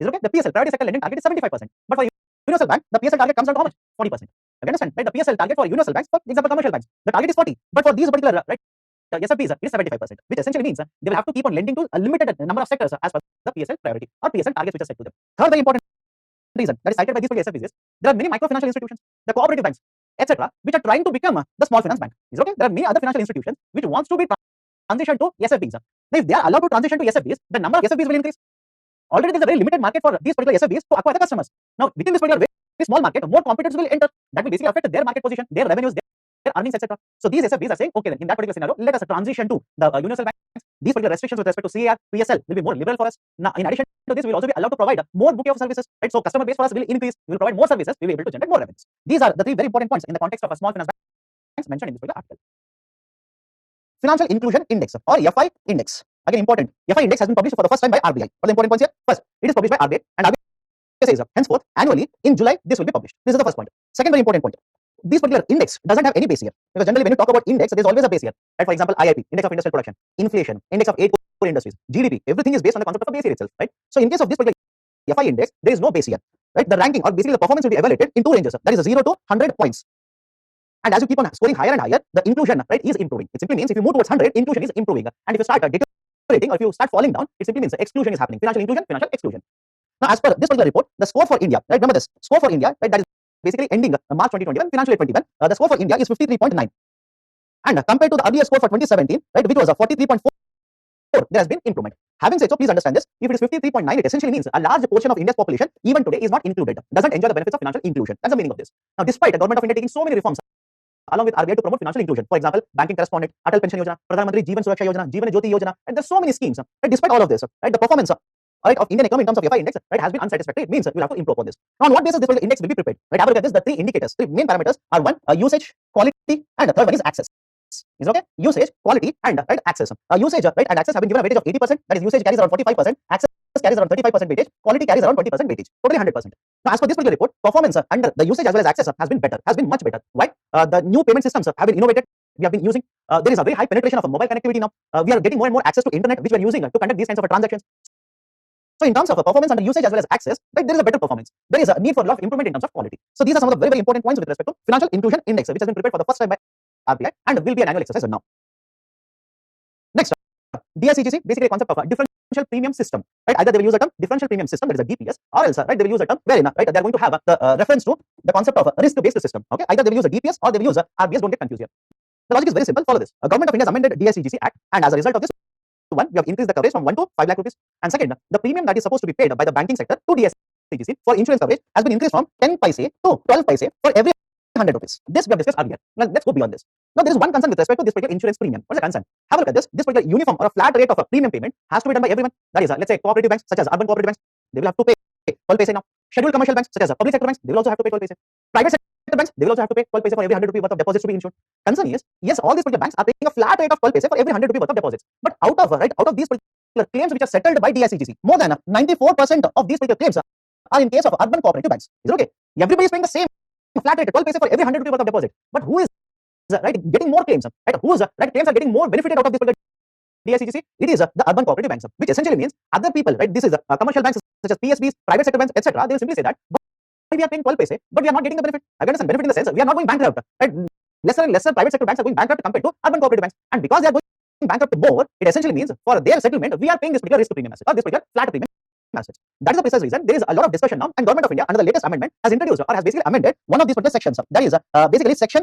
it okay? The PSL, priority sector lending target is 75%. But for universal bank, the PSL target comes down to how much? 40%. You understand? Right? The PSL target for universal banks, for example, commercial banks, the target is 40. But for these particular right, SFBs, it is 75%, which essentially means they will have to keep on lending to a limited number of sectors as per the PSL priority or PSL targets which are set to them. Third very important reason that is cited by these SFBs is there are many microfinancial institutions, the cooperative banks, etc., which are trying to become the small finance bank. Is okay? There are many other financial institutions which wants to be transitioned to SFBs. Now, if they are allowed to transition to SFBs, the number of SFBs will increase. Already there is a very limited market for these particular SFBs to acquire the customers. Now, within this particular very small market, more competitors will enter. That will basically affect their market position, their revenues, their earnings, etc. So these SFBs are saying, okay, then in that particular scenario, let us transition to the universal banks. These particular restrictions with respect to CAR, PSL will be more liberal for us. Now, in addition to this, we will also be allowed to provide more bouquet of services. Right? So customer base for us will increase. We will provide more services. We will be able to generate more revenues. These are the three very important points in the context of a small finance banks mentioned in this particular article. Financial Inclusion Index or FI Index. Again, important. FI Index has been published for the first time by RBI. What are the important points here? First, it is published by RBI and RBI says henceforth annually in July this will be published. This is the first point. Second very important point. This particular index doesn't have any base year because generally when you talk about index, there is always a base year. Right? For example, IIP, Index of Industrial Production, inflation, Index of 8 core industries, GDP, everything is based on the concept of a base year itself. Right? So in case of this particular FI index, there is no base year. Right? The ranking or basically the performance will be evaluated in two ranges. That is 0 to 100 points. And as you keep on scoring higher and higher, the inclusion right is improving. It simply means if you move towards 100, inclusion is improving. And if you start deteriorating or if you start falling down, it simply means exclusion is happening. Financial inclusion, financial exclusion. Now, as per this particular report, the score for India, right? Remember this score for India, right? That is basically ending March 2021, financial year 21. The score for India is 53.9, and compared to the earlier score for 2017, right, which was 43.4, there has been improvement. Having said so, please understand this. If it is 53.9, it essentially means a large portion of India's population, even today, is not included, doesn't enjoy the benefits of financial inclusion. That's the meaning of this. Now, despite the government of India taking so many reforms along with RBI to promote financial inclusion, for example, banking correspondent, Atal Pension Yojana, Pradhan Mantri Jeevan Suraksha Yojana, Jeevan Jyoti Yojana, and there's so many schemes. Right? Despite all of this, right, the performance right, of Indian economy in terms of FI index right, has been unsatisfactory. It means you'll have to improve on this. Now, on what basis this index will be prepared? Right, have a look at this. The three indicators, three main parameters are one, usage, quality, and the third one is access. Is okay? Usage, quality, and right, access. Usage right, and access have been given a weightage of 80%. That is, usage carries around 45%, access carries around 35% weightage, quality carries around 20% weightage, totally 100%. Now, as per this particular report, performance under the usage as well as access has been better, has been much better. Why? The new payment systems have been innovated. We have been using. There is a very high penetration of mobile connectivity now. We are getting more and more access to internet, which we are using to conduct these kinds of transactions. So, in terms of performance under usage as well as access, right, there is a better performance. There is a need for a lot of improvement in terms of quality. So, these are some of the very, very important points with respect to financial inclusion index, which has been prepared for the first time by RBI and will be an annual exercise now. Next, DICGC, basically a concept of a differential premium system. Right, either they will use the term differential premium system, that is a DPS, or else right, they will use a term wherein right, they are going to have the reference to the concept of a risk-based system. Okay, either they will use a DPS or they will use a RBS. Don't get confused here. The logic is very simple. Follow this. A Government of India has amended DICGC Act, and as a result of this, one, we have increased the coverage from 1 to 5 lakh rupees, and second, the premium that is supposed to be paid by the banking sector to DICGC for insurance coverage has been increased from 10 paise to 12 paise for every 100 rupees. This we have discussed earlier. Now, let's go beyond this. Now, there is one concern with respect to this particular insurance premium. What is the concern? Have a look at this. This particular uniform or a flat rate of a premium payment has to be done by everyone. That is, let's say cooperative banks such as urban cooperative banks, they will have to pay 12 paise now. Scheduled commercial banks such as public sector banks, they will also have to pay 12 paise. Private sector banks, they will also have to pay 12 paise for every 100 rupee worth of deposits to be insured. Concern is, yes, all these particular banks are paying a flat rate of 12 paise for every 100 rupee worth of deposits. But out of these claims which are settled by DICGC. More than 94% of these particular claims are in case of urban cooperative banks. Is it okay? Everybody is paying the same flat rate, 12 paise for every 100 rupee worth of deposit. But who is right getting more claims? Right? Who is right? Claims are getting more benefited out of this particular DICGC. It is the urban cooperative banks, which essentially means other people, right? This is commercial banks such as PSBs, private sector banks, etc. They will simply say that we are paying 12 paise, but we are not getting the benefit. I understand benefit in the sense we are not going bankrupt. Right? Lesser and lesser private sector banks are going bankrupt compared to urban cooperative banks, and because they are going bankrupt more, it essentially means for their settlement we are paying this particular risk premium asset or this particular flat premium asset. That is the precise reason there is a lot of discussion now, and Government of India under the latest amendment has introduced or has basically amended one of these particular sections. That is basically section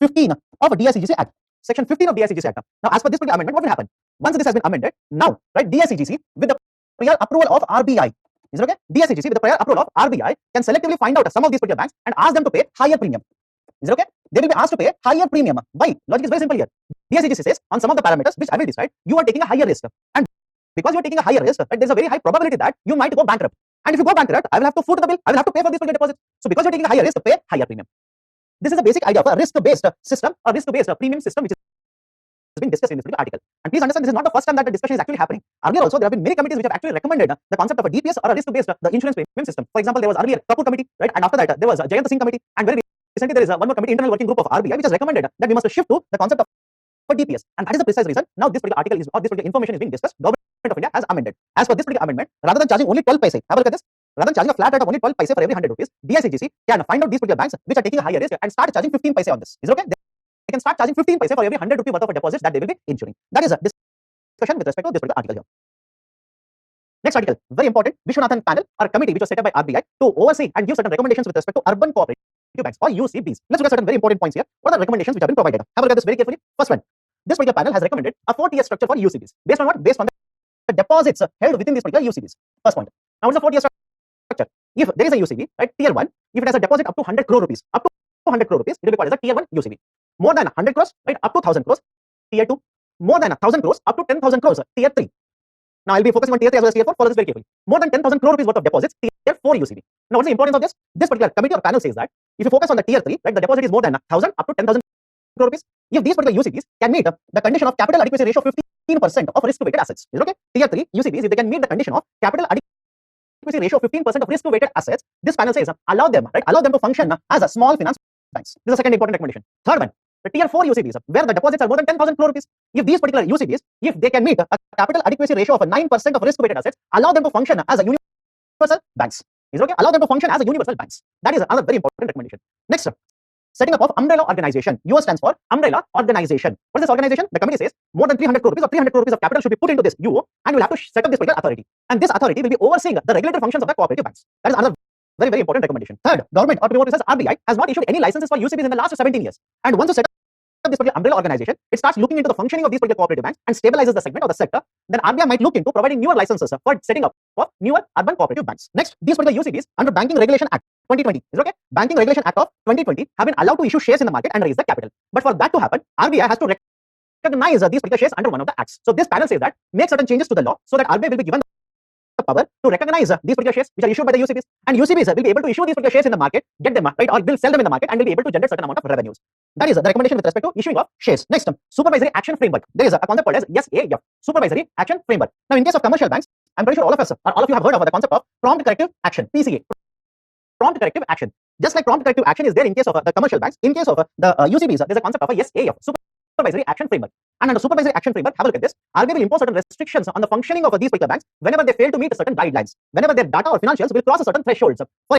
15 of DICGC Act. Section 15 of DICGC Act. Now, as per this particular amendment, what will happen? Once this has been amended, now, right, DICGC with the prior approval of RBI, is it okay? DICGC with the prior approval of RBI can selectively find out some of these particular banks and ask them to pay higher premium. Is it okay? They will be asked to pay higher premium. Why? Logic is very simple here. DICGC says on some of the parameters which I will decide, you are taking a higher risk, and because you are taking a higher risk, right, there is a very high probability that you might go bankrupt. And if you go bankrupt, I will have to foot the bill. I will have to pay for these particular deposits. So because you are taking a higher risk, pay higher premium. This is the basic idea of a risk-based system, or risk-based premium system, which has been discussed in this particular article. And please understand, this is not the first time that the discussion is actually happening. Earlier also, there have been many committees which have actually recommended the concept of a DPS or a risk-based the insurance premium system. For example, there was earlier Kapoor committee, right? And after that, there was Jayant Singh committee, and very recently there is one more committee, internal working group of RBI, which has recommended that we must shift to the concept of a DPS. And that is the precise reason now this particular article is, or this particular information is being discussed. Government of India has amended. As per this particular amendment, rather than charging only 12 paise, have a look at this. Rather than charging a flat rate of only 12 paise for every 100 rupees, DICGC can find out these particular banks which are taking a higher risk and start charging 15 paise on this. Is it okay? They can start charging 15 paise for every 100 rupee worth of deposits that they will be insuring. That is a discussion with respect to this particular article here. Next article, very important, Vishwanathan panel or committee which was set up by RBI to oversee and give certain recommendations with respect to urban cooperative banks or UCBs. Let's look at certain very important points here. What are the recommendations which have been provided? Have a look at this very carefully. First one, this particular panel has recommended a 4-tier structure for UCBs. Based on what? Based on the deposits held within these particular UCBs. First point. Now, what is the 4-tier structure? If there is a UCB, right, tier 1, if it has a deposit up to 100 crore rupees, up to 100 crore rupees, it will be called as a tier 1 UCB. More than 100 crores, right, up to 1000 crores, tier 2. More than 1000 crores, up to 10,000 crores, tier 3. Now, I'll be focusing on tier 3 as well as tier 4. Follow this very carefully. More than 10,000 crore rupees worth of deposits, tier 4 UCB. Now, what's the importance of this? This particular committee or panel says that if you focus on the tier 3, right, the deposit is more than 1000 up to 10,000 crore rupees. If these particular UCBs can meet the condition of capital adequacy ratio of 15% of risk-weighted assets, is it okay? Tier 3 UCBs, if they can meet the condition of capital adequacy ratio of 15% of risk-weighted assets, this panel says allow them to function as a small finance banks. This is the second important recommendation. Third one, the tier 4 UCBs, where the deposits are more than 10,000 crore rupees. If these particular UCBs, if they can meet a capital adequacy ratio of 9% of risk-weighted assets, allow them to function as a universal banks. Is it okay? Allow them to function as a universal banks. That is another very important recommendation. Next, setting up of umbrella organization. US stands for umbrella organization. What is this organization? The committee says more than 300 crore rupees or 300 crore rupees of capital should be put into this UO, and you'll have to set up this particular authority. And this authority will be overseeing the regulatory functions of the cooperative banks. That is another very, very important recommendation. Third, government or more RBI has not issued any licenses for UCBs in the last 17 years. And once you set up this particular umbrella organization, it starts looking into the functioning of these particular cooperative banks and stabilizes the segment or the sector. Then RBI might look into providing newer licenses for setting up of newer urban cooperative banks. Next, these particular UCBs under Banking Regulation Act 2020, is it okay? Banking Regulation Act of 2020 have been allowed to issue shares in the market and raise the capital. But for that to happen, RBI has to recognize these particular shares under one of the acts. So this panel says that make certain changes to the law so that RBI will be given the power to recognize these particular shares which are issued by the UCBs, and UCBs will be able to issue these particular shares in the market, get them right, or will sell them in the market, and will be able to generate certain amount of revenues. That is the recommendation with respect to issuing of shares. Next, supervisory action framework. There is a concept called as SAF, supervisory action framework. Now, in case of commercial banks, I'm pretty sure all of us or all of you have heard of the concept of prompt corrective action, PCA. Prompt corrective action. Just like prompt corrective action is there in case of the commercial banks, in case of the UCBs, there's a concept of a SAF, supervisory action framework. And under supervisory action framework, have a look at this. RBI will impose certain restrictions on the functioning of these particular banks whenever they fail to meet certain guidelines, whenever their data or financials will cross a certain thresholds. For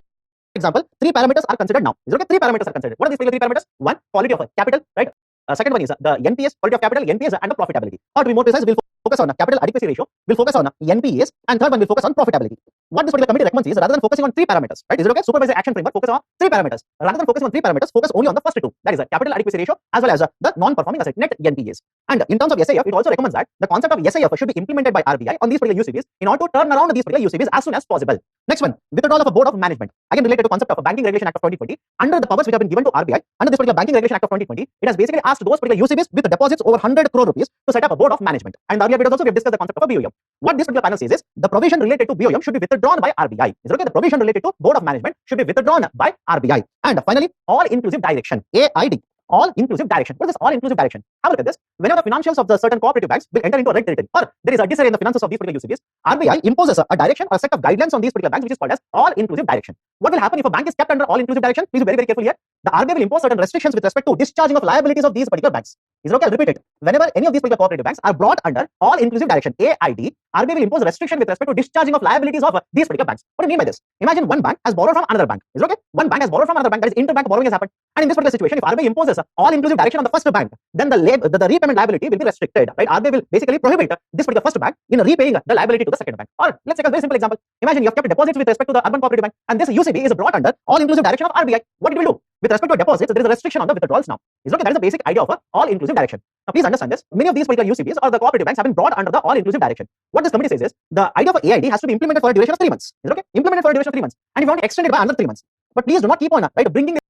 example, 3 parameters are considered now. Is it okay? 3 parameters are considered. What are these particular 3 parameters? One, quality of capital, right? Second one is the NPS, quality of capital, NPS, and the profitability. Or to be more precise, we'll focus on capital adequacy ratio, we'll focus on NPS, and third one will focus on profitability. What this particular committee recommends is rather than focusing on 3 parameters, right? Is it okay? Supervisory action framework focus on 3 parameters. Rather than focusing on 3 parameters, focus only on the first 2. That is the capital adequacy ratio as well as the non-performing asset net NPAs. And in terms of SAF, it also recommends that the concept of SAF should be implemented by RBI on these particular UCBs in order to turn around these particular UCBs as soon as possible. Next one, withdrawal of a board of management. Again related to concept of a Banking Regulation Act of 2020. Under the powers which have been given to RBI, under this particular Banking Regulation Act of 2020, it has basically asked those particular UCBs with deposits over 100 crore rupees to set up a board of management. And earlier videos also we have discussed the concept of a BOM. What this particular panel says is the provision related to BOM should be withdrawn by RBI. Is it okay? The provision related to board of management should be withdrawn by RBI. And finally, all inclusive direction, AID. all-inclusive direction. What is this all-inclusive direction? Have a look at this. Whenever the financials of the certain cooperative banks will enter into a red territory, or there is a disarray in the finances of these particular UCBs, RBI imposes a direction or a set of guidelines on these particular banks, which is called as all-inclusive direction. What will happen if a bank is kept under all-inclusive direction? Please be very, very careful here. The RBI will impose certain restrictions with respect to discharging of liabilities of these particular banks. Is it okay? I'll repeat it. Whenever any of these particular cooperative banks are brought under all-inclusive direction, AID, RBI will impose restriction with respect to discharging of liabilities of these particular banks. What do you mean by this? Imagine one bank has borrowed from another bank. Is it okay? One bank has borrowed from another bank, that is interbank borrowing has happened. And in this particular situation, if RBI imposes all-inclusive direction on the first bank, then the repayment liability will be restricted. Right? RBI will basically prohibit this particular first bank in repaying the liability to the second bank. Or let's take a very simple example. Imagine you have kept deposits with respect to the urban cooperative bank, and this UCB is brought under all-inclusive direction of RBI. What it will do? With respect to deposits, there is a restriction on the withdrawals now. Is okay? That is the basic idea of all-inclusive direction. Now, please understand this. Many of these particular UCBs or the cooperative banks have been brought under the all-inclusive direction. What this committee says is the idea of AID has to be implemented for a duration of 3 months. Is okay? Implemented for a duration of 3 months, and if you want to extend it by another 3 months. But please do not keep on bringing this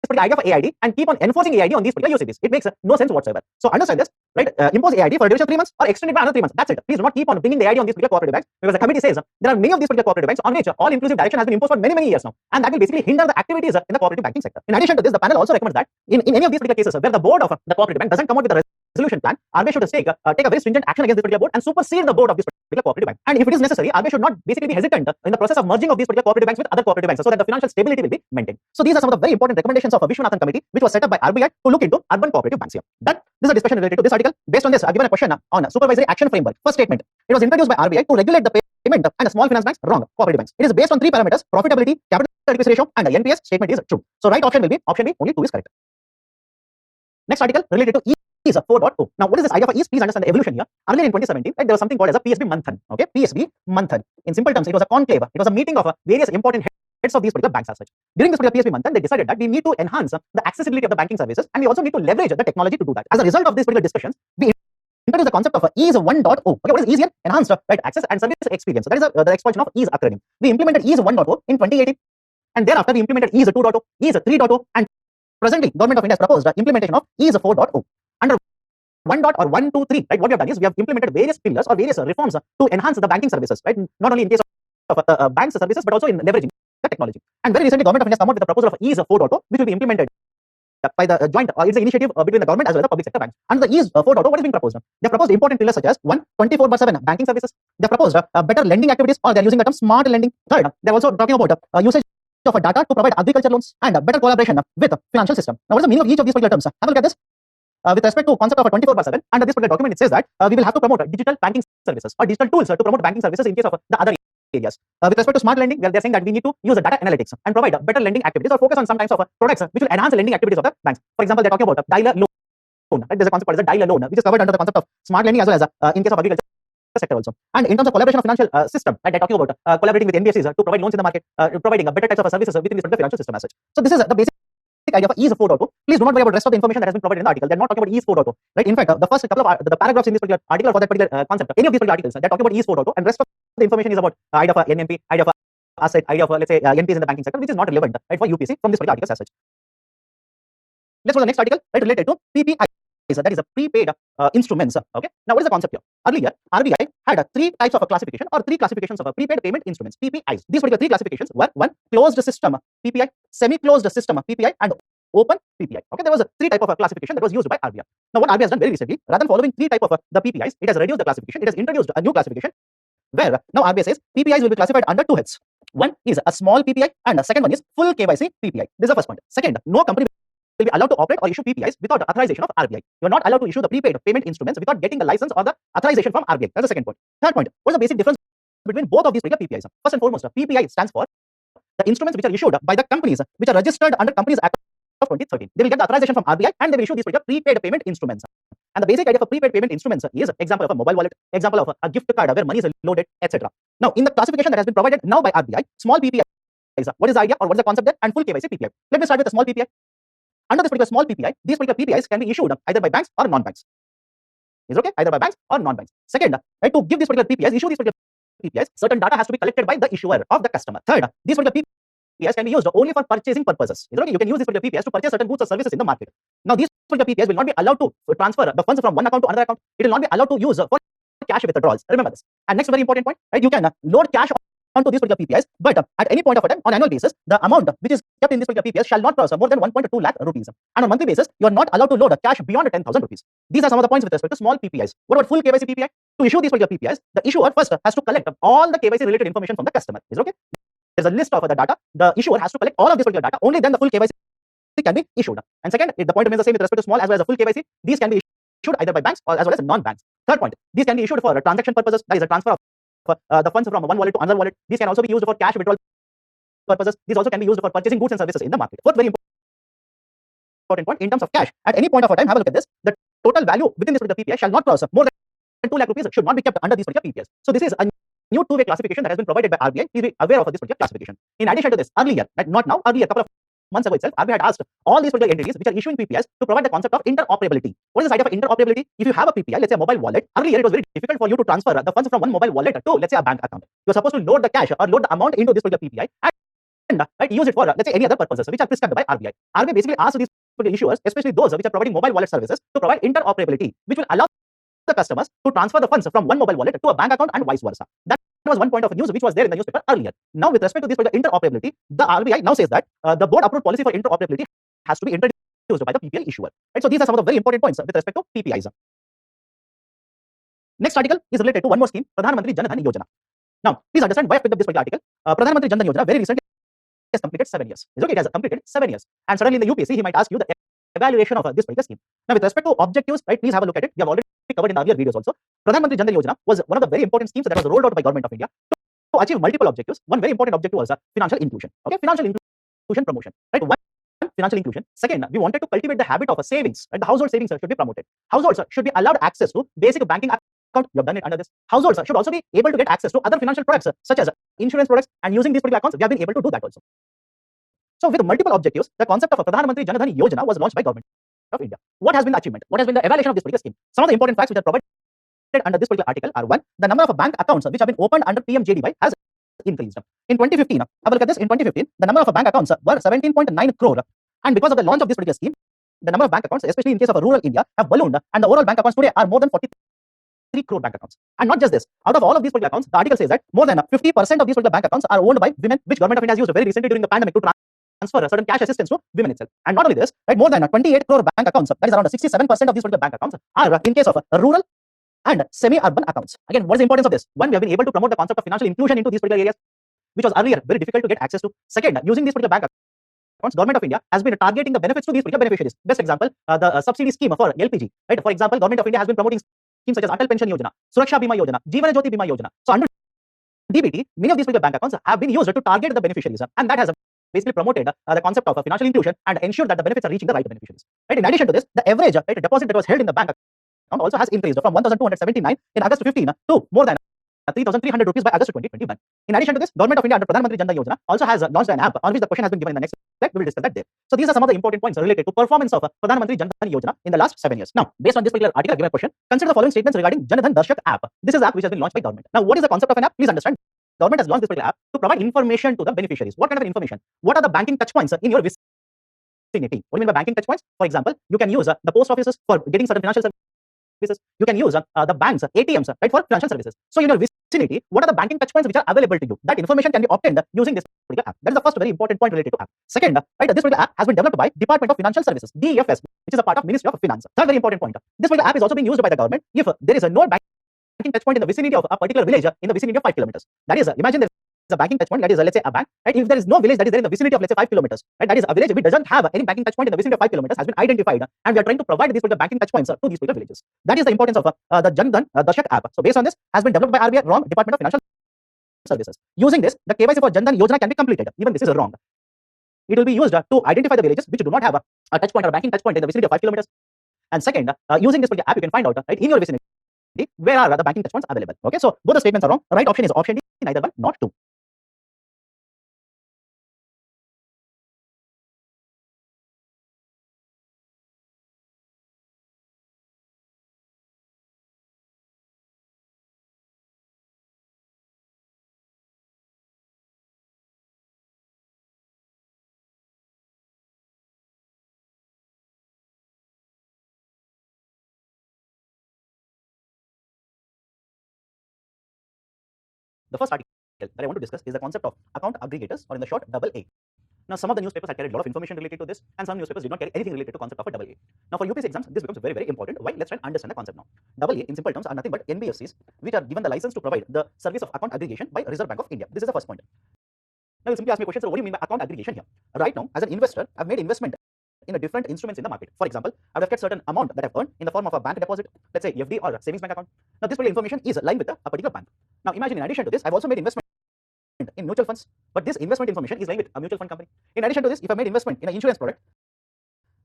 particular idea of AID and keep on enforcing AID on these particular UCBs. It makes no sense whatsoever. So understand this, right? Impose AID for a duration of 3 months or extend it by another 3 months. That's it. Please do not keep on bringing the AID on these particular cooperative banks, because the committee says there are many of these particular cooperative banks on which all-inclusive direction has been imposed for many, many years now, and that will basically hinder the activities in the cooperative banking sector. In addition to this, the panel also recommends that in any of these particular cases where the board of the cooperative bank doesn't come out with a resolution plan, RBI should take a very stringent action against this particular board and supersede the board of this particular cooperative bank. And if it is necessary, RBI should not basically be hesitant in the process of merging of these particular cooperative banks with other cooperative banks, so that the financial stability will be maintained. So these are some of the very important recommendations of a Vishwanathan committee, which was set up by RBI to look into urban cooperative banks here. This is a discussion related to this article. Based on this, I've given a question on supervisory action framework. First statement: it was introduced by RBI to regulate the payment and small finance banks. Wrong. Cooperative banks. It is based on 3 parameters: profitability, capital adequacy ratio, and the NPS. Statement is true. So right option will be option B. Only 2 is correct. Next article related to ease 4.0. Now, what is this idea for ease? Please understand the evolution here. Earlier in 2017, there was something called as a PSB Manthan. Okay, PSB Manthan. In simple terms, it was a conclave. It was a meeting of various important heads of these particular banks as such. During this particular PSB Manthan, they decided that we need to enhance the accessibility of the banking services, and we also need to leverage the technology to do that. As a result of these particular discussions, we introduced the concept of ease 1.0. Okay, what is ease here? Enhanced access and service experience. That is the expansion of ease acronym. We implemented ease 1.0 in 2018, and thereafter we implemented ease 2.0, ease 3.0, and presently Government of India has proposed the implementation of ease 4.0. Under 1. or 1, 2, 3, right? What we have done is we have implemented various pillars or various reforms to enhance the banking services, right? Not only in case of banks services, but also in leveraging the technology. And very recently, Government of India has come out with a proposal of ease 4.0, which will be implemented by the joint, it's an initiative between the government as well as the public sector banks. Under the ease 4.0, what is being proposed? They have proposed important pillars such as 1, 24/7 banking services. They have proposed better lending activities, or they are using the term smart lending. Third, they are also talking about usage of data to provide agriculture loans, and better collaboration with the financial system. Now, what is the meaning of each of these particular terms? Have a look at this. With respect to concept of a 24/7, under this particular document, it says that we will have to promote digital banking services or digital tools to promote banking services in case of the other areas. With respect to smart lending, they're saying that we need to use data analytics and provide better lending activities or focus on some types of products which will enhance the lending activities of the banks. For example, they're talking about dialer loan. Right? There's a concept called as a dialer loan, which is covered under the concept of smart lending as well as in case of agriculture sector also. And in terms of collaboration of financial system, right, they're talking about collaborating with NBFCs to provide loans in the market, providing better types of services within this financial system as such. So this is the basic idea for ease 4.0. Please do not worry about the rest of the information that has been provided in the article. They're not talking about ease 4.0, right? In fact, the first couple of the paragraphs in this particular article for that particular concept, any of these particular articles, they're talking about ease 4.0, and rest of the information is about idea for NMP, idea for asset, idea for, let's say, NPs in the banking sector, which is not relevant, right, for UPC from this particular article as such. Let's go to the next article, right, related to PPI. That is a prepaid instruments. Okay. Now, what is the concept here? Earlier, RBI had 3 types of a classification or 3 classifications of prepaid payment instruments, PPIs. These particular 3 classifications were 1, closed system PPI, semi-closed system PPI, and open PPI. Okay, there was 3 type of a classification that was used by RBI. Now, what RBI has done very recently, rather than following 3 type of the PPIs, it has reduced the classification. It has introduced a new classification where now RBI says PPIs will be classified under 2 heads. One is a small PPI, and the second one is full KYC PPI. This is the first point. Second, no company will be allowed to operate or issue PPIs without authorization of RBI. You are not allowed to issue the prepaid payment instruments without getting the license or the authorization from RBI. That's the second point. Third point, what is the basic difference between both of these particular PPIs? First and foremost, PPI stands for the instruments which are issued by the companies which are registered under Companies Act of 2013. They will get the authorization from RBI, and they will issue these particular prepaid payment instruments. And the basic idea for prepaid payment instruments is example of a mobile wallet, example of a gift card where money is loaded, etc. Now, in the classification that has been provided now by RBI, small PPI, what is the idea or what is the concept there? And full KYC PPI. Let me start with the small PPI. Under this particular small PPI, these particular PPIs can be issued either by banks or non-banks. Is it okay? Either by banks or non-banks. Second, right, to give these particular PPIs, issue these particular PPIs, certain data has to be collected by the issuer of the customer. Third, these particular PPIs can be used only for purchasing purposes. Is it okay? You can use these particular PPIs to purchase certain goods or services in the market. Now, these particular PPIs will not be allowed to transfer the funds from one account to another account. It will not be allowed to use for cash withdrawals. Remember this. And next very important point, right? You can load cash onto these particular PPIs, but at any point of time on annual basis, the amount which is kept in this particular PPIs shall not cross more than 1.2 lakh rupees. And on monthly basis, you are not allowed to load cash beyond 10,000 rupees. These are some of the points with respect to small PPIs. What about full KYC PPI? To issue these particular PPIs, the issuer first has to collect all the KYC related information from the customer. Is it okay? There's a list of the data. The issuer has to collect all of this particular data. Only then the full KYC can be issued. And second, the point remains the same with respect to small as well as the full KYC. These can be issued either by banks or as well as non-banks. Third point, these can be issued for transaction purposes, that is a transfer of the funds from one wallet to another wallet. These can also be used for cash withdrawal purposes. These also can be used for purchasing goods and services in the market. Fourth very important point, in terms of cash, at any point of time, have a look at this. The total value within this particular PPI shall not cross more than 2 lakh rupees, should not be kept under these particular PPIs. So this is a new two-way classification that has been provided by RBI. Please be aware of this particular classification. In addition to this, earlier, not now, earlier, couple of months ago itself, RBI had asked all these particular entities which are issuing PPIs to provide the concept of interoperability. What is the idea of interoperability? If you have a PPI, let's say a mobile wallet, earlier it was very difficult for you to transfer the funds from one mobile wallet to, let's say, a bank account. You're supposed to load the cash or load the amount into this particular PPI and use it for, let's say, any other purposes which are prescribed by RBI. RBI basically asked these issuers, especially those which are providing mobile wallet services, to provide interoperability, which will allow the customers to transfer the funds from one mobile wallet to a bank account and vice versa. That was one point of news which was there in the newspaper earlier. Now, with respect to this interoperability, the RBI now says that the board approved policy for interoperability has to be introduced by the PPI issuer. Right? So these are some of the very important points with respect to PPIs. Next article is related to one more scheme, Pradhan Mantri Jan Dhan Yojana. Now, please understand why I picked up this particular article. Pradhan Mantri Jan Dhan Yojana very recently has completed 7 years. Okay, it has completed 7 years. And suddenly in the UPSC, he might ask you the evaluation of this particular scheme. Now, with respect to objectives, right, please have a look at it. We have already covered in the earlier videos also. Pradhan Mantri Jan Dhan Yojana was one of the very important schemes that was rolled out by Government of India to achieve multiple objectives. One very important objective was financial inclusion. Okay, financial inclusion promotion. Right, one, financial inclusion. Second, we wanted to cultivate the habit of savings. Right, the household savings should be promoted. Households should be allowed access to basic banking account. You have done it under this. Households should also be able to get access to other financial products such as insurance products, and using these particular accounts, we have been able to do that also. So, with multiple objectives, the concept of a Pradhan Mantri Jan Dhan Yojana was launched by Government of India. What has been the achievement? What has been the evaluation of this particular scheme? Some of the important facts which are provided under this particular article are: one, the number of bank accounts which have been opened under PMJDY has increased. In 2015, have a look at this. In 2015, the number of bank accounts were 17.9 crore, and because of the launch of this particular scheme, the number of bank accounts, especially in case of a rural India, have ballooned, and the overall bank accounts today are more than 43 crore bank accounts. And not just this, out of all of these particular accounts, the article says that more than 50% of these particular bank accounts are owned by women, which Government of India has used very recently during the pandemic to transfer certain cash assistance to women itself. And not only this, right, more than 28 crore bank accounts, that is around 67% of these particular bank accounts, are in case of rural and semi-urban accounts. Again, what is the importance of this? One, we have been able to promote the concept of financial inclusion into these particular areas, which was earlier very difficult to get access to. Second, using these particular bank accounts, Government of India has been targeting the benefits to these particular beneficiaries. Best example, the subsidy scheme for LPG. Right? For example, Government of India has been promoting schemes such as Atal Pension Yojana, Suraksha Bima Yojana, Jeevan Jyoti Bima Yojana. So under DBT, many of these particular bank accounts have been used to target the beneficiaries, and that has basically promoted the concept of financial inclusion and ensured that the benefits are reaching the right beneficiaries. Right? In addition to this, the average deposit that was held in the bank account also has increased from 1,279 in August 15 to more than 3,300 rupees by August 2021. In addition to this, Government of India under Pradhan Mantri Jan Dhan Yojana also has launched an app on which the question has been given in the next slide. We will discuss that there. So these are some of the important points related to performance of Pradhan Mantri Jan Dhan Yojana in the last 7 years. Now, based on this particular article, I give a question. Consider the following statements regarding Jan Dhan Darshak app. This is the app which has been launched by government. Now, what is the concept of an app? Please understand. Government has launched this particular app to provide information to the beneficiaries. What kind of information? What are the banking touch points in your vicinity? What do you mean by banking touch points? For example, you can use the post offices for getting certain financial services. You can use the banks, ATMs, right, for financial services. So in your vicinity, what are the banking touch points which are available to you? That information can be obtained using this particular app. That is the first very important point related to app. Second, right, this particular app has been developed by Department of Financial Services, DFS, which is a part of Ministry of Finance. Third very important point. This particular app is also being used by the government if there is no banking touch point in the vicinity of a particular village in the vicinity of 5 kilometers. That is, imagine there is a banking touch point, that is, let's say, a bank. Right? If there is no village that is there in the vicinity of, let's say, 5 kilometers, right, that is a village which doesn't have any banking touch point in the vicinity of 5 kilometers has been identified, and we are trying to provide these particular banking touch points to these particular villages. That is the importance of the Jan Dhan Darshak app. So based on this, has been developed by RBI, wrong, Department of Financial Services. Using this, the KYC for Jan Dhan Yojana can be completed. Even this is wrong. It will be used to identify the villages which do not have a touch point or a banking touch point in the vicinity of 5 kilometers. And second, using this particular app, you can find out, right, in your vicinity where are the banking touch points available. Okay, so both the statements are wrong. Right option is option D, neither one, not two. The first article that I want to discuss is the concept of account aggregators, or in the short, AA. Now, some of the newspapers had carried a lot of information related to this, and some newspapers did not carry anything related to concept of a AA. Now, for UPSC exams, this becomes very, very important. Why? Let's try and understand the concept now. AA, in simple terms, are nothing but NBFCs, which are given the license to provide the service of account aggregation by Reserve Bank of India. This is the first point. Now, you simply ask me a question, so what do you mean by account aggregation here? Right now, as an investor, I've made investment in a different instruments in the market. For example, I would have kept certain amount that I've earned in the form of a bank deposit, let's say FD or a savings bank account. Now, this particular information is lying with a particular bank. Now, imagine in addition to this, I've also made investment in mutual funds, but this investment information is lying with a mutual fund company. In addition to this, if I made investment in an insurance product,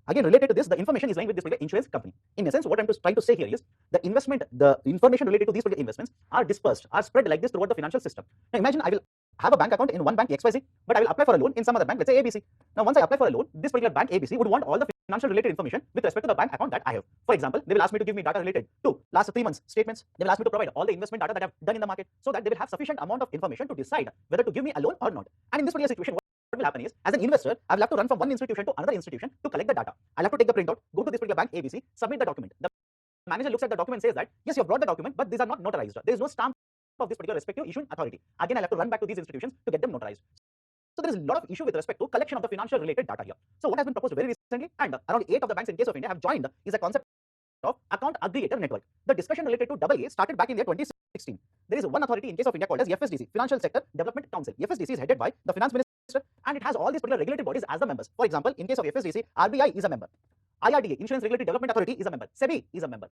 again related to this, the information is lying with this particular insurance company. In essence, what I'm trying to say here is the information related to these particular investments are dispersed, are spread like this throughout the financial system. Now, imagine I will have a bank account in one bank XYZ, but I will apply for a loan in some other bank, let's say ABC. Now, once I apply for a loan, this particular bank ABC would want all the financial related information with respect to the bank account that I have. For example, they will ask me to give me data related to last 3 months statements. They will ask me to provide all the investment data that I've done in the market, so that they will have sufficient amount of information to decide whether to give me a loan or not. And in this particular situation, what will happen is, as an investor, I will have to run from one institution to another institution to collect the data. I'll have to take the printout, go to this particular bank ABC, submit the document. The manager looks at the document and says that, yes, you have brought the document, but these are not notarized. There is no stamp of this particular respective issuing authority. Again, I'll have to run back to these institutions to get them notarized. So there is a lot of issue with respect to collection of the financial related data here. So what has been proposed very recently, and around 8 of the banks in case of India have joined, is a concept of account aggregator network. The discussion related to AA started back in the year 2016. There is one authority in case of India called as FSDC, Financial Sector Development Council. FSDC is headed by the finance minister, and it has all these particular regulatory bodies as the members. For example, in case of FSDC, RBI is a member. IRDA, Insurance Regulatory Development Authority, is a member. SEBI is a member.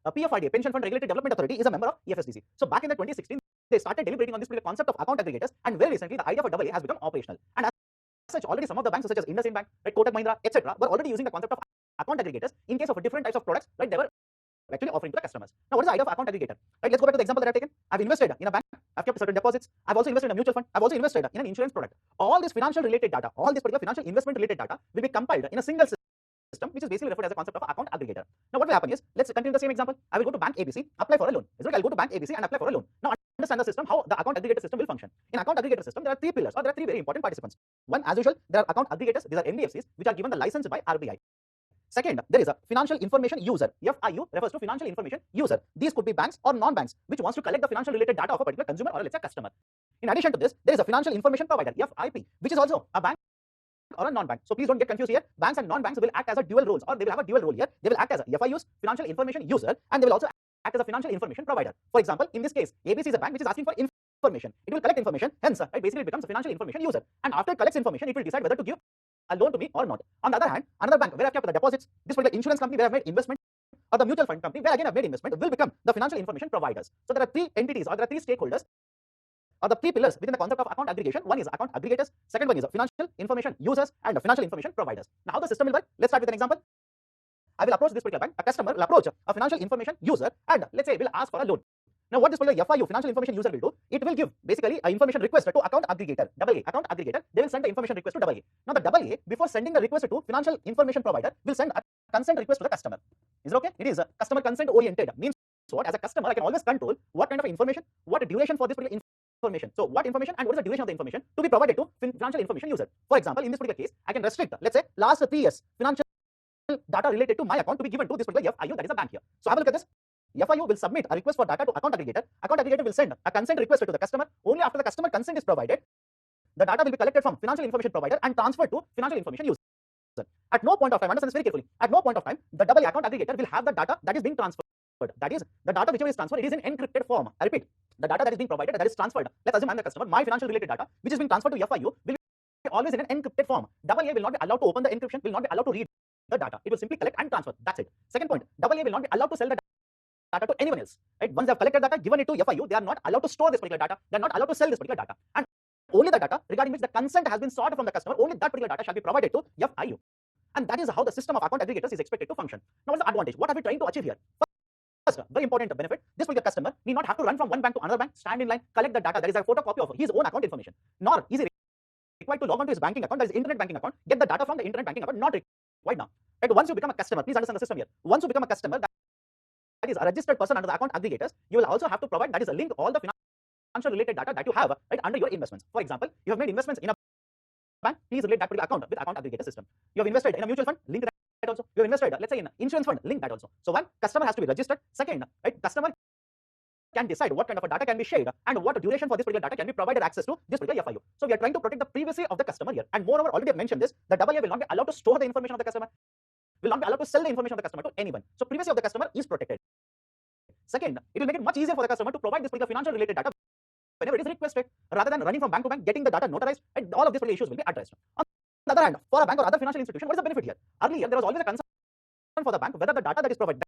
PFRDA, Pension Fund Regulatory Development Authority, is a member of FSDC. So back in the 2016, they started deliberating on this particular concept of account aggregators, and very recently the idea for AA has become operational. And as such, already some of the banks such as IndusInd Bank, right, Kotak Mahindra, etc., were already using the concept of account aggregators in case of different types of products, right, they were actually offering to the customers. Now, what is the idea of account aggregator? Right, let's go back to the example that I've taken. I've invested in a bank, I've kept certain deposits, I've also invested in a mutual fund, I've also invested in an insurance product. All this financial related data, all this particular financial investment related data will be compiled in a single system, which is basically referred as a concept of account aggregator. Now, what will happen is, let's continue the same example. I will go to bank ABC, apply for a loan. I'll go to bank ABC and apply for a loan. Now, understand the system, how the account aggregator system will function. In account aggregator system, there are 3 pillars, or there are 3 very important participants. One, as usual, there are account aggregators. These are NBFCs, which are given the license by RBI. Second, there is a financial information user. FIU refers to financial information user. These could be banks or non-banks, which wants to collect the financial related data of a particular consumer, or let's say customer. In addition to this, there is a financial information provider, FIP, which is also a bank or a non-bank. So please don't get confused here. Banks and non-banks will act as a dual roles, or they will have a dual role here. They will act as a FIUs, financial information user, and they will also act as a financial information provider. For example, in this case, ABC is a bank which is asking for information. It will collect information, hence, right, basically it becomes a financial information user. And after it collects information, it will decide whether to give a loan to me or not. On the other hand, another bank where I've kept the deposits, this particular insurance company where I've made investment, or the mutual fund company where again I've made investment, will become the financial information providers. So there are 3 entities, or there are 3 stakeholders, or the 3 pillars within the concept of account aggregation. One is account aggregators, second one is financial information users, and financial information providers. Now, how the system will work? Let's start with an example. I will approach this particular bank. A customer will approach a financial information user, and let's say will ask for a loan. Now, what this particular FIU, financial information user, will do, it will give basically an information request to account aggregator, AA, account aggregator. They will send the information request to AA. Now, the AA, before sending the request to financial information provider, will send a consent request to the customer. Is it okay? It is a customer consent oriented. Means what? As a customer, I can always control what kind of information, what duration for this particular information. So, what information and what is the duration of the information to be provided to financial information user. For example, in this particular case, I can restrict, let's say, last 3 years financial data related to my account to be given to this particular FIU, that is a bank here. So, have a look at this. FIU will submit a request for data to account aggregator. Account aggregator will send a consent request to the customer. Only after the customer consent is provided, the data will be collected from financial information provider and transferred to financial information user. At no point of time, understand this very carefully, at no point of time, the AA account aggregator will have the data that is being transferred. That is, the data whichever is transferred, it is in encrypted form. I repeat, the data that is being provided, that is transferred. Let's assume I am the customer. My financial related data, which is being transferred to FIU, will be always in an encrypted form. AA will not be allowed to open the encryption, will not be allowed to read the data. It will simply collect and transfer. That's it. Second point, AA will not be allowed to sell the data to anyone else. Right? Once they have collected data, given it to FIU, they are not allowed to store this particular data. They are not allowed to sell this particular data. And only the data regarding which the consent has been sought from the customer, only that particular data shall be provided to FIU. And that is how the system of account aggregators is expected to function. Now, what is the advantage? What are we trying to achieve here? First, very important benefit, this particular customer need not have to run from one bank to another bank, stand in line, collect the data, that is a photocopy of his own account information. Nor is he required to log on to his banking account, that is internet banking account, get the data from the internet banking account, not required now. Right? Once you become a customer, please understand the system here. Once you become a customer, that is a registered person under the account aggregators, you will also have to provide, that is a link, all the financial related data that you have right under your investments. For example, you have made investments in a bank, please relate that particular account with account aggregator system. You have invested in a mutual fund, link that also. You have invested, let's say, in an insurance fund, link that also. So one, customer has to be registered. Second, right, customer can decide what kind of a data can be shared and what duration for this particular data can be provided access to this particular FIU. So we are trying to protect the privacy of the customer here. And moreover, already I've mentioned this, the AA will not be allowed to store the information of the customer, will not be allowed to sell the information of the customer to anyone. So privacy of the customer is protected. Second, it will make it much easier for the customer to provide this particular financial related data whenever it is requested, rather than running from bank to bank, getting the data notarized, and all of these issues will be addressed. On the other hand, for a bank or other financial institution, what is the benefit here? Earlier, there was always a concern for the bank whether the data that is provided,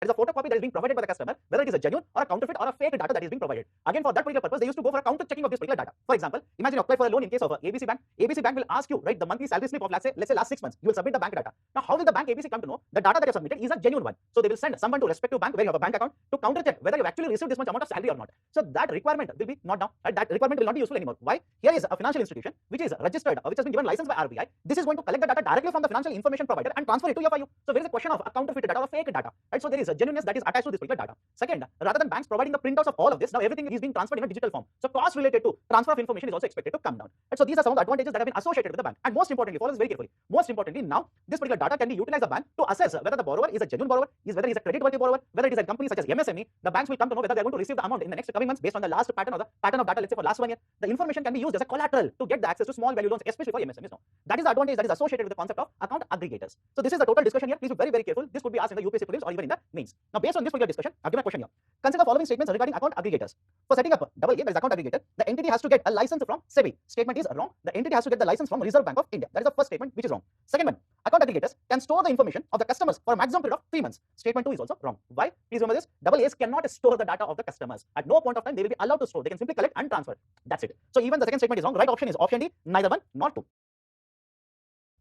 that is a photocopy that is being provided by the customer, whether it is a genuine or a counterfeit or a fake data that is being provided. Again, for that particular purpose, they used to go for a counter checking of this particular data. For example, imagine you apply for a loan in case of ABC Bank. ABC Bank will ask you, right, the monthly salary slip of let's say last 6 months. You will submit the bank data. Now, how will the bank ABC come to know the data that you have submitted is a genuine one? So they will send someone to respective bank where you have a bank account to counter check whether you have actually received this much amount of salary or not. So that requirement will be not now. That requirement will not be useful anymore. Why? Here is a financial institution which is registered, which has been given license by RBI. This is going to collect the data directly from the financial information provider and transfer it to your FIU. So there is a question of a counterfeit data or fake data, right? So there is a genuineness that is attached to this particular data. Second, rather than banks providing the printouts of all of this, now everything is being transferred in a digital form. So cost related to transfer of information is also expected to come down. And so these are some of the advantages that have been associated with the bank. And most importantly, follow this very carefully. Most importantly, now this particular data can be utilized by the bank to assess whether the borrower is a genuine borrower, whether he is a credit-worthy borrower, whether it is a company such as MSME. The banks will come to know whether they are going to receive the amount in the next coming months based on the last pattern or the pattern of data, let's say for last 1 year. The information can be used as a collateral to get the access to small value loans, especially for MSMEs. Now, that is the advantage that is associated with the concept of account aggregators. So this is the total discussion here. Please be very, very careful. This could be asked in the UPSC prelims or even in the mains. Now, based on this particular discussion, I've given a question here. Consider following statements regarding account aggregators. For setting up AA, that is account aggregator, the entity has to get a license from SEBI. Statement is wrong. The entity has to get the license from Reserve Bank of India. That is the first statement, which is wrong. Second one, account aggregators can store the information of the customers for a maximum period of 3 months. Statement 2 is also wrong. Why? Please remember this. AAs cannot store the data of the customers. At no point of time they will be allowed to store. They can simply collect and transfer. That's it. So even the second statement is wrong. Right option is option D, neither one nor two.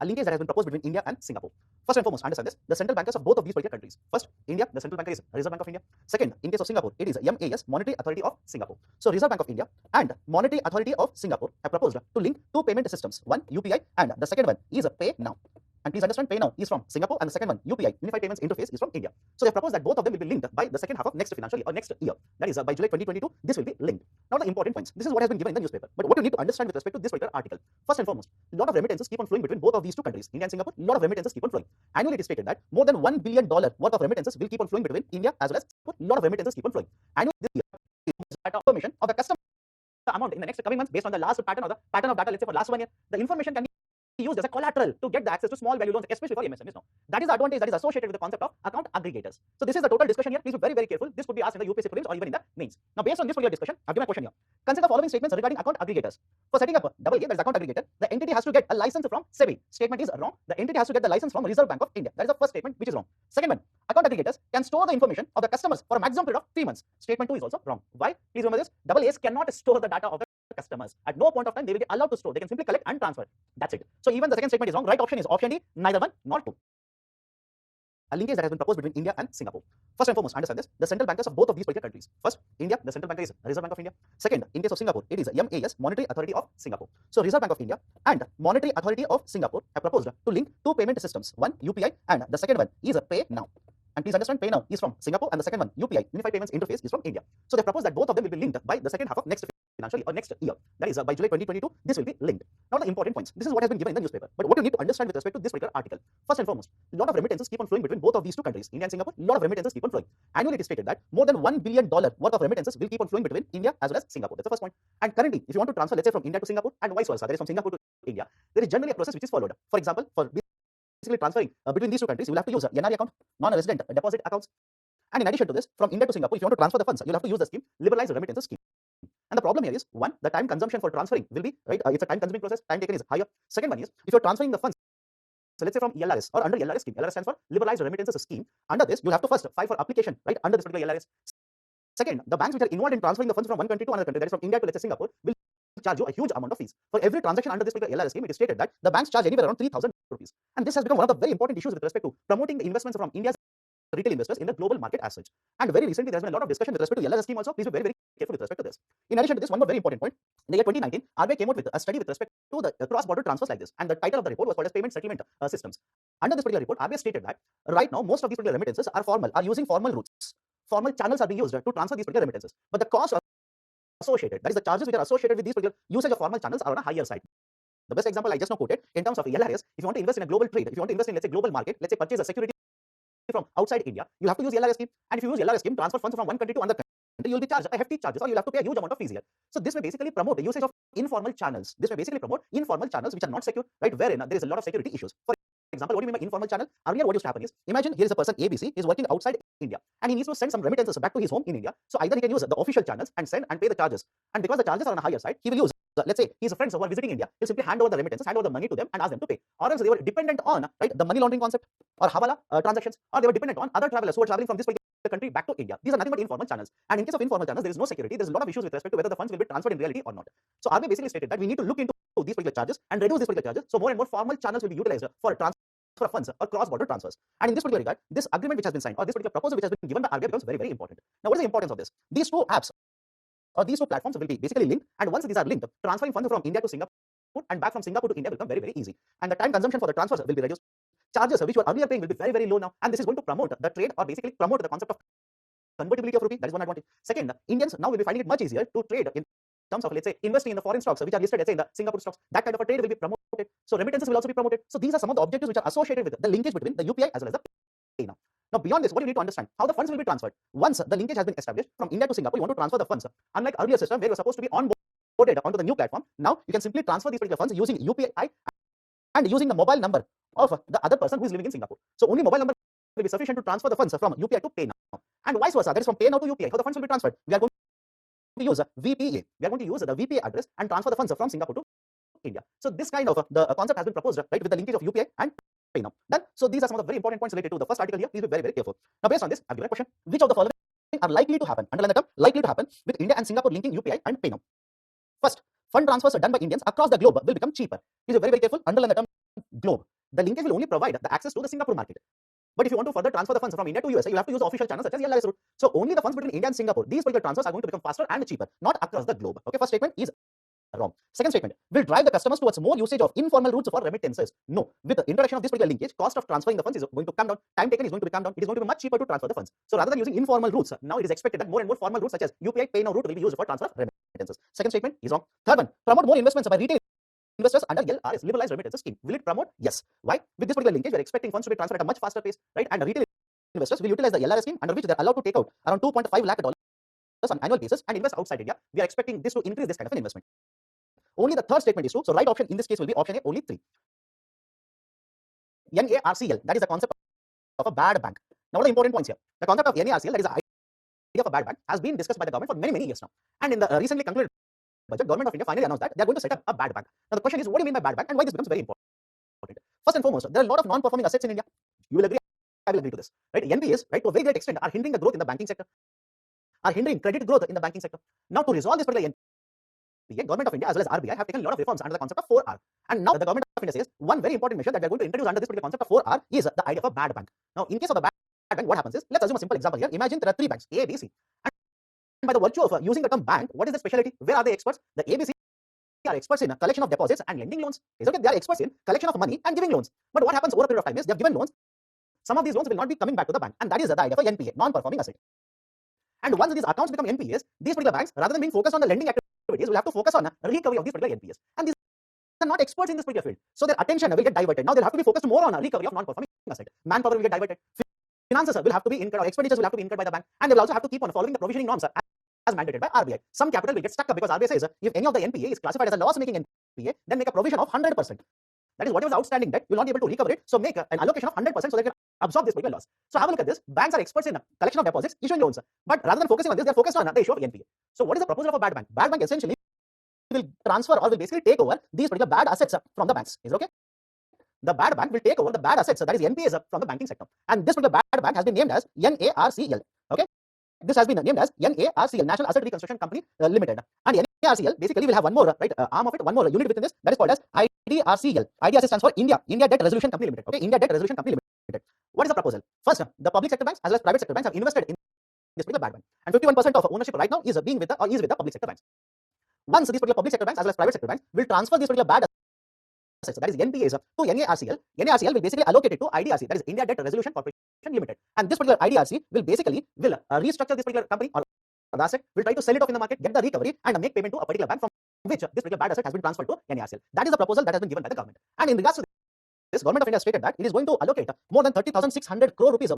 A linkage that has been proposed between India and Singapore. First and foremost, understand this. The central bankers of both of these particular countries. First, India, the central banker is Reserve Bank of India. Second, in case of Singapore, it is MAS, Monetary Authority of Singapore. So Reserve Bank of India and Monetary Authority of Singapore have proposed to link two payment systems. One, UPI, and the second one is Pay Now. And please understand, Pay Now is from Singapore and the second one, UPI, Unified Payments Interface, is from India. So they propose that both of them will be linked by the second half of next financial year or next year. That is by July 2022, this will be linked. Now the important points. This is what has been given in the newspaper. But what you need to understand with respect to this particular article. First and foremost, a lot of remittances keep on flowing between both of these two countries, India and Singapore. A lot of remittances keep on flowing. Annually it is stated that more than $1 billion worth of remittances will keep on flowing between India as well as Singapore. A lot of remittances keep on flowing. Annually this year, information of the customer amount in the next coming months based on the last pattern or the pattern of data, let's say for last 1 year. The information can be used as a collateral to get the access to small value loans, especially for MSMEs. Now, that is the advantage that is associated with the concept of account aggregators. So this is the total discussion here. Please be very, very careful. This could be asked in the UPSC prelims or even in the mains. Now, based on this particular discussion, I've given a question here. Consider following statements regarding account aggregators. For setting up AA, that is account aggregator, the entity has to get a license from SEBI. Statement is wrong. The entity has to get the license from Reserve Bank of India. That is the first statement, which is wrong. Second one, account aggregators can store the information of the customers for a maximum period of 3 months. Statement 2 is also wrong. Why? Please remember this. AAs cannot store the data of the customers. At no point of time they will be allowed to store. They can simply collect and transfer. That's it. So even the second statement is wrong. Right option is option D, neither one nor two. A linkage that has been proposed between India and Singapore. First and foremost, understand this. The central bankers of both of these particular countries. First, India, the central banker is Reserve Bank of India. Second, in case of Singapore, it is MAS, Monetary Authority of Singapore. So Reserve Bank of India and Monetary Authority of Singapore have proposed to link two payment systems. One, UPI, and the second one is Pay Now. And please understand, Pay Now is from Singapore and the second one, UPI, Unified Payments Interface, is from India. So they propose that both of them will be linked by the second half of next financial year or next year. That is by July 2022, this will be linked. Now the important points. This is what has been given in the newspaper. But what you need to understand with respect to this particular article. First and foremost, a lot of remittances keep on flowing between both of these two countries, India and Singapore. A lot of remittances keep on flowing. Annually it is stated that more than $1 billion worth of remittances will keep on flowing between India as well as Singapore. That's the first point. And currently, if you want to transfer, let's say from India to Singapore and vice versa, that is from Singapore to India, there is generally a process which is followed. For example, for basically transferring between these two countries, you will have to use NRE account, non-resident deposit accounts. And in addition to this, from India to Singapore, if you want to transfer the funds, you'll have to use the scheme, liberalized remittances scheme. And the problem here is, one, the time consumption for transferring will be, right, it's a time consuming process, time taken is higher. Second one is, if you're transferring the funds, so let's say from LRS or under LRS scheme, LRS stands for liberalized remittances scheme. Under this, you'll have to first file for application, right, under this particular LRS. Second, the banks which are involved in transferring the funds from one country to another country, that is from India to, let's say, Singapore, will charge you a huge amount of fees. For every transaction under this particular LRS scheme, it is stated that the banks charge anywhere around 3,000 rupees. And this has become one of the very important issues with respect to promoting the investments from India's retail investors in the global market as such. And very recently, there has been a lot of discussion with respect to LRS scheme also. Please be very, very careful with respect to this. In addition to this, one more very important point. In the year 2019, RBI came out with a study with respect to the cross-border transfers like this. And the title of the report was called as Payment Settlement Systems. Under this particular report, RBI stated that right now, most of these particular remittances are formal, are using formal routes. Formal channels are being used to transfer these particular remittances. But the cost associated, that is the charges which are associated with these particular usage of formal channels, are on a higher side. The best example I just now quoted in terms of LRS, if you want to invest in a global trade, if you want to invest in, let's say, global market, let's say purchase a security from outside India, you have to use LRS scheme. And if you use LRS scheme, transfer funds from one country to another country. you'll be charged a hefty charges or you'll have to pay a huge amount of fees here. So this may basically promote the usage of informal channels. This may basically promote informal channels which are not secure, right? Wherein there is a lot of security issues. For example, what do you mean by informal channel? Earlier, what used to happen is, imagine here is a person ABC is working outside India and he needs to send some remittances back to his home in India. So either he can use the official channels and send and pay the charges. And because the charges are on a higher side, he will use, let's say his friends who are visiting India, he'll simply hand over the remittances, hand over the money to them and ask them to pay. Or else they were dependent on, right, the money laundering concept or hawala transactions, or they were dependent on other travelers who were traveling from this particular country back to India. These are nothing but informal channels. And in case of informal channels, there is no security. There's a lot of issues with respect to whether the funds will be transferred in reality or not. So RBI basically stated that we need to look into these particular charges and reduce these particular charges. So more and more formal channels will be utilized for transfer of funds or cross-border transfers. And in this particular regard, this agreement which has been signed or this particular proposal which has been given by RBI becomes very, very important. Now, what is the importance of this? These two apps or these two platforms will be basically linked, and once these are linked, transferring funds from India to Singapore and back from Singapore to India will become very, very easy. And the time consumption for the transfers will be reduced. Charges which were earlier paying will be very, very low now, and this is going to promote the trade or basically promote the concept of convertibility of rupee. That is one advantage. Second, Indians now will be finding it much easier to trade in terms of, let's say, investing in the foreign stocks which are listed, let's say, in the Singapore stocks. That kind of a trade will be promoted. So remittances will also be promoted. So these are some of the objectives which are associated with the linkage between the UPI as well as the pay now. Now, beyond this, what you need to understand, how the funds will be transferred. Once the linkage has been established from India to Singapore, you want to transfer the funds. Unlike earlier system where you're supposed to be onboarded onto the new platform, now you can simply transfer these particular funds using UPI and using the mobile number of the other person who is living in Singapore. So only mobile number will be sufficient to transfer the funds from UPI to pay now. And vice versa, that is from pay now to UPI. How the funds will be transferred? We are going to use VPA. We are going to use the VPA address and transfer the funds from Singapore to India. So this kind of the concept has been proposed, right, with the linkage of UPI and pay now. Done. So these are some of the very important points related to the first article here. Please be very, very careful. Now, based on this, I've given a question. Which of the following are likely to happen? Underline the term likely to happen with India and Singapore linking UPI and pay now. First, fund transfers done by Indians across the globe will become cheaper. Please be very, very careful. Underline the term globe. The linkage will only provide the access to the Singapore market. But if you want to further transfer the funds from India to USA, you have to use official channels such as LRS route. So only the funds between India and Singapore, these particular transfers are going to become faster and cheaper, not across the globe. Okay, first statement is wrong. Second statement, will drive the customers towards more usage of informal routes for remittances. No. With the introduction of this particular linkage, cost of transferring the funds is going to come down. Time taken is going to come down. It is going to be much cheaper to transfer the funds. So rather than using informal routes, now it is expected that more and more formal routes such as UPI, Pay Now route will be used for transfer of remittances. Second statement is wrong. Third one, promote more investments by retail investors under LRS, liberalized remittances scheme. Will it promote? Yes. Why? With this particular linkage, we are expecting funds to be transferred at a much faster pace, right? And retail investors will utilize the LRS scheme under which they are allowed to take out around $2.5 lakh on annual basis and invest outside India. We are expecting this to increase this kind of an investment. Only the third statement is true. So right option in this case will be option A, only 3. NARCL, that is the concept of a bad bank. Now, what are the important points here? The concept of NARCL, that is the idea of a bad bank, has been discussed by the government for many, many years now. And in the recently concluded budget, government of India finally announced that they are going to set up a bad bank. Now, the question is, what do you mean by bad bank and why this becomes very important? First and foremost, there are a lot of non-performing assets in India. You will agree, I will agree to this. Right? NPAs, right, to a very great extent, are hindering the growth in the banking sector, are hindering credit growth in the banking sector. Now, to resolve this particular the government of India as well as RBI have taken a lot of reforms under the concept of 4R. And now the government of India says one very important measure that we are going to introduce under this particular concept of 4R is the idea of a bad bank. Now, in case of a bad bank, what happens is, let's assume a simple example here. Imagine there are 3 banks, A, B, C. And by the virtue of using the term bank, what is the specialty? Where are they experts? The ABC are experts in collection of deposits and lending loans. Okay, they are experts in collection of money and giving loans. But what happens over a period of time is they have given loans. Some of these loans will not be coming back to the bank, and that is the idea of NPA, non-performing asset. And once these accounts become NPAs, these particular banks, rather than being focused on the lending activities, will have to focus on recovery of these particular NPAs. And these are not experts in this particular field, so their attention will get diverted. Now they'll have to be focused more on recovery of non-performing asset. Manpower will get diverted. Finances will have to be incurred, or expenditures will have to be incurred by the bank, and they will also have to keep on following the provisioning norms as mandated by RBI. Some capital will get stuck up because RBI says if any of the NPA is classified as a loss-making NPA, then make a provision of 100%. That is whatever is outstanding debt, you will not be able to recover it. So make an allocation of 100% so they can absorb this particular loss. So have a look at this. Banks are experts in collection of deposits, issuing loans. But rather than focusing on this, they are focused on the issue of NPA. So what is the proposal of a bad bank? Bad bank essentially will transfer or will basically take over these particular bad assets from the banks. Is it okay? The bad bank will take over the bad assets, that is NPAs from the banking sector. And this particular bad bank has been named as NARCL. Okay? This has been named as NARCL, National Asset Reconstruction Company Limited. And NARCL basically will have one more arm of it, one more unit within this, that is called as IDRCL. IDRCL stands for India Debt Resolution Company Limited. Okay, India Debt Resolution Company Limited. What is the proposal? First, the public sector banks as well as private sector banks have invested in this particular bad bank, and 51% of ownership right now is with the public sector banks. Once these particular public sector banks as well as private sector banks will transfer these particular bad assets, that is NPAs, to NARCL, NARCL will basically allocate it to IDRC, that is India Debt Resolution Corporation Limited. And this particular IDRC will basically restructure this particular company or the asset, will try to sell it off in the market, get the recovery, and make payment to a particular bank from which this particular bad asset has been transferred to NARCL. That is the proposal that has been given by the government. And in regards to this, Government of India stated that it is going to allocate more than 30,600 crore rupees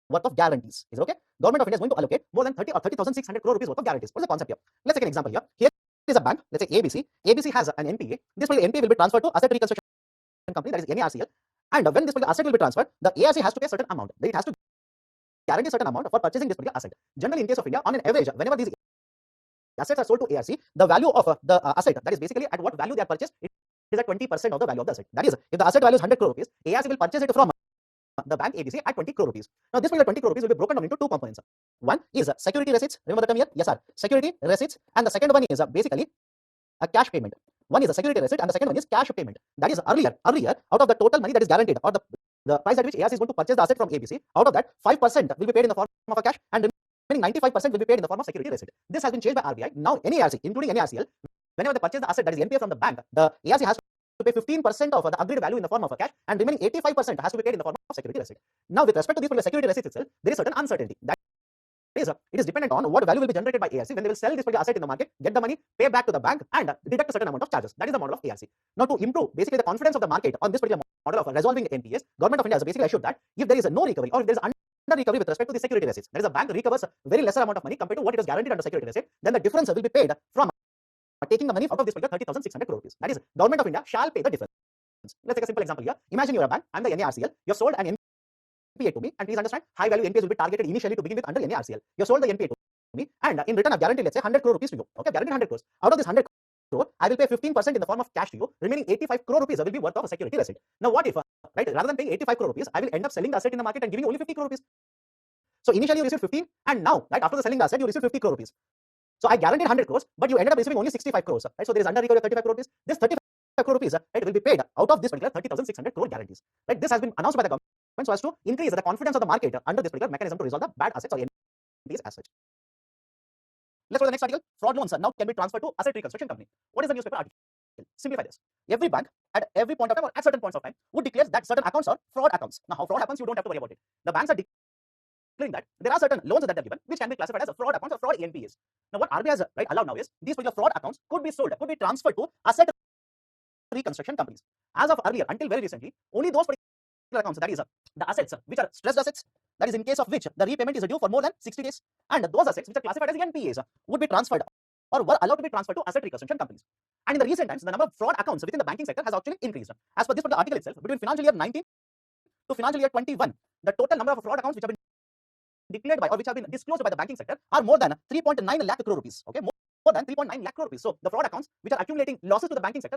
worth of guarantees. Is it okay? Government of India is going to allocate more than 30 or 30,600 crore rupees worth of guarantees. What is the concept here? Let's take an example here. Here is a bank, let's say ABC. ABC has an NPA. This NPA will be transferred to asset reconstruction company, that is NARCL. And when this particular asset will be transferred, the ARC has to pay a certain amount. It has to guarantee a certain amount for purchasing this particular asset. Generally, in case of India, on an average, whenever these assets are sold to ARC, the value of the asset, that is basically at what value they are purchased, it is at 20% of the value of the asset. That is, if the asset value is 100 crore rupees, ARC will purchase it from the bank ABC at 20 crore rupees. Now, this particular 20 crore rupees will be broken down into two components. One is security receipts. Remember the term here? Yes, sir. Security receipts. And the second one is basically a cash payment. One is a security receipt and the second one is cash payment. That is earlier, out of the total money that is guaranteed or the price at which ARC is going to purchase the asset from ABC, out of that 5% will be paid in the form of a cash and remaining 95% will be paid in the form of security receipt. This has been changed by RBI. Now, any ARC, including NARCL, whenever they purchase the asset that is NPA from the bank, the ARC has to pay 15% of the agreed value in the form of a cash and remaining 85% has to be paid in the form of security receipt. Now, with respect to these security receipts itself, there is certain uncertainty. It is dependent on what value will be generated by ARC when they will sell this particular asset in the market, get the money, pay back to the bank and deduct a certain amount of charges. That is the model of ARC. Now, to improve basically the confidence of the market on this particular model of resolving NPAs, Government of India has basically assured that if there is no recovery or if there is under recovery with respect to the security receipts, that is, the bank recovers a very lesser amount of money compared to what it was guaranteed under security receipt, then the difference will be paid from taking the money out of this particular 30,600 crore rupees. That is, Government of India shall pay the difference. Let's take a simple example here. Imagine you are a bank, I am the NARCL, you have sold an NPA to me, and please understand, high value NPAs will be targeted initially to begin with under NARCL. You have sold the NPA to me, and in return I've guaranteed, let's say, 100 crore rupees to you. Okay, guaranteed 100 crores. Out of this 100 crore, I will pay 15% in the form of cash to you. Remaining 85 crore rupees will be worth of a security receipt. Now, what if, right, rather than paying 85 crore rupees, I will end up selling the asset in the market and giving you only 50 crore rupees. So initially you received 15, and now, right, after the selling the asset, you receive 50 crore rupees. So I guaranteed 100 crores, but you ended up receiving only 65 crores. Right? So there is under recovery of 35 crore rupees. This 35 crore rupees, right, will be paid out of this particular 30,600 crore guarantees. Right? This has been announced by the government so as to increase the confidence of the market under this particular mechanism to resolve the bad assets or NPAs as such. Let's go to the next article. Fraud loans now can be transferred to asset reconstruction company. What is the newspaper article? Simplify this. Every bank at every point of time or at certain points of time would declare that certain accounts are fraud accounts. Now, how fraud happens, you don't have to worry about it. The banks are declaring that there are certain loans that they are given which can be classified as fraud accounts or fraud NPAs. Now, what RBI has allowed now is these particular fraud accounts could be sold, could be transferred to asset reconstruction companies. As of earlier, until very recently, only those particular accounts, that is the assets which are stressed assets, that is in case of which the repayment is due for more than 60 days, and those assets which are classified as NPAs would be transferred or were allowed to be transferred to asset reconstruction companies. And in the recent times, the number of fraud accounts within the banking sector has actually increased. As per this particular article itself, between financial year 19 to financial year 21, the total number of fraud accounts which have been declared by or which have been disclosed by the banking sector are more than 3.9 lakh crore rupees. Okay, more than 3.9 lakh crore rupees. So the fraud accounts which are accumulating losses to the banking sector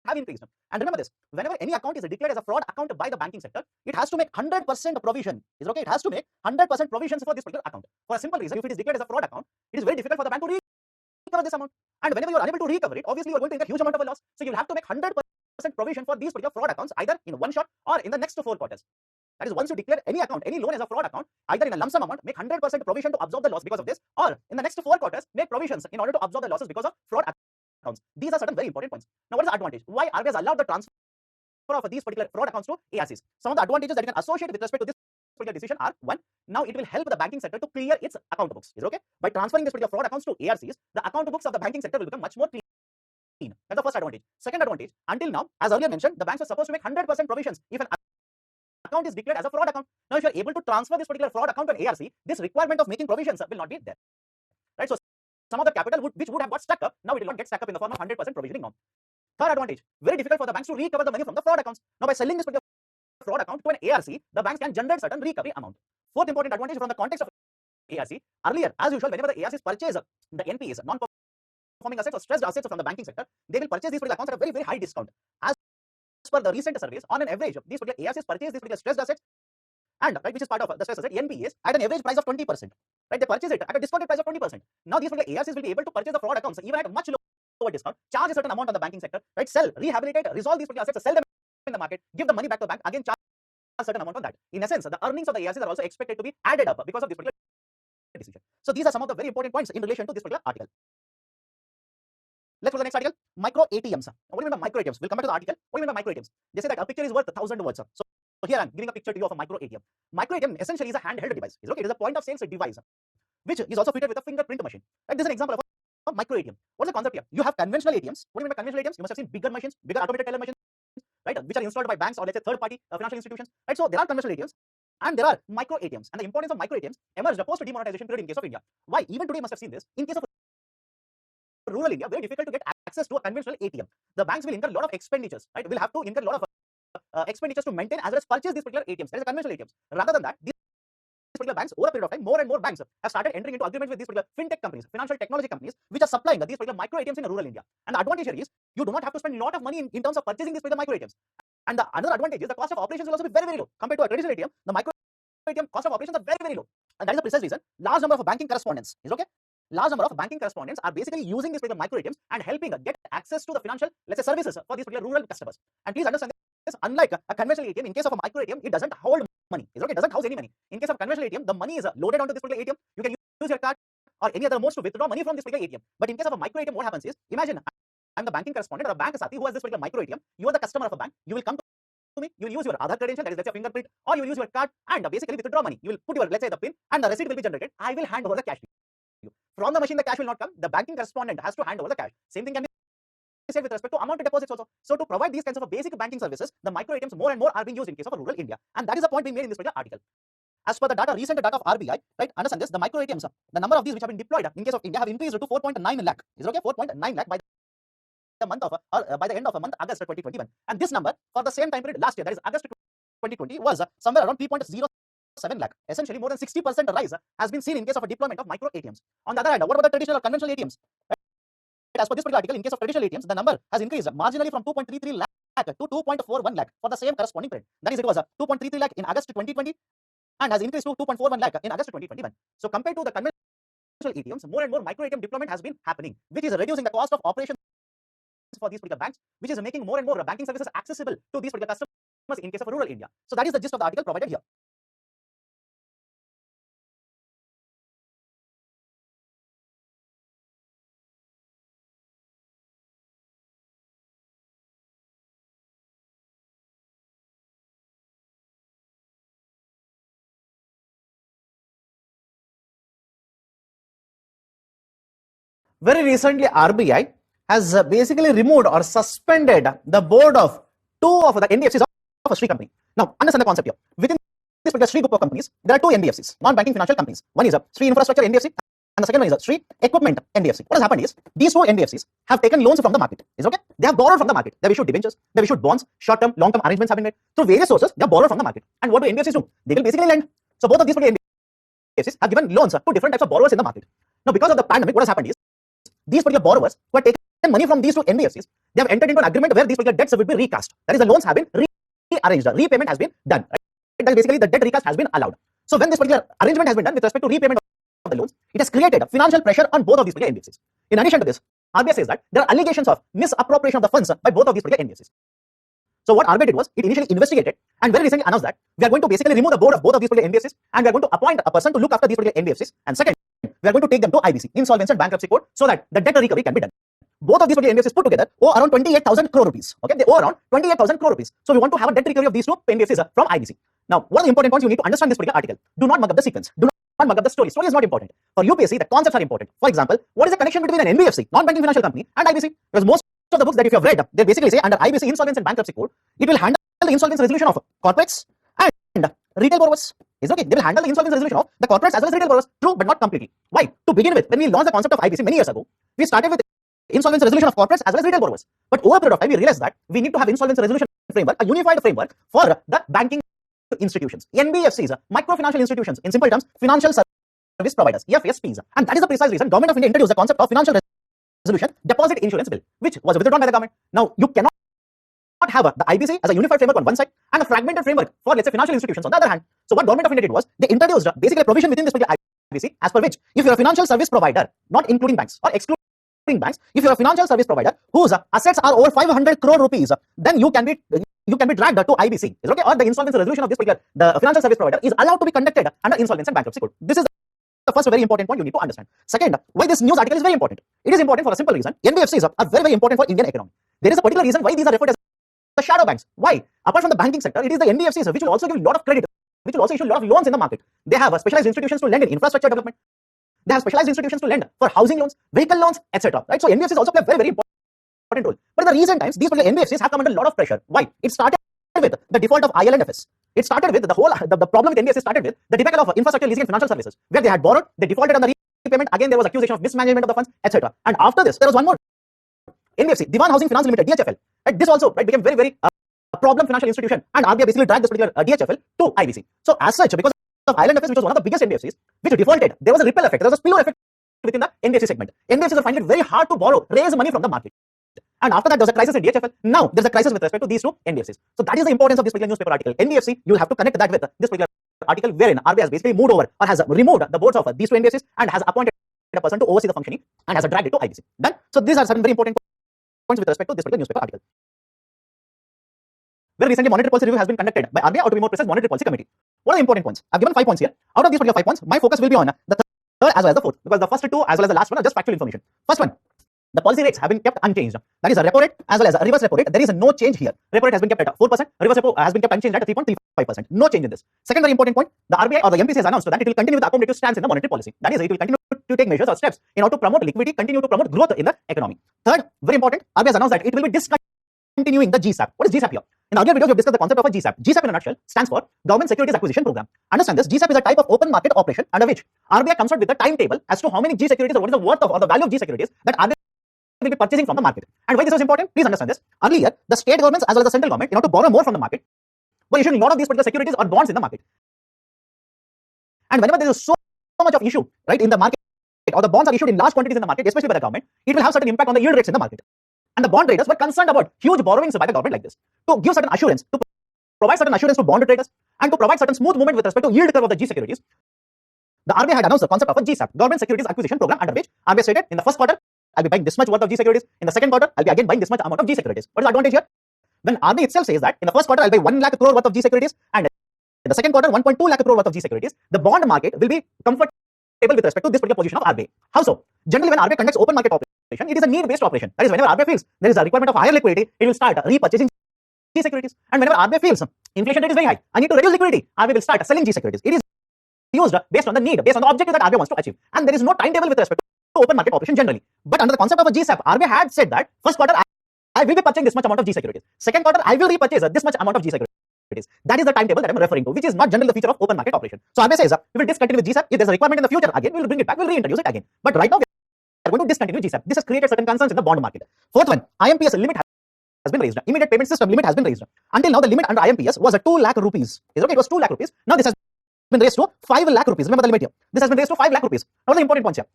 have increased. And remember this, whenever any account is declared as a fraud account by the banking sector, it has to make 100% provision. Is it okay? It has to make 100% provisions for this particular account. For a simple reason, if it is declared as a fraud account, it is very difficult for the bank to recover this amount. And whenever you are unable to recover it, obviously you are going to incur huge amount of a loss. So you will have to make 100% provision for these particular fraud accounts either in one shot or in the next 4 quarters. That is, once you declare any account, any loan as a fraud account, either in a lump sum amount, make 100% provision to absorb the loss because of this, or in the next 4 quarters, make provisions in order to absorb the losses because of fraud accounts. These are certain very important points. Now, what is the advantage? Why RBI has allowed the transfer of these particular fraud accounts to ARCs? Some of the advantages that you can associate with respect to this particular decision are: one, now it will help the banking sector to clear its account books. Is it okay? By transferring this particular fraud accounts to ARCs, the account books of the banking sector will become much more clean. That's the first advantage. Second advantage, until now, as earlier mentioned, the banks were supposed to make 100% provisions if an account is declared as a fraud account. Now, if you are able to transfer this particular fraud account to an ARC, this requirement of making provisions will not be there. Right? So some of the capital which would have got stuck up, now it will not get stuck up in the form of 100% provisioning now. Third advantage, very difficult for the banks to recover the money from the fraud accounts. Now, by selling this particular fraud account to an ARC, the banks can generate certain recovery amount. Fourth important advantage from the context of ARC, earlier, as usual, whenever the ARCs purchase the NPAs, non-performing assets or stressed assets from the banking sector, they will purchase these particular accounts at a very, very high discount. As per the recent surveys, on an average, these particular ARCs purchase these particular stressed assets and right, which is part of the stress asset NPAs at an average price of 20%. Right, they purchase it at a discounted price of 20%. Now these particular ARCs will be able to purchase the fraud accounts even at a much lower discount, charge a certain amount on the banking sector, right, sell, rehabilitate, resolve these particular assets, sell them in the market, give the money back to the bank, again charge a certain amount on that. In essence, the earnings of the ARCs are also expected to be added up because of this particular decision. So these are some of the very important points in relation to this particular article. Let's go to the next article. Micro ATMs. What do you mean by micro ATMs? We'll come back to the article. What do you mean by micro ATMs? They say that a picture is worth 1,000 words. So here I'm giving a picture to you of a micro ATM. Micro ATM essentially is a handheld device. Okay, it is a point of sales device which is also fitted with a fingerprint machine. Right, this is an example of a micro ATM. What's the concept here? You have conventional ATMs. What do you mean by conventional ATMs? You must have seen bigger machines, bigger automated teller machines, right, which are installed by banks or let's say third-party financial institutions. Right, so there are conventional ATMs. And there are micro ATMs, and the importance of micro ATMs emerged post demonetization period in case of India. Why? Even today, you must have seen this. In case of rural India, very difficult to get access to a conventional ATM. The banks will incur a lot of expenditures, right? Will have to incur a lot of expenditures to maintain as well as purchase these particular ATMs. That is a conventional ATMs. Rather than that, these particular banks, over a period of time, more and more banks have started entering into agreements with these particular fintech companies, financial technology companies, which are supplying these particular micro ATMs in rural India. And the advantage here is you do not have to spend a lot of money in terms of purchasing these particular micro ATMs. And the another advantage is the cost of operations will also be very, very low compared to a traditional ATM. The micro ATM cost of operations are very, very low, and that is the precise reason large number of banking correspondents is okay. Large number of banking correspondents are basically using these particular micro ATMs and helping get access to the financial, let's say, services for these particular rural customers. And please understand this, unlike a conventional ATM, in case of a micro ATM, it doesn't hold money. Is okay, it doesn't house any money. In case of conventional ATM, the money is loaded onto this particular ATM. You can use your card or any other modes to withdraw money from this particular ATM. But in case of a micro ATM, what happens is, imagine I'm the banking correspondent or a bank Sati who has this particular micro ATM. You are the customer of a bank. You will come to me, you will use your Aadhaar credential, that is let's say fingerprint, or you will use your card and basically withdraw money. You will put your, let's say, the pin, and the receipt will be generated. I will hand over the cash to you. From the machine, the cash will not come. The banking correspondent has to hand over the cash. Same thing can be said with respect to amount deposits also. So to provide these kinds of basic banking services, the micro ATMs more and more are being used in case of rural India, and that is the point being made in this particular article. As per the data, recent data of RBI, right? Understand this: the micro ATMs, the number of these which have been deployed in case of India have increased to 4.9 lakh. Is okay, 4.9 lakh by the month of by the end of a month, August 2021, and this number for the same time period last year, that is August 2020, was somewhere around 3.07 lakh. Essentially, more than 60% rise has been seen in case of a deployment of micro ATMs. On the other hand, what about the traditional or conventional ATMs? As per this particular article, in case of traditional ATMs, the number has increased marginally from 2.33 lakh to 2.41 lakh for the same corresponding period. That is, it was 2.33 lakh in August 2020 and has increased to 2.41 lakh in August 2021. So compared to the conventional ATMs, more and more micro ATM deployment has been happening, which is reducing the cost of operations for these particular banks, which is making more and more banking services accessible to these particular customers in case of rural India. So that is the gist of the article provided here. Very recently, RBI has basically removed or suspended the board of two of the NBFCs of a Shree company. Now, understand the concept here. Within this particular Shree group of companies, there are two NBFCs, non-banking financial companies. One is a Shree Infrastructure NBFC, and the second one is a Shree Equipment NBFC. What has happened is, these two NBFCs have taken loans from the market. Is okay? They have borrowed from the market. They have issued debentures, they have issued bonds, short-term, long-term arrangements have been made. Through various sources, they have borrowed from the market. And what do NBFCs do? They will basically lend. So both of these particular NBFCs have given loans to different types of borrowers in the market. Now, because of the pandemic, what has happened is, these particular borrowers who have taken money from these two NBFCs, they have entered into an agreement where these particular debts will be recast. That is, the loans have been rearranged. The repayment has been done. Right? That is basically the debt recast has been allowed. So when this particular arrangement has been done with respect to repayment of the loans, it has created a financial pressure on both of these particular NBFCs. In addition to this, RBI says that there are allegations of misappropriation of the funds by both of these particular NBFCs. So what RBI did was, it initially investigated and very recently announced that we are going to basically remove the board of both of these particular NBFCs, and we are going to appoint a person to look after these particular NBFCs. And second, we are going to take them to IBC, Insolvency and Bankruptcy Court, so that the debt recovery can be done. Both of these particular NBFCs put together owe around 28,000 crore rupees. Okay, they owe around 28,000 crore rupees. So we want to have a debt recovery of these two NBFCs from IBC. Now, what are the important points you need to understand this particular article? Do not mug up the sequence. Do not mug up the story. Story is not important. For UPSC, the concepts are important. For example, what is the connection between an NBFC, non-banking financial company, and IBC? Because most of the books that if you have read, they basically say under IBC, Insolvency and Bankruptcy Court, it will handle the insolvency resolution of corporates and retail borrowers. Is okay. They will handle the insolvency resolution of the corporates as well as retail borrowers. True, but not completely. Why? To begin with, when we launched the concept of IBC many years ago, we started with insolvency resolution of corporates as well as retail borrowers. But over a period of time, we realized that we need to have insolvency resolution framework, a unified framework for the banking institutions, NBFCs, microfinancial institutions, in simple terms, financial service providers, FSPs. And that is the precise reason Government of India introduced the concept of financial resolution deposit insurance bill, which was withdrawn by the government. Now, you cannot have the IBC as a unified framework on one side and a fragmented framework for, let's say, financial institutions on the other hand. So what Government of India did was, they introduced basically a provision within this particular IBC, as per which, if you're a financial service provider, not including banks or excluding banks, if you're a financial service provider whose assets are over 500 crore rupees, then you can be dragged to IBC. Is okay? Or the insolvency resolution of this particular the financial service provider is allowed to be conducted under Insolvency and Bankruptcy Code. This is the first very important point you need to understand. Second, why this news article is very important. It is important for a simple reason. NBFCs are very, very important for Indian economy. There is a particular reason why these are referred as the shadow banks. Why? Apart from the banking sector, it is the NBFCs which will also give a lot of credit, which will also issue a lot of loans in the market. They have specialized institutions to lend in infrastructure development. They have specialized institutions to lend for housing loans, vehicle loans, etc. Right? So NBFCs also play a very, very important role. But in the recent times, these particular NBFCs have come under a lot of pressure. Why? It started with with the default of IL&FS. It started with the problem with NBFC started with the debacle of infrastructure leasing and financial services, where they had borrowed, they defaulted on the repayment, again there was accusation of mismanagement of the funds, etc. And after this, there was one more, NBFC, Diwan Housing Finance Limited, DHFL. Right, this also became very problem financial institution, and RBI basically dragged this particular DHFL to IBC. So as such, because of IL&FS, which was one of the biggest NBFCs, which defaulted, there was a ripple effect, there was a spillover effect within the NBFC segment. NBFCs are finding it very hard to borrow, raise money from the market. And after that, there was a crisis in DHFL. Now, there's a crisis with respect to these two NBFCs. So that is the importance of this particular newspaper article. NBFC, you have to connect that with this particular article wherein RBI has basically moved over or has removed the boards of these two NBFCs and has appointed a person to oversee the functioning and has dragged it to IBC. Done? So these are some very important points with respect to this particular newspaper article. Very recently, monetary policy review has been conducted by RBI, or to be more precise, monetary policy committee. What are the important points? I've given 5 points here. Out of these particular 5 points, my focus will be on the third as well as the fourth, because the first two as well as the last one are just factual information. First one, the policy rates have been kept unchanged. That is a repo rate as well as a reverse repo rate. There is no change here. Repo rate has been kept at 4%. Reverse repo has been kept unchanged at 3.35%. No change in this. Second very important point, the RBI or the MPC has announced that it will continue with the accommodative stance in the monetary policy. That is, it will continue to take measures or steps in order to promote liquidity, continue to promote growth in the economy. Third, very important, RBI has announced that it will be discontinuing the GSAP. What is GSAP here? In earlier videos, we have discussed the concept of a GSAP. GSAP in a nutshell stands for Government Securities Acquisition Program. Understand this, GSAP is a type of open market operation under which RBI comes out with a timetable as to how many G securities or what is the worth of or the value of G securities that RBI will be purchasing from the market. And why this is important? Please understand this. Earlier, the state governments as well as the central government, in order to borrow more from the market, were issuing a lot of these particular securities or bonds in the market. And whenever there is so much of issue, right, in the market, or the bonds are issued in large quantities in the market, especially by the government, it will have certain impact on the yield rates in the market. And the bond traders were concerned about huge borrowings by the government like this, to give certain assurance, to provide certain assurance to bond traders, and to provide certain smooth movement with respect to yield curve of the G securities. The RBI had announced the concept of a GSAP, Government Securities Acquisition Program, under which RBI stated, in the first quarter, I'll be buying this much worth of G securities. In the second quarter, I'll be again buying this much amount of G securities. What is the advantage here? When RBI itself says that in the first quarter, I'll buy 1 lakh crore worth of G securities, and in the second quarter, 1.2 lakh crore worth of G securities, the bond market will be comfortable with respect to this particular position of RBI. How so? Generally, when RBI conducts open market operation, it is a need-based operation. That is, whenever RBI feels there is a requirement of higher liquidity, it will start repurchasing G securities. And whenever RBI feels inflation rate is very high, I need to reduce liquidity, RBI will start selling G securities. It is used based on the need, based on the objective that RBI wants to achieve. And there is no timetable with respect to open market operation generally. But under the concept of a GSAP, RBI had said that first quarter, I will be purchasing this much amount of G securities. Second quarter, I will repurchase this much amount of G securities. That is the timetable that I am referring to, which is not generally the feature of open market operation. So RBI says, we will discontinue with GSAP. If there is a requirement in the future, again, we will bring it back, we will reintroduce it again. But right now, we are going to discontinue GSAP. This has created certain concerns in the bond market. Fourth one, IMPS limit has been raised. Immediate payment system limit has been raised. Until now, the limit under IMPS was 2 lakh rupees. Okay, it was 2 lakh rupees. Now this has been raised to 5 lakh rupees. Remember the limit here. This has been raised to 5 lakh rupees. Now the important points here.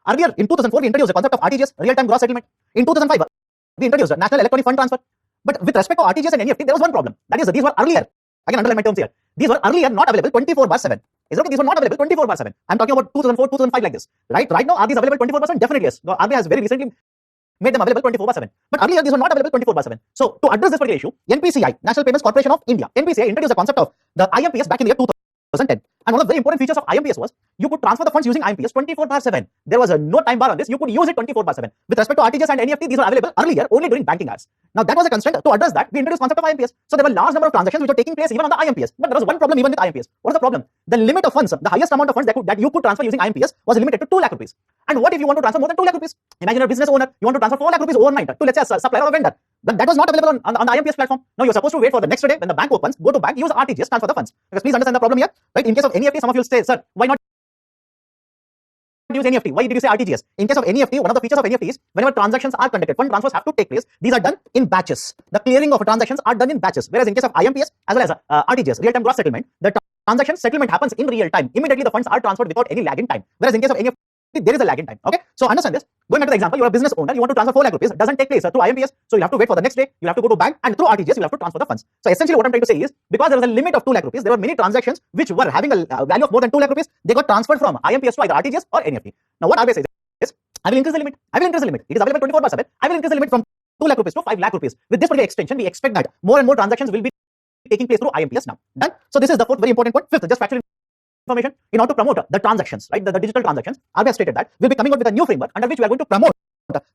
Earlier, in 2004, we introduced the concept of RTGS, real-time gross settlement. In 2005, we introduced National Electronic Fund Transfer. But with respect to RTGS and NEFT, there was one problem. That is, these were earlier. Again, underline my terms here. These were earlier not available 24/7. Is it okay? These were not available 24/7. I'm talking about 2004, 2005 like this. Right now, are these available 24/7? Definitely yes. The RBI has very recently made them available 24/7. But earlier, these were not available 24/7. So, to address this particular issue, NPCI, National Payments Corporation of India, NPCI introduced the concept of the IMPS back in the year 2010. And one of the very important features of IMPS was you could transfer the funds using IMPS 24/7. There was no time bar on this. You could use it 24/7. With respect to RTGS and NEFT, these were available earlier only during banking hours. Now that was a constraint. To address that, we introduced concept of IMPS. So there were large number of transactions which were taking place even on the IMPS. But there was one problem even with IMPS. What was the problem? The limit of funds, the highest amount of funds that you could transfer using IMPS was limited to 2 lakh rupees. And what if you want to transfer more than 2 lakh rupees? Imagine a business owner, you want to transfer 4 lakh rupees overnight to, let's say, a supplier or a vendor. But that was not available on the IMPS platform. Now you're supposed to wait for the next day when the bank opens, go to bank, use RTGS, transfer the funds. Because please understand the problem here. Right? In case of NEFT, some of you will say, sir, why not use NEFT? Why did you say RTGS? In case of NEFT, one of the features of NEFT is whenever transactions are conducted, fund transfers have to take place. These are done in batches. The clearing of transactions are done in batches. Whereas in case of IMPS as well as RTGS, real-time gross settlement, the transaction settlement happens in real time. Immediately the funds are transferred without any lag in time. Whereas in case of NEFT, there is a lag in time. Okay, so understand this. Going back to the example, you're a business owner, you want to transfer 4 lakh rupees, it doesn't take place through IMPS, so you have to wait for the next day, you have to go to bank, and through RTGS you have to transfer the funds. So essentially what I'm trying to say is, because there was a limit of 2 lakh rupees, there were many transactions which were having a value of more than 2 lakh rupees, they got transferred from IMPS to either RTGS or NEFT. Now what RBI says is, I will increase the limit, I will increase the limit, it is available 24/7, I will increase the limit from 2 lakh rupees to 5 lakh rupees. With this particular extension, we expect that more and more transactions will be taking place through IMPS now. Done? So this is the fourth very important point. Fifth, just factual information. In order to promote the transactions, right, the digital transactions, RBI has stated that we'll be coming out with a new framework under which we are going to promote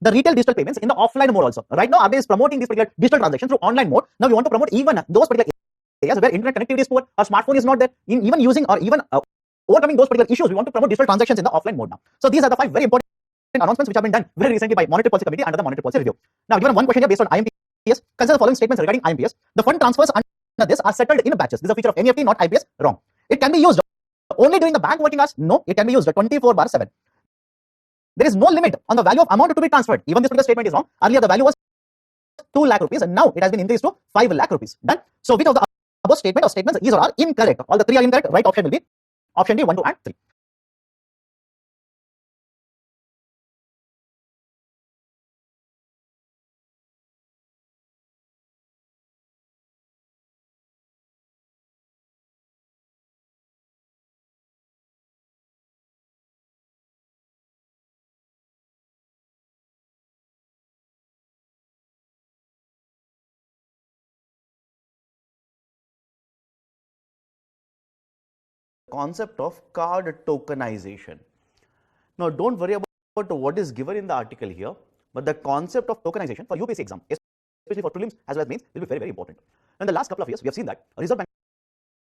the retail digital payments in the offline mode also. Right now, RBI is promoting these particular digital transactions through online mode. Now we want to promote even those particular areas where internet connectivity is poor or smartphone is not there. Even using or even overcoming those particular issues, we want to promote digital transactions in the offline mode now. So these are the 5 very important announcements which have been done very recently by Monetary Policy Committee under the Monetary Policy Review. Now, given one question here based on IMPS, consider the following statements regarding IMPS. The fund transfers this are settled in batches. This is a feature of NEFT, not IPS. Wrong. It can be used only during the bank working hours. No, it can be used 24/7. There is no limit on the value of amount to be transferred. Even this particular statement is wrong. Earlier the value was 2 lakh rupees and now it has been increased to 5 lakh rupees. Done. So which of the above statement or statements is or are incorrect? All the three are incorrect. Right option will be option D, 1, 2 and 3. Concept of card tokenization. Now, don't worry about what is given in the article here, but the concept of tokenization for UPSC exam, especially for prelims as well as mains, will be very, very important. In the last couple of years, we have seen that Reserve Bank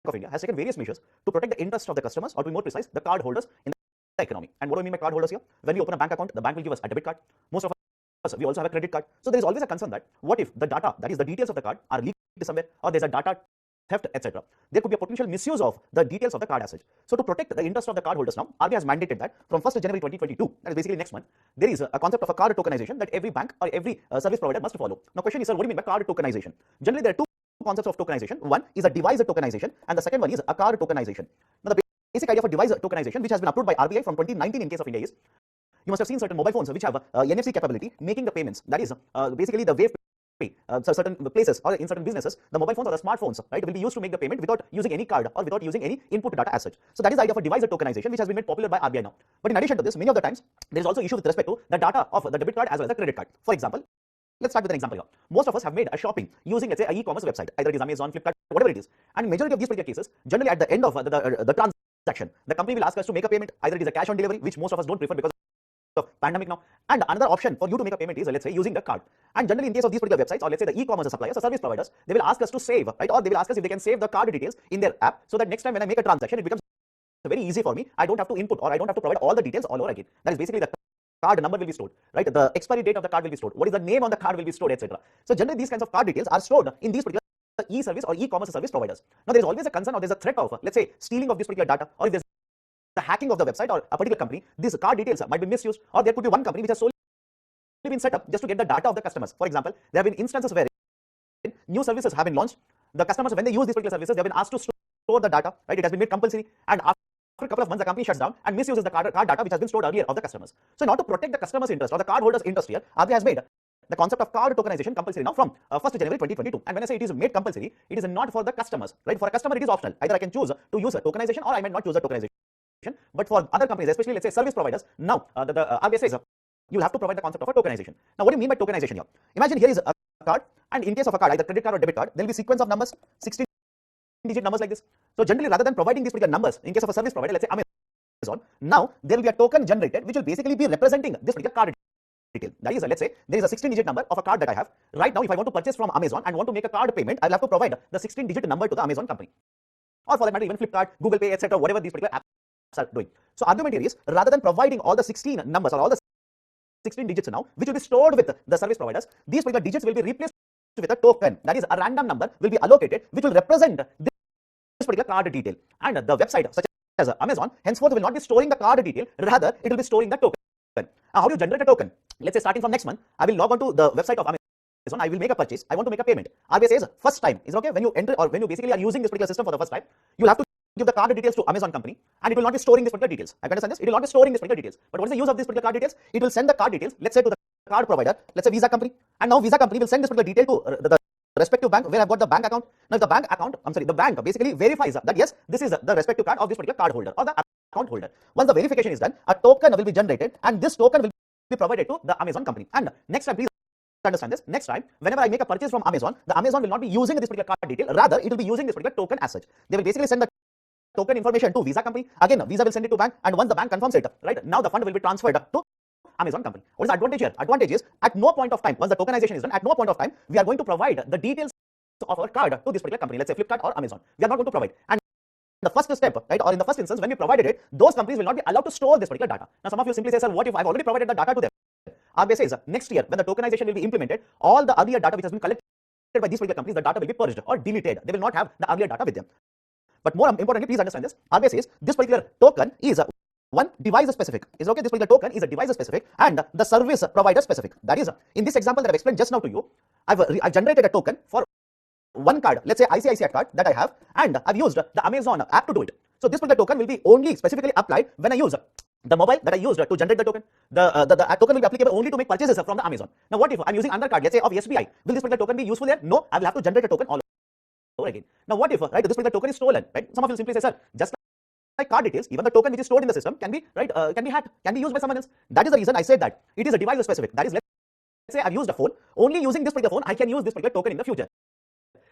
of India has taken various measures to protect the interest of the customers, or to be more precise, the card holders in the economy. And what do I mean by card holders here? When we open a bank account, the bank will give us a debit card. Most of us, we also have a credit card. So there is always a concern that what if the data, that is the details of the card, are leaked somewhere, or there's a data theft, etc. There could be a potential misuse of the details of the card as such. So to protect the interest of the card holders now, RBI has mandated that from 1st January 2022, that is basically next month, there is a concept of a card tokenization that every bank or every service provider must follow. Now question is, sir, what do you mean by card tokenization? Generally, there are two concepts of tokenization. One is a device tokenization and the second one is a card tokenization. Now the basic idea for device tokenization, which has been approved by RBI from 2019 in case of India, is you must have seen certain mobile phones which have NFC capability making the payments. That is basically the wave pay. So certain places or in certain businesses, the mobile phones or the smartphones, right, will be used to make the payment without using any card or without using any input data as such. So that is the idea for device tokenization, which has been made popular by RBI now. But in addition to this, many of the times there is also issue with respect to the data of the debit card as well as the credit card. For example, let's start with an example here. Most of us have made a shopping using, let's say, a e-commerce website, either it is Amazon, Flipkart, whatever it is. And majority of these particular cases, generally at the end of the transaction, the company will ask us to make a payment. Either it is a cash on delivery, which most of us don't prefer because of pandemic now, and another option for you to make a payment is, let's say, using the card. And generally in case of these particular websites, or let's say the e-commerce suppliers or service providers, they will ask us to save, right, or they will ask us if they can save the card details in their app, so that next time when I make a transaction, it becomes very easy for me. I don't have to input or I don't have to provide all the details all over again. That is basically the card number will be stored, right? The expiry date of the card will be stored. What is the name on the card will be stored, etc. So generally these kinds of card details are stored in these particular e-service or e-commerce service providers. Now there is always a concern or there is a threat of, let's say, stealing of this particular data, or if there's the hacking of the website or a particular company, these card details might be misused, or there could be one company which has solely been set up just to get the data of the customers. For example, there have been instances where new services have been launched. The customers, when they use these particular services, they have been asked to store the data, right? It has been made compulsory, and after a couple of months, the company shuts down and misuses the card data which has been stored earlier of the customers. So in order to protect the customer's interest or the card holder's interest here, RBI has made the concept of card tokenization compulsory now from 1st January 2022. And when I say it is made compulsory, it is not for the customers, right? For a customer, it is optional. Either I can choose to use a tokenization or I might not choose a tokenization. But for other companies, especially let's say service providers, now the RBI says you will have to provide the concept of a tokenization. Now, what do you mean by tokenization here? Imagine here is a card, and in case of a card, either credit card or debit card, there will be sequence of numbers, 16-digit numbers like this. So generally, rather than providing these particular numbers, in case of a service provider, let's say Amazon, now there will be a token generated which will basically be representing this particular card detail. That is, let's say there is a 16-digit number of a card that I have. Right now, if I want to purchase from Amazon and want to make a card payment, I will have to provide the 16-digit number to the Amazon company, or for that matter, even Flipkart, Google Pay, etc., whatever these particular apps are doing. So argument here is, rather than providing all the 16 numbers or all the 16 digits now, which will be stored with the service providers, these particular digits will be replaced with a token. That is, a random number will be allocated which will represent this particular card detail. And the website such as Amazon henceforth will not be storing the card detail, rather it will be storing the token. Now how do you generate a token? Let's say starting from next month, I will log on to the website of Amazon, I will make a purchase, I want to make a payment. RBI says first time is okay. When you enter or when you basically are using this particular system for the first time, you will have to give the card details to Amazon company, and it will not be storing these particular details. I can understand this. It will not be storing these particular details. But what is the use of these particular card details? It will send the card details, let's say, to the card provider, let's say Visa company, and now Visa company will send this particular detail to the respective bank where I've got the bank account. Now if the bank account, the bank basically verifies that yes, this is the respective card of this particular card holder or the account holder. Once the verification is done, a token will be generated, and this token will be provided to the Amazon company. And next time, please understand this. Next time, whenever I make a purchase from Amazon, the Amazon will not be using this particular card detail. Rather, it will be using this particular token as such. They will basically send the token information to Visa company. Again, Visa will send it to bank, and once the bank confirms it, right, now the fund will be transferred to Amazon company. What is the advantage here? Advantage is, at no point of time, once the tokenization is done, at no point of time, we are going to provide the details of our card to this particular company, let's say Flipkart or Amazon. We are not going to provide. And the first step, right, or in the first instance, when we provided it, those companies will not be allowed to store this particular data. Now, some of you simply say, sir, what if I've already provided the data to them? RBI says next year, when the tokenization will be implemented, all the earlier data which has been collected by these particular companies, the data will be purged or deleted. They will not have the earlier data with them. But more importantly, please understand this. RBI says this particular token is one device specific. Is okay. This particular token is a device specific and the service provider specific. That is, in this example that I've explained just now to you, I've generated a token for one card, let's say ICICI card that I have, and I've used the Amazon app to do it. So this particular token will be only specifically applied when I use the mobile that I used to generate the token. The token will be applicable only to make purchases from the Amazon. Now, what if I'm using another card, let's say of SBI? Will this particular token be useful there? No, I will have to generate a token all over again. Now, what if this particular token is stolen? Right? Some of you simply say, sir, just like card details, even the token which is stored in the system can be hacked, can be used by someone else. That is the reason I said that it is a device specific. That is, let's say I've used a phone. Only using this particular phone, I can use this particular token in the future.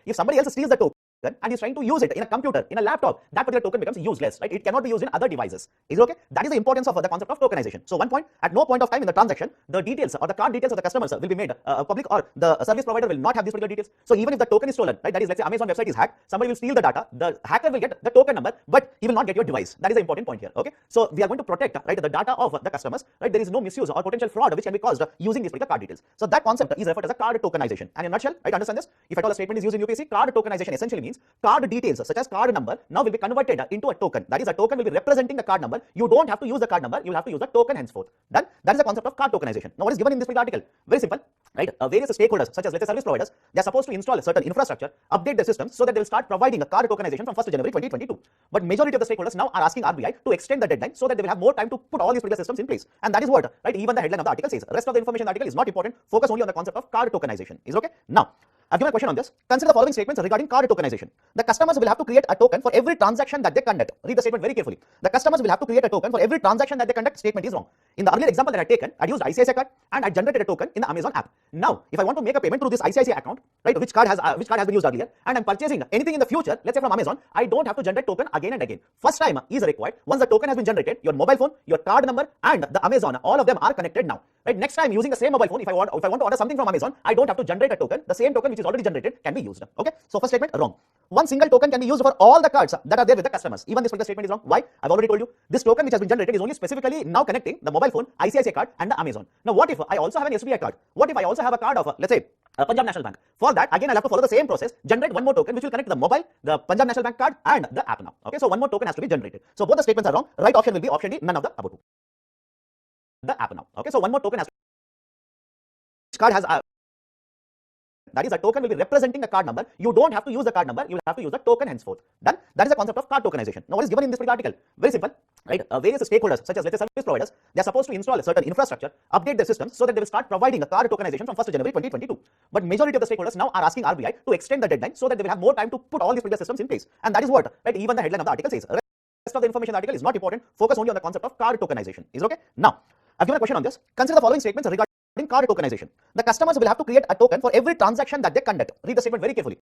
If somebody else steals the token and is trying to use it in a computer, in a laptop, that particular token becomes useless, right? It cannot be used in other devices. Is it okay? That is the importance of the concept of tokenization. So one point, at no point of time in the transaction, the details or the card details of the customers will be made public, or the service provider will not have these particular details. So even if the token is stolen, right? That is, let's say Amazon website is hacked, somebody will steal the data, the hacker will get the token number, but he will not get your device. That is the important point here. Okay. So we are going to protect, right, the data of the customers, right? There is no misuse or potential fraud which can be caused using these particular card details. So that concept is referred as a card tokenization. And in a nutshell, right, understand this. If at all a statement is used in UPSC, card tokenization essentially means card details such as card number now will be converted into a token. That is, a token will be representing the card number. You don't have to use the card number, you will have to use the token henceforth. Done. That is the concept of card tokenization. Now, what is given in this article? Very simple, right? Various stakeholders such as, let's say, service providers, they are supposed to install certain infrastructure, update their systems so that they will start providing a card tokenization from 1st January 2022. But majority of the stakeholders now are asking RBI to extend the deadline so that they will have more time to put all these particular systems in place. And that is what, right, even the headline of the article says. Rest of the information in the article is not important. Focus only on the concept of card tokenization. Is okay? Now, I've given a question on this. Consider the following statements regarding card tokenization. The customers will have to create a token for every transaction that they conduct. Read the statement very carefully. The customers will have to create a token for every transaction that they conduct. Statement is wrong. In the earlier example that I had taken, I used ICICI card and I generated a token in the Amazon app. Now, if I want to make a payment through this ICICI account, right, which card has been used earlier, and I'm purchasing anything in the future, let's say from Amazon, I don't have to generate token again and again. First time is required. Once the token has been generated, your mobile phone, your card number, and the Amazon, all of them are connected now. Right? Next time, using the same mobile phone, if I want to order something from Amazon, I don't have to generate a token. The same token which is already generated can be used. Okay. So first statement wrong. One single token can be used for all the cards that are there with the customers. Even this particular statement is wrong. Why? I've already told you. This token which has been generated is only specifically now connecting the mobile phone, ICICI card, and the Amazon. Now, what if I also have an SBI card? What if I also have a card of, let's say, Punjab National Bank? For that, again, I'll have to follow the same process. Generate one more token which will connect the mobile, the Punjab National Bank card, and the app now. Okay. So one more token has to be generated. So both the statements are wrong. Right option will be option D. None of the above two. The app now. Okay. So one more token has to be. Card has. That is, a token will be representing the card number. You don't have to use the card number. You will have to use the token henceforth. Done. That is the concept of card tokenization. Now, what is given in this particular article? Very simple, right? Various stakeholders such as, let's say, service providers, they are supposed to install a certain infrastructure, update their systems so that they will start providing a card tokenization from 1st January 2022. But majority of the stakeholders now are asking RBI to extend the deadline so that they will have more time to put all these particular systems in place. And that is what, right, even the headline of the article says. Rest of the information in the article is not important. Focus only on the concept of card tokenization. Is okay? Now, I've given a question on this. Consider the following statements regarding card tokenization. The customers will have to create a token for every transaction that they conduct. Read the statement very carefully.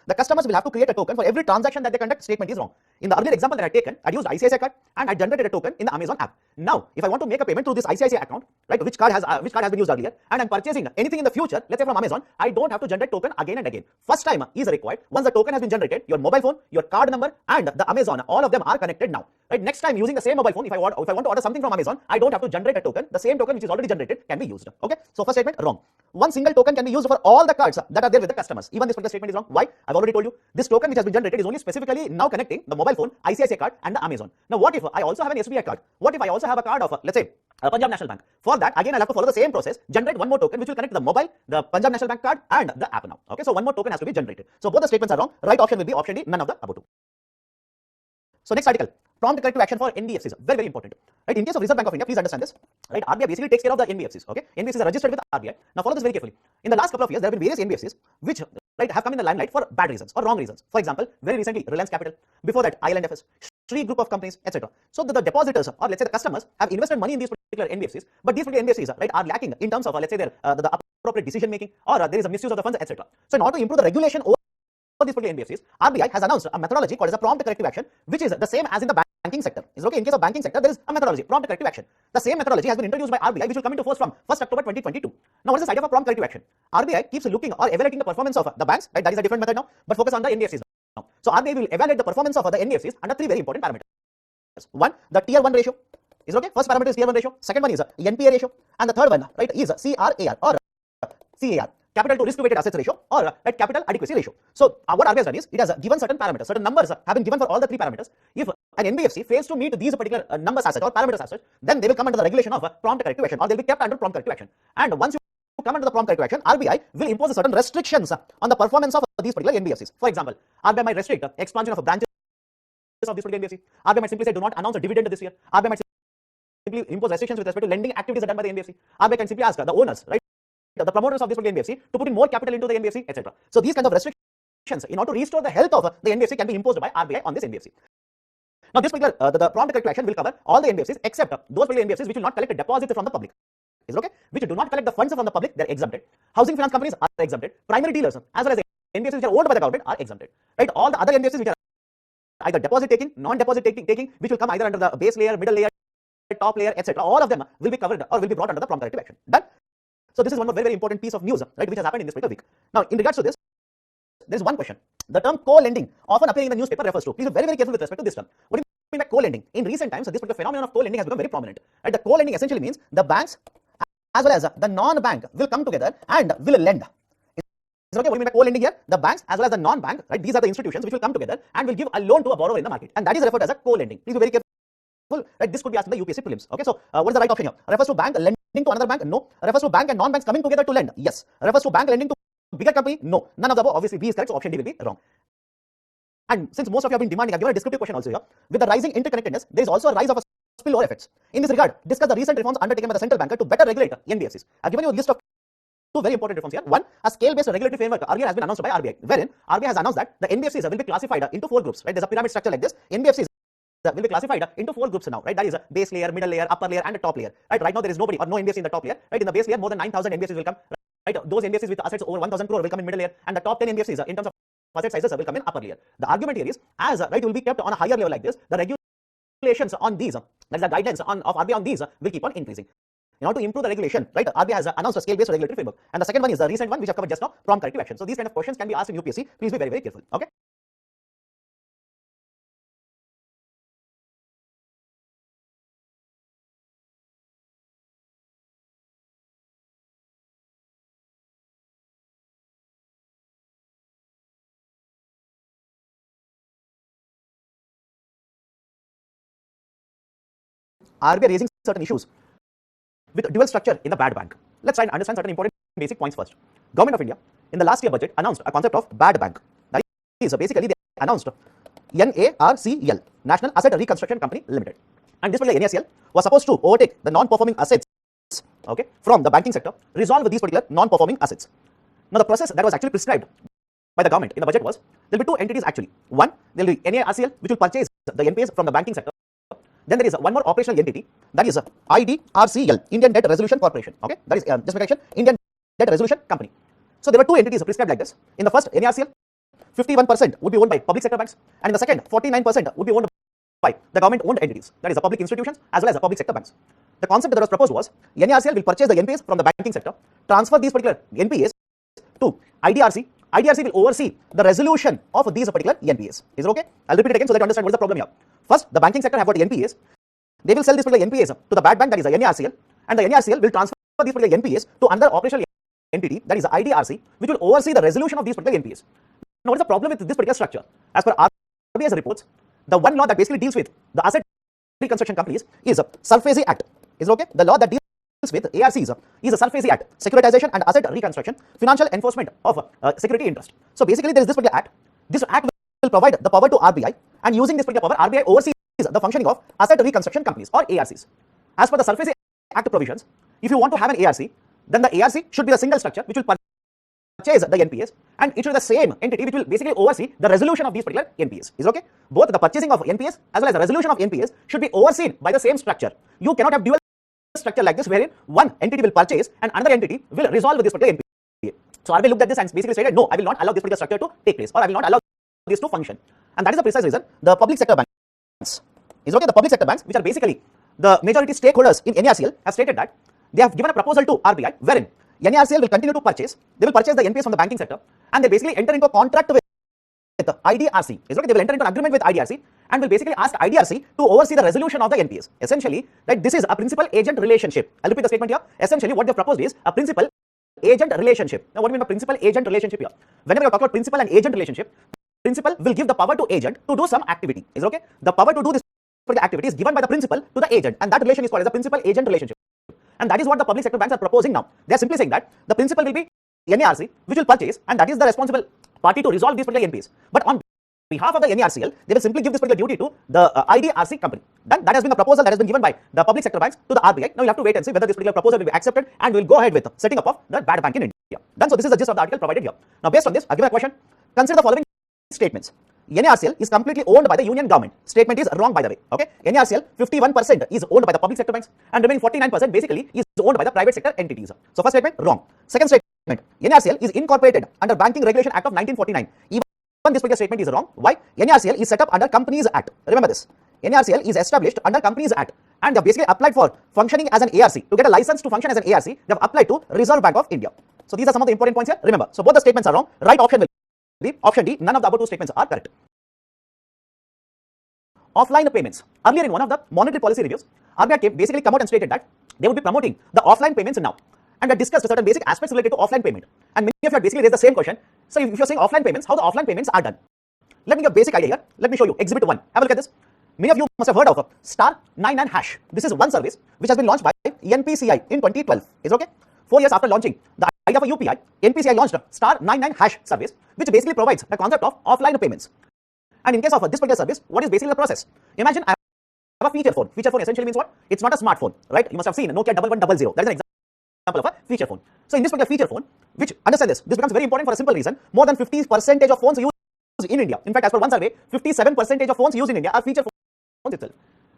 The customers will have to create a token for every transaction that they conduct. Statement is wrong. In the earlier example that I had taken, I used ICICI card and I generated a token in the Amazon app. Now, if I want to make a payment through this ICICI account, right, which card has been used earlier, and I'm purchasing anything in the future, let's say from Amazon, I don't have to generate token again and again. First time is required. Once the token has been generated, your mobile phone, your card number, and the Amazon, all of them are connected now. Right? Next time, using the same mobile phone, if I want to order something from Amazon, I don't have to generate a token. The same token which is already generated can be used. Okay. So first statement wrong. One single token can be used for all the cards that are there with the customers. Even this particular statement is wrong. Why? I've already told you. This token which has been generated is only specifically now connecting the mobile phone, ICICI card, and the Amazon. Now, what if I also have an SBI card? What if I also have a card of, let's say, Punjab National Bank? For that, again, I'll have to follow the same process. Generate one more token which will connect the mobile, the Punjab National Bank card, and the app now. Okay. So one more token has to be generated. So both the statements are wrong. Right option will be option D. None of the above two. So next article, prompt corrective action for NBFCs. Very, very important. Right? In case of Reserve Bank of India, please understand this. Right? RBI basically takes care of the NBFCs. Okay? NBFCs are registered with RBI. Now follow this very carefully. In the last couple of years, there have been various NBFCs which, right, have come in the limelight for bad reasons or wrong reasons. For example, very recently, Reliance Capital. Before that, IL&FS, Shree Group of Companies, etc. So the depositors, or let's say the customers, have invested money in these particular NBFCs, but these particular NBFCs, right, are lacking in terms of, let's say, their the appropriate decision making, or there is a misuse of the funds, etc. So in order to improve the regulation over these particular NBFCs, RBI has announced a methodology called as a prompt corrective action, which is the same as in the banking sector. Is okay. In case of banking sector, there is a methodology, prompt corrective action. The same methodology has been introduced by RBI, which will come into force from 1st October 2022. Now, what is the side of a prompt corrective action? RBI keeps looking or evaluating the performance of the banks, right? That is a different method now, but focus on the NBFCs now. So RBI will evaluate the performance of the NBFCs under three very important parameters. One, the tier 1 ratio. Is okay. First parameter is tier 1 ratio. Second one is NPA ratio, and the third one, right, is CRAR or CAR. capital to risk weighted assets ratio or at capital adequacy ratio. So what RBI has done is it has given certain parameters, certain numbers have been given for all the three parameters. If an NBFC fails to meet these particular numbers as such or parameters as such, then they will come under the regulation of prompt corrective action, or they will be kept under prompt corrective action. And once you come under the prompt corrective action, RBI will impose certain restrictions on the performance of these particular NBFCs. For example, RBI might restrict expansion of branches of this particular NBFC. RBI might simply say do not announce a dividend this year. RBI might simply impose restrictions with respect to lending activities done by the NBFC. RBI can simply ask the owners, right, the promoters of this particular NBFC to put in more capital into the NBFC, etc. So these kinds of restrictions in order to restore the health of the NBFC can be imposed by RBI on this NBFC. Now this particular the prompt corrective action will cover all the NBFCs except those particular NBFCs which will not collect deposits from the public. Is okay? Which do not collect the funds from the public, they are exempted. Housing finance companies are exempted. Primary dealers as well as NBFCs which are owned by the government are exempted. Right? All the other NBFCs which are either deposit taking, non-deposit taking, which will come either under the base layer, middle layer, top layer, etc. All of them will be covered or will be brought under the prompt corrective action. Done. So this is one more very, very important piece of news, right, which has happened in this particular week. Now, in regards to this, there is one question. The term co-lending, often appearing in the newspaper, refers to. Please be very, very careful with respect to this term. What do you mean by co-lending? In recent times, this particular phenomenon of co-lending has become very prominent. Right? The co-lending essentially means the banks as well as the non-bank will come together and will lend. Is okay? What do you mean by co-lending here? The banks as well as the non-bank, right? These are the institutions which will come together and will give a loan to a borrower in the market, and that is referred as a co-lending. Please be very careful. Right? This could be asked in the UPSC prelims. Okay, so what is the right option here? Refers to bank lending to another bank? No. Refers to bank and non-banks coming together to lend? Yes. Refers to bank lending to bigger company? No. None of the above. Obviously, B is correct, so option D will be wrong. And since most of you have been demanding, I've given a descriptive question also here. With the rising interconnectedness, there is also a rise of a spillover effects. In this regard, discuss the recent reforms undertaken by the central banker to better regulate NBFCs. I've given you a list of two very important reforms here. One, a scale-based regulatory framework earlier has been announced by RBI, wherein RBI has announced that the NBFCs will be classified into four groups. Right? There's a pyramid structure like this. NBFCs will be classified into four groups now, right? That is a base layer, middle layer, upper layer, and a top layer. Right now there is nobody or no NBFC in the top layer. Right? In the base layer, more than 9,000 NBFCs will come. Right? Those NBFCs with assets over 1,000 crore will come in middle layer, and the top 10 NBFCs in terms of asset sizes will come in upper layer. The argument here is, as right will be kept on a higher level like this, the regulations on these, that is the guidelines of RBI on these will keep on increasing. In order to improve the regulation, right, RBI has announced a scale-based regulatory framework, and the second one is the recent one which I've covered just now, prompt corrective action. So these kind of questions can be asked in UPSC. Please be very, very careful. Okay. RBI raising certain issues with dual structure in the bad bank. Let's try and understand certain important basic points first. Government of India in the last year budget announced a concept of bad bank. That is basically they announced NARCL, National Asset Reconstruction Company Limited, and this particular NARCL was supposed to overtake the non-performing assets, okay, from the banking sector, resolve these particular non-performing assets. Now the process that was actually prescribed by the government in the budget was there will be two entities actually. One, there will be NARCL which will purchase the NPAs from the banking sector. Then there is one more operational entity, that is IDRCL, Indian Debt Resolution Corporation. Okay, that is just mention Indian Debt Resolution Company. So there were two entities prescribed like this. In the first NARCL, 51% would be owned by public sector banks, and in the second, 49% would be owned by the government-owned entities, that is the public institutions as well as the public sector banks. The concept that was proposed was NARCL will purchase the NPAs from the banking sector, transfer these particular NPAs to IDRC. IDRC will oversee the resolution of these particular NPAs. Is it okay? I'll repeat it again so that you understand what is the problem here. First, the banking sector have got NPAs. They will sell these particular NPAs to the bad bank, that is the NARCL, and the NARCL will transfer these particular NPAs to another operational entity, that is the IDRC, which will oversee the resolution of these particular NPAs. Now, what is the problem with this particular structure? As per RBI's reports, the one law that basically deals with the asset reconstruction companies is SARFAESI Act. Is it okay? The law that deals with ARCs is the SARFAESI Act, Securitization and Asset Reconstruction, Financial Enforcement of Security Interest. So basically, there is this particular act. This act will provide the power to RBI, and using this particular power, RBI oversees the functioning of asset reconstruction companies or ARCs. As per the SARFAESI Act provisions, if you want to have an ARC, then the ARC should be the single structure which will purchase the NPAs, and it should be the same entity which will basically oversee the resolution of these particular NPAs. Is okay? Both the purchasing of NPAs as well as the resolution of NPAs should be overseen by the same structure. You cannot have dual structure like this wherein one entity will purchase and another entity will resolve this particular NPA. So RBI looked at this and basically said, no, I will not allow this particular structure to take place, or I will not allow this to function. And that is the precise reason the public sector banks, is okay, the public sector banks, which are basically the majority stakeholders in NARCL, have stated that they have given a proposal to RBI wherein NARCL will continue to purchase, they will purchase the NPAs from the banking sector, and they basically enter into a contract with IDRC. Is okay, they will enter into an agreement with IDRC and will basically ask IDRC to oversee the resolution of the NPAs. Essentially, right, this is a principal agent relationship. I'll repeat the statement here. Essentially, what they have proposed is a principal agent relationship. Now, what do you mean by principal-agent relationship here? Whenever you talk about principal and agent relationship, principal will give the power to agent to do some activity. Is it okay? The power to do this particular activity is given by the principal to the agent, and that relation is called as a principal-agent relationship. And that is what the public sector banks are proposing now. They are simply saying that the principal will be NARC, which will purchase, and that is the responsible party to resolve these particular NPs. But on behalf of the NARCL, they will simply give this particular duty to the IDRC company. Then that has been the proposal that has been given by the public sector banks to the RBI. Now you have to wait and see whether this particular proposal will be accepted, and we will go ahead with setting up of the bad bank in India. Then so this is the gist of the article provided here. Now based on this, I'll give a question. Consider the following statements. NARCL is completely owned by the union government. Statement is wrong, by the way. Okay, NARCL 51% is owned by the public sector banks, and remaining 49% basically is owned by the private sector entities. So first statement wrong. Second statement, NARCL is incorporated under Banking Regulation Act of 1949. Even this particular statement is wrong. Why? NARCL is set up under Companies Act. Remember this. NARCL is established under Companies Act, and they have basically applied for functioning as an ARC. To get a license to function as an ARC, they have applied to Reserve Bank of India. So these are some of the important points here. Remember, so both the statements are wrong. Right option will be option D. None of the above two statements are correct. Offline payments. Earlier in one of the monetary policy reviews, RBI came basically come out and stated that they would be promoting the offline payments now, and they discussed certain basic aspects related to offline payment. And many of you have basically raised the same question. So if you're saying offline payments, how the offline payments are done? Let me give a basic idea here. Let me show you. Exhibit 1. Have a look at this. Many of you must have heard of *99#. This is one service which has been launched by NPCI in 2012. Is okay? 4 years after launching the idea of a UPI, NPCI launched *99# service, which basically provides the concept of offline payments. And in case of this particular service, what is basically the process? Imagine I have a feature phone. Feature phone essentially means what? It's not a smartphone, right? You must have seen Nokia 1100. That is an example of a feature phone. So in this particular feature phone, which understand this becomes very important for a simple reason. More than 50% of phones used in India. In fact, as per one survey, 57% of phones used in India are feature phones itself.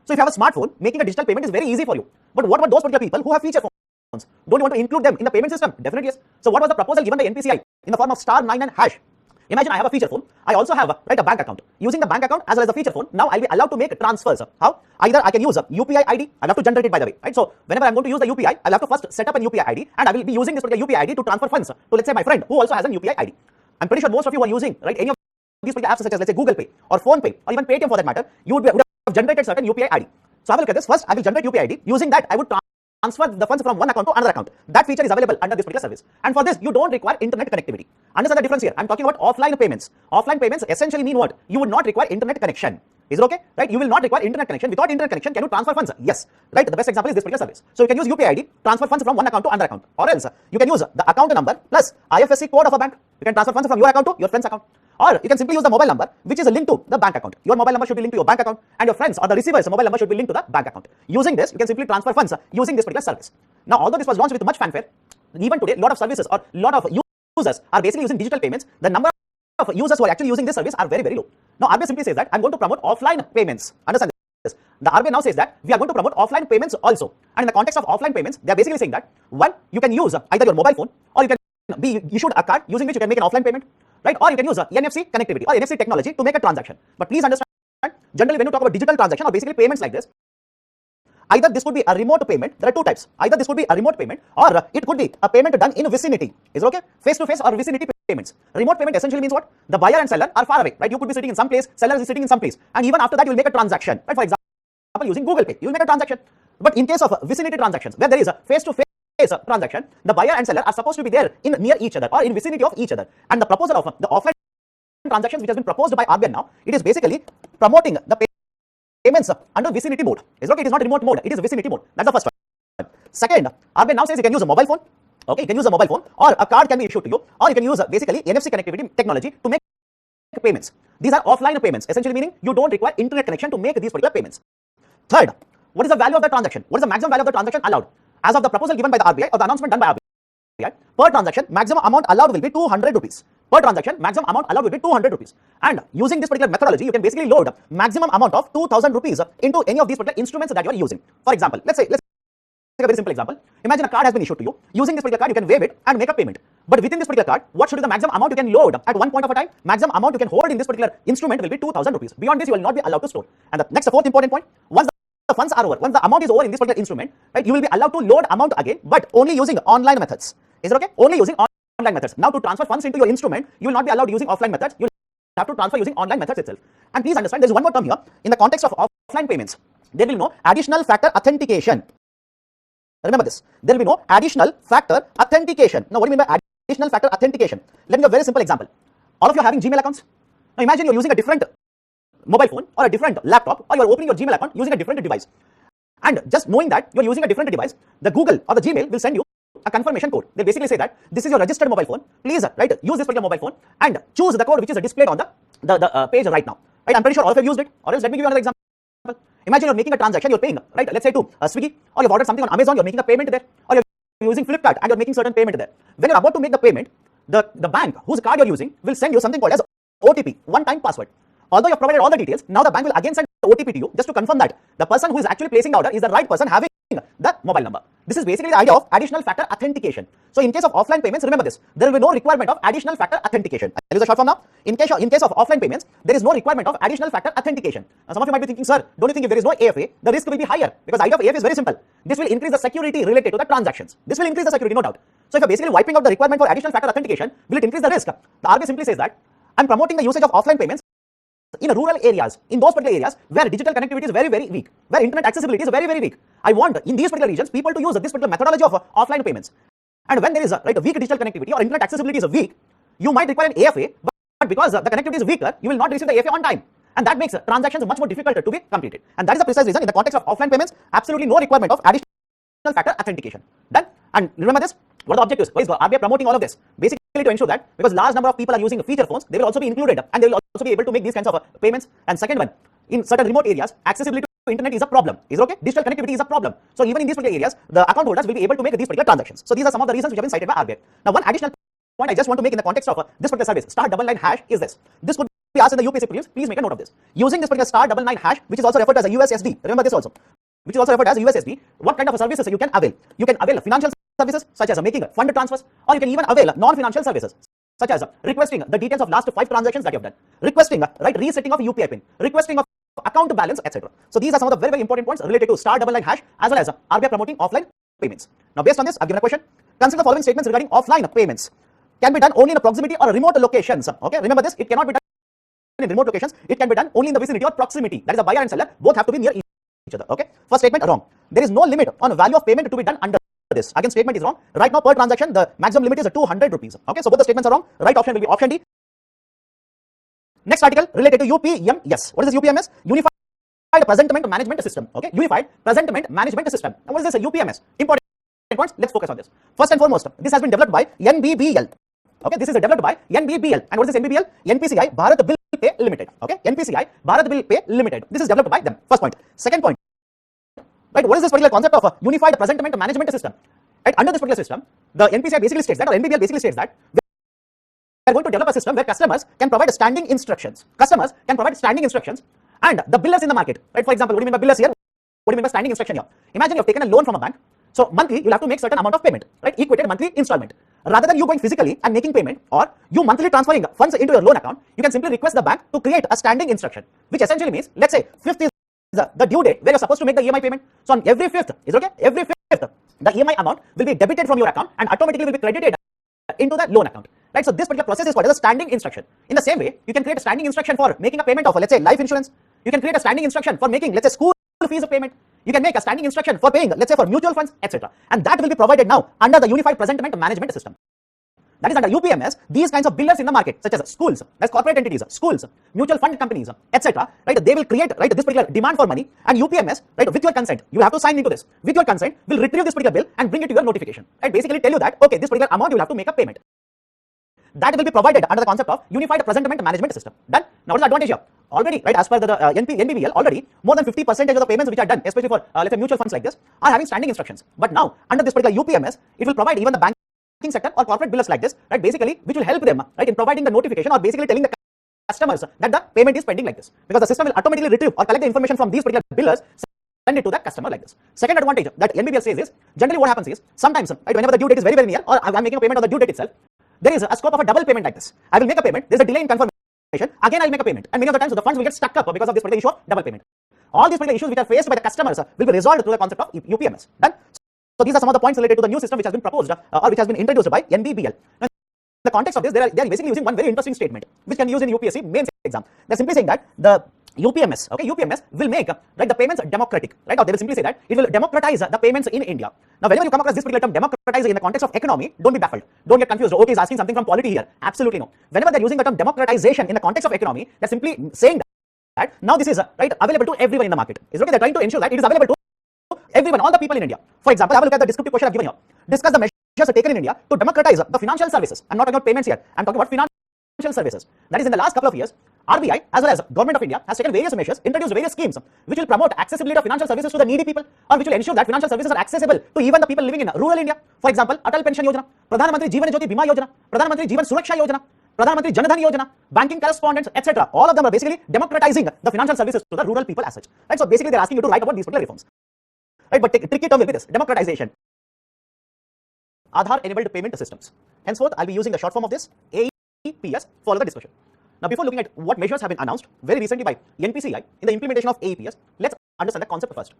So if you have a smartphone, making a digital payment is very easy for you. But what about those particular people who have feature phones? Don't you want to include them in the payment system? Definitely yes. So what was the proposal given by NPCI in the form of *99#? Imagine I have a feature phone. I also have a bank account. Using the bank account as well as the feature phone, now I'll be allowed to make transfers. How? Either I can use a UPI ID. I'll have to generate it, by the way, right? So whenever I'm going to use the UPI, I'll have to first set up an UPI ID, and I will be using this particular UPI ID to transfer funds to, let's say, my friend who also has an UPI ID. I'm pretty sure most of you are using, right, any of these particular apps such as, let's say, Google Pay or Phone Pay or even Paytm for that matter. You would have generated certain UPI ID. So have a look at this. First, I will generate UPI ID. Using that, I would transfer the funds from one account to another account. That feature is available under this particular service. And for this, you don't require internet connectivity. Understand the difference here. I'm talking about offline payments. Offline payments essentially mean what? You would not require internet connection. Is it okay? Right? You will not require internet connection. Without internet connection, can you transfer funds? Yes. Right? The best example is this particular service. So you can use UPI ID, transfer funds from one account to another account. Or else, you can use the account number plus IFSC code of a bank. You can transfer funds from your account to your friend's account. Or you can simply use the mobile number, which is linked to the bank account. Your mobile number should be linked to your bank account, and your friends or the receiver's mobile number should be linked to the bank account. Using this, you can simply transfer funds using this particular service. Now, although this was launched with much fanfare, even today, a lot of services or a lot of users are basically using digital payments. The number of users who are actually using this service are very, very low. Now, RBI simply says that I'm going to promote offline payments. Understand this? The RBI now says that we are going to promote offline payments also. And in the context of offline payments, they are basically saying that, one, you can use either your mobile phone, or you can be issued a card using which you can make an offline payment, right? Or you can use NFC connectivity or NFC technology to make a transaction. But please understand, generally when you talk about digital transaction or basically payments like this, either this could be a remote payment. There are two types. Either this could be a remote payment, or it could be a payment done in vicinity. Is it okay? Face-to-face or vicinity payments. Remote payment essentially means what? The buyer and seller are far away, right? You could be sitting in some place, seller is sitting in some place, and even after that you will make a transaction, right? For example, using Google Pay, you will make a transaction. But in case of vicinity transactions, where there is a face-to-face transaction, the buyer and seller are supposed to be there in near each other or in vicinity of each other. And the proposal of the offline transactions which has been proposed by RBI now, it is basically promoting the payments under vicinity mode. Is okay? It is not remote mode, it is vicinity mode. That's the first one. Second, RBI now says you can use a mobile phone. Okay, you can use a mobile phone, or a card can be issued to you, or you can use basically NFC connectivity technology to make payments. These are offline payments, essentially meaning you don't require internet connection to make these particular payments. Third, what is the value of the transaction? What is the maximum value of the transaction allowed? As of the proposal given by the RBI or the announcement done by RBI, per transaction, maximum amount allowed will be 200 rupees. Per transaction, maximum amount allowed will be 200 rupees. And using this particular methodology, you can basically load maximum amount of 2000 rupees into any of these particular instruments that you are using. For example, let's take a very simple example. Imagine a card has been issued to you. Using this particular card, you can waive it and make a payment. But within this particular card, what should be the maximum amount you can load at one point of a time? Maximum amount you can hold in this particular instrument will be 2000 rupees. Beyond this, you will not be allowed to store. And the next, fourth important point, once the funds are over, once the amount is over in this particular instrument, right, you will be allowed to load amount again, but only using online methods. Is it okay? Only using online methods. Now, to transfer funds into your instrument, you will not be allowed using offline methods. You will have to transfer using online methods itself. And please understand, there is one more term here. In the context of offline payments, there will be no additional factor authentication. Remember this. There will be no additional factor authentication. Now, what do you mean by additional factor authentication? Let me give a very simple example. All of you are having Gmail accounts. Now, imagine you're using a different mobile phone or a different laptop, or you're opening your Gmail account using a different device. And just knowing that you're using a different device, the Google or the Gmail will send you a confirmation code. They basically say that this is your registered mobile phone. Please, right, use this particular mobile phone and choose the code which is displayed on the page right now. Right, I'm pretty sure all of you have used it. Or else, let me give you another example. Imagine you're making a transaction, you're paying, right, let's say to Swiggy, or you've ordered something on Amazon, you're making a payment there, or you're using Flipkart and you're making certain payment there. When you're about to make the payment, the bank whose card you're using will send you something called as OTP, one-time password. Although you've provided all the details, now the bank will again send the OTP to you just to confirm that the person who is actually placing the order is the right person having the mobile number. This is basically the idea of additional factor authentication. So in case of offline payments, remember this, there will be no requirement of additional factor authentication. I'll use a short form now. In case of offline payments, there is no requirement of additional factor authentication. Now some of you might be thinking, sir, don't you think if there is no AFA, the risk will be higher? Because the idea of AFA is very simple. This will increase the security related to the transactions. This will increase the security, no doubt. So if you're basically wiping out the requirement for additional factor authentication, will it increase the risk? The RBI simply says that I'm promoting the usage of offline payments in rural areas, in those particular areas where digital connectivity is very, very weak, where internet accessibility is very, very weak. I want in these particular regions people to use this particular methodology of offline payments. And when there is a weak digital connectivity or internet accessibility is weak, you might require an AFA, but because the connectivity is weaker, you will not receive the AFA on time. And that makes transactions much more difficult to be completed. And that is the precise reason in the context of offline payments, absolutely no requirement of additional factor authentication. Done? And remember this, what are the objectives? Why is RBI promoting all of this? Basically to ensure that because large number of people are using feature phones, they will also be included and they will also be able to make these kinds of payments. And second one, in certain remote areas, accessibility to internet is a problem. Is it okay? Digital connectivity is a problem. So even in these particular areas, the account holders will be able to make these particular transactions. So these are some of the reasons which have been cited by RBI. Now one additional point I just want to make in the context of this particular service, *99# is this. This could be asked in the UPSC prelims. Please make a note of this. Using this particular *99#, which is also referred to as a USSD. Remember this also. Which is also referred as USSD. What kind of services you can avail? You can avail financial services such as making fund transfers, or you can even avail non-financial services such as requesting the details of last 5 transactions that you have done, requesting resetting of UPI pin, requesting of account balance, etc. So these are some of the very, very important points related to *99# as well as RBI promoting offline payments. Now based on this, I've given a question. Consider the following statements regarding offline payments. Can be done only in a proximity or a remote locations. Okay, remember this, it cannot be done in remote locations. It can be done only in the vicinity or proximity. That is, the buyer and seller both have to be near each other. Okay, first statement wrong. There is no limit on value of payment to be done under this. Again, statement is wrong. Right now, per transaction, the maximum limit is 200 rupees. Okay, so both the statements are wrong. Right option will be option D. Next article related to UPMS. What is this UPMS? Unified Presentment Management System. Okay, Unified Presentment Management System. Now, what is this UPMS? Important points. Let's focus on this. First and foremost, this has been developed by NBBL. Okay, this is developed by NBBL. And what is this NBBL? NPCI Bharat Bill Pay Limited. Okay, NPCI Bharat Bill Pay Limited. This is developed by them. First point. Second point. Right, what is this particular concept of a unified presentment management system? Right, under this particular system, the NPCI basically states that, or NBBL basically states that we are going to develop a system where customers can provide standing instructions. Customers can provide standing instructions, and the billers in the market. Right, for example, what do you mean by billers here? What do you mean by standing instruction here? Imagine you have taken a loan from a bank. So monthly, you'll have to make certain amount of payment, right? Equated monthly installment. Rather than you going physically and making payment, or you monthly transferring funds into your loan account, you can simply request the bank to create a standing instruction, which essentially means, let's say, 5th is the due date where you're supposed to make the EMI payment. So on every 5th, is okay? Every 5th, the EMI amount will be debited from your account and automatically will be credited into the loan account. Right? So this particular process is called as a standing instruction. In the same way, you can create a standing instruction for making a payment of, let's say, life insurance. You can create a standing instruction for making, let's say, school fees of payment. You can make a standing instruction for paying, let's say, for mutual funds, etc. And that will be provided now under the Unified Presentment Management System. That is under UPMS, these kinds of billers in the market, such as schools, that's corporate entities, schools, mutual fund companies, etc. Right? They will create this particular demand for money, and UPMS, right, with your consent, you will have to sign into this. With your consent, will retrieve this particular bill and bring it to your notification. Right? Basically tell you that, okay, this particular amount you will have to make a payment. That will be provided under the concept of Unified Presentment Management System. Done? Now what is the advantage here? Already, right, as per the NBBL, already more than 50% of the payments which are done, especially for let's say mutual funds like this, are having standing instructions. But now under this particular UPMS, it will provide even the banking sector or corporate billers like this, right, basically, which will help them, right, in providing the notification or basically telling the customers that the payment is pending like this, because the system will automatically retrieve or collect the information from these particular billers, send it to the customer like this. Second advantage that NBBL says is, generally what happens is, sometimes, right, whenever the due date is very, very near, or I'm making a payment on the due date itself, there is a scope of a double payment like this. I will make a payment, there's a delay in confirmation, again I'll make a payment, and many of the times so the funds will get stuck up because of this particular issue of double payment. All these particular issues which are faced by the customers will be resolved through the concept of UPMS. Done? So these are some of the points related to the new system which has been proposed or which has been introduced by NBBL. Now, in the context of this, they are basically using one very interesting statement which can be used in UPSC mains exam. They're simply saying that the UPMS, okay, UPMS will make right the payments democratic, right? Or they will simply say that it will democratize the payments in India. Now, whenever you come across this particular term democratize in the context of economy, don't be baffled, don't get confused. Okay, he's asking something from polity here. Absolutely no. Whenever they're using the term democratization in the context of economy, they're simply saying that now this is right available to everyone in the market. Is okay? They're trying to ensure that it is available to everyone, all the people in India. For example, have a look at the descriptive question I've given here. Discuss the measures taken in India to democratize the financial services. I'm not talking about payments here. I'm talking about financial services. That is, in the last couple of years, RBI as well as Government of India has taken various measures, introduced various schemes which will promote accessibility of financial services to the needy people, or which will ensure that financial services are accessible to even the people living in rural India. For example, Atal Pension Yojana, Pradhan Mantri Jeevan Jyoti Bima Yojana, Pradhan Mantri Jeevan Suraksha Yojana, Pradhan Mantri Jan Dhan Yojana, banking correspondence, etc. All of them are basically democratizing the financial services to the rural people as such. Right? So basically, they're asking you to write about these particular reforms. Right? But tricky term will be this: democratization. Aadhaar enabled payment systems. Henceforth, I'll be using the short form of this, AEPS, for the discussion. Now, before looking at what measures have been announced very recently by NPCI in the implementation of AEPS, let's understand the concept first.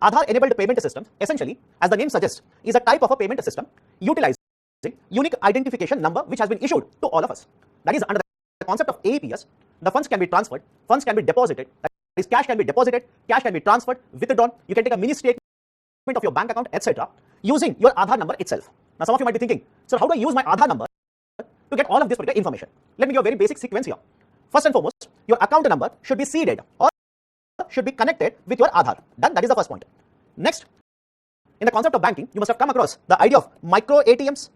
Aadhaar enabled payment systems, essentially, as the name suggests, is a type of a payment system utilizing unique identification number which has been issued to all of us. That is, under the concept of AEPS, the funds can be transferred, funds can be deposited, that is, cash can be deposited, cash can be transferred, withdrawn, you can take a mini statement of your bank account, etc., using your Aadhaar number itself. Now, some of you might be thinking, so how do I use my Aadhaar number to get all of this particular information? Let me give you a very basic sequence here. First and foremost, your account number should be seeded or should be connected with your Aadhaar. Done. That is the first point. Next, in the concept of banking, you must have come across the idea of micro ATMs,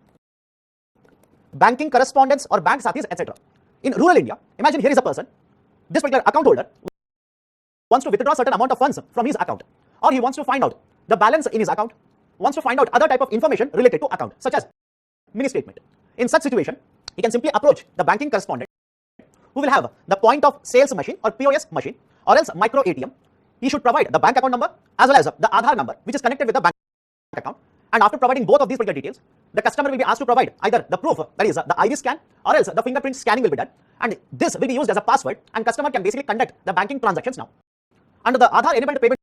banking correspondence, or bank sathis, etc. In rural India, imagine here is a person, this particular account holder wants to withdraw certain amount of funds from his account, or he wants to find out the balance in his account, wants to find out other type of information related to account, such as mini statement. In such situation, he can simply approach the banking correspondent, who will have the point of sales machine or POS machine, or else micro ATM. He should provide the bank account number as well as the Aadhaar number, which is connected with the bank account. And after providing both of these particular details, the customer will be asked to provide either the proof, that is the iris scan, or else the fingerprint scanning will be done. And this will be used as a password, and customer can basically conduct the banking transactions now. Under the Aadhaar enabled payment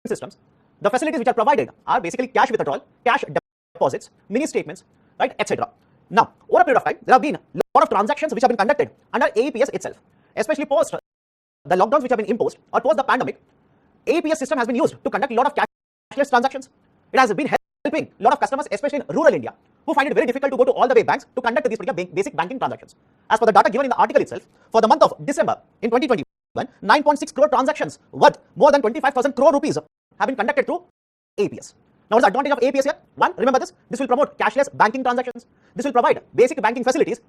systems, the facilities which are provided are basically cash withdrawal, cash deposits, mini statements, right, etc. Now, over a period of time, there have been a lot of transactions which have been conducted under AEPS itself, especially post the lockdowns which have been imposed or post the pandemic. AEPS system has been used to conduct a lot of cashless transactions. It has been helping a lot of customers, especially in rural India, who find it very difficult to go to all the way banks to conduct these particular basic banking transactions. As per the data given in the article itself, for the month of December in 2021, 9.6 crore transactions worth more than 25,000 crore rupees have been conducted through AEPS. Now, what is the advantage of AEPS here? One, remember this will promote cashless banking transactions. This will provide basic banking facilities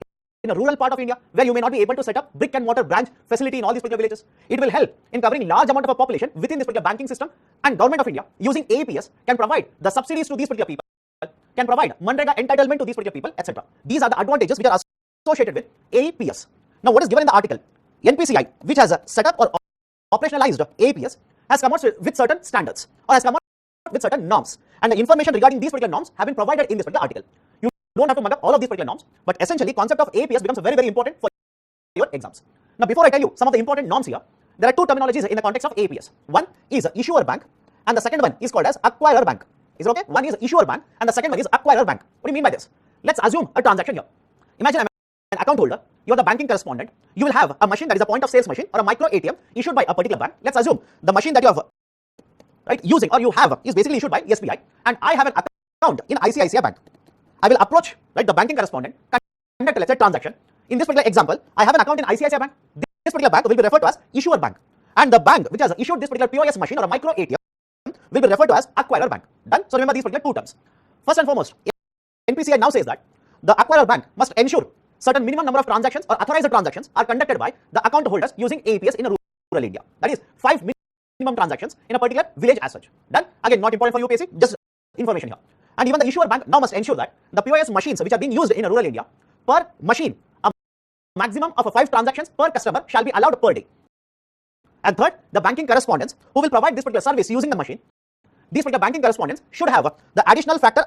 in a rural part of India where you may not be able to set up brick and mortar branch facility in all these particular villages. It will help in covering large amount of a population within this particular banking system, and Government of India using AEPS can provide the subsidies to these particular people, can provide Manrega entitlement to these particular people, etc. These are the advantages which are associated with AEPS. Now, what is given in the article? NPCI, which has set up or operationalized AEPS, has come out with certain standards or has come out with certain norms, and the information regarding these particular norms have been provided in this particular article. You don't have to mug up all of these particular norms, but essentially concept of AEPS becomes very, very important for your exams. Now, before I tell you some of the important norms here, there are two terminologies in the context of AEPS. One is issuer bank, and the second one is called as acquirer bank. Is it okay? One is issuer bank, and the second one is acquirer bank. What do you mean by this? Let's assume a transaction here. Imagine I'm an account holder, you are the banking correspondent, you will have a machine that is a point of sales machine or a micro ATM issued by a particular bank. Let's assume the machine that you have using or you have is basically issued by SBI, and I have an account in ICICI Bank. I will approach the banking correspondent, conduct let's say transaction. In this particular example, I have an account in ICICI Bank. This particular bank will be referred to as issuer bank, and the bank which has issued this particular POS machine or a micro ATM will be referred to as acquirer bank. Done. So remember these particular two terms. First and foremost, NPCI now says that the acquirer bank must ensure certain minimum number of transactions or authorized transactions are conducted by the account holders using AEPS in rural India. That is 5 minimum transactions in a particular village as such. Done. Again, not important for UPSC, just information here. And even the issuer bank now must ensure that the POS machines which are being used in rural India, per machine, a maximum of 5 transactions per customer shall be allowed per day. And third, the banking correspondents who will provide this particular service using the machine, these particular banking correspondents should have the additional factor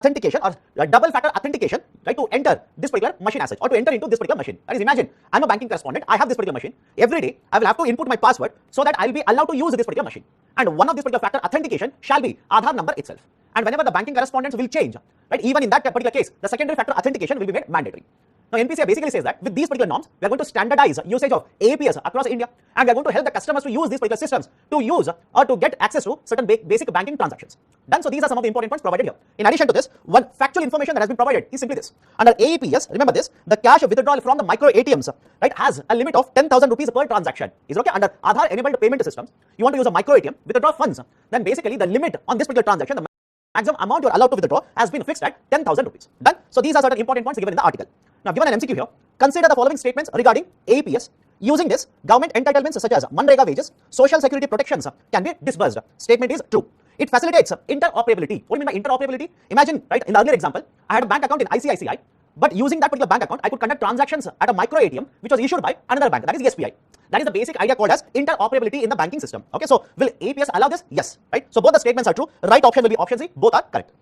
authentication or double factor authentication, right, to enter this particular machine as such, or to enter into this particular machine. That is, imagine I'm a banking correspondent, I have this particular machine. Every day I will have to input my password so that I'll be allowed to use this particular machine. And one of this particular factor authentication shall be Aadhaar number itself. And whenever the banking correspondents will change, right, even in that particular case, the secondary factor authentication will be made mandatory. Now, NPCI basically says that with these particular norms, we are going to standardize usage of APS across India, and we are going to help the customers to use these particular systems to use or to get access to certain basic banking transactions. Done. So, these are some of the important points provided here. In addition to this, one factual information that has been provided is simply this. Under APS, remember this, the cash withdrawal from the micro ATMs, right, has a limit of 10,000 rupees per transaction. Is okay. Under Aadhaar enabled payment systems, you want to use a micro ATM, withdraw funds, then basically the limit on this particular transaction, the maximum amount you are allowed to withdraw has been fixed at 10,000 rupees. Done. So, these are certain important points given in the article. Now, given an MCQ here, consider the following statements regarding APS. Using this, government entitlements such as Manrega wages, social security protections can be disbursed. Statement is true. It facilitates interoperability. What do you mean by interoperability? Imagine, right, in the earlier example, I had a bank account in ICICI, but using that particular bank account, I could conduct transactions at a micro ATM, which was issued by another bank, that is SBI. That is the basic idea called as interoperability in the banking system. Okay, so will APS allow this? Yes, right? So both the statements are true. Right option will be option C. Both are correct.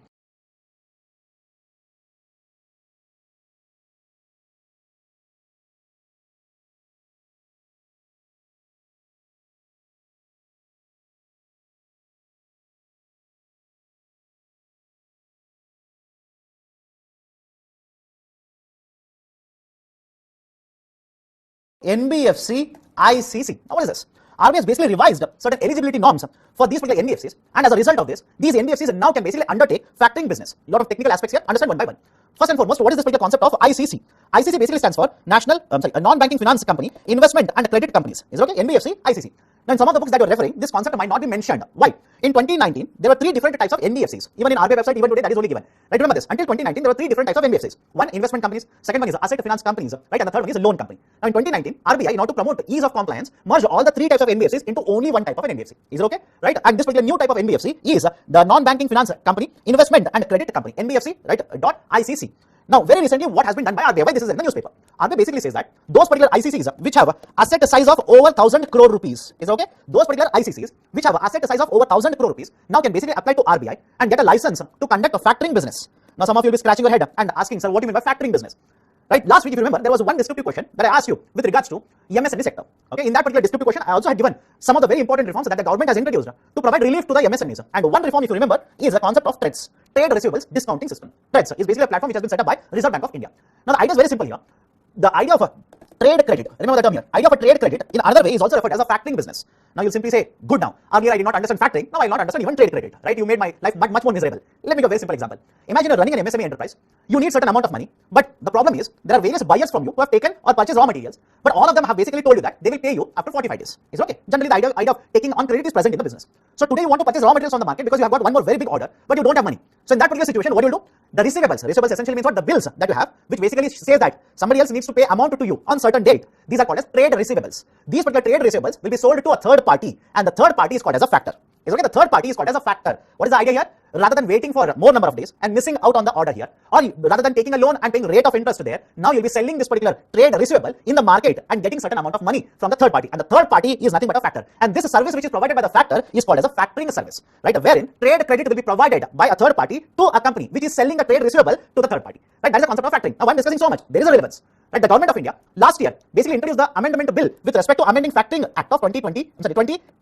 NBFC ICC. Now, what is this? RBI has basically revised certain eligibility norms for these particular NBFCs, and as a result of this, these NBFCs now can basically undertake factoring business. A lot of technical aspects here, understand one by one. First and foremost, what is this particular concept of ICC? ICC basically stands for a non-banking finance company, investment and credit companies. Is it okay? NBFC, ICC. Now, in some of the books that you're referring, this concept might not be mentioned. Why? In 2019, there were three different types of NBFCs. Even in RBI website, even today, that is only given. Right? Remember this. Until 2019, there were three different types of NBFCs. One, investment companies. Second one is asset finance companies. Right? And the third one is a loan company. Now, in 2019, RBI, in order to promote ease of compliance, merged all the three types of NBFCs into only one type of an NBFC. Is it okay? Right? And this particular new type of NBFC is the non-banking finance company, investment and credit company. NBFC, right? .ICC. Now, very recently, what has been done by RBI? Why this is in the newspaper? RBI basically says that those particular ICCs which have asset size of over 1,000 crore rupees, is okay? Those particular ICCs which have asset size of over 1,000 crore rupees now can basically apply to RBI and get a license to conduct a factoring business. Now, some of you will be scratching your head and asking, sir, what do you mean by factoring business? Right? Last week, if you remember, there was one descriptive question that I asked you with regards to MSME sector. Okay, in that particular descriptive question, I also had given some of the very important reforms that the government has introduced to provide relief to the MSMEs. And one reform, if you remember, is the concept of TREDS, Trade Receivables Discounting System. TREDS is basically a platform which has been set up by Reserve Bank of India. Now, the idea is very simple here. The idea of a trade credit, remember the term here, idea of a trade credit in another way is also referred as a factoring business. Now, you'll simply say, good now. Earlier, I did not understand factoring. Now, I will not understand even trade credit. Right? You made my life much more miserable. Let me give a very simple example. Imagine you're running an MSME enterprise. You need certain amount of money, but the problem is there are various buyers from you who have taken or purchased raw materials, but all of them have basically told you that they will pay you after 45 days. Is okay? Generally, the idea of taking on credit is present in the business. So today you want to purchase raw materials on the market because you have got one more very big order, but you don't have money. So in that particular situation, what do you do? The receivables essentially means what? The bills that you have, which basically says that somebody else needs to pay amount to you on certain date. These are called as trade receivables. These particular trade receivables will be sold to a third party, and the third party is called as a factor. Is okay? The third party is called as a factor. What is the idea here? Rather than waiting for more number of days and missing out on the order here, or rather than taking a loan and paying rate of interest there, now you'll be selling this particular trade receivable in the market and getting certain amount of money from the third party. And the third party is nothing but a factor. And this service which is provided by the factor is called as a factoring service, right? Wherein trade credit will be provided by a third party to a company which is selling a trade receivable to the third party. Right? That is the concept of factoring. Now, I'm discussing so much. There is a relevance. Right? The government of India last year basically introduced the amendment bill with respect to amending Factoring Act of 2011,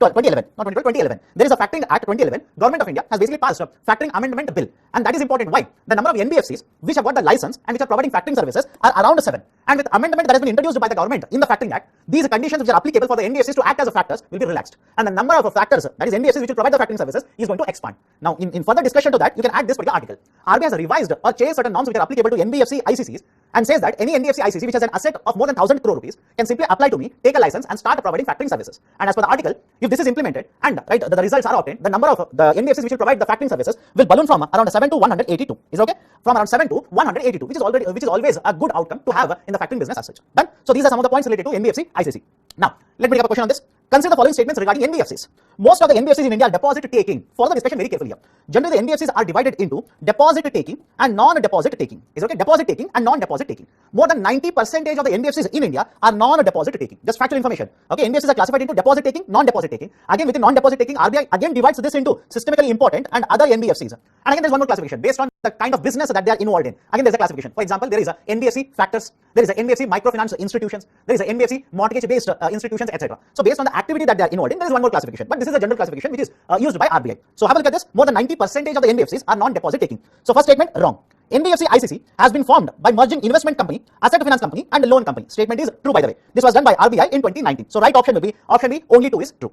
not 2011. There is a Factoring Act 2011. Government of India has basically passed a Factoring Amendment Bill, and that is important. Why? The number of NBFCs which have got the license and which are providing factoring services are around 7. And with amendment that has been introduced by the government in the Factoring Act, these conditions which are applicable for the NBFCs to act as a factors will be relaxed, and the number of factors, that is NBFCs which will provide the factoring services, is going to expand. Now, in further discussion to that, you can add this particular article. RBI has revised or changed certain norms which are applicable to NBFC ICCs and says that any NBFC ICC which has an asset of more than 1,000 crore rupees can simply apply to me, take a license and start providing factoring services. And as per the article, if this is implemented and the results are obtained, the number of the NBFCs which will provide the factoring services will balloon from around 7 to 182. Is okay? From around 7 to 182, which is always a good outcome to have in the factoring business as such. Done? So these are some of the points related to NBFC ICC. Now, let me take up a question on this. Consider the following statements regarding NBFCs. Most of the NBFCs in India are deposit taking. Follow the discussion very carefully here. Generally, the NBFCs are divided into deposit taking and non-deposit taking. Is okay? Deposit taking and non-deposit taking. More than 90% of the NBFCs in India are non-deposit taking. Just factual information. Okay, NBFCs are classified into deposit taking, non-deposit taking. Again, within non-deposit taking, RBI again divides this into systemically important and other NBFCs. And again, there's one more classification based on the kind of business that they are involved in. Again, there's a classification. For example, there is a NBFC factors, there is a NBFC microfinance institutions, there is a NBFC mortgage-based institutions, etc. So based on the activity that they are involved in, there is one more classification. But this is a general classification which is used by RBI. So have a look at this. More than 90% of the NBFCs are non-deposit taking. So first statement, wrong. NBFC ICC has been formed by merging investment company, asset finance company and loan company. Statement is true, by the way. This was done by RBI in 2019. So right option will be option B, only 2 is true.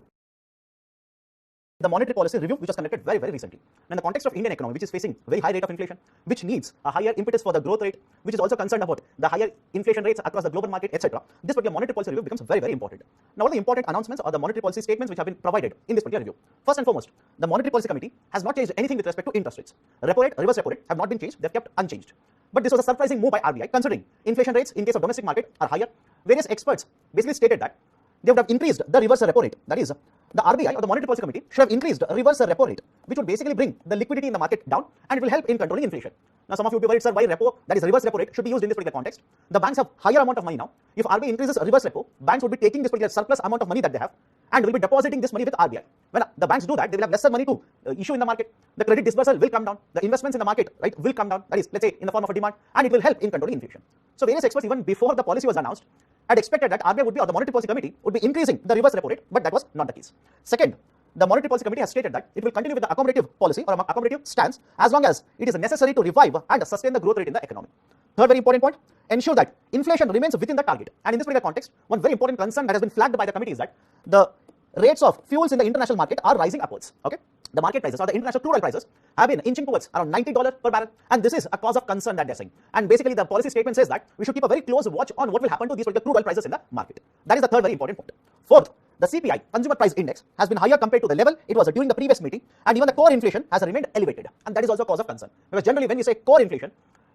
The monetary policy review which was conducted very recently. In the context of Indian economy, which is facing very high rate of inflation, which needs a higher impetus for the growth rate, which is also concerned about the higher inflation rates across the global market, etc. This particular monetary policy review becomes very important. Now, all the important announcements or the monetary policy statements which have been provided in this particular review. First and foremost, the monetary policy committee has not changed anything with respect to interest rates. Repo rate, reverse repo rate have not been changed; they have kept unchanged. But this was a surprising move by RBI, considering inflation rates in case of domestic market are higher. Various experts basically stated that they would have increased the reverse repo rate. That is, the RBI or the Monetary Policy Committee should have increased reverse repo rate, which would basically bring the liquidity in the market down and it will help in controlling inflation. Now, some of you will be worried, sir, why repo, that is reverse repo rate, should be used in this particular context. The banks have higher amount of money now. If RBI increases reverse repo, banks would be taking this particular surplus amount of money that they have and will be depositing this money with RBI. When the banks do that, they will have lesser money to issue in the market. The credit disbursal will come down. The investments in the market, right, will come down. That is, let's say, in the form of a demand, and it will help in controlling inflation. So, various experts, even before the policy was announced, had expected that RBI would be, or the Monetary Policy Committee would be increasing the reverse repo rate, but that was not the case. Second, the Monetary Policy Committee has stated that it will continue with the accommodative policy or accommodative stance as long as it is necessary to revive and sustain the growth rate in the economy. Third very important point, ensure that inflation remains within the target. And in this particular context, one very important concern that has been flagged by the committee is that the rates of fuels in the international market are rising upwards. Okay, the market prices or the international crude oil prices have been inching towards around $90 per barrel, and this is a cause of concern that they're saying. And basically, the policy statement says that we should keep a very close watch on what will happen to these particular crude oil prices in the market. That is the third very important point. Fourth, the CPI, Consumer Price Index, has been higher compared to the level it was during the previous meeting, and even the core inflation has remained elevated, and that is also a cause of concern. Because generally, when we say core inflation,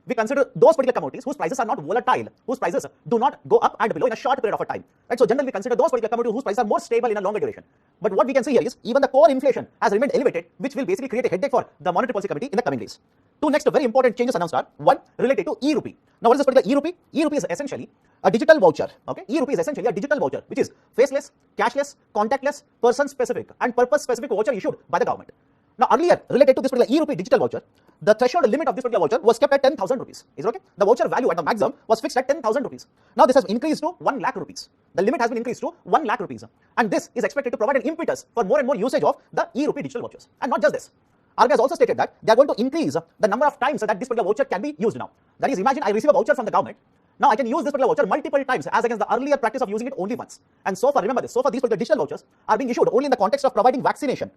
we consider those particular commodities whose prices are not volatile, whose prices do not go up and below in a short period of a time. Right? So generally, we consider those particular commodities whose prices are more stable in a longer duration. But what we can see here is even the core inflation has remained elevated, which will basically create a headache for the Monetary Policy Committee in the coming days. Two next very important changes announced are: one, related to e-rupee. Now, what is this particular e-rupee? E-rupee is essentially a digital voucher. Okay, e-rupee is essentially a digital voucher, which is faceless, cashless, contactless, person-specific, and purpose-specific voucher issued by the government. Now, earlier, related to this particular e-rupee digital voucher, the threshold limit of this particular voucher was kept at 10,000 rupees. Is it okay? The voucher value at the maximum was fixed at 10,000 rupees. Now, this has increased to 1 lakh rupees. The limit has been increased to 1 lakh rupees. And this is expected to provide an impetus for more and more usage of the e-rupee digital vouchers. And not just this. RBI has also stated that they are going to increase the number of times that this particular voucher can be used now. That is, imagine I receive a voucher from the government. Now I can use this particular voucher multiple times as against the earlier practice of using it only once. And so far, remember this, so far these particular digital vouchers are being issued only in the context of providing vaccination.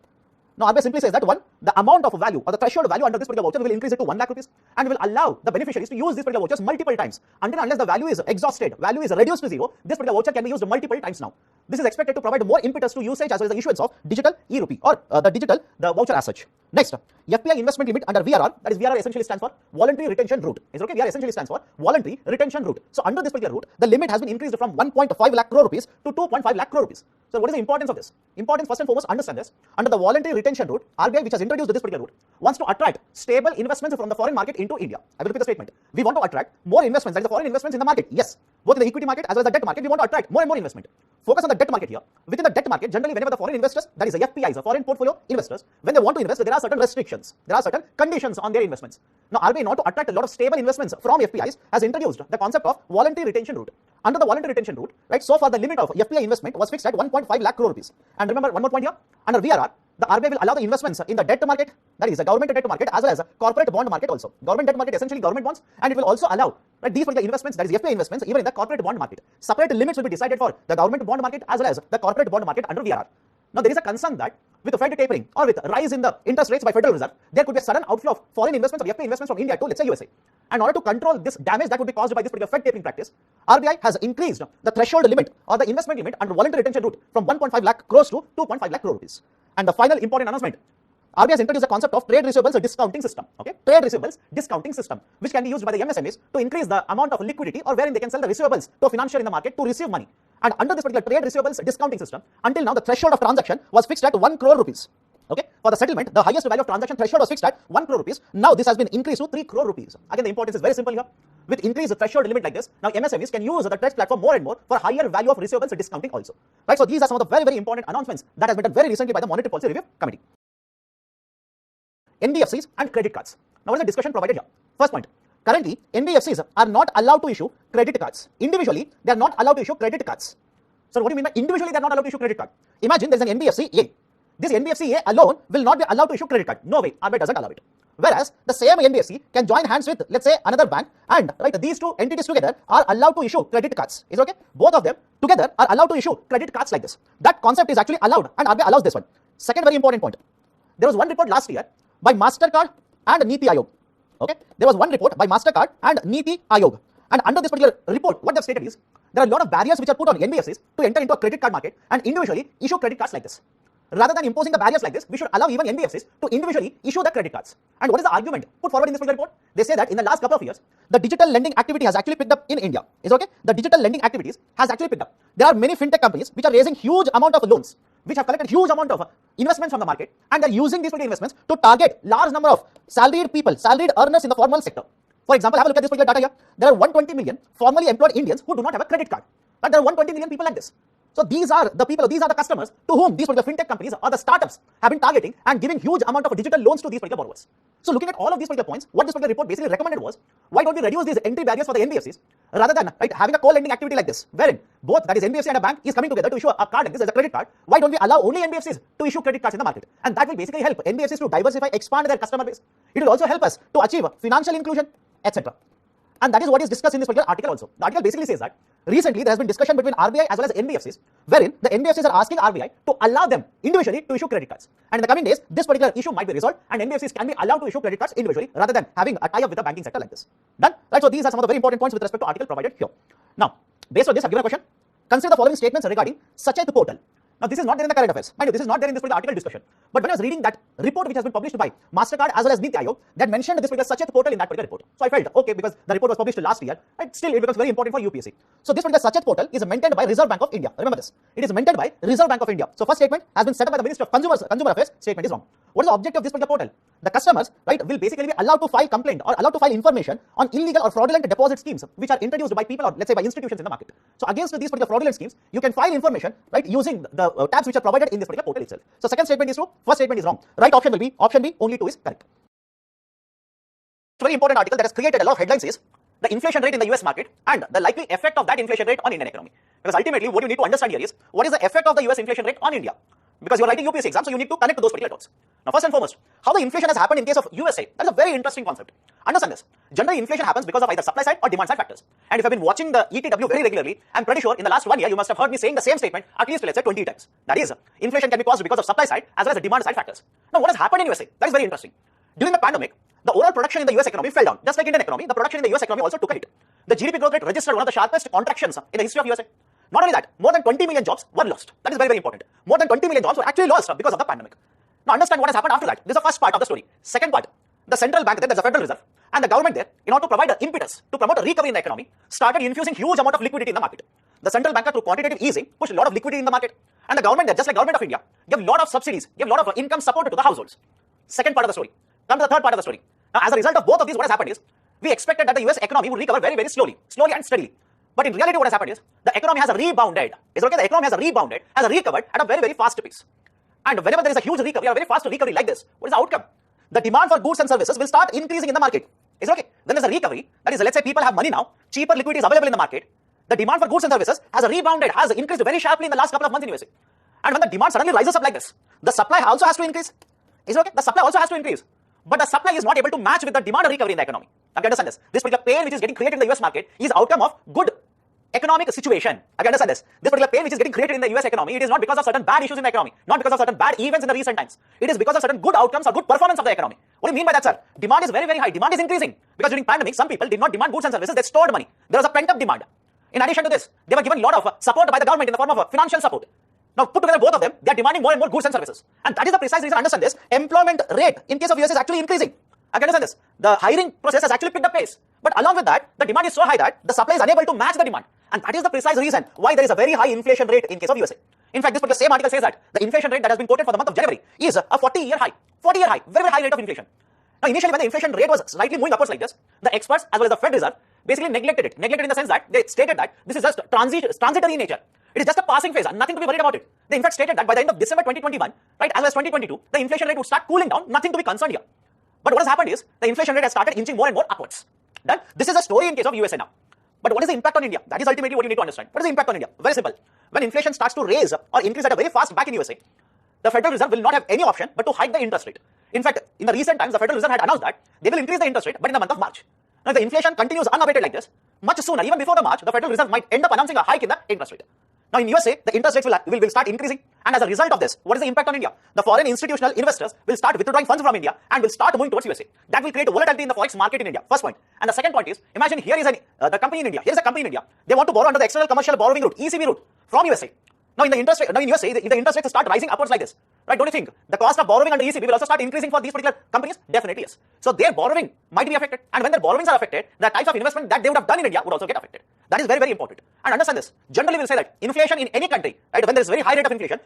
Now, RBI simply says that one, the amount of value or the threshold value under this particular voucher will increase it to 1 lakh rupees and will allow the beneficiaries to use these particular vouchers multiple times. Until unless the value is exhausted, value is reduced to zero, this particular voucher can be used multiple times now. This is expected to provide more impetus to usage as well as the issuance of digital e-rupee or the voucher as such. Next, FPI investment limit under VRR, that is VRR essentially stands for voluntary retention route. Is okay? VRR essentially stands for voluntary retention route. So under this particular route, the limit has been increased from 1.5 lakh crore rupees to 2.5 lakh crore rupees. So what is the importance of this? Importance, first and foremost, understand this. Under the voluntary retention route, RBI, which has introduced this particular route, wants to attract stable investments from the foreign market into India. I will repeat the statement. We want to attract more investments, that is the foreign investments in the market. Yes, both in the equity market as well as the debt market, we want to attract more and more investment. Focus on the debt market here. Within the debt market, generally, whenever the foreign investors, that is the FPIs, the foreign portfolio investors, when they want to invest, there are certain restrictions, there are certain conditions on their investments. Now, RBI, not to attract a lot of stable investments from FPIs, has introduced the concept of voluntary retention route. Under the voluntary retention route, right, so far the limit of FPI investment was fixed at 1.5 lakh crore rupees. And remember one more point here, under VRR, the RBI will allow the investments in the debt market, that is the government debt market, as well as the corporate bond market also. Government debt market, essentially government bonds, and it will also allow, right, these particular investments, that is FPI investments, even in the corporate bond market. Separate limits will be decided for the government bond market as well as the corporate bond market under VRR. Now, there is a concern that with the Fed tapering or with rise in the interest rates by Federal Reserve, there could be a sudden outflow of foreign investments or FPI investments from India to, let's say, USA. And in order to control this damage that would be caused by this particular Fed tapering practice, RBI has increased the threshold limit or the investment limit under voluntary retention route from 1.5 lakh crores to 2.5 lakh crore rupees. And the final important announcement, RBI has introduced the concept of trade receivables discounting system. Okay, trade receivables discounting system, which can be used by the MSMEs to increase the amount of liquidity or wherein they can sell the receivables to a financier in the market to receive money. And under this particular trade receivables discounting system, until now the threshold of transaction was fixed at 1 crore rupees. Okay, for the settlement, the highest value of transaction threshold was fixed at 1 crore rupees. Now this has been increased to 3 crore rupees. Again, the importance is very simple here. With increased threshold limit like this, now MSMEs can use the trade platform more and more for higher value of receivables discounting also. Right, so these are some of the very important announcements that has been done very recently by the Monetary Policy Review Committee. NBFCs and credit cards. Now, what is the discussion provided here? First point, currently NBFCs are not allowed to issue credit cards. Individually, they are not allowed to issue credit cards. So, what do you mean by individually they are not allowed to issue credit card? Imagine there is an NBFC A. This NBFC A alone will not be allowed to issue credit card. No way, RBI doesn't allow it. Whereas the same NBFC can join hands with, let's say, another bank, and right, these two entities together are allowed to issue credit cards. Is okay? Both of them together are allowed to issue credit cards like this. That concept is actually allowed, and RBI allows this one. Second very important point. There was one report last year by MasterCard and Niti Aayog. Okay? There was one report by MasterCard and Niti Aayog. And under this particular report, what they've stated is, there are a lot of barriers which are put on NBFCs to enter into a credit card market and individually issue credit cards like this. Rather than imposing the barriers like this, we should allow even NBFCs to individually issue the credit cards. And what is the argument put forward in this particular report? They say that in the last couple of years, the digital lending activity has actually picked up in India. Is okay? The digital lending activities has actually picked up. There are many fintech companies which are raising huge amount of loans, which have collected huge amount of investments from the market, and they're using these particular investments to target large number of salaried people, salaried earners in the formal sector. For example, have a look at this particular data here. There are 120 million formally employed Indians who do not have a credit card. But there are 120 million people like this. So these are the people, these are the customers to whom these particular fintech companies or the startups have been targeting and giving huge amount of digital loans to these particular borrowers. So looking at all of these particular points, what this particular report basically recommended was, why don't we reduce these entry barriers for the NBFCs rather than having a co-lending activity like this, wherein both, that is NBFC and a bank, is coming together to issue a card like this as a credit card. Why don't we allow only NBFCs to issue credit cards in the market? And that will basically help NBFCs to diversify, expand their customer base. It will also help us to achieve financial inclusion, etc. And that is what is discussed in this particular article also. The article basically says that recently there has been discussion between RBI as well as NBFCs, wherein the NBFCs are asking RBI to allow them individually to issue credit cards. And in the coming days, this particular issue might be resolved and NBFCs can be allowed to issue credit cards individually rather than having a tie-up with the banking sector like this. Done? Right, so these are some of the very important points with respect to article provided here. Now, based on this, I've given a question. Consider the following statements regarding Sachet portal. Now, this is not there in the current affairs. Mind you, this is not there in this particular article discussion. But when I was reading that report which has been published by MasterCard as well as Niti Aayog, that mentioned this particular Sachet portal in that particular report. So I felt, okay, because the report was published last year, and still it becomes very important for UPSC. So this particular Sachet portal is maintained by Reserve Bank of India. Remember this. It is maintained by Reserve Bank of India. So first statement has been set up by the Ministry of Consumer Affairs. Statement is wrong. What is the objective of this particular portal? The customers, right, will basically be allowed to file complaint or allowed to file information on illegal or fraudulent deposit schemes which are introduced by people or let's say by institutions in the market. So against these particular fraudulent schemes, you can file information, right, using the tabs which are provided in this particular portal itself. So second statement is true, first statement is wrong. Right option will be option B, only 2 is correct. Very important article that has created a lot of headlines is the inflation rate in the US market and the likely effect of that inflation rate on Indian economy. Because ultimately what you need to understand here is what is the effect of the US inflation rate on India. Because you are writing UPSC exam, so you need to connect to those particular dots. Now, first and foremost, how the inflation has happened in case of USA, that is a very interesting concept. Understand this. Generally, inflation happens because of either supply side or demand side factors. And if you have been watching the ETW very regularly, I'm pretty sure in the last 1 year, you must have heard me saying the same statement at least, let's say, 20 times. That is, inflation can be caused because of supply side as well as the demand side factors. Now, what has happened in USA? That is very interesting. During the pandemic, the overall production in the US economy fell down. Just like Indian economy, the production in the US economy also took a hit. The GDP growth rate registered one of the sharpest contractions in the history of USA. Not only that, more than 20 million jobs were lost. That is very, very important. More than 20 million jobs were actually lost because of the pandemic. Now understand what has happened after that. This is the first part of the story. Second part, the central bank, there's a Federal Reserve, and the government there, in order to provide an impetus to promote a recovery in the economy, started infusing huge amount of liquidity in the market. The central banker, through quantitative easing, pushed a lot of liquidity in the market. And the government there, just like government of India, gave a lot of subsidies, gave a lot of income support to the households. Second part of the story. Come to the third part of the story. Now, as a result of both of these, what has happened is, we expected that the US economy would recover very, very slowly and steadily. But in reality, what has happened is, the economy has rebounded. Is okay? The economy has rebounded, has recovered at a very, very fast pace. And whenever there is a huge recovery, a very fast recovery like this, what is the outcome? The demand for goods and services will start increasing in the market. Is okay? Then there's a recovery. That is, let's say people have money now, cheaper liquidity is available in the market. The demand for goods and services has rebounded, has increased very sharply in the last couple of months in USA. And when the demand suddenly rises up like this, the supply also has to increase. Is okay? The supply also has to increase. But the supply is not able to match with the demand recovery in the economy. Now, you understand this? This particular pain which is getting created in the US market is outcome of good economic situation. I can understand this. This particular pain which is getting created in the US economy, it is not because of certain bad issues in the economy, not because of certain bad events in the recent times. It is because of certain good outcomes or good performance of the economy. What do you mean by that, sir? Demand is very, very high. Demand is increasing. Because during pandemic, some people did not demand goods and services, they stored money. There was a pent-up demand. In addition to this, they were given a lot of support by the government in the form of financial support. Now, put together both of them, they are demanding more and more goods and services. And that is the precise reason, understand this, employment rate in case of US is actually increasing. I can understand this. The hiring process has actually picked up pace. But along with that, the demand is so high that the supply is unable to match the demand. And that is the precise reason why there is a very high inflation rate in case of USA. In fact, this particular same article says that the inflation rate that has been quoted for the month of January is a 40-year high. 40-year high. Very, very high rate of inflation. Now, initially when the inflation rate was slightly moving upwards like this, the experts as well as the Fed Reserve basically neglected it. Neglected in the sense that they stated that this is just transitory in nature. It is just a passing phase and nothing to be worried about it. They in fact stated that by the end of December 2021, right, as well as 2022, the inflation rate would start cooling down, nothing to be concerned here. But what has happened is, the inflation rate has started inching more and more upwards. Done? This is a story in case of USA now. But what is the impact on India? That is ultimately what you need to understand. What is the impact on India? Very simple. When inflation starts to raise or increase at a very fast back in USA, the Federal Reserve will not have any option but to hike the interest rate. In fact, in the recent times, the Federal Reserve had announced that they will increase the interest rate, but in the month of March. Now, if the inflation continues unabated like this, much sooner, even before the March, the Federal Reserve might end up announcing a hike in the interest rate. Now, in USA, the interest rates will start increasing, and as a result of this, what is the impact on India? The foreign institutional investors will start withdrawing funds from India and will start moving towards USA. That will create volatility in the forex market in India. First point. And the second point is, imagine here is the company in India. Here is a company in India. They want to borrow under the external commercial borrowing route, ECB route, from USA. Now, in USA, if the interest rates start rising upwards like this, right? Don't you think the cost of borrowing under ECB will also start increasing for these particular companies? Definitely yes. So their borrowing might be affected, and when their borrowings are affected, the types of investment that they would have done in India would also get affected. That is very, very important. And understand this. Generally, we'll say that inflation in any country, right? When there is very high rate of inflation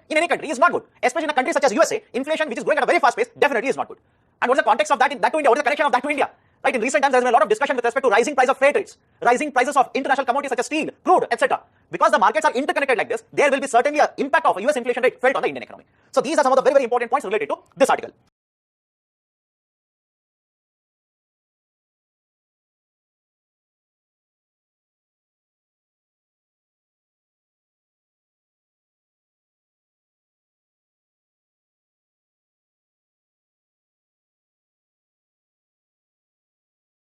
in any country is not good. Especially in a country such as USA, inflation which is growing at a very fast pace definitely is not good. And what's the context of that to India? What is the connection of that to India? Right, in recent times, there has been a lot of discussion with respect to rising price of freight rates, rising prices of international commodities such as steel, crude, etc. Because the markets are interconnected like this, there will be certainly an impact of a US inflation rate felt on the Indian economy. So these are some of the very, very important points related to this article.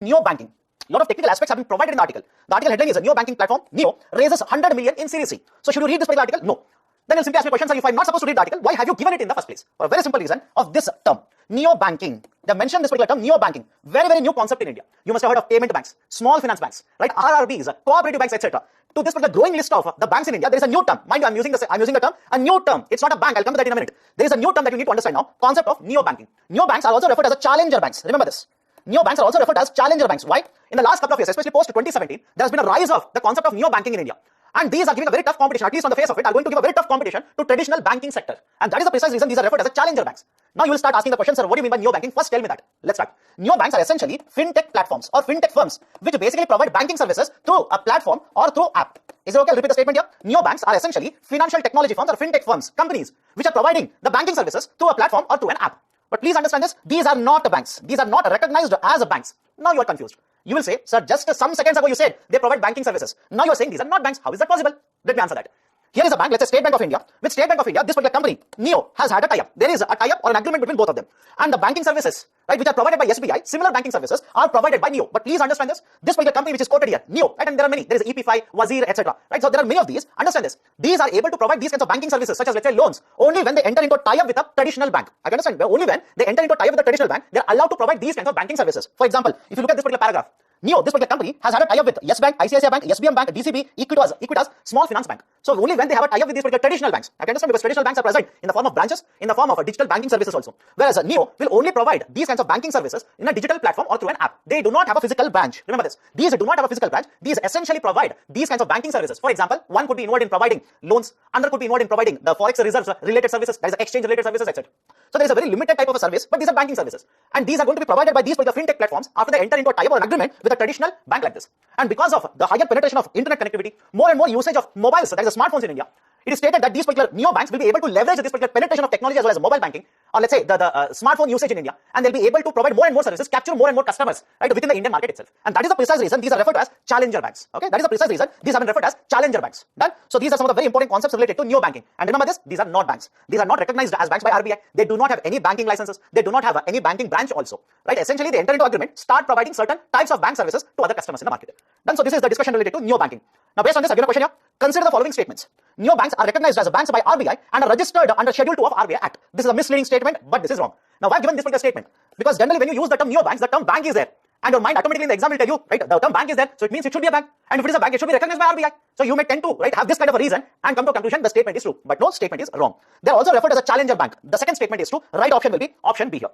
Neo banking. A lot of technical aspects have been provided in the article. The article headline is a Neo banking platform, Neo, raises 100 million in Series C. So should you read this particular article? No. Then you'll simply ask me questions, if I'm not supposed to read the article, why have you given it in the first place? For a very simple reason of this term, Neo banking. They have mentioned this particular term, Neo banking. Very, very new concept in India. You must have heard of payment banks, small finance banks, right? RRBs, cooperative banks, etc. To this particular growing list of the banks in India, there is a new term. Mind you, I'm using the term, a new term. It's not a bank. I'll come to that in a minute. There is a new term that you need to understand now. Concept of Neo banking. Neo banks are also referred as a challenger banks. Remember this. Neo banks are also referred as challenger banks. Why? In the last couple of years, especially post 2017, there has been a rise of the concept of neo banking in India. And these are giving a very tough competition, at least on the face of it, are going to give a very tough competition to traditional banking sector. And that is the precise reason these are referred as a challenger banks. Now you will start asking the question, sir, what do you mean by neo banking? First tell me that. Let's start. Neo banks are essentially fintech platforms or fintech firms which basically provide banking services through a platform or through app. Is it okay? I'll repeat the statement here. Neo banks are essentially financial technology firms or fintech firms, companies which are providing the banking services through a platform or through an app. But please understand this, these are not banks. These are not recognized as banks. Now you are confused. You will say, sir, just some seconds ago you said they provide banking services. Now you are saying these are not banks. How is that possible? Let me answer that. Here is a bank, let's say State Bank of India. With State Bank of India, this particular company, Neo, has had a tie-up. There is a tie-up or an agreement between both of them. And the banking services, right, which are provided by SBI, similar banking services are provided by Neo. But please understand this particular company which is quoted here, Neo, right, and there are many. There is EP5, Wazir, etc. Right, so there are many of these. Understand this. These are able to provide these kinds of banking services, such as, let's say, loans, only when they enter into a tie-up with a traditional bank. I can understand. Only when they enter into a tie-up with a traditional bank, they are allowed to provide these kinds of banking services. For example, if you look at this particular paragraph, Neo, this particular company, has had a tie-up with Yes Bank, ICICI Bank, SBM Bank, DCB, Equitas, Small Finance Bank. So only when they have a tie-up with these particular traditional banks. I can understand because traditional banks are present in the form of branches, in the form of digital banking services also. Whereas Neo will only provide these kinds of banking services in a digital platform or through an app. They do not have a physical branch. Remember this. These do not have a physical branch. These essentially provide these kinds of banking services. For example, one could be involved in providing loans, another could be involved in providing the forex reserves related services, that is exchange related services, etc. So there is a very limited type of a service, but these are banking services. And these are going to be provided by these particular fintech platforms after they enter into a tie-up or an agreement with a traditional bank like this. And because of the higher penetration of internet connectivity, more and more usage of mobiles, that is the smartphones in India, it is stated that these particular neo banks will be able to leverage this particular penetration of technology as well as mobile banking, or let's say the smartphone usage in India, and they'll be able to provide more and more services, capture more and more customers, right, within the Indian market itself. And that is the precise reason these are referred to as challenger banks. Okay, that is the precise reason these have been referred as challenger banks. Done. So these are some of the very important concepts related to neo banking. And remember this, these are not banks. These are not recognized as banks by RBI. They do not have any banking licenses. They do not have any banking branch also. Right? Essentially, they enter into agreement, start providing certain types of bank services to other customers in the market. Done. So this is the discussion related to neo banking. Now, based on this, I give a question here. Consider the following statements. Neo banks are recognized as banks by RBI and are registered under Schedule 2 of RBI Act. This is a misleading statement, but this is wrong. Now, why I've given this particular statement? Because generally, when you use the term neo banks, the term bank is there. And your mind automatically in the exam will tell you, right, the term bank is there, so it means it should be a bank. And if it is a bank, it should be recognized by RBI. So you may tend to, right, have this kind of a reason and come to a conclusion the statement is true. But no, statement is wrong. They are also referred as a challenger bank. The second statement is true. Right option will be option B here.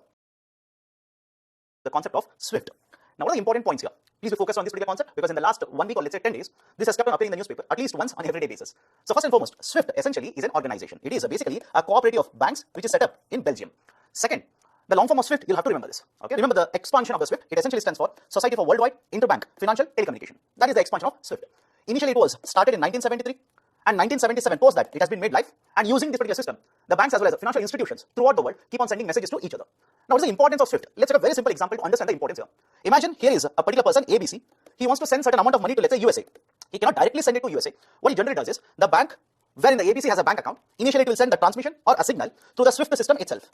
The concept of SWIFT. Now, what are the important points here? Please be focused on this particular concept because in the last 1 week or let's say 10 days, this has kept on appearing in the newspaper at least once on everyday basis. So first and foremost, SWIFT essentially is an organization. It is basically a cooperative of banks which is set up in Belgium. Second, the long form of SWIFT, you'll have to remember this. Okay, remember the expansion of the SWIFT. It essentially stands for Society for Worldwide Interbank Financial Telecommunication. That is the expansion of SWIFT. Initially, it was started in 1973. And 1977, post that, it has been made live. And using this particular system, the banks as well as financial institutions throughout the world keep on sending messages to each other. Now, what is the importance of SWIFT? Let's take a very simple example to understand the importance here. Imagine here is a particular person, ABC. He wants to send certain amount of money to, let's say, USA. He cannot directly send it to USA. What he generally does is, the bank, wherein the ABC has a bank account, initially it will send the transmission or a signal through the SWIFT system itself.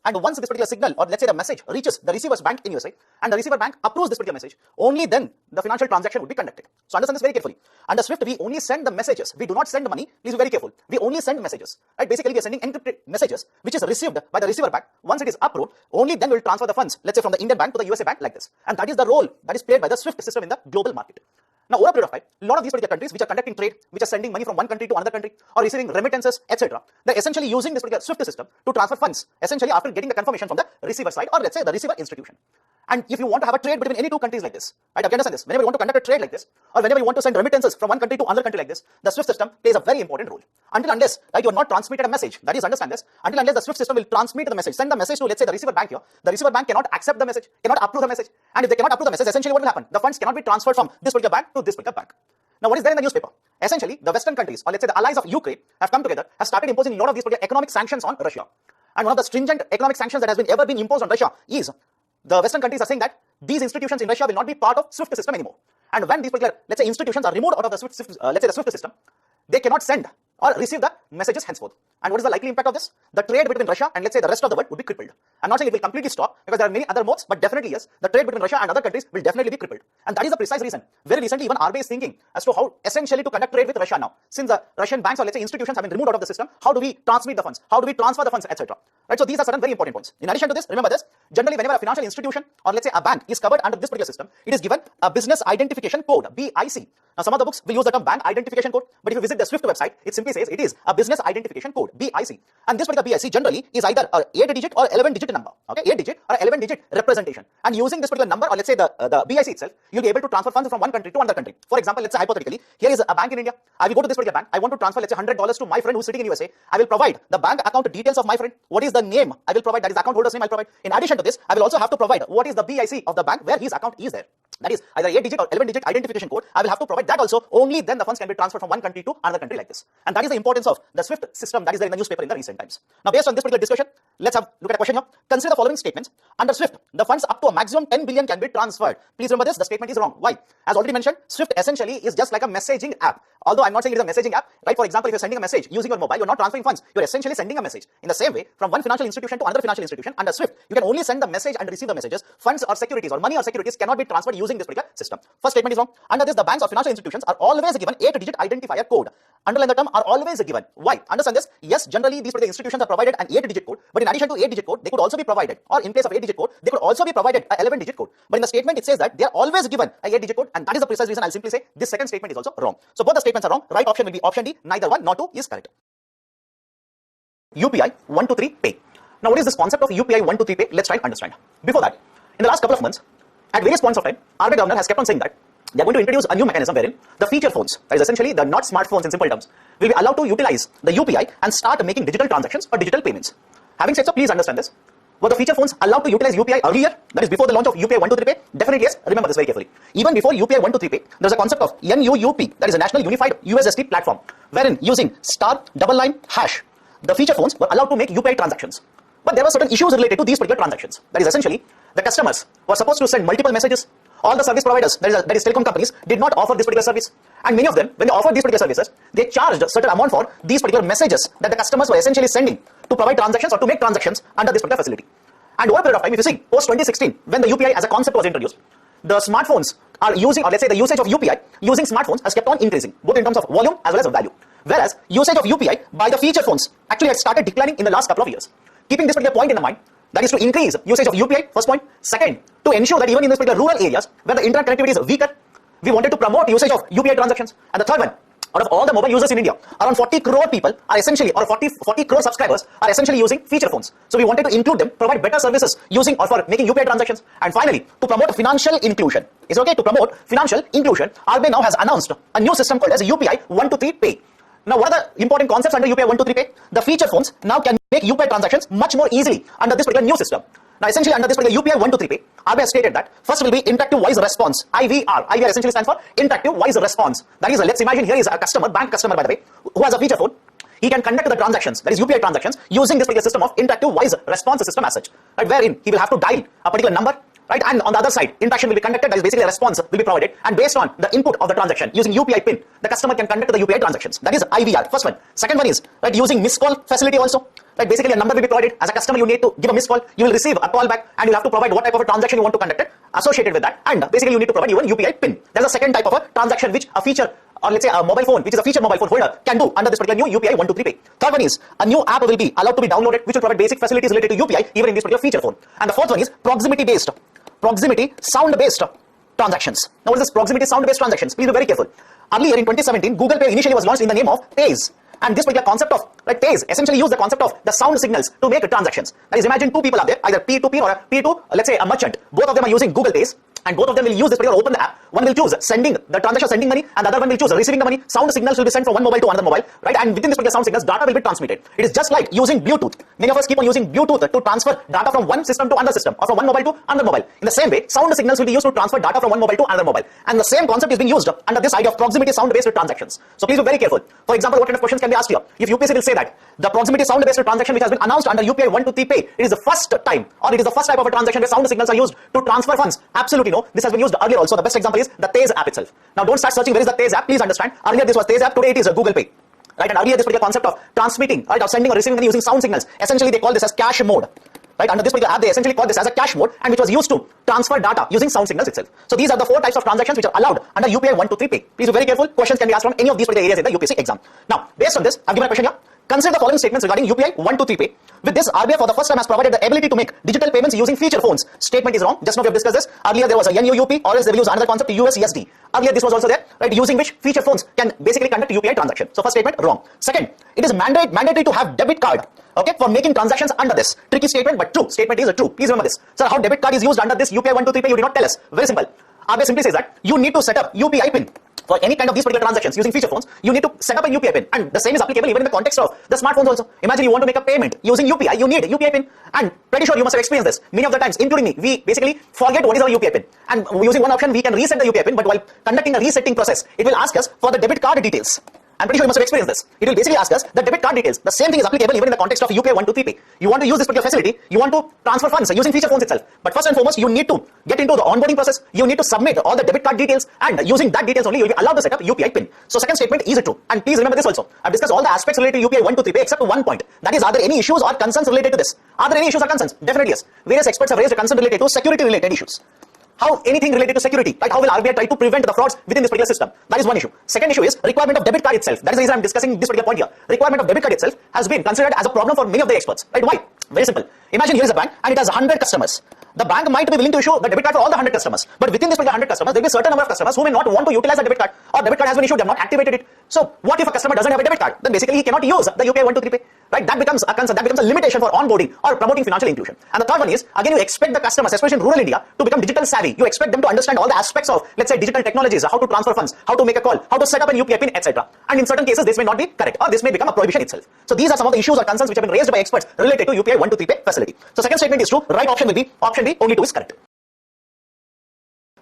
And once this particular signal, or let's say the message, reaches the receiver's bank in USA, and the receiver bank approves this particular message, only then the financial transaction would be conducted. So understand this very carefully. Under SWIFT, we only send the messages. We do not send money. Please be very careful. We only send messages. Right? Basically, we are sending encrypted messages, which is received by the receiver bank. Once it is approved, only then we will transfer the funds, let's say from the Indian bank to the USA bank like this. And that is the role that is played by the SWIFT system in the global market. Now, over a period of time, a lot of these particular countries which are conducting trade, which are sending money from one country to another country, or receiving remittances, etc., they're essentially using this particular SWIFT system to transfer funds, essentially after getting the confirmation from the receiver side, or let's say the receiver institution. And if you want to have a trade between any two countries like this, right, you understand this, whenever you want to conduct a trade like this, or whenever you want to send remittances from one country to another country like this, the SWIFT system plays a very important role. Until unless, right, you are not transmitted a message, that is, understand this, until unless the SWIFT system will transmit the message, send the message to, let's say, the receiver bank here, the receiver bank cannot accept the message, cannot approve the message, and if they cannot approve the message, essentially what will happen? The funds cannot be transferred from this particular bank to this particular bank. Now, what is there in the newspaper? Essentially, the Western countries, or let's say the allies of Ukraine, have come together, have started imposing a lot of these particular economic sanctions on Russia. And one of the stringent economic sanctions that has ever been imposed on Russia is the Western countries are saying that these institutions in Russia will not be part of SWIFT system anymore. And when these particular, let's say, institutions are removed out of the SWIFT, let's say the SWIFT system, they cannot send or receive the messages henceforth. And what is the likely impact of this? The trade between Russia and, let's say, the rest of the world would be crippled. I'm not saying it will completely stop, because there are many other modes, but definitely yes, the trade between Russia and other countries will definitely be crippled. And that is the precise reason. Very recently, even RBI is thinking as to how essentially to conduct trade with Russia now. Since the Russian banks or, let's say, institutions have been removed out of the system, how do we transmit the funds? How do we transfer the funds, etc.? Right, so these are certain very important points. In addition to this, remember this, generally whenever a financial institution or, let's say, a bank is covered under this particular system, it is given a business identification code, BIC. Now, some of the books will use the term bank identification code, but if you visit the SWIFT website, it simply says it is a business identification code, BIC. And this particular BIC generally is either a 8-digit or 11-digit number, okay, 8-digit or 11-digit representation. And using this particular number, or let's say the BIC itself, you'll be able to transfer funds from one country to another country. For example, let's say hypothetically, here is a bank in India. I will go to this particular bank. I want to transfer, let's say, $100 to my friend who's sitting in USA. I will provide the bank account details of my friend. What is the name? I will provide, that is the account holder's name I'll provide. In addition to this, I will also have to provide what is the BIC of the bank where his account is there. That is either 8-digit or 11-digit identification code. I will have to provide that also. Only then the funds can be transferred from one country to another country like this. And that is the importance of the SWIFT system that is there in the newspaper in the recent times. Now, based on this particular discussion, let's have look at a question here. Consider the following statements. Under SWIFT, the funds up to a maximum 10 billion can be transferred. Please remember this, the statement is wrong. Why? As already mentioned, SWIFT essentially is just like a messaging app. Although I'm not saying it is a messaging app, right? For example, if you're sending a message using your mobile, you're not transferring funds. You're essentially sending a message. In the same way, from one financial institution to another financial institution, under SWIFT, you can only send the message and receive the messages. Funds or securities or money or securities cannot be transferred using this particular system. First statement is wrong. Under this, the banks or financial institutions are always given 8-digit identifier code. Underline the term are always given. Why? Understand this. Yes, generally these particular institutions are provided an 8-digit code, but in addition to 8-digit code, they could also be provided, or in place of 8-digit code, they could also be provided a 11-digit code. But in the statement, it says that they are always given a 8-digit code, and that is the precise reason I'll simply say this second statement is also wrong. So both the statements are wrong. Right option will be option D. Neither one nor two is correct. UPI 123 Pay. Now, what is this concept of UPI 123 Pay? Let's try and understand. Before that, in the last couple of months, at various points of time, RBI governor has kept on saying that they are going to introduce a new mechanism wherein the feature phones, that is essentially the not smartphones in simple terms, will be allowed to utilize the UPI and start making digital transactions or digital payments. Having said so, please understand this. Were the feature phones allowed to utilize UPI earlier? That is before the launch of UPI 123 Pay? Definitely yes. Remember this very carefully. Even before UPI 123 Pay, there was a concept of NUUP, that is a National Unified USSD platform, wherein using *99# the feature phones were allowed to make UPI transactions. But there were certain issues related to these particular transactions. That is essentially the customers were supposed to send multiple messages. All the service providers, that is telecom companies, did not offer this particular service. And many of them, when they offered these particular services, they charged a certain amount for these particular messages that the customers were essentially sending to provide transactions or to make transactions under this particular facility. And over a period of time, if you see, post 2016, when the UPI as a concept was introduced, the smartphones are using, or let's say the usage of UPI using smartphones has kept on increasing, both in terms of volume as well as value. Whereas usage of UPI by the feature phones actually had started declining in the last couple of years. Keeping this particular point in the mind, that is to increase usage of UPI, first point. Second, to ensure that even in this particular rural areas where the internet connectivity is weaker, we wanted to promote usage of UPI transactions. And the third one, out of all the mobile users in India, around 40 crore people are essentially, or 40 crore subscribers are essentially using feature phones. So we wanted to include them, provide better services using or for making UPI transactions. And finally, to promote financial inclusion. It's okay to promote financial inclusion. RBI now has announced a new system called as UPI 123 Pay. Now, what are the important concepts under UPI 123 Pay? The feature phones now can make UPI transactions much more easily under this particular new system. Now, essentially under this particular UPI 123 Pay, RBI has stated that first will be interactive voice response, IVR. IVR essentially stands for interactive voice response. That is, let's imagine here is a customer, bank customer by the way, who has a feature phone. He can conduct the transactions, that is UPI transactions, using this particular system of interactive voice response system as such, right, wherein he will have to dial a particular number, right, and on the other side, interaction will be conducted, that is basically a response will be provided, and based on the input of the transaction, using UPI pin, the customer can conduct the UPI transactions. That is IVR, first one. Second one is, right, using missed call facility also. Right, basically a number will be provided. As a customer, you need to give a missed call, you will receive a call back, and you'll have to provide what type of a transaction you want to conduct it associated with that, and basically you need to provide even UPI PIN. There's a second type of a transaction which a feature, or let's say a mobile phone, which is a feature mobile phone holder, can do under this particular new UPI 123Pay. Third one is a new app will be allowed to be downloaded, which will provide basic facilities related to UPI even in this particular feature phone. And the fourth one is proximity sound-based transactions. Now what is this proximity sound-based transactions? Please be very careful. Earlier in 2017, Google Pay initially was launched in the name of Paze. And this particular concept of Paze essentially used the concept of the sound signals to make transactions. That is, imagine two people are there, either peer-to-peer or a peer-to, let's say a merchant. Both of them are using Google Pay, and both of them will use this particular open the app. One will choose sending the transaction, sending money, and the other one will choose receiving the money. Sound signals will be sent from one mobile to another mobile, right? And within this particular sound signals, data will be transmitted. It is just like using Bluetooth. Many of us keep on using Bluetooth to transfer data from one system to another system, or from one mobile to another mobile. In the same way, sound signals will be used to transfer data from one mobile to another mobile. And the same concept is being used under this idea of proximity sound-based transactions. So please be very careful. For example, what kind of questions can be asked here? If UPSC will say that the proximity sound-based transaction which has been announced under UPI 123Pay, it is the first time, or it is the first type of a transaction where sound signals are used to transfer funds. Absolutely no. This has been used earlier also. The best example is the Paze app itself. Now don't start searching where is the Paze app. Please understand. Earlier this was Paze app. Today it is a Google Pay. Right, and earlier this particular concept of transmitting, right, of sending or receiving money using sound signals, essentially they call this as cache mode. Right, under this particular app, they essentially call this as a cache mode, and which was used to transfer data using sound signals itself. So these are the four types of transactions which are allowed under UPI 123Pay. Please be very careful. Questions can be asked from any of these particular areas in the UPSC exam. Now, based on this, I've given a question here. Consider the following statements regarding UPI 123Pay. With this, RBI for the first time has provided the ability to make digital payments using feature phones. Statement is wrong. Just now we have discussed this. Earlier there was a NUUP, or else they will use another concept, USESD. Earlier this was also there, right, using which feature phones can basically conduct UPI transaction. So first statement, wrong. Second, it is mandatory to have debit card, okay, for making transactions under this. Tricky statement, but true. Statement is true. Please remember this. Sir, how debit card is used under this UPI 123Pay, you did not tell us. Very simple. RBI simply says that you need to set up UPI PIN. For any kind of these particular transactions using feature phones, you need to set up a UPI PIN, and the same is applicable even in the context of the smartphones also. Imagine you want to make a payment using UPI, you need a UPI PIN, and pretty sure you must have experienced this. Many of the times, including me, we basically forget what is our UPI PIN, and using one option we can reset the UPI PIN, but while conducting a resetting process, it will ask us for the debit card details. I'm pretty sure you must have experienced this. It will basically ask us the debit card details. The same thing is applicable even in the context of UPI 123Pay. You want to use this particular facility, you want to transfer funds using feature phones itself. But first and foremost, you need to get into the onboarding process. You need to submit all the debit card details, and using that details only, you will be allowed to set up UPI PIN. So second statement is true. And please remember this also. I've discussed all the aspects related to UPI 123Pay except one point. That is, are there any issues or concerns related to this? Are there any issues or concerns? Definitely yes. Various experts have raised a concern related to security related issues. How anything related to security, right? How will RBI try to prevent the frauds within this particular system? That is one issue. Second issue is requirement of debit card itself. That is the reason I'm discussing this particular point here. Requirement of debit card itself has been considered as a problem for many of the experts, right? Why? Very simple. Imagine here is a bank and it has 100 customers. The bank might be willing to issue the debit card for all the 100 customers, but within this particular 100 customers, there will be a certain number of customers who may not want to utilize the debit card, or debit card has been issued, they have not activated it. So what if a customer doesn't have a debit card? Then basically he cannot use the UPI 123Pay, right? That becomes a concern, that becomes a limitation for onboarding or promoting financial inclusion. And the third one is, again, you expect the customers, especially in rural India, to become digital savvy. You expect them to understand all the aspects of, let's say, digital technologies, how to transfer funds, how to make a call, how to set up an UPI PIN, etc. And in certain cases, this may not be correct, or this may become a prohibition itself. So these are some of the issues or concerns which have been raised by experts related to UPI 123Pay facility. So second statement is true. Right option will be option B. Only 2 is correct.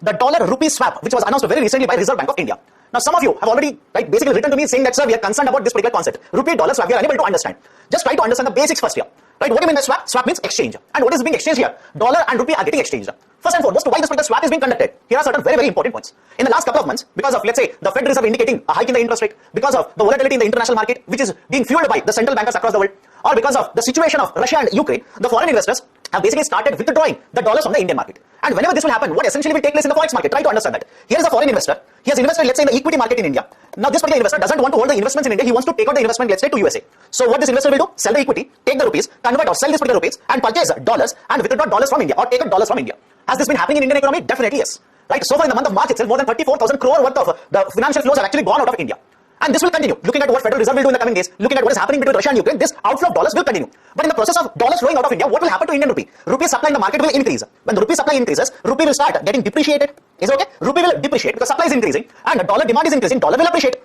The dollar-rupee swap, which was announced very recently by Reserve Bank of India. Now, some of you have already basically written to me saying that, sir, we are concerned about this particular concept. Rupee-dollar swap, we are unable to understand. Just try to understand the basics first here. Right? What do you mean by swap? Swap means exchange. And what is being exchanged here? Dollar and rupee are getting exchanged. First and foremost, why this particular swap is being conducted? Here are certain very, very important points. In the last couple of months, because of, let's say, the Fed Reserve indicating a hike in the interest rate, because of the volatility in the international market, which is being fueled by the central bankers across the world, or because of the situation of Russia and Ukraine, the foreign investors have basically started withdrawing the dollars from the Indian market. And whenever this will happen, what essentially will take place in the forex market? Try to understand that. Here is a foreign investor. He has invested, let's say, in the equity market in India. Now, this particular investor doesn't want to hold the investments in India. He wants to take out the investment, let's say, to USA. So, what this investor will do? Sell the equity, take the rupees, convert or sell this particular rupees, and purchase dollars and withdraw dollars from India, or take out dollars from India. Has this been happening in Indian economy? Definitely yes. Right. So far in the month of March itself, more than 34,000 crore worth of the financial flows have actually gone out of India. And this will continue. Looking at what Federal Reserve will do in the coming days, looking at what is happening between Russia and Ukraine, this outflow of dollars will continue. But in the process of dollars flowing out of India, what will happen to Indian rupee? Rupee supply in the market will increase. When the rupee supply increases, rupee will start getting depreciated. Is it okay? Rupee will depreciate because supply is increasing and the dollar demand is increasing. Dollar will appreciate.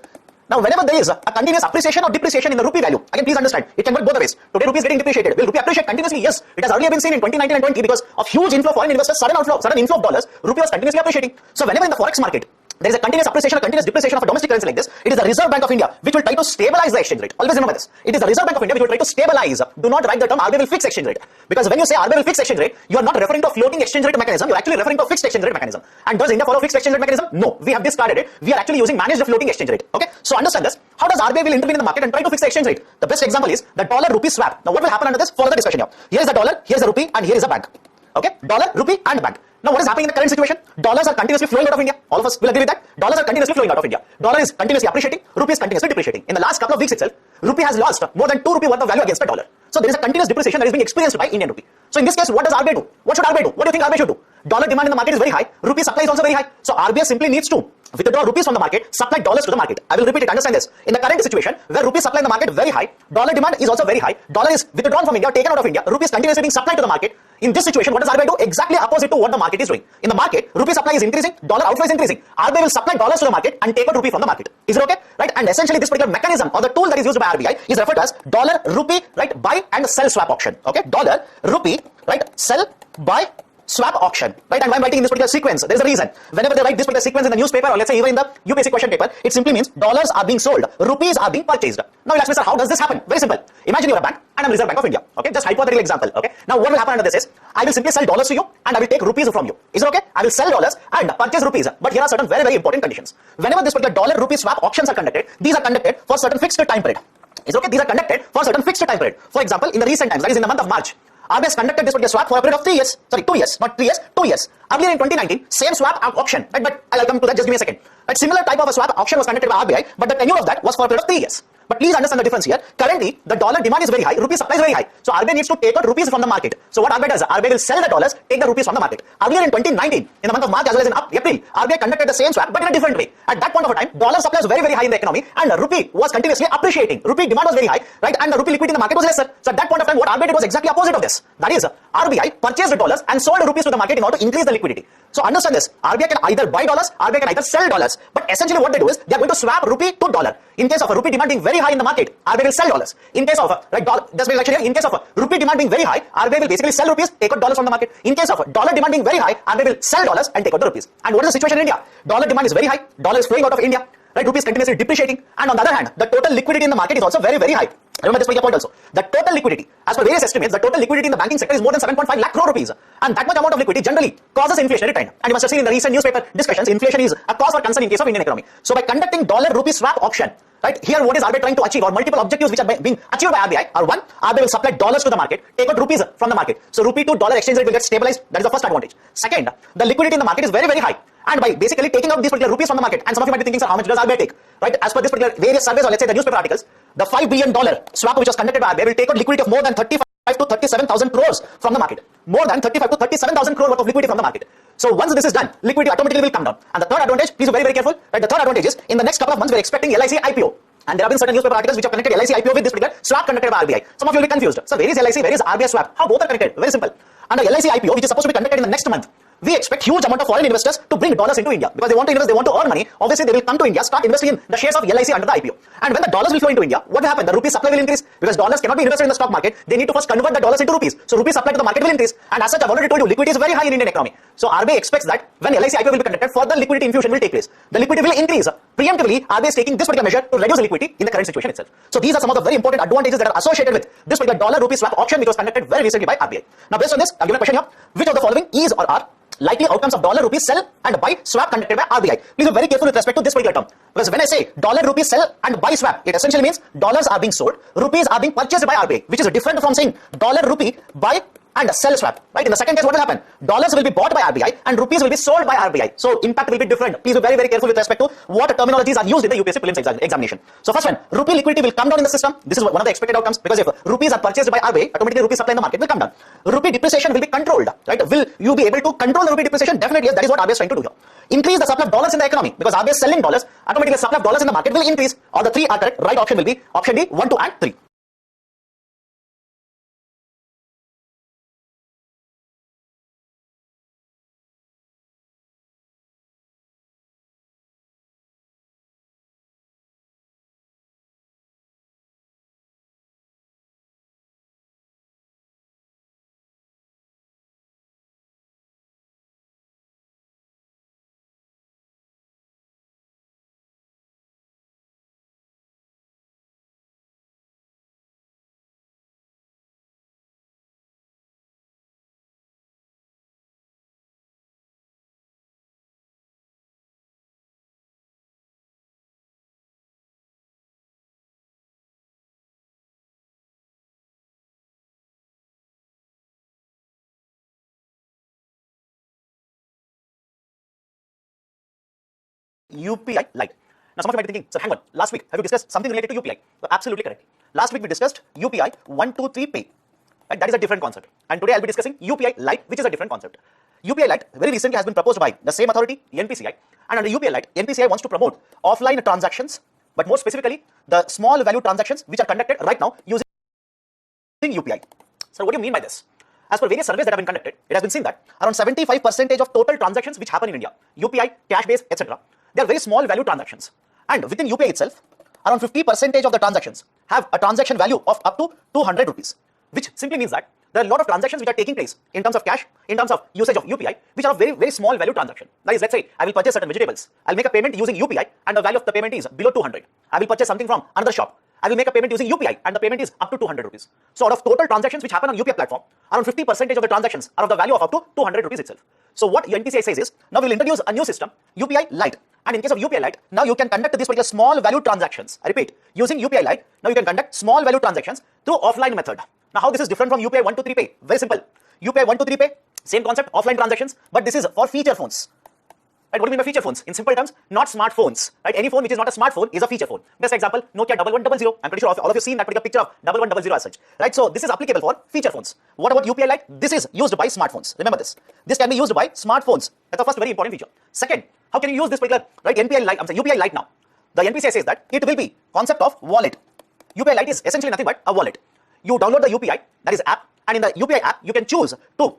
Now, whenever there is a continuous appreciation or depreciation in the rupee value, again, please understand, it can work both ways. Today, rupee is getting depreciated. Will rupee appreciate continuously? Yes. It has earlier been seen in 2019 and 20 because of huge inflow of foreign investors, sudden inflow of dollars, rupee was continuously appreciating. So, whenever in the forex market, there is a continuous appreciation or continuous depreciation of a domestic currency like this, it is the Reserve Bank of India which will try to stabilize the exchange rate. Always remember this. It is the Reserve Bank of India which will try to stabilize. Do not write the term RBI will fix exchange rate. Because when you say RBI will fix exchange rate, you are not referring to a floating exchange rate mechanism, you are actually referring to a fixed exchange rate mechanism. And does India follow fixed exchange rate mechanism? No. We have discarded it. We are actually using managed floating exchange rate. Okay? So understand this. How does RBI will intervene in the market and try to fix the exchange rate? The best example is the dollar rupee swap. Now what will happen under this? Follow the discussion here. Here is the dollar, here is the rupee, and here is a bank. Okay? Dollar, rupee, and bank. Now what is happening in the current situation? Dollars are continuously flowing out of India. All of us will agree with that. Dollars are continuously flowing out of India. Dollar is continuously appreciating. Rupee is continuously depreciating. In the last couple of weeks itself, rupee has lost more than 2 rupee worth of value against the dollar. So there is a continuous depreciation that is being experienced by Indian rupee. So in this case, what does RBI do? What should RBI do? What do you think RBI should do? Dollar demand in the market is very high. Rupee supply is also very high. So RBI simply needs to withdraw rupees from the market, supply dollars to the market. I will repeat it. Understand this. In the current situation, where rupee supply in the market very high, dollar demand is also very high. Dollar is withdrawn from India, taken out of India. Rupee is continuously being supplied to the market. In this situation, what does RBI do? Exactly opposite to what the market is doing. In the market, rupee supply is increasing, dollar outflow is increasing. RBI will supply dollars to the market and take out rupee from the market. Is it okay? Right? And essentially, this particular mechanism or the tool that is used by RBI is referred to as dollar rupee, right, buy and sell swap auction. Okay? Dollar rupee, right, sell, buy, swap auction, right? And why I'm writing in this particular sequence? There's a reason. Whenever they write this particular sequence in the newspaper, or let's say even in the UPSC question paper, it simply means dollars are being sold, rupees are being purchased. Now you'll ask me, sir, how does this happen? Very simple. Imagine you're a bank and I'm Reserve Bank of India. Okay, just hypothetical example. Okay, now what will happen under this is I will simply sell dollars to you and I will take rupees from you. Is it okay? I will sell dollars and purchase rupees. But here are certain very, very important conditions. Whenever this particular dollar rupee swap auctions are conducted, these are conducted for certain fixed time period. Is it okay? These are conducted for certain fixed time period. For example, in the recent times, that is in the month of March, RBI has conducted this particular swap for a period of 3 years. Sorry, 2 years, not 3 years, 2 years. Earlier in 2019, same swap auction, right? But I'll come to that, just give me a second. But similar type of a swap auction was conducted by RBI, but the tenure of that was for a period of 3 years. But please understand the difference here. Currently, the dollar demand is very high, rupee supply is very high. So RBI needs to take out rupees from the market. So what RBI does, RBI will sell the dollars, take the rupees from the market. Earlier in 2019, in the month of March as well as in April, RBI conducted the same swap, but in a different way. At that point of time, dollar supply was very, very high in the economy, and the rupee was continuously appreciating. Rupee demand was very high, right? And the rupee liquidity in the market was lesser. So at that point of time, what RBI did was exactly opposite of this. That is, RBI purchased the dollars and sold rupees to the market in order to increase the liquidity. So understand this. RBI can either buy dollars, RBI can either sell dollars. But essentially what they do is they are going to swap rupee to dollar. In case of a rupee demand being very high in the market, RBI will sell dollars. In case of in case of rupee demand being very high, RBI will basically sell rupees, take out dollars from the market. In case of dollar demand being very high, RBI will sell dollars and take out the rupees. And what is the situation in India? Dollar demand is very high, dollar is flowing out of India, right? Rupee is continuously depreciating, and on the other hand, the total liquidity in the market is also very, very high. Remember this particular point also. The total liquidity, as per various estimates, the total liquidity in the banking sector is more than 7.5 lakh crore rupees. And that much amount of liquidity generally causes inflationary trend. And you must have seen in the recent newspaper discussions, inflation is a cause for concern in case of Indian economy. So by conducting dollar rupee swap auction, right, here what is RBI trying to achieve, or multiple objectives which are being achieved by RBI are: one, RBI will supply dollars to the market, take out rupees from the market. So rupee to dollar exchange rate will get stabilized. That is the first advantage. Second, the liquidity in the market is very, very high. And by basically taking out these particular rupees from the market, and some of you might be thinking, sir, how much does RBI take? Right, as per this particular various surveys, or let's say the newspaper articles, the $5 billion swap which was conducted by RBI will take out liquidity of more than 35 to 37,000 crores from the market. More than 35 to 37,000 crore worth of liquidity from the market. So once this is done, liquidity automatically will come down. And the third advantage, please be very, very careful. Right, the third advantage is in the next couple of months we're expecting LIC IPO. And there have been certain newspaper articles which have connected LIC IPO with this particular swap conducted by RBI. Some of you will be confused. So where is LIC? Where is RBI swap? How both are connected? Very simple. Under LIC IPO, which is supposed to be conducted in the next month, we expect huge amount of foreign investors to bring dollars into India because they want to invest, they want to earn money. Obviously, they will come to India, start investing in the shares of LIC under the IPO. And when the dollars will flow into India, what will happen? The rupee supply will increase because dollars cannot be invested in the stock market. They need to first convert the dollars into rupees. So rupee supply to the market will increase. And as such, I've already told you, liquidity is very high in Indian economy. So RBI expects that when LIC IPO will be conducted, further liquidity infusion will take place. The liquidity will increase. Preemptively, RBI is taking this particular measure to reduce liquidity in the current situation itself. So these are some of the very important advantages that are associated with this particular dollar rupee swap auction which was conducted very recently by RBI. Now, based on this, I've given a question here: which of the following is or are likely outcomes of dollar rupee sell and buy swap conducted by RBI? Please be very careful with respect to this particular term, because when I say dollar rupee sell and buy swap, it essentially means dollars are being sold, rupees are being purchased by RBI, which is different from saying dollar rupee buy and sell swap. Right? In the second case, what will happen? Dollars will be bought by RBI and rupees will be sold by RBI. So impact will be different. Please be very, very careful with respect to what terminologies are used in the UPSC prelims examination. So first one, rupee liquidity will come down in the system. This is one of the expected outcomes, because if rupees are purchased by RBI, automatically rupee supply in the market will come down. Rupee depreciation will be controlled. Right? Will you be able to control the rupee depreciation? Definitely yes. That is what RBI is trying to do here. Increase the supply of dollars in the economy, because RBI is selling dollars. Automatically the supply of dollars in the market will increase. All the three are correct. Right option will be option D, 1, 2 and 3. UPI Lite. Now, some of you might be thinking, so hang on, last week, have you discussed something related to UPI? Absolutely correct. Last week, we discussed UPI 123 Pay. Right? That is a different concept. And today, I'll be discussing UPI Lite, which is a different concept. UPI Lite very recently has been proposed by the same authority, NPCI. And under UPI Lite, NPCI wants to promote offline transactions, but more specifically, the small value transactions which are conducted right now using UPI. So, what do you mean by this? As per various surveys that have been conducted, it has been seen that around 75% of total transactions which happen in India, UPI, cash based, etc., they are very small value transactions. And within UPI itself, around 50% of the transactions have a transaction value of up to 200 rupees, which simply means that there are a lot of transactions which are taking place in terms of cash, in terms of usage of UPI, which are very, very small value transaction. That is, let's say I will purchase certain vegetables. I'll make a payment using UPI and the value of the payment is below 200. I will purchase something from another shop. I will make a payment using UPI and the payment is up to 200 rupees. So out of total transactions which happen on UPI platform, around 50% of the transactions are of the value of up to 200 rupees itself. So what NPCI says is, now we'll introduce a new system, UPI Lite. And in case of UPI Lite, now you can conduct these particular small value transactions. I repeat, using UPI Lite, now you can conduct small value transactions through offline method. Now how this is different from UPI 123 Pay? Very simple. UPI 123 Pay, same concept, offline transactions, but this is for feature phones. Right, what do you mean by feature phones? In simple terms, not smartphones. Right, any phone which is not a smartphone is a feature phone. Best example, Nokia 1100. I'm pretty sure all of you seen that particular picture of 1100 as such. Right, so this is applicable for feature phones. What about UPI Lite? This is used by smartphones. Remember this. This can be used by smartphones. That's the first very important feature. Second, how can you use this particular UPI Lite now? The NPCI says that it will be concept of wallet. UPI Lite is essentially nothing but a wallet. You download the UPI, that is app, and in the UPI app, you can choose to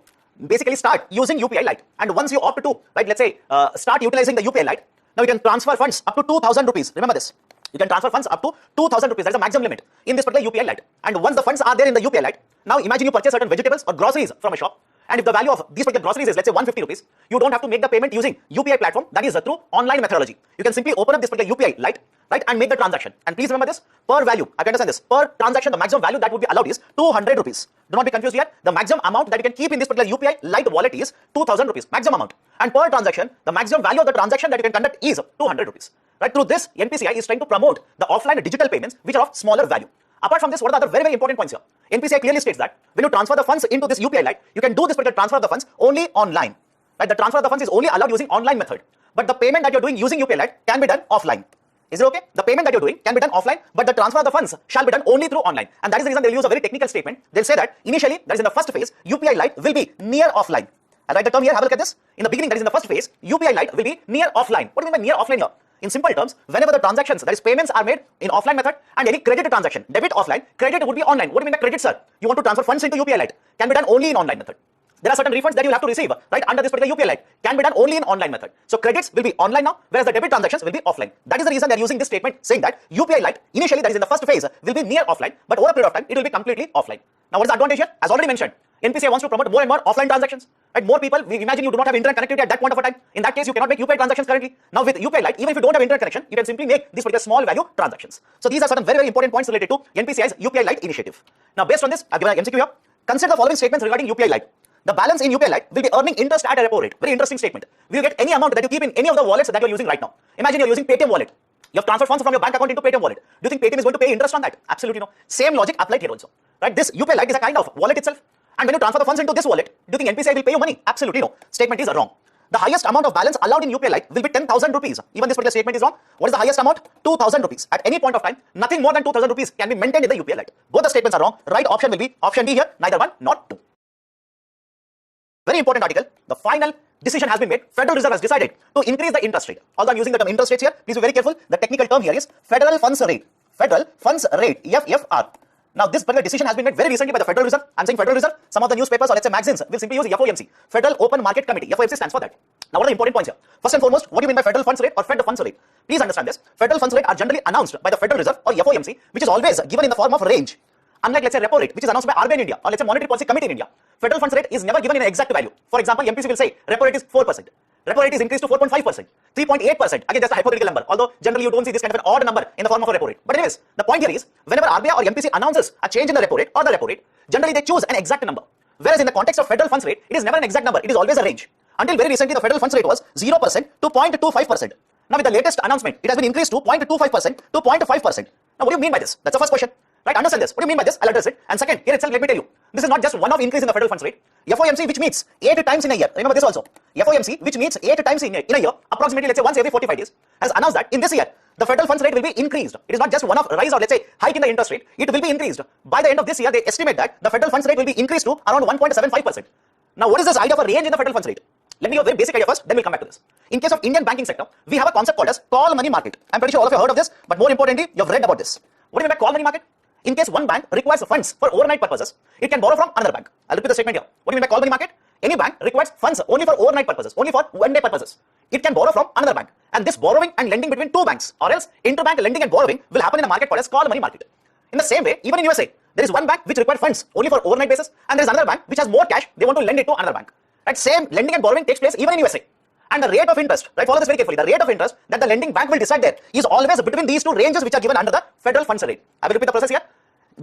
basically start using UPI Lite. And once you opt to, right, let's say, start utilizing the UPI Lite, now you can transfer funds up to 2,000 rupees. Remember this. You can transfer funds up to 2,000 rupees. That is the maximum limit in this particular UPI Lite. And once the funds are there in the UPI Lite, now imagine you purchase certain vegetables or groceries from a shop. And if the value of these particular groceries is, let's say, 150 rupees, you don't have to make the payment using UPI platform, that is through online methodology. You can simply open up this particular UPI Lite, right, and make the transaction. And please remember this, per value, I can understand this, per transaction, the maximum value that would be allowed is 200 rupees. Do not be confused here. The maximum amount that you can keep in this particular UPI Lite wallet is 2,000 rupees, maximum amount. And per transaction, the maximum value of the transaction that you can conduct is 200 rupees. Right, through this, NPCI is trying to promote the offline digital payments which are of smaller value. Apart from this, what are the other very, very important points here? NPCI clearly states that when you transfer the funds into this UPI Lite, you can do this particular transfer of the funds only online. Right? The transfer of the funds is only allowed using online method. But the payment that you're doing using UPI Lite can be done offline. Is it okay? The payment that you're doing can be done offline, but the transfer of the funds shall be done only through online. And that is the reason they'll use a very technical statement. They'll say that initially, that is in the first phase, UPI Lite will be near offline. I'll write the term here, have a look at this. In the beginning, that is in the first phase, UPI Lite will be near offline. What do you mean by near offline here? In simple terms, whenever the transactions, that is payments are made in offline method and any credit transaction, debit offline, credit would be online. What do you mean by credit, sir? You want to transfer funds into UPI Lite, can be done only in online method. There are certain refunds that you have to receive, right, under this particular UPI Lite, can be done only in online method. So credits will be online now, whereas the debit transactions will be offline. That is the reason they are using this statement saying that UPI Lite, initially that is in the first phase, will be near offline, but over a period of time, it will be completely offline. Now what is the advantage here? As already mentioned, NPCI wants to promote more and more offline transactions. Right? More people, we imagine you do not have internet connectivity at that point of a time. In that case, you cannot make UPI transactions currently. Now with UPI Lite, even if you don't have internet connection, you can simply make these particular small value transactions. So these are certain very, very important points related to NPCI's UPI Lite initiative. Now based on this, I've given an MCQ here. Consider the following statements regarding UPI Lite. The balance in UPI Lite will be earning interest at a repo rate. Very interesting statement. We will get any amount that you keep in any of the wallets that you are using right now. Imagine you are using Paytm wallet. You have transferred funds from your bank account into Paytm wallet. Do you think Paytm is going to pay interest on that? Absolutely no. Same logic applied here also. Right? This UPI Lite is a kind of wallet itself. And when you transfer the funds into this wallet, do you think NPCI will pay you money? Absolutely no. Statement is wrong. The highest amount of balance allowed in UPI Lite will be 10,000 rupees. Even this particular statement is wrong. What is the highest amount? 2,000 rupees. At any point of time, nothing more than 2,000 rupees can be maintained in the UPI Lite. Both the statements are wrong. Right option will be option D here. Neither one, not two. Very important article. The final decision has been made. Federal Reserve has decided to increase the interest rate. Although I'm using the term interest rates here, please be very careful. The technical term here is Federal Funds Rate. Federal Funds Rate, FFR. Now, this particular decision has been made very recently by the Federal Reserve. I'm saying Federal Reserve. Some of the newspapers or let's say magazines will simply use FOMC. Federal Open Market Committee. FOMC stands for that. Now, what are the important points here? First and foremost, what do you mean by Federal Funds Rate or Fed Funds Rate? Please understand this. Federal Funds Rate are generally announced by the Federal Reserve or FOMC, which is always given in the form of range. Unlike, let's say, repo rate, which is announced by RBI in India, or let's say Monetary Policy Committee in India, Federal Funds Rate is never given in an exact value. For example, MPC will say repo rate is 4%. Repo rate is increased to 4.5%, 3.8%. Again, that's a hypothetical number. Although generally you don't see this kind of an odd number in the form of a repo rate. But anyways, the point here is, whenever RBI or MPC announces a change in the repo rate or the repo rate, generally they choose an exact number. Whereas in the context of Federal Funds Rate, it is never an exact number. It is always a range. Until very recently, the Federal Funds Rate was 0% to 0.25%. Now, with the latest announcement, it has been increased to 0.25% to 0.5%. Now, what do you mean by this? That's the first question. Right? Understand this. What do you mean by this? I'll address it. And second, here itself, let me tell you, this is not just one-off increase in the Federal Funds Rate. FOMC, which meets 8 times in a year, remember this also, FOMC, which meets 8 times in a year, approximately let's say once every 45 days, has announced that in this year, the federal funds rate will be increased. It is not just one-off rise or let's say hike in the interest rate, it will be increased. By the end of this year, they estimate that the federal funds rate will be increased to around 1.75%. Now, what is this idea of a range in the federal funds rate? Let me give a very basic idea first, then we'll come back to this. In case of Indian banking sector, we have a concept called as call money market. I'm pretty sure all of you have heard of this, but more importantly, you've read about this. What do you mean by call money market? In case one bank requires funds for overnight purposes, it can borrow from another bank. I'll repeat the statement here. What do you mean by call money market? Any bank requires funds only for overnight purposes, only for one-day purposes. It can borrow from another bank. And this borrowing and lending between two banks, or else interbank lending and borrowing, will happen in a market called as call money market. In the same way, even in USA, there is one bank which requires funds only for overnight basis, and there is another bank which has more cash, they want to lend it to another bank. Right? Same lending and borrowing takes place even in USA. And the rate of interest, right, follow this very carefully, the rate of interest that the lending bank will decide there is always between these two ranges which are given under the federal funds rate. I will repeat the process here.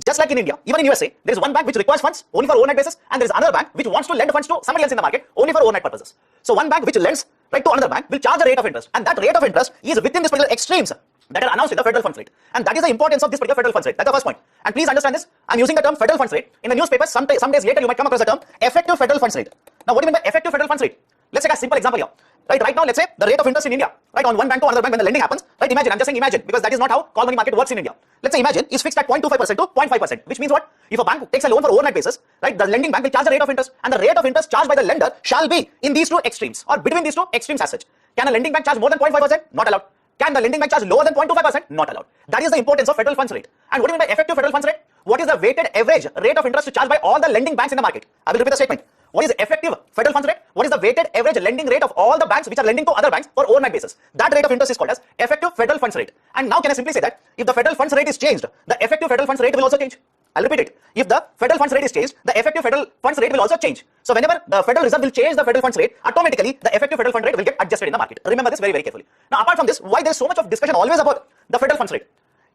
Just like in India, even in USA, there is one bank which requires funds only for overnight basis, and there is another bank which wants to lend funds to somebody else in the market only for overnight purposes. So one bank which lends right to another bank will charge a rate of interest, and that rate of interest is within this particular extremes that are announced in the federal funds rate. And that is the importance of this particular federal funds rate. That's the first point. And please understand this, I'm using the term federal funds rate. In the newspapers, some days later you might come across the term effective federal funds rate. Now what do you mean by effective federal funds rate? Let's take a simple example here. Right now, let's say the rate of interest in India, right, on one bank to another bank when the lending happens, right, imagine, I'm just saying imagine, because that is not how call money market works in India. Let's say imagine is fixed at 0.25% to 0.5%, which means what? If a bank takes a loan for overnight basis, right, the lending bank will charge a rate of interest, and the rate of interest charged by the lender shall be in these two extremes, or between these two extremes as such. Can a lending bank charge more than 0.5%? Not allowed. Can the lending bank charge lower than 0.25%? Not allowed. That is the importance of federal funds rate. And what do you mean by effective federal funds rate? What is the weighted average rate of interest charged by all the lending banks in the market? I will repeat the statement. What is the effective federal funds rate? What is the weighted average lending rate of all the banks which are lending to other banks for overnight basis? That rate of interest is called as effective federal funds rate. And now can I simply say that if the federal funds rate is changed, the effective federal funds rate will also change. I'll repeat it. If the federal funds rate is changed, the effective federal funds rate will also change. So whenever the Federal Reserve will change the federal funds rate, automatically the effective federal fund rate will get adjusted in the market. Remember this very, very carefully. Now apart from this, why there is so much of discussion always about the federal funds rate?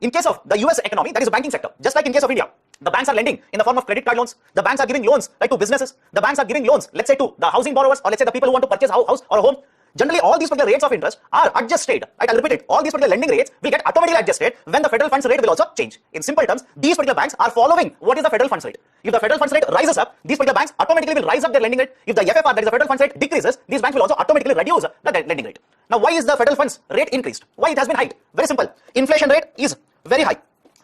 In case of the US economy, that is the banking sector, just like in case of India, the banks are lending in the form of credit card loans. The banks are giving loans right to businesses. The banks are giving loans, let's say to the housing borrowers, or let's say the people who want to purchase a house or a home. Generally, all these particular rates of interest are adjusted. Right, I'll repeat it. All these particular lending rates will get automatically adjusted when the federal funds rate will also change. In simple terms, these particular banks are following what is the federal funds rate. If the federal funds rate rises up, these particular banks automatically will rise up their lending rate. If the FFR, that is the federal funds rate, decreases, these banks will also automatically reduce the lending rate. Now, why is the federal funds rate increased? Why it has been hiked? Very simple. Inflation rate is very high.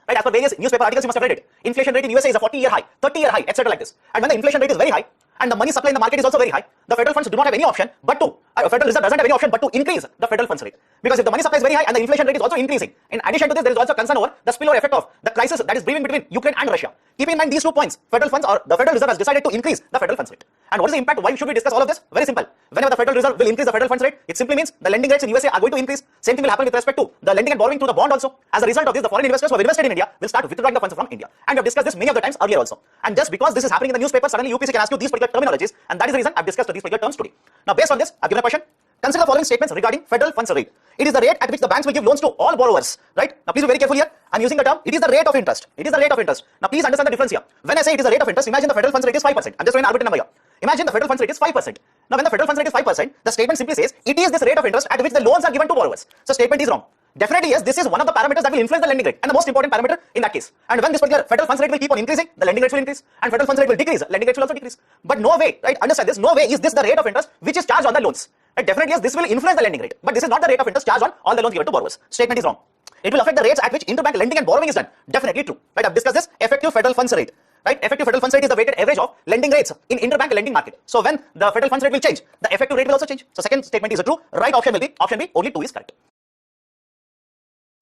Right, as per various newspaper articles, you must have read it. Inflation rate in USA is a 40-year high, 30-year high, etc. like this. And when the inflation rate is very high, and the money supply in the market is also very high, the federal funds do not have any option but to, Federal Reserve doesn't have any option but to increase the federal funds rate. Because if the money supply is very high and the inflation rate is also increasing, in addition to this, there is also concern over the spillover effect of the crisis that is brewing between Ukraine and Russia. Keeping in mind these 2 points, federal funds or the Federal Reserve has decided to increase the federal funds rate. And what is the impact? Why should we discuss all of this? Very simple. Whenever the Federal Reserve will increase the federal funds rate, it simply means the lending rates in USA are going to increase. Same thing will happen with respect to the lending and borrowing through the bond also. As a result of this, the foreign investors who have invested in India will start withdrawing the funds from India. And we have discussed this many of the times earlier also. And just because this is happening in the newspaper, suddenly UPC can ask you these particular terminologies, and that is the reason I've discussed these particular terms today. Now, based on this, I've given a question. Consider the following statements regarding federal funds rate. It is the rate at which the banks will give loans to all borrowers. Right? Now, please be very careful here. I'm using the term. It is the rate of interest. It is the rate of interest. Now, please understand the difference here. When I say it is the rate of interest, imagine the federal funds rate is 5%. I'm just going to arbitrary number here. Imagine the federal funds rate is 5%. Now, when the federal funds rate is 5%, the statement simply says it is this rate of interest at which the loans are given to borrowers. So, statement is wrong. Definitely, yes, this is one of the parameters that will influence the lending rate, and the most important parameter in that case. And when this particular federal funds rate will keep on increasing, the lending rates will increase, and federal funds rate will decrease, lending rates will also decrease. But no way, right? Understand this, no way is this the rate of interest which is charged on the loans. Right? Definitely, yes, this will influence the lending rate, but this is not the rate of interest charged on all the loans given to borrowers. Statement is wrong. It will affect the rates at which interbank lending and borrowing is done. Definitely true. Right? I've discussed this effective federal funds rate. Right? Effective federal funds rate is the weighted average of lending rates in interbank lending market. So when the federal funds rate will change, the effective rate will also change. So second statement is true. Right option will be option B. Only 2 is correct.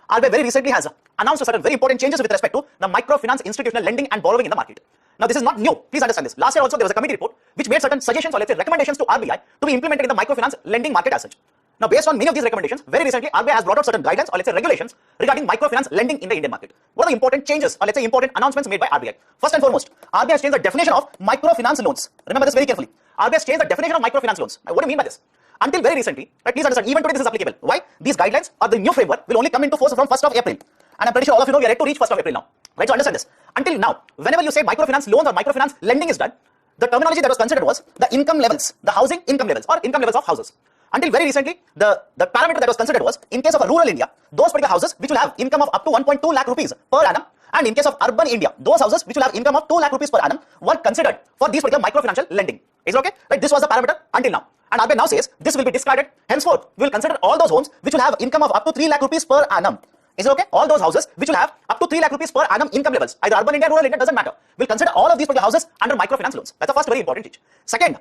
RBI very recently has announced certain very important changes with respect to the microfinance institutional lending and borrowing in the market. Now, this is not new. Please understand this. Last year also there was a committee report which made certain suggestions or let's say recommendations to RBI to be implemented in the microfinance lending market as such. Now, based on many of these recommendations, very recently RBI has brought out certain guidelines or let's say regulations regarding microfinance lending in the Indian market. What are the important changes or let's say important announcements made by RBI? First and foremost, RBI has changed the definition of microfinance loans. Remember this very carefully. RBI has changed the definition of microfinance loans. Now, what do you mean by this? Until very recently, right, please understand, even today this is applicable. Why? These guidelines or the new framework will only come into force from 1st of April. And I'm pretty sure all of you know we are yet to reach 1st of April now. Right, so understand this. Until now, whenever you say microfinance loans or microfinance lending is done, the terminology that was considered was the income levels, the housing income levels or income levels of houses. Until very recently, the parameter that was considered was, in case of a rural India, those particular houses which will have income of up to 1.2 lakh rupees per annum, and in case of urban India, those houses which will have income of 2 lakh rupees per annum were considered for these particular microfinancial lending. Is it okay? Right, this was the parameter until now. And RBI now says this will be discarded. Henceforth, we will consider all those homes which will have income of up to 3 lakh rupees per annum. Is it okay? All those houses which will have up to 3 lakh rupees per annum income levels, either urban India, rural India, doesn't matter. We'll consider all of these particular houses under microfinance loans. That's the first very important change. Second,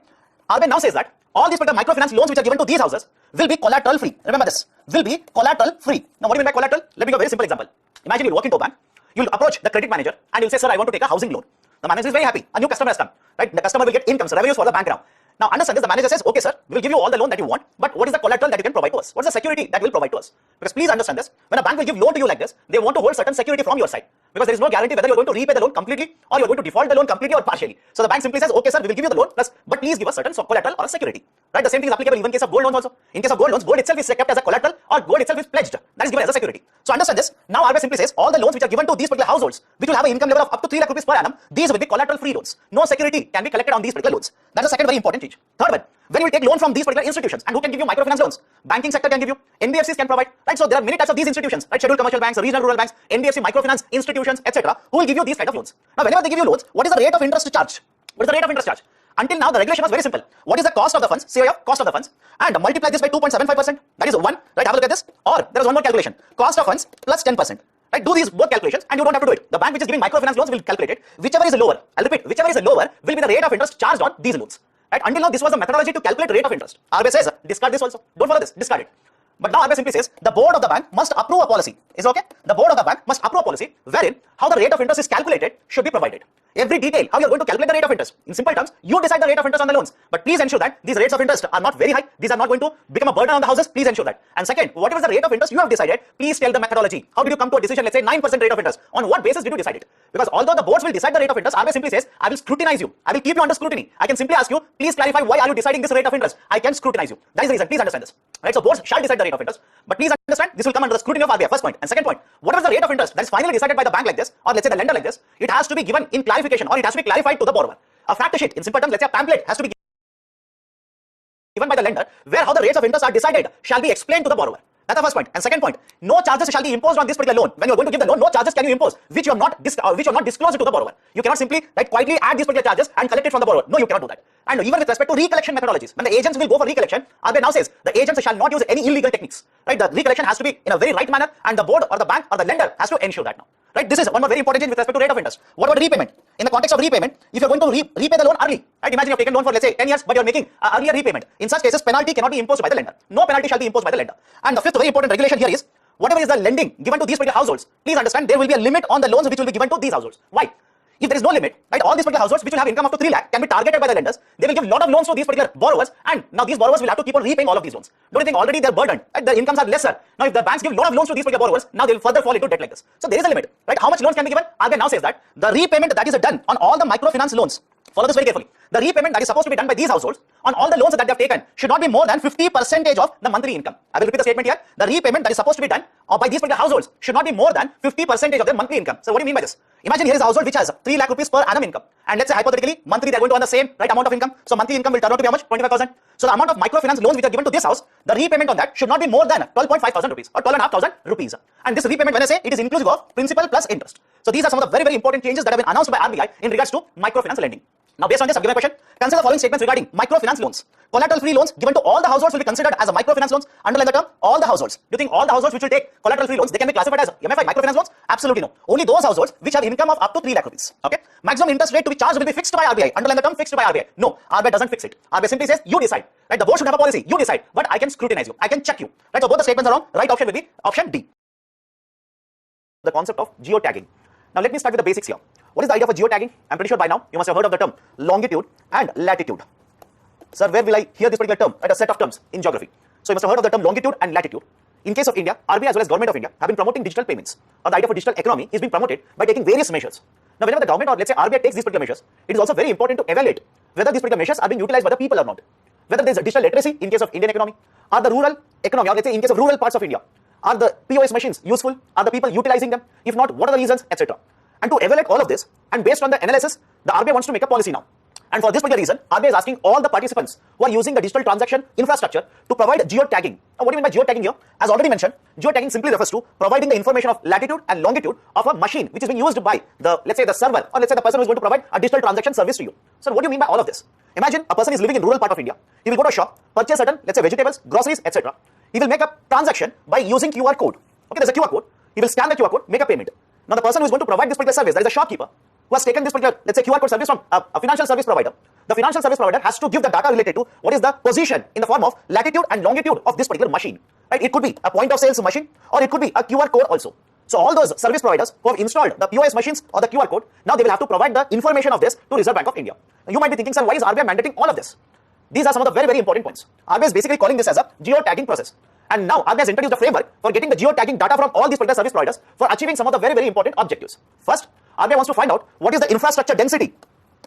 RBI now says that all these particular microfinance loans which are given to these houses will be collateral free. Remember this, will be collateral free. Now, what do you mean by collateral? Let me give a very simple example. Imagine you walk into a bank, you'll approach the credit manager and you'll say, sir, I want to take a housing loan. The manager is very happy. A new customer has come, right? The customer will get incomes, revenues for the bank now. Now, understand this, the manager says, okay, sir, we will give you all the loan that you want, but what is the collateral that you can provide to us? What is the security that will provide to us? Because please understand this, when a bank will give loan to you like this, they want to hold certain security from your side. Because there is no guarantee whether you're going to repay the loan completely or you're going to default the loan completely or partially. So the bank simply says, okay, sir, we will give you the loan, plus, but please give us certain collateral or security. Right? The same thing is applicable even in case of gold loans also. In case of gold loans, gold itself is kept as a collateral or gold itself is pledged. That is given as a security. So understand this. Now RBI simply says all the loans which are given to these particular households, which will have an income level of up to 3 lakh rupees per annum, these will be collateral free loans. No security can be collected on these particular loans. That's the second very important change. Third one, when you will take loan from these particular institutions, and who can give you microfinance loans? Banking sector can give you, NBFCs can provide, right? So there are many types of these institutions, right? Scheduled commercial banks, regional rural banks, NBFC microfinance institutions, etc., who will give you these kind of loans. Now, whenever they give you loans, what is the rate of interest charge? What is the rate of interest charge? Until now, the regulation was very simple. What is the cost of the funds? COF, cost of the funds, and multiply this by 2.75%. That is 1, right? Have a look at this. Or there is one more calculation. Cost of funds plus 10%. Right? Do these both calculations and you don't have to do it. The bank which is giving microfinance loans will calculate it. Whichever is lower, I'll repeat, whichever is lower will be the rate of interest charged on these loans. Right? Until now, this was a methodology to calculate rate of interest. RBI says, discard this also. Don't follow this, discard it. But now RBI simply says, the board of the bank must approve a policy. Is okay? The board of the bank must approve a policy wherein how the rate of interest is calculated should be provided. Every detail, how you are going to calculate the rate of interest. In simple terms, you decide the rate of interest on the loans. But please ensure that these rates of interest are not very high. These are not going to become a burden on the houses. Please ensure that. And second, whatever is the rate of interest you have decided, please tell the methodology. How did you come to a decision, let's say 9% rate of interest? On what basis did you decide it? Because although the boards will decide the rate of interest, RBI simply says, I will scrutinize you. I will keep you under scrutiny. I can simply ask you, please clarify why are you deciding this rate of interest? I can scrutinize you. That is the reason. Please understand this. Right? So boards shall decide the rate of interest. But please understand, this will come under the scrutiny of RBI. First point. And second point, whatever is the rate of interest that is finally decided by the bank like this, or let's say the lender like this, it has to be given in clarification or it has to be clarified to the borrower. A fact sheet, in simple terms, let's say a pamphlet has to be given by the lender where how the rates of interest are decided shall be explained to the borrower. That's the first point. And second point, no charges shall be imposed on this particular loan. When you are going to give the loan, no charges can you impose which you have not disclosed to the borrower. You cannot simply quietly add these particular charges and collect it from the borrower. No, you cannot do that. And even with respect to recollection methodologies, when the agents will go for recollection, RBI now says the agents shall not use any illegal techniques. Right? The recollection has to be in a very right manner, and the board or the bank or the lender has to ensure that now. Right? This is one more very important change with respect to rate of interest. What about repayment? In the context of repayment, if you're going to repay the loan early, right? Imagine you've taken loan for let's say 10 years, but you're making earlier repayment. In such cases, penalty cannot be imposed by the lender. No penalty shall be imposed by the lender. And the fifth very important regulation here is, whatever is the lending given to these particular households, please understand there will be a limit on the loans which will be given to these households. Why? If there is no limit, right, all these particular households which will have income up to 3 lakh can be targeted by the lenders. They will give a lot of loans to these particular borrowers, and now these borrowers will have to keep on repaying all of these loans. Don't you think already they're burdened? Right? Their incomes are lesser. Now, if the banks give a lot of loans to these particular borrowers, now they will further fall into debt like this. So there is a limit, right? How much loans can be given? RBI now says that the repayment that is done on all the microfinance loans. Follow this very carefully. The repayment that is supposed to be done by these households on all the loans that they have taken should not be more than 50% of the monthly income. I will repeat the statement here. The repayment that is supposed to be done by these particular households should not be more than 50% of their monthly income. So what do you mean by this? Imagine here is a household which has 3 lakh rupees per annum income. And let's say hypothetically, monthly they are going to earn the same right amount of income. So monthly income will turn out to be how much? 25,000. So the amount of microfinance loans which are given to this house, the repayment on that should not be more than 12,500 rupees or 12,500 rupees. And this repayment, when I say, it is inclusive of principal plus interest. So these are some of the very, very important changes that have been announced by RBI in regards to microfinance lending. Now, based on this, I've given a question. Consider the following statements regarding microfinance loans. Collateral-free loans given to all the households will be considered as a microfinance loans. Underline the term, all the households. Do you think all the households which will take collateral-free loans, they can be classified as MFI, microfinance loans? Absolutely no. Only those households which have income of up to 3 lakh rupees. Okay. Maximum interest rate to be charged will be fixed by RBI. Underline the term, fixed by RBI. No, RBI doesn't fix it. RBI simply says, you decide. Right? The board should have a policy. You decide. But I can scrutinize you. I can check you. Right? So both the statements are wrong. Right option will be option D. The concept of geotagging. Now let me start with the basics here. What is the idea of geotagging? I'm pretty sure by now you must have heard of the term longitude and latitude. Sir, where will I hear this particular term? At a set of terms in geography. So you must have heard of the term longitude and latitude. In case of India, RBI as well as Government of India have been promoting digital payments, or the idea of a digital economy is being promoted by taking various measures. Now whenever the government or let's say RBI takes these particular measures, it is also very important to evaluate whether these particular measures are being utilized by the people or not. Whether there is a digital literacy in case of Indian economy, or the rural economy, or let's say in case of rural parts of India, are the POS machines useful? Are the people utilizing them? If not, what are the reasons, etc. And to evaluate all of this, and based on the analysis, the RBI wants to make a policy now. And for this particular reason, RBI is asking all the participants who are using the digital transaction infrastructure to provide geotagging. Now, what do you mean by geotagging here? As already mentioned, geotagging simply refers to providing the information of latitude and longitude of a machine which is being used by the, let's say, the server, or let's say the person who is going to provide a digital transaction service to you. So, what do you mean by all of this? Imagine a person is living in rural part of India. He will go to a shop, purchase certain, let's say, vegetables, groceries, etc. He will make a transaction by using QR code. Okay, there's a QR code. He will scan the QR code, make a payment. Now, the person who is going to provide this particular service, that is a shopkeeper, who has taken this particular, let's say, QR code service from a financial service provider. The financial service provider has to give the data related to what is the position in the form of latitude and longitude of this particular machine. Right? It could be a point of sales machine, or it could be a QR code also. So all those service providers who have installed the POS machines or the QR code, now they will have to provide the information of this to Reserve Bank of India. Now, you might be thinking, sir, why is RBI mandating all of this? These are some of the very, very important points. RBI is basically calling this as a geotagging process. And now RBI has introduced a framework for getting the geotagging data from all these particular service providers for achieving some of the very, very important objectives. First, RBI wants to find out what is the infrastructure density,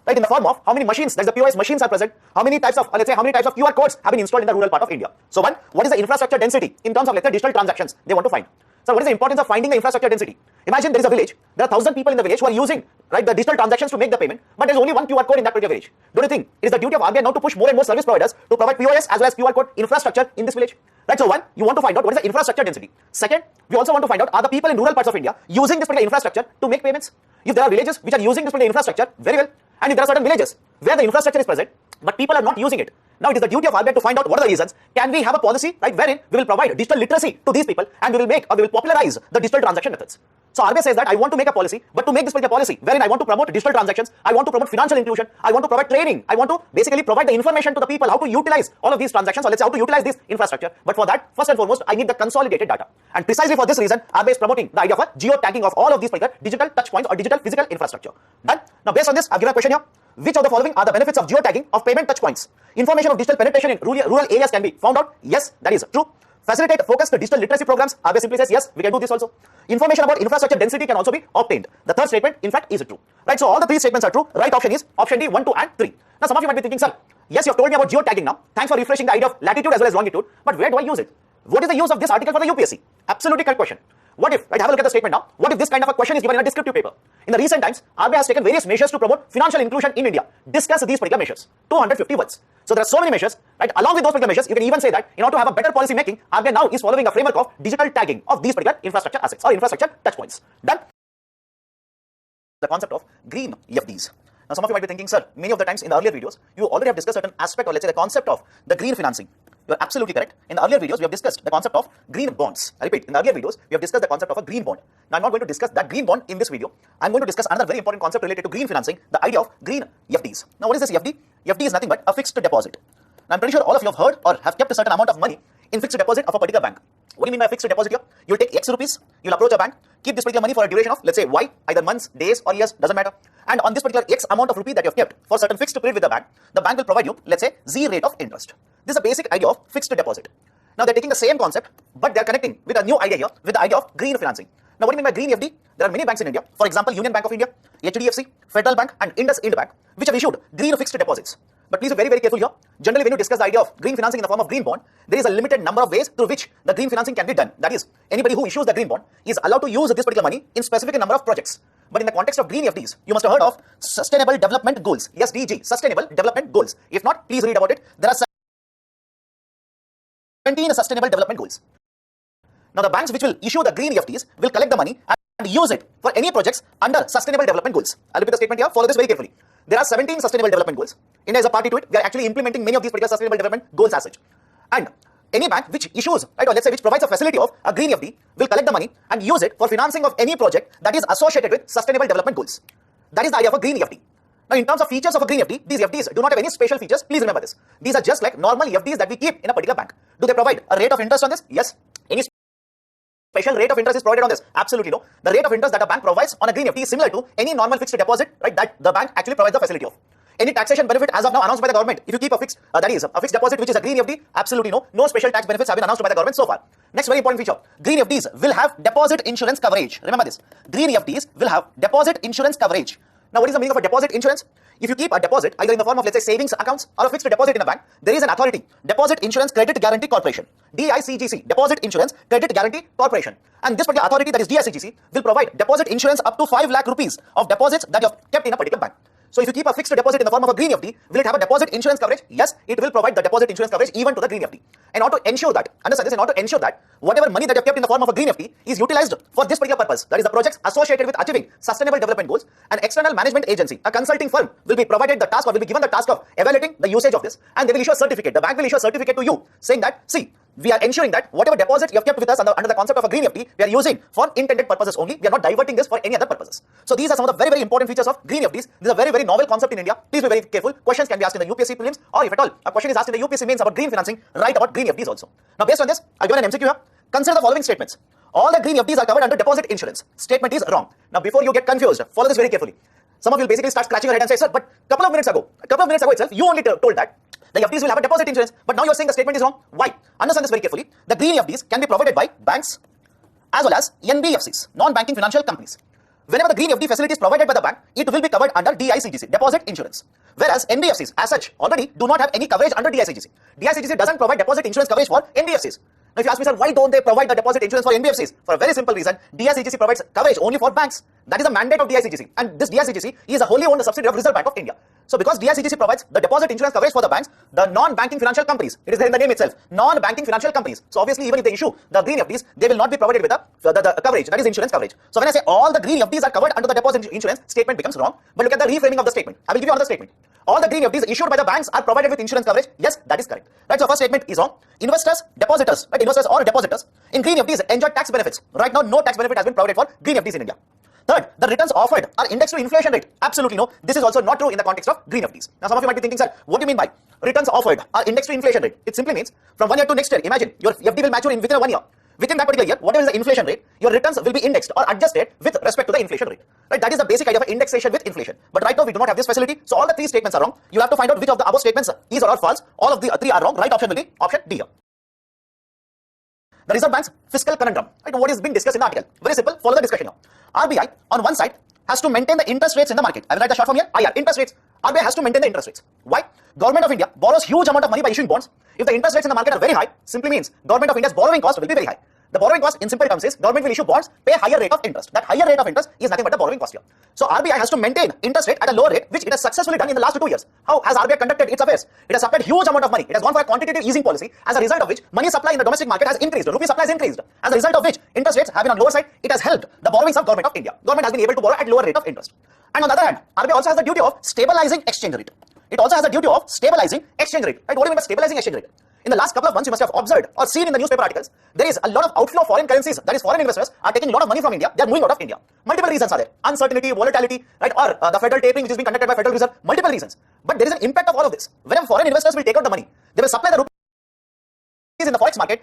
right, in the form of how many machines, that's the POS machines are present, how many types of, let's say, how many types of QR codes have been installed in the rural part of India. So one, what is the infrastructure density in terms of, let's say, digital transactions they want to find. So what is the importance of finding the infrastructure density? Imagine there is a village, there are 1,000 people in the village who are using, right, the digital transactions to make the payment, but there is only one QR code in that particular village. Don't you think it is the duty of RBI now to push more and more service providers to provide POS as well as QR code infrastructure in this village? Right, so one, you want to find out what is the infrastructure density. Second, we also want to find out, are the people in rural parts of India using this particular infrastructure to make payments? If there are villages which are using this particular infrastructure, very well. And if there are certain villages where the infrastructure is present, but people are not using it, now it is the duty of RBI to find out what are the reasons. Can we have a policy, right, wherein we will provide digital literacy to these people and we will make, or we will popularize the digital transaction methods. So RBI says that I want to make a policy, but to make this particular policy wherein I want to promote digital transactions, I want to promote financial inclusion, I want to provide training, I want to basically provide the information to the people how to utilize all of these transactions, or let's say how to utilize this infrastructure. But for that, first and foremost, I need the consolidated data. And precisely for this reason, RBI is promoting the idea of a geotagging of all of these particular digital touch points or digital physical infrastructure. Done? Now, based on this, I've given a question here. Which of the following are the benefits of geotagging of payment touch points? Information of digital penetration in rural areas can be found out. Yes, that is true. Facilitate focused digital literacy programs. RBI simply says yes, we can do this also. Information about infrastructure density can also be obtained. The third statement, in fact, is true. Right, so all the three statements are true. Right option is option D, 1, 2, and 3. Now, some of you might be thinking, sir, yes, you have told me about geotagging now. Thanks for refreshing the idea of latitude as well as longitude. But where do I use it? What is the use of this article for the UPSC? Absolutely correct question. What if, right, have a look at the statement now. What if this kind of a question is given in a descriptive paper? In the recent times, RBI has taken various measures to promote financial inclusion in India. Discuss these particular measures. 250 words. So there are so many measures, right? Along with those particular measures, you can even say that in order to have a better policy making, RBI now is following a framework of digital tagging of these particular infrastructure assets or infrastructure touch points. Done? The concept of green FDs. Now, some of you might be thinking, sir, many of the times in the earlier videos, you already have discussed certain aspect or let's say the concept of the green financing. You are absolutely correct. In the earlier videos, we have discussed the concept of green bonds. I repeat, in the earlier videos, we have discussed the concept of a green bond. Now, I'm not going to discuss that green bond in this video. I'm going to discuss another very important concept related to green financing, the idea of green FDs. Now, what is this FD? FD is nothing but a fixed deposit. Now, I'm pretty sure all of you have heard or have kept a certain amount of money in fixed deposit of a particular bank. What do you mean by fixed deposit here? You'll take X rupees, you'll approach a bank, keep this particular money for a duration of, let's say, Y, either months, days, or years, doesn't matter. And on this particular X amount of rupee that you have kept for certain fixed period with the bank will provide you, let's say, Z rate of interest. This is a basic idea of fixed deposit. Now, they're taking the same concept, but they're connecting with a new idea here, with the idea of green financing. Now, what do you mean by green FD? There are many banks in India. For example, Union Bank of India, HDFC, Federal Bank, and IndusInd Bank, which have issued green fixed deposits. But please be very, very careful here. Generally, when you discuss the idea of green financing in the form of green bond, there is a limited number of ways through which the green financing can be done. That is, anybody who issues the green bond is allowed to use this particular money in specific number of projects. But in the context of green FDs, you must have heard of Sustainable Development Goals. SDG, Sustainable Development Goals. If not, please read about it. There are 17 Sustainable Development Goals. Now, the banks which will issue the green FDs will collect the money and use it for any projects under Sustainable Development Goals. I'll repeat the statement here. Follow this very carefully. There are 17 Sustainable Development Goals. India is a party to it. We are actually implementing many of these particular Sustainable Development Goals as such. And any bank which issues, right, or let's say which provides a facility of a green FD will collect the money and use it for financing of any project that is associated with Sustainable Development Goals. That is the idea of a green FD. Now, in terms of features of a green FD, these FDs do not have any special features. Please remember this. These are just like normal FDs that we keep in a particular bank. Do they provide a rate of interest on this? Yes. Any special rate of interest is provided on this? Absolutely no. The rate of interest that a bank provides on a green FD is similar to any normal fixed deposit, right, that the bank actually provides the facility of. Any taxation benefit as of now announced by the government, if you keep a fixed, that is a fixed deposit which is a green FD, absolutely no. No special tax benefits have been announced by the government so far. Next very important feature, green FDs will have deposit insurance coverage. Remember this. Green FDs will have deposit insurance coverage. Now, what is the meaning of a deposit insurance? If you keep a deposit either in the form of, let's say, savings accounts or a fixed deposit in a bank, there is an authority, Deposit Insurance Credit Guarantee Corporation, DICGC, Deposit Insurance Credit Guarantee Corporation. And this particular authority, that is DICGC, will provide deposit insurance up to 5 lakh rupees of deposits that you have kept in a particular bank. So if you keep a fixed deposit in the form of a green FD, will it have a deposit insurance coverage? Yes, it will provide the deposit insurance coverage even to the green FD. In order to ensure that, understand this, in order to ensure that whatever money that you have kept in the form of a green FD is utilized for this particular purpose, that is the projects associated with achieving sustainable development goals, an external management agency, a consulting firm will be provided the task or will be given the task of evaluating the usage of this, and they will issue a certificate. The bank will issue a certificate to you saying that, see, we are ensuring that whatever deposit you have kept with us under the concept of a green FD, we are using for intended purposes only. We are not diverting this for any other purposes. So these are some of the very, very important features of green FDs. This is a very, very novel concept in India. Please be very careful. Questions can be asked in the UPSC prelims, or if at all a question is asked in the UPSC mains about green financing, write about green FDs also. Now based on this, I've given an MCQ here. Consider the following statements. All the green FDs are covered under deposit insurance. Statement is wrong. Now before you get confused, follow this very carefully. Some of you will basically start scratching your head and say, sir, but couple of minutes ago itself, you only told that the FDs will have a deposit insurance, but now you're saying the statement is wrong. Why? Understand this very carefully. The green FDs can be provided by banks as well as NBFCs, non-banking financial companies. Whenever the green FD facility is provided by the bank, it will be covered under DICGC, deposit insurance. Whereas NBFCs, as such, already do not have any coverage under DICGC. DICGC doesn't provide deposit insurance coverage for NBFCs. Now, if you ask me, sir, why don't they provide the deposit insurance for NBFCs? For a very simple reason, DICGC provides coverage only for banks. That is a mandate of DICGC. And this DICGC is a wholly owned subsidiary of Reserve Bank of India. So because DICGC provides the deposit insurance coverage for the banks, the non-banking financial companies, it is there in the name itself, non-banking financial companies. So obviously, even if they issue the green FDs, they will not be provided with the coverage, that is insurance coverage. So when I say all the green FDs are covered under the deposit insurance, statement becomes wrong. But look at the reframing of the statement. I will give you another statement. All the green FDs issued by the banks are provided with insurance coverage. Yes, that is correct. Right, so first statement is wrong. Investors, depositors, right, investors or depositors in green FDs enjoy tax benefits. Right now, no tax benefit has been provided for green FDs in India. Third, the returns offered are indexed to inflation rate. Absolutely no. This is also not true in the context of green FDs. Now, some of you might be thinking, sir, what do you mean by returns offered are indexed to inflation rate? It simply means from 1 year to next year. Imagine your FD will mature within 1 year. Within that particular year, whatever is the inflation rate, your returns will be indexed or adjusted with respect to the inflation rate. Right? That is the basic idea of indexation with inflation. But right now, we do not have this facility. So all the three statements are wrong. You have to find out which of the above statements is or are false. All of the three are wrong. Right option will be option D here. The Reserve Bank's fiscal conundrum. Right? What is being discussed in the article? Very simple. Follow the discussion here. RBI on one side has to maintain the interest rates in the market. I will write the short form here. IR, interest rates. RBI has to maintain the interest rates. Why? Government of India borrows huge amount of money by issuing bonds. If the interest rates in the market are very high, simply means Government of India's borrowing cost will be very high. The borrowing cost in simple terms is government will issue bonds, pay higher rate of interest. That higher rate of interest is nothing but the borrowing cost here. So RBI has to maintain interest rate at a lower rate, which it has successfully done in the last 2 years. How has RBI conducted its affairs? It has supplied huge amount of money. It has gone for a quantitative easing policy, as a result of which money supply in the domestic market has increased. Rupee supply has increased. As a result of which interest rates have been on lower side. It has helped the borrowings of Government of India. Government has been able to borrow at lower rate of interest. And on the other hand, RBI also has the duty of stabilizing exchange rate. It also has the duty of stabilizing exchange rate. Right? What do you mean by stabilizing exchange rate? In the last couple of months, you must have observed or seen in the newspaper articles, there is a lot of outflow of foreign currencies. That is, foreign investors are taking a lot of money from India. They are moving out of India. Multiple reasons are there. Uncertainty, volatility, right, or the federal tapering which is being conducted by Federal Reserve. Multiple reasons. But there is an impact of all of this. Whenever foreign investors will take out the money, they will supply the rupees in the forex market,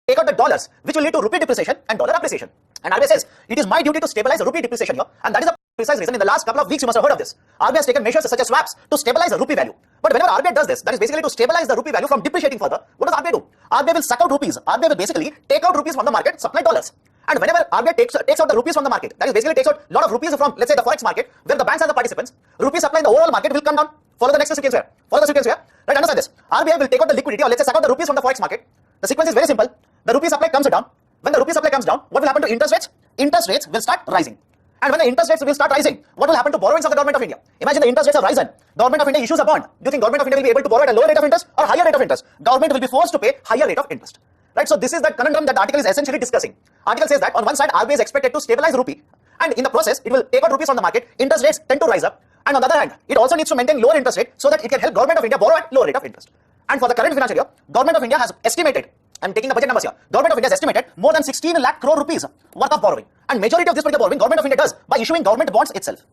take out the dollars, which will lead to rupee depreciation and dollar appreciation. And RBI says, it is my duty to stabilize the rupee depreciation here. And that is the precise reason in the last couple of weeks you must have heard of this. RBI has taken measures such as swaps to stabilize the rupee value. But whenever RBI does this, that is basically to stabilize the rupee value from depreciating further. What does RBI do? RBI will suck out rupees. RBI will basically take out rupees from the market, supply dollars. And whenever RBI takes out the rupees from the market, that is basically takes out a lot of rupees from, let's say, the forex market, where the banks are the participants, rupee supply in the overall market will come down. Follow the next sequence here. Follow the sequence here. Right, understand this. RBI will take out the liquidity, or let's say suck out the rupees from the forex market. The sequence is very simple. The rupee supply comes down. When the rupee supply comes down, what will happen to interest rates? Interest rates will start rising. And when the interest rates will start rising, what will happen to borrowings of the Government of India? Imagine the interest rates have risen. Government of India issues a bond. Do you think Government of India will be able to borrow at a lower rate of interest or higher rate of interest? Government will be forced to pay higher rate of interest. Right? So this is the conundrum that the article is essentially discussing. Article says that on one side, RBI is expected to stabilize rupee, and in the process, it will take out rupees from the market. Interest rates tend to rise up. And on the other hand, it also needs to maintain lower interest rate so that it can help Government of India borrow at lower rate of interest. And for the current financial year, Government of India has estimated, I'm taking the budget numbers here. Government of India has estimated more than 16 lakh crore rupees worth of borrowing. And majority of this particular borrowing, Government of India does by issuing government bonds itself.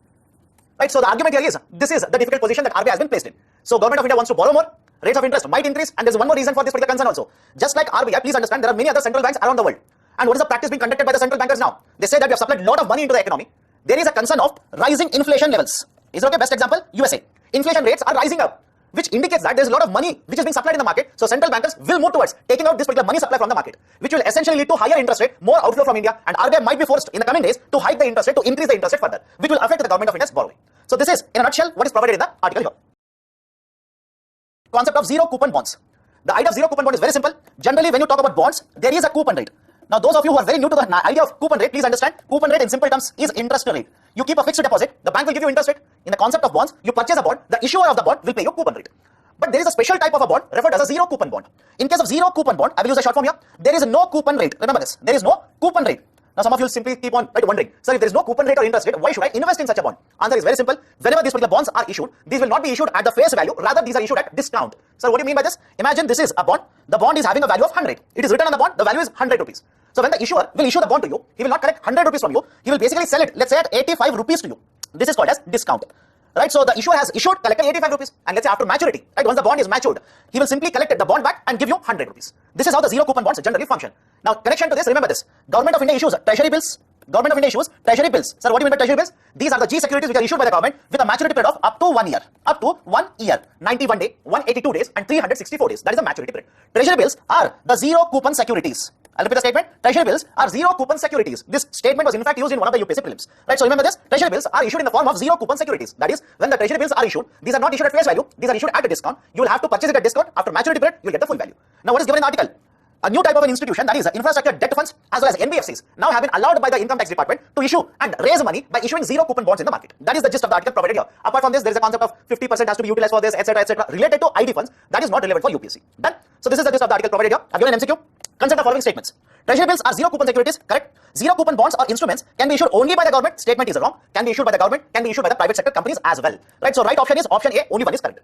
Right? So the argument here is, this is the difficult position that RBI has been placed in. So Government of India wants to borrow more, rates of interest might increase, and there's one more reason for this particular concern also. Just like RBI, please understand, there are many other central banks around the world. And what is the practice being conducted by the central bankers now? They say that we have supplied a lot of money into the economy. There is a concern of rising inflation levels. Is it okay? Best example, USA. Inflation rates are rising up, which indicates that there is a lot of money which is being supplied in the market. So central bankers will move towards taking out this particular money supply from the market, which will essentially lead to higher interest rate, more outflow from India, and RBI might be forced in the coming days to hike the interest rate, to increase the interest rate further, which will affect the Government of India's borrowing. So this is, in a nutshell, what is provided in the article here. Concept of zero coupon bonds. The idea of zero coupon bond is very simple. Generally, when you talk about bonds, there is a coupon rate. Now, those of you who are very new to the idea of coupon rate, please understand, coupon rate in simple terms is interest rate. You keep a fixed deposit, the bank will give you interest rate. In the concept of bonds, you purchase a bond, the issuer of the bond will pay you coupon rate. But there is a special type of a bond referred as a zero coupon bond. In case of zero coupon bond, I will use a short form here, there is no coupon rate. Remember this, there is no coupon rate. Now, some of you will simply keep on wondering, sir, if there is no coupon rate or interest rate, why should I invest in such a bond? Answer is very simple. Whenever these particular bonds are issued, these will not be issued at the face value, rather these are issued at discount. Sir, what do you mean by this? Imagine this is a bond, the bond is having a value of 100. It is written on the bond, the value is 100 rupees. So when the issuer will issue the bond to you, he will not collect 100 rupees from you, he will basically sell it, let's say at 85 rupees to you. This is called as discount. Right, so the issuer has issued, collected 85 rupees, and let's say after maturity, right, once the bond is matured, he will simply collect the bond back and give you 100 rupees. This is how the zero coupon bonds generally function. Now, connection to this, remember this, Government of India issues treasury bills. Government of India issues treasury bills. Sir, what do you mean by treasury bills? These are the G securities which are issued by the government with a maturity period of up to 1 year. Up to 1 year, 91 days, 182 days, and 364 days. That is the maturity period. Treasury bills are the zero coupon securities. I'll repeat the statement. Treasury bills are zero coupon securities. This statement was in fact used in one of the UPSC prelims. Right, so remember this. Treasury bills are issued in the form of zero coupon securities. That is, when the treasury bills are issued, these are not issued at face value. These are issued at a discount. You will have to purchase it at discount. After maturity period, you will get the full value. Now, what is given in the article? A new type of an institution, that is infrastructure debt funds as well as NBFCs, now have been allowed by the income tax department to issue and raise money by issuing zero coupon bonds in the market. That is the gist of the article provided here. Apart from this, there is a concept of 50% has to be utilized for this, etc. Related to ID funds, that is not relevant for UPSC. Done. So this is the gist of the article provided here. I've given an MCQ. Consider the following statements. Treasury bills are zero coupon securities, correct? Zero coupon bonds or instruments can be issued only by the government. Statement is wrong. Can be issued by the government, can be issued by the private sector companies as well. Right. So right option is option A. Only one is correct.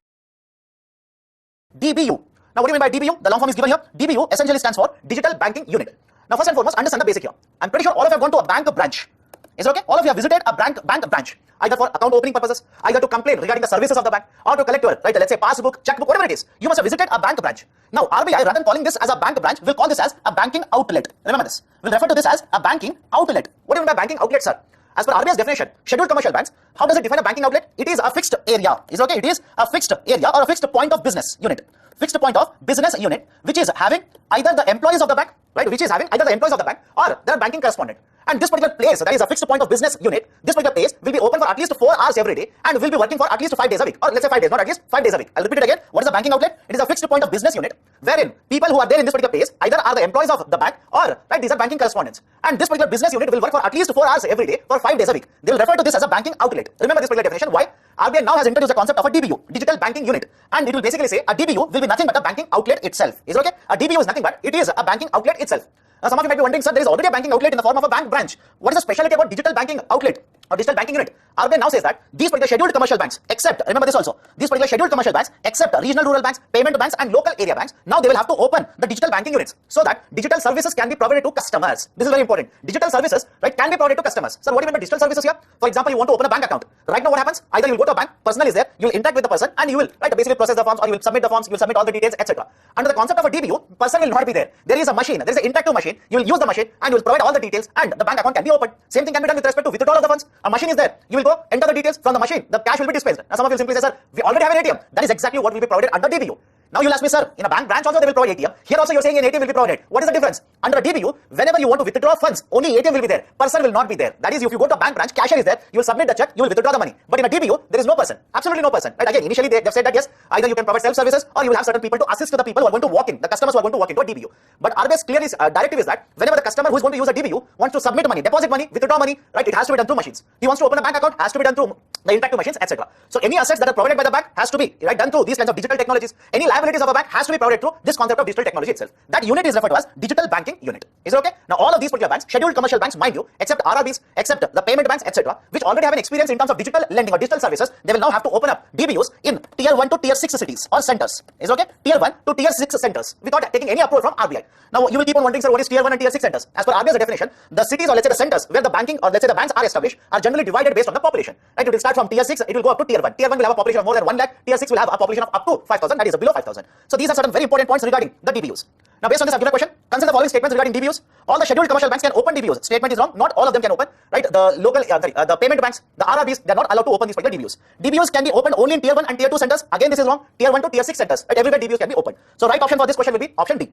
DBU. Now, what do you mean by DBU? The long form is given here. DBU essentially stands for Digital Banking Unit. Now, first and foremost, understand the basic here. I'm pretty sure all of you have gone to a bank branch. Is it okay? All of you have visited a bank branch, either for account opening purposes, either to complain regarding the services of the bank, or to collect your, right, let's say passbook, checkbook, whatever it is. You must have visited a bank branch. Now, RBI, rather than calling this as a bank branch, will call this as a banking outlet. Remember this. We'll refer to this as a banking outlet. What do you mean by banking outlet, sir? As per RBI's definition, scheduled commercial banks, how does it define a banking outlet? It is a fixed area. Is it okay? It is a fixed area or a fixed point of business unit. Fixed point of business unit, which is having either the employees of the bank, right, which is having either the employees of the bank or their banking correspondent. And this particular place, that is a fixed point of business unit, this particular place will be open for at least 4 hours every day and will be working for at least 5 days a week. Or let's say 5 days, not at least 5 days a week. I'll repeat it again. What is a banking outlet? It is a fixed point of business unit wherein people who are there in this particular place either are the employees of the bank or, right, these are banking correspondents. And this particular business unit will work for at least 4 hours every day for 5 days a week. They will refer to this as a banking outlet. Remember this particular definition. Why? RBI now has introduced the concept of a DBU, Digital Banking Unit. And it will basically say a DBU will be nothing but a banking outlet itself. Is it okay? A DBU is nothing but it is a banking outlet itself. Now, some of you might be wondering, sir, there is already a banking outlet in the form of a bank branch. What is the specialty about digital banking outlet or digital banking unit? RBI now says that these particular scheduled commercial banks, except, remember this also, these particular scheduled commercial banks, except regional rural banks, payment banks, and local area banks, now they will have to open the digital banking units so that digital services can be provided to customers. This is very important. Digital services, right, can be provided to customers. Sir, what do you mean by digital services here? For example, you want to open a bank account. Right now, what happens? Either you will go to a bank, person is there, you will interact with the person, and you will, right, basically process the forms, or you will submit the forms, you will submit all the details, etc. Under the concept of a DBU, person will not be there. There is a machine, there is an interactive machine. You will use the machine and you will provide all the details, and the bank account can be opened. Same thing can be done with respect to withdrawal of the funds. A machine is there. You will go enter the details from the machine. The cash will be dispensed. Now, some of you simply say, sir, we already have an ATM. That is exactly what will be provided under DBU. Now you will ask me, sir, in a bank branch also they will provide ATM. Here also you are saying an ATM will be provided. What is the difference? Under a DBU, whenever you want to withdraw funds, only ATM will be there. Person will not be there. That is, if you go to a bank branch, cashier is there, you will submit the check, you will withdraw the money. But in a DBU, there is no person. Absolutely no person. Right? Again, initially they have said that yes, either you can provide self-services or you will have certain people to assist to the people who are going to walk in, the customers who are going to walk into a DBU. But RBI's clearly directive is that whenever the customer who is going to use a DBU wants to submit money, deposit money, withdraw money, right, it has to be done through machines. He wants to open a bank account, has to be done through the interactive machines, etc. So any assets that are provided by the bank has to be, right, done through these kinds of digital technologies. Any liabilities of a bank has to be provided through this concept of digital technology itself. That unit is referred to as digital banking unit. Is it okay? Now all of these particular banks, scheduled commercial banks, mind you, except RRBs, except the payment banks, etc., which already have an experience in terms of digital lending or digital services, they will now have to open up DBUs in tier 1 to tier 6 cities or centers. Is it okay? Tier 1 to tier 6 centers without taking any approval from RBI. Now you will keep on wondering, sir, what is tier 1 and tier 6 centers? As per RBI's definition, the cities or let's say the centers where the banking or let's say the banks are established are generally divided based on the population. Right? It will start from tier 6, it will go up to tier 1. Tier 1 will have a population of more than 1 lakh, tier 6 will have a population of up to 5,000, that is below 5,000. So these are certain very important points regarding the DBUs. Now based on this, I've given a question. Consider the following statements regarding DBUs. All the scheduled commercial banks can open DBUs. Statement is wrong. Not all of them can open. Right? The local, the payment banks, the RRBs, they are not allowed to open these particular DBUs. DBUs can be opened only in tier 1 and tier 2 centers. Again, this is wrong. Tier 1 to tier 6 centers. Right? Everywhere DBUs can be opened. So right option for this question will be option D.